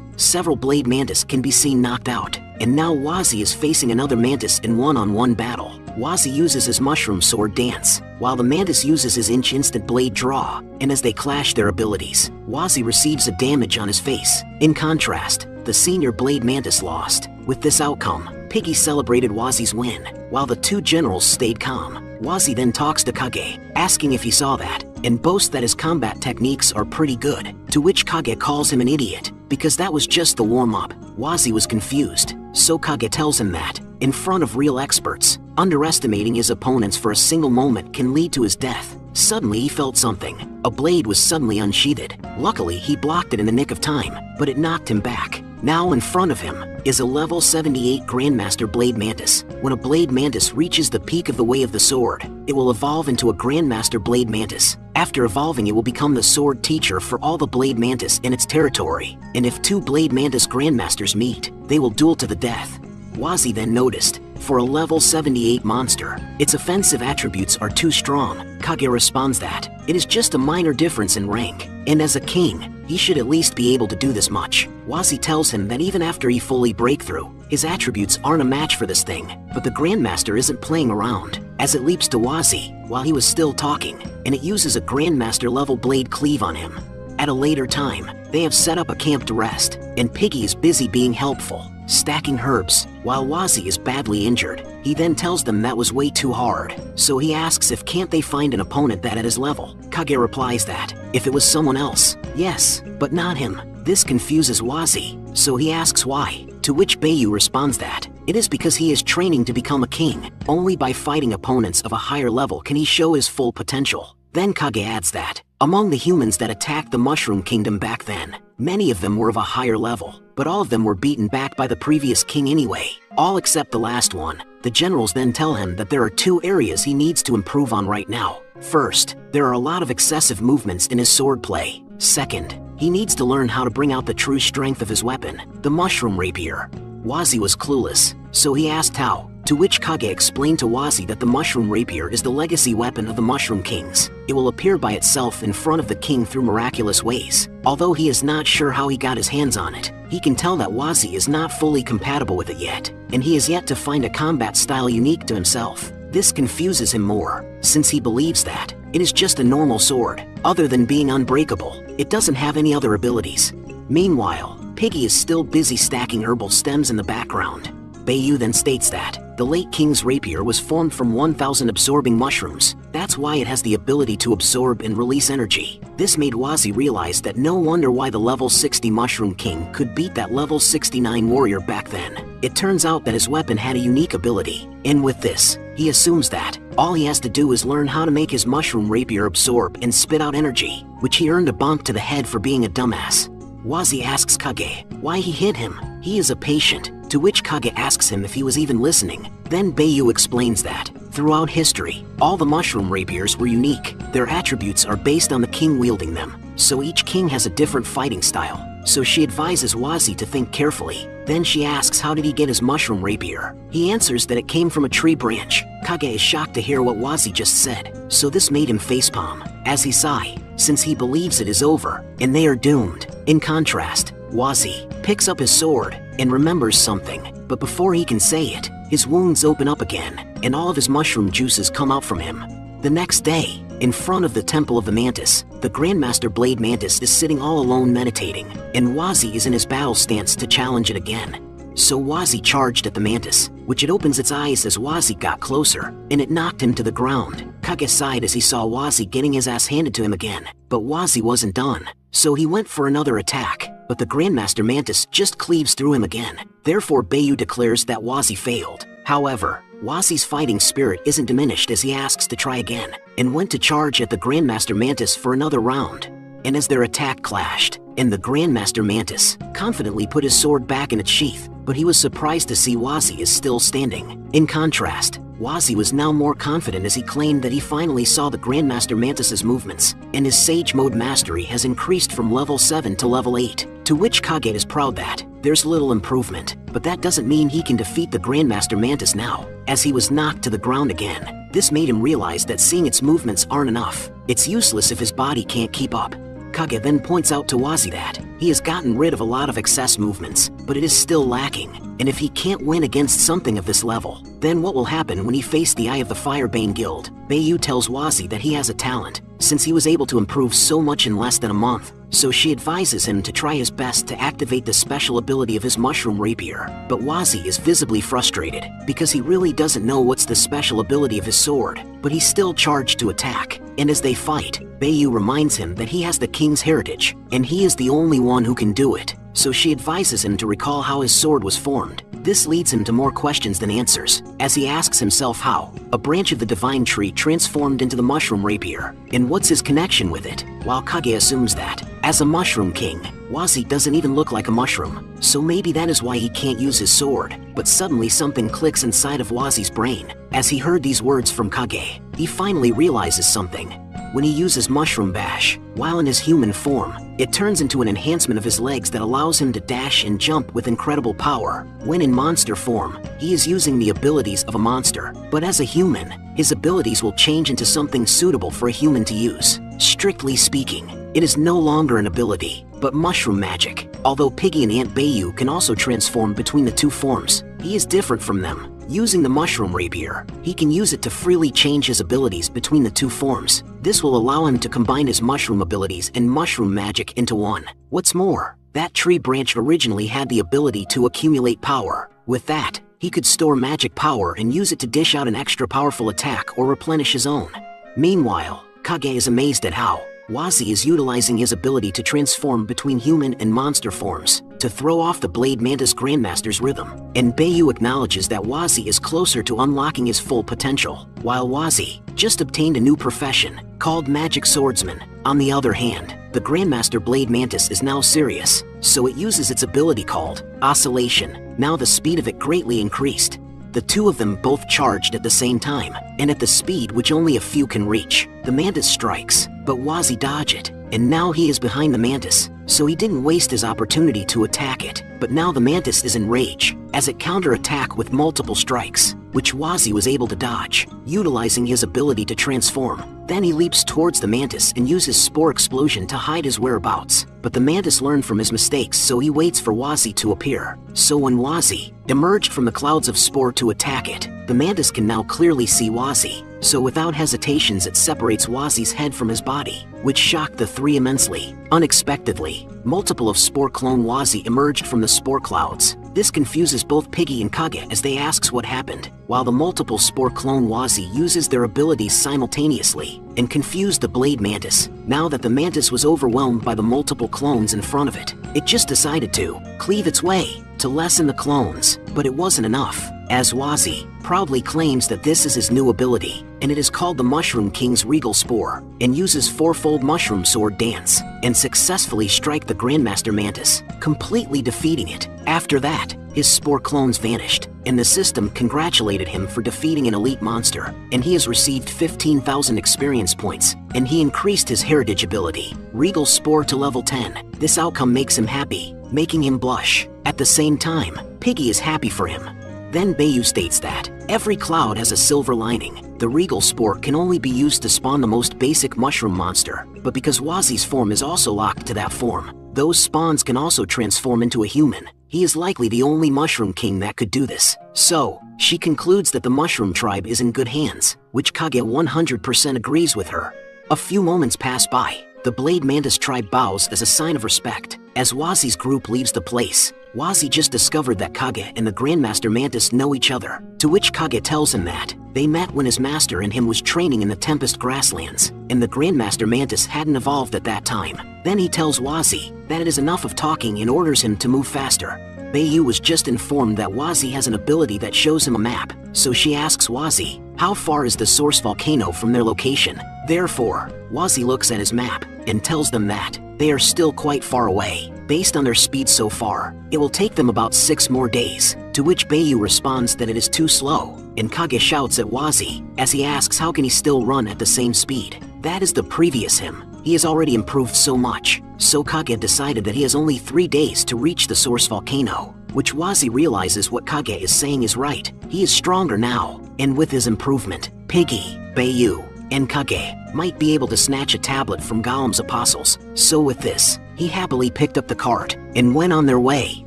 several blade mantis can be seen knocked out, and now Wazi is facing another mantis in one-on-one battle. Wazi uses his mushroom sword dance, while the mantis uses his inch instant blade draw, and as they clash their abilities, Wazi receives a damage on his face. In contrast, the senior blade mantis lost. With this outcome, Piggy celebrated Wazi's win, while the two generals stayed calm. Wazi then talks to Kage, asking if he saw that, and boasts that his combat techniques are pretty good, to which Kage calls him an idiot, because that was just the warm-up. Wazi was confused, so Kage tells him that, in front of real experts, underestimating his opponents for a single moment can lead to his death. Suddenly he felt something. A blade was suddenly unsheathed. Luckily he blocked it in the nick of time, but it knocked him back. Now in front of him is a level 78 Grandmaster Blade Mantis. When a Blade Mantis reaches the peak of the way of the sword, it will evolve into a Grandmaster Blade Mantis. After evolving, it will become the sword teacher for all the Blade Mantis in its territory, and if two Blade Mantis Grandmasters meet, they will duel to the death. Wazi then noticed, for a level 78 monster, its offensive attributes are too strong. Kage responds that it is just a minor difference in rank, and as a king, he should at least be able to do this much. Wazi tells him that even after he fully break through, his attributes aren't a match for this thing, but the Grandmaster isn't playing around, as it leaps to Wazi while he was still talking, and it uses a Grandmaster level blade cleave on him. At a later time, they have set up a camp to rest, and Piggy is busy being helpful, stacking herbs, while Wazi is badly injured. He then tells them that was way too hard, so he asks if can't they find an opponent that at his level. Kage replies that, if it was someone else, yes, but not him. This confuses Wazi, so he asks why, to which Bayu responds that it is because he is training to become a king. Only by fighting opponents of a higher level can he show his full potential. Then Kage adds that, among the humans that attacked the Mushroom Kingdom back then, many of them were of a higher level, but all of them were beaten back by the previous king anyway, all except the last one. The generals then tell him that there are two areas he needs to improve on right now. First, there are a lot of excessive movements in his swordplay. Second, he needs to learn how to bring out the true strength of his weapon, the Mushroom Rapier. Wazi was clueless, so he asked how, to which Kage explained to Wazi that the Mushroom Rapier is the legacy weapon of the Mushroom Kings. It will appear by itself in front of the king through miraculous ways. Although he is not sure how he got his hands on it, he can tell that Wazi is not fully compatible with it yet, and he is yet to find a combat style unique to himself. This confuses him more, since he believes that it is just a normal sword. Other than being unbreakable, it doesn't have any other abilities. Meanwhile, Piggy is still busy stacking herbal stems in the background. Bayu then states that the late king's rapier was formed from 1,000 absorbing mushrooms. That's why it has the ability to absorb and release energy. This made Wazi realize that no wonder why the level 60 Mushroom King could beat that level 69 warrior back then. It turns out that his weapon had a unique ability, and with this, he assumes that all he has to do is learn how to make his mushroom rapier absorb and spit out energy, which he earned a bonk to the head for being a dumbass. Wazi asks Kage why he hit him. He is a patient, to which Kage asks him if he was even listening. Then Bayu explains that throughout history, all the mushroom rapiers were unique. Their attributes are based on the king wielding them, so each king has a different fighting style. so she advises Wazi to think carefully. Then she asks how did he get his mushroom rapier. He answers that it came from a tree branch. Kage is shocked to hear what Wazi just said, so this made him facepalm. As he sigh, since he believes it is over, and they are doomed. In contrast, Wazi picks up his sword and remembers something, but before he can say it, his wounds open up again, and all of his mushroom juices come out from him. The next day, in front of the Temple of the Mantis, the Grandmaster Blade Mantis is sitting all alone meditating, and Wazi is in his battle stance to challenge it again. So Wazi charged at the Mantis, which it opens its eyes as Wazi got closer, and it knocked him to the ground. Kage sighed as he saw Wazi getting his ass handed to him again, but Wazi wasn't done, so he went for another attack, but the Grandmaster Mantis just cleaves through him again. Therefore Bayu declares that Wazi failed. However, Wazi's fighting spirit isn't diminished as he asks to try again, and went to charge at the Grandmaster Mantis for another round. And as their attack clashed, and the Grandmaster Mantis confidently put his sword back in its sheath, but he was surprised to see Wazi is still standing. In contrast, Wazi was now more confident as he claimed that he finally saw the Grandmaster Mantis's movements, and his Sage Mode mastery has increased from level 7 to level 8, to which Kage is proud that there's little improvement, but that doesn't mean he can defeat the Grandmaster Mantis now, as he was knocked to the ground again. This made him realize that seeing its movements aren't enough. It's useless if his body can't keep up. Kage then points out to Wazi that he has gotten rid of a lot of excess movements, but it is still lacking, and if he can't win against something of this level, then what will happen when he faces the Eye of the Firebane Guild? Bayu tells Wazi that he has a talent, since he was able to improve so much in less than a month, so she advises him to try his best to activate the special ability of his mushroom rapier. But Wazi is visibly frustrated, because he really doesn't know what's the special ability of his sword, but he's still charged to attack, and as they fight, Bayu reminds him that he has the king's heritage, and he is the only one who can do it, so she advises him to recall how his sword was formed. This leads him to more questions than answers, as he asks himself how a branch of the divine tree transformed into the mushroom rapier, and what's his connection with it, while Kage assumes that, as a mushroom king, Wazi doesn't even look like a mushroom, so maybe that is why he can't use his sword. But suddenly something clicks inside of Wazi's brain. As he heard these words from Kage, he finally realizes something. When he uses Mushroom Bash, while in his human form, it turns into an enhancement of his legs that allows him to dash and jump with incredible power. When in monster form, he is using the abilities of a monster, but as a human, his abilities will change into something suitable for a human to use. Strictly speaking, it is no longer an ability, but mushroom magic. Although Piggy and Aunt Bayu can also transform between the two forms, he is different from them. Using the mushroom rapier, he can use it to freely change his abilities between the two forms. This will allow him to combine his mushroom abilities and mushroom magic into one. What's more, that tree branch originally had the ability to accumulate power. With that, he could store magic power and use it to dish out an extra powerful attack or replenish his own. Meanwhile, Kage is amazed at how Wazi is utilizing his ability to transform between human and monster forms to throw off the Blade Mantis Grandmaster's rhythm, and Bayu acknowledges that Wazi is closer to unlocking his full potential, while Wazi just obtained a new profession called Magic Swordsman. On the other hand, the Grandmaster Blade Mantis is now serious, so it uses its ability called Oscillation. Now the speed of it greatly increased. The two of them both charged at the same time, and at the speed which only a few can reach. The Mantis strikes, but Wazi dodges it, and now he is behind the Mantis, so he didn't waste his opportunity to attack it. But now the Mantis is in rage, as it counterattack with multiple strikes, which Wazi was able to dodge, utilizing his ability to transform. Then he leaps towards the Mantis and uses Spore Explosion to hide his whereabouts. But the Mantis learned from his mistakes, so he waits for Wazi to appear. So when Wazi emerged from the clouds of Spore to attack it, the Mantis can now clearly see Wazi. So without hesitations it separates Wazi's head from his body, which shocked the three immensely. Unexpectedly, multiple of Spore clone Wazi emerged from the Spore clouds. This confuses both Piggy and Kage as they asks what happened, while the multiple Spore clone Wazi uses their abilities simultaneously and confused the Blade Mantis. Now that the Mantis was overwhelmed by the multiple clones in front of it, it just decided to cleave its way to lessen the clones, but it wasn't enough, as Wazi proudly claims that this is his new ability, and it is called the Mushroom King's Regal Spore, and uses fourfold Mushroom Sword Dance, and successfully strike the Grandmaster Mantis, completely defeating it. After that, his spore clones vanished, and the system congratulated him for defeating an elite monster, and he has received 15,000 experience points, and he increased his heritage ability, Regal Spore, to level 10. This outcome makes him happy, making him blush. At the same time, Piggy is happy for him. Then Bayu states that every cloud has a silver lining. The Regal Spore can only be used to spawn the most basic mushroom monster, but because Wazi's form is also locked to that form, those spawns can also transform into a human. He is likely the only Mushroom King that could do this. So, she concludes that the Mushroom Tribe is in good hands, which Kage 100% agrees with her. A few moments pass by. The Blade Mantis tribe bows as a sign of respect. As Wazi's group leaves the place, Wazi just discovered that Kage and the Grandmaster Mantis know each other, to which Kage tells him that they met when his master and him was training in the Tempest Grasslands, and the Grandmaster Mantis hadn't evolved at that time. Then he tells Wazi that it is enough of talking and orders him to move faster. Bayu was just informed that Wazi has an ability that shows him a map, so she asks Wazi, how far is the source volcano from their location? Therefore, Wazi looks at his map and tells them that they are still quite far away. Based on their speed so far, it will take them about 6 more days, to which Bayu responds that it is too slow, and Kage shouts at Wazi as he asks how can he still run at the same speed. That is the previous him. He has already improved so much, so Kage decided that he has only 3 days to reach the source volcano, which Wazi realizes what Kage is saying is right. He is stronger now, and with his improvement, Piggy, Bayu, and Kage might be able to snatch a tablet from Golem's apostles. So with this, he happily picked up the cart and went on their way.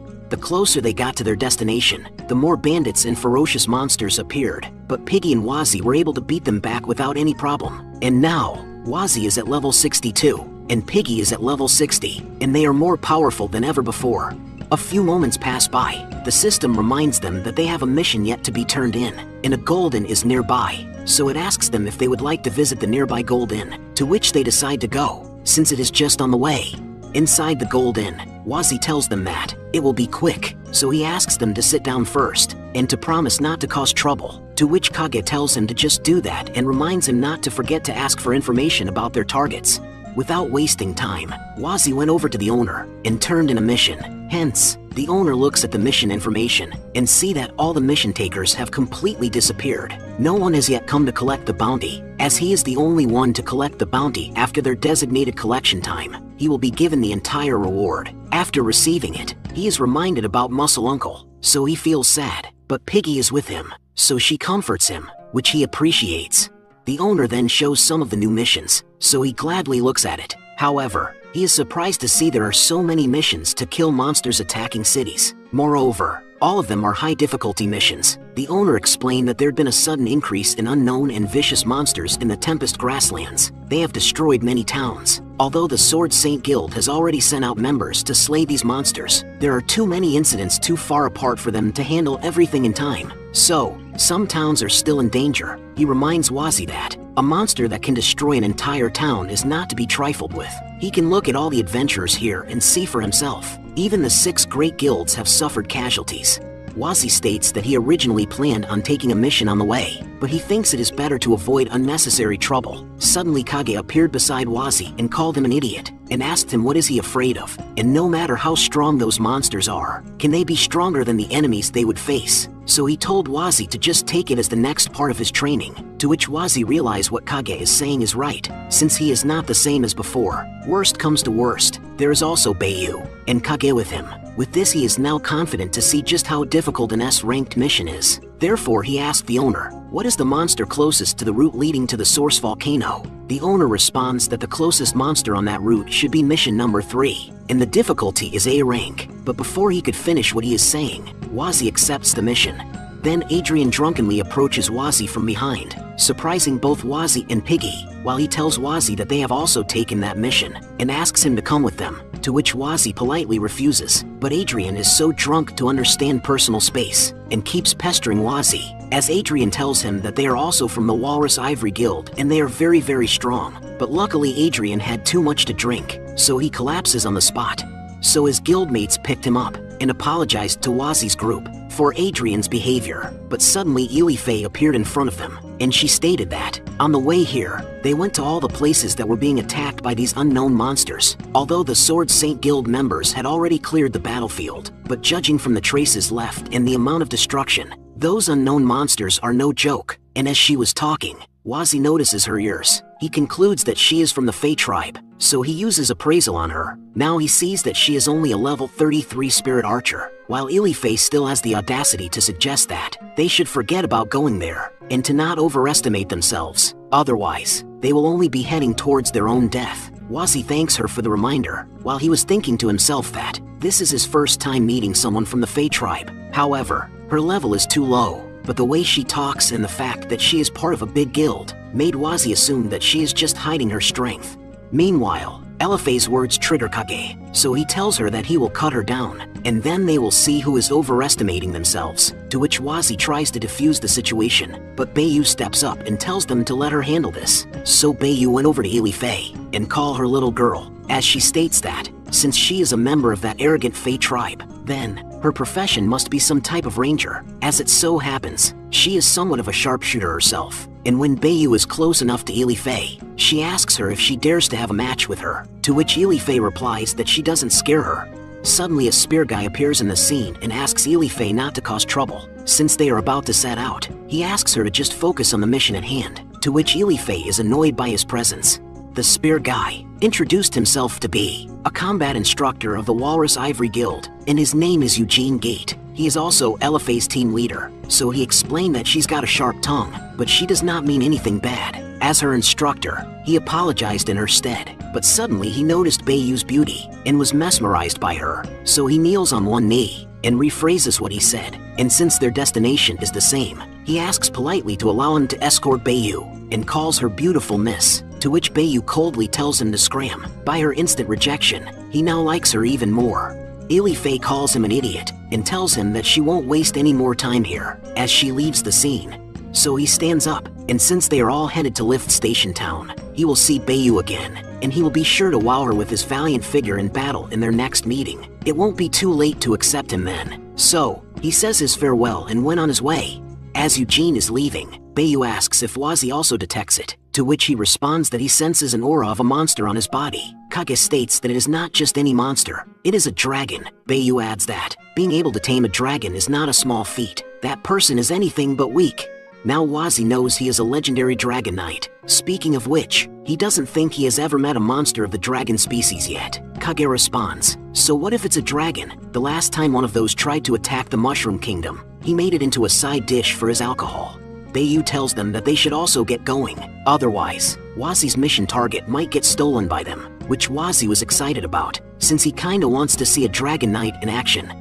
The closer they got to their destination, the more bandits and ferocious monsters appeared, but Piggy and Wazi were able to beat them back without any problem. And now, Wazi is at level 62, and Piggy is at level 60, and they are more powerful than ever before. A few moments pass by. The system reminds them that they have a mission yet to be turned in, and a gold inn is nearby, so it asks them if they would like to visit the nearby gold inn, to which they decide to go, since it is just on the way. Inside the gold inn, Wazi tells them that it will be quick, so he asks them to sit down first, and to promise not to cause trouble, to which Kage tells him to just do that and reminds him not to forget to ask for information about their targets. Without wasting time, Wazi went over to the owner and turned in a mission. Hence, the owner looks at the mission information and see that all the mission takers have completely disappeared. No one has yet come to collect the bounty, as he is the only one to collect the bounty after their designated collection time. He will be given the entire reward. After receiving it, he is reminded about Muscle Uncle, so he feels sad, but Piggy is with him, so she comforts him, which he appreciates. The owner then shows some of the new missions, so he gladly looks at it. However, he is surprised to see there are so many missions to kill monsters attacking cities. Moreover, all of them are high difficulty missions. The owner explained that there had been a sudden increase in unknown and vicious monsters in the Tempest Grasslands. They have destroyed many towns. Although the Sword Saint Guild has already sent out members to slay these monsters, there are too many incidents too far apart for them to handle everything in time. So, some towns are still in danger. He reminds Wazi that a monster that can destroy an entire town is not to be trifled with. He can look at all the adventurers here and see for himself. Even the 6 great guilds have suffered casualties. Wazi states that he originally planned on taking a mission on the way, but he thinks it is better to avoid unnecessary trouble. Suddenly Kage appeared beside Wazi and called him an idiot, and asked him what is he afraid of, and no matter how strong those monsters are, can they be stronger than the enemies they would face? So he told Wazi to just take it as the next part of his training, to which Wazi realized what Kage is saying is right, since he is not the same as before. Worst comes to worst, there is also Bayu, and Kage with him. With this he is now confident to see just how difficult an S-ranked mission is. Therefore he asked the owner, what is the monster closest to the route leading to the source volcano? The owner responds that the closest monster on that route should be mission number 3, and the difficulty is A rank. But before he could finish what he is saying, Wazi accepts the mission. Then Adrian drunkenly approaches Wazi from behind, surprising both Wazi and Piggy, while he tells Wazi that they have also taken that mission, and asks him to come with them, to which Wazi politely refuses. But Adrian is so drunk to understand personal space, and keeps pestering Wazi, as Adrian tells him that they are also from the Walrus Ivory Guild and they are very very strong. But luckily Adrian had too much to drink, so he collapses on the spot. So his guildmates picked him up and apologized to Wazi's group. for Adrian's behavior, but suddenly Elifei appeared in front of them, and she stated that, on the way here, they went to all the places that were being attacked by these unknown monsters, although the Sword Saint Guild members had already cleared the battlefield, but judging from the traces left and the amount of destruction, those unknown monsters are no joke. And as she was talking, Wazi notices her ears. He concludes that she is from the Fey tribe, so he uses appraisal on her. Now he sees that she is only a level 33 spirit archer, while Elifei still has the audacity to suggest that they should forget about going there, and to not overestimate themselves. Otherwise, they will only be heading towards their own death. Wazi thanks her for the reminder, while he was thinking to himself that this is his first time meeting someone from the Fey tribe. However, her level is too low, but the way she talks and the fact that she is part of a big guild made Wazi assume that she is just hiding her strength. Meanwhile, Elifei's words trigger Kage, so he tells her that he will cut her down, and then they will see who is overestimating themselves, to which Wazi tries to defuse the situation, but Bayu steps up and tells them to let her handle this. So Bayu went over to Elifei and call her little girl, as she states that, since she is a member of that arrogant Fey tribe, then her profession must be some type of ranger. As it so happens, she is somewhat of a sharpshooter herself, and when Bayu is close enough to Elifei, she asks her if she dares to have a match with her, to which Elifei replies that she doesn't scare her. Suddenly a spear guy appears in the scene and asks Elifei not to cause trouble, since they are about to set out. He asks her to just focus on the mission at hand, to which Elifei is annoyed by his presence. The spear guy introduced himself to be a combat instructor of the Walrus Ivory Guild, and his name is Eugene Gate. He is also Elifei's team leader, so he explained that she's got a sharp tongue, but she does not mean anything bad. As her instructor, he apologized in her stead, but suddenly he noticed Bayu's beauty and was mesmerized by her, so he kneels on one knee and rephrases what he said, and since their destination is the same, he asks politely to allow him to escort Bayu and calls her beautiful miss, to which Bayu coldly tells him to scram. By her instant rejection, he now likes her even more. Elifei calls him an idiot and tells him that she won't waste any more time here as she leaves the scene. So he stands up, and since they are all headed to Lift Station Town, he will see Bayu again, and he will be sure to wow her with his valiant figure in battle in their next meeting. It won't be too late to accept him then. So, he says his farewell and went on his way. As Eugene is leaving, Bayu asks if Wazi also detects it, to which he responds that he senses an aura of a monster on his body. Kage states that it is not just any monster, it is a dragon. Bayu adds that being able to tame a dragon is not a small feat. That person is anything but weak. Now Wazi knows he is a legendary dragon knight. Speaking of which, he doesn't think he has ever met a monster of the dragon species yet. Kage responds, so what if it's a dragon? The last time one of those tried to attack the Mushroom Kingdom, he made it into a side dish for his alcohol. Bayu tells them that they should also get going, otherwise, Wazi's mission target might get stolen by them, which Wazi was excited about, since he kinda wants to see a dragon knight in action.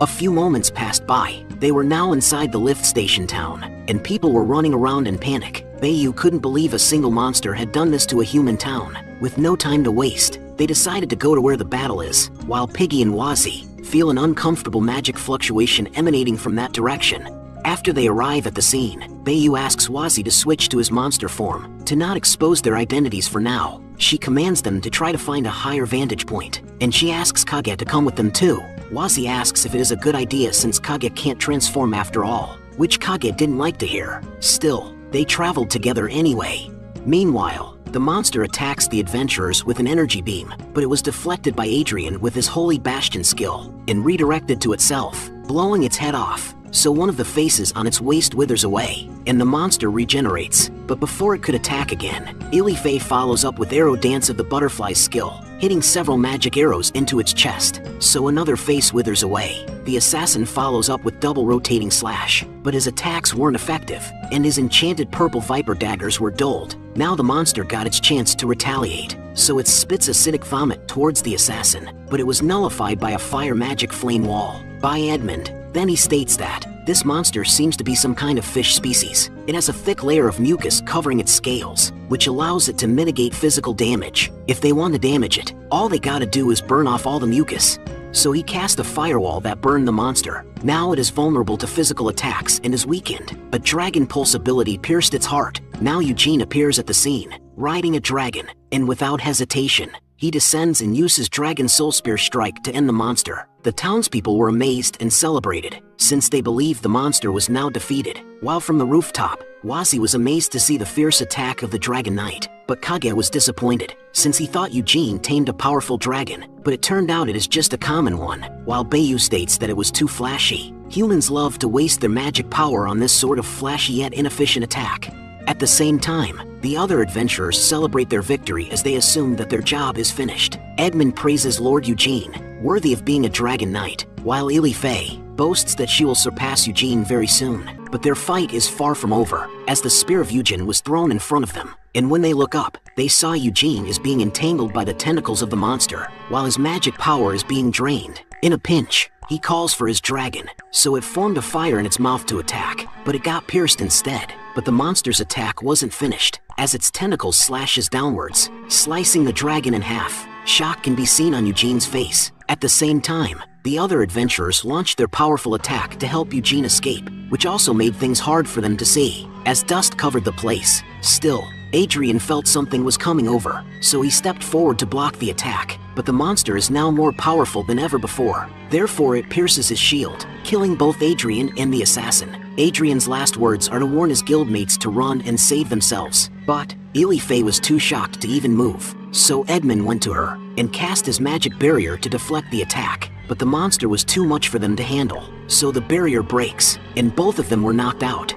A few moments passed by. They were now inside the Lift Station Town, and people were running around in panic. Bayu couldn't believe a single monster had done this to a human town. With no time to waste, they decided to go to where the battle is, while Piggy and Wazi feel an uncomfortable magic fluctuation emanating from that direction. After they arrive at the scene, Bayu asks Wazi to switch to his monster form, to not expose their identities for now. She commands them to try to find a higher vantage point, and she asks Kage to come with them too. Wazi asks if it is a good idea since Kage can't transform after all, which Kage didn't like to hear. Still, they traveled together anyway. Meanwhile, the monster attacks the adventurers with an energy beam, but it was deflected by Adrian with his Holy Bastion skill, and redirected to itself, blowing its head off. So one of the faces on its waist withers away, and the monster regenerates. But before it could attack again, Elifei follows up with Arrow Dance of the Butterfly's skill, hitting several magic arrows into its chest, so another face withers away. The assassin follows up with double rotating slash, but his attacks weren't effective, and his enchanted purple viper daggers were dulled. Now the monster got its chance to retaliate, so it spits acidic vomit towards the assassin, but it was nullified by a fire magic flame wall by Edmund. Then he states that this monster seems to be some kind of fish species. It has a thick layer of mucus covering its scales, which allows it to mitigate physical damage. If they want to damage it, all they gotta do is burn off all the mucus. So he cast a firewall that burned the monster. Now it is vulnerable to physical attacks and is weakened. A dragon pulse ability pierced its heart. Now Eugene appears at the scene, riding a dragon, and without hesitation, he descends and uses Dragon Soul Spear Strike to end the monster. The townspeople were amazed and celebrated, since they believed the monster was now defeated. While from the rooftop, Wazi was amazed to see the fierce attack of the Dragon Knight, but Kage was disappointed, since he thought Eugene tamed a powerful dragon, but it turned out it is just a common one, while Bayu states that it was too flashy. Humans love to waste their magic power on this sort of flashy yet inefficient attack. At the same time, the other adventurers celebrate their victory as they assume that their job is finished. Edmund praises Lord Eugene, worthy of being a Dragon Knight, while Ili Fei boasts that she will surpass Eugene very soon. But their fight is far from over, as the spear of Eugene was thrown in front of them, and when they look up, they saw Eugene is being entangled by the tentacles of the monster, while his magic power is being drained. In a pinch, he calls for his dragon, so it formed a fire in its mouth to attack, but it got pierced instead. But the monster's attack wasn't finished, as its tentacles slashes downwards, slicing the dragon in half. Shock can be seen on Eugene's face. At the same time, the other adventurers launched their powerful attack to help Eugene escape, which also made things hard for them to see, as dust covered the place. Still, Adrian felt something was coming over, so he stepped forward to block the attack, but the monster is now more powerful than ever before. Therefore it pierces his shield, killing both Adrian and the assassin. Adrian's last words are to warn his guildmates to run and save themselves, but Ili Fei was too shocked to even move, so Edmund went to her and cast his magic barrier to deflect the attack, but the monster was too much for them to handle, so the barrier breaks, and both of them were knocked out.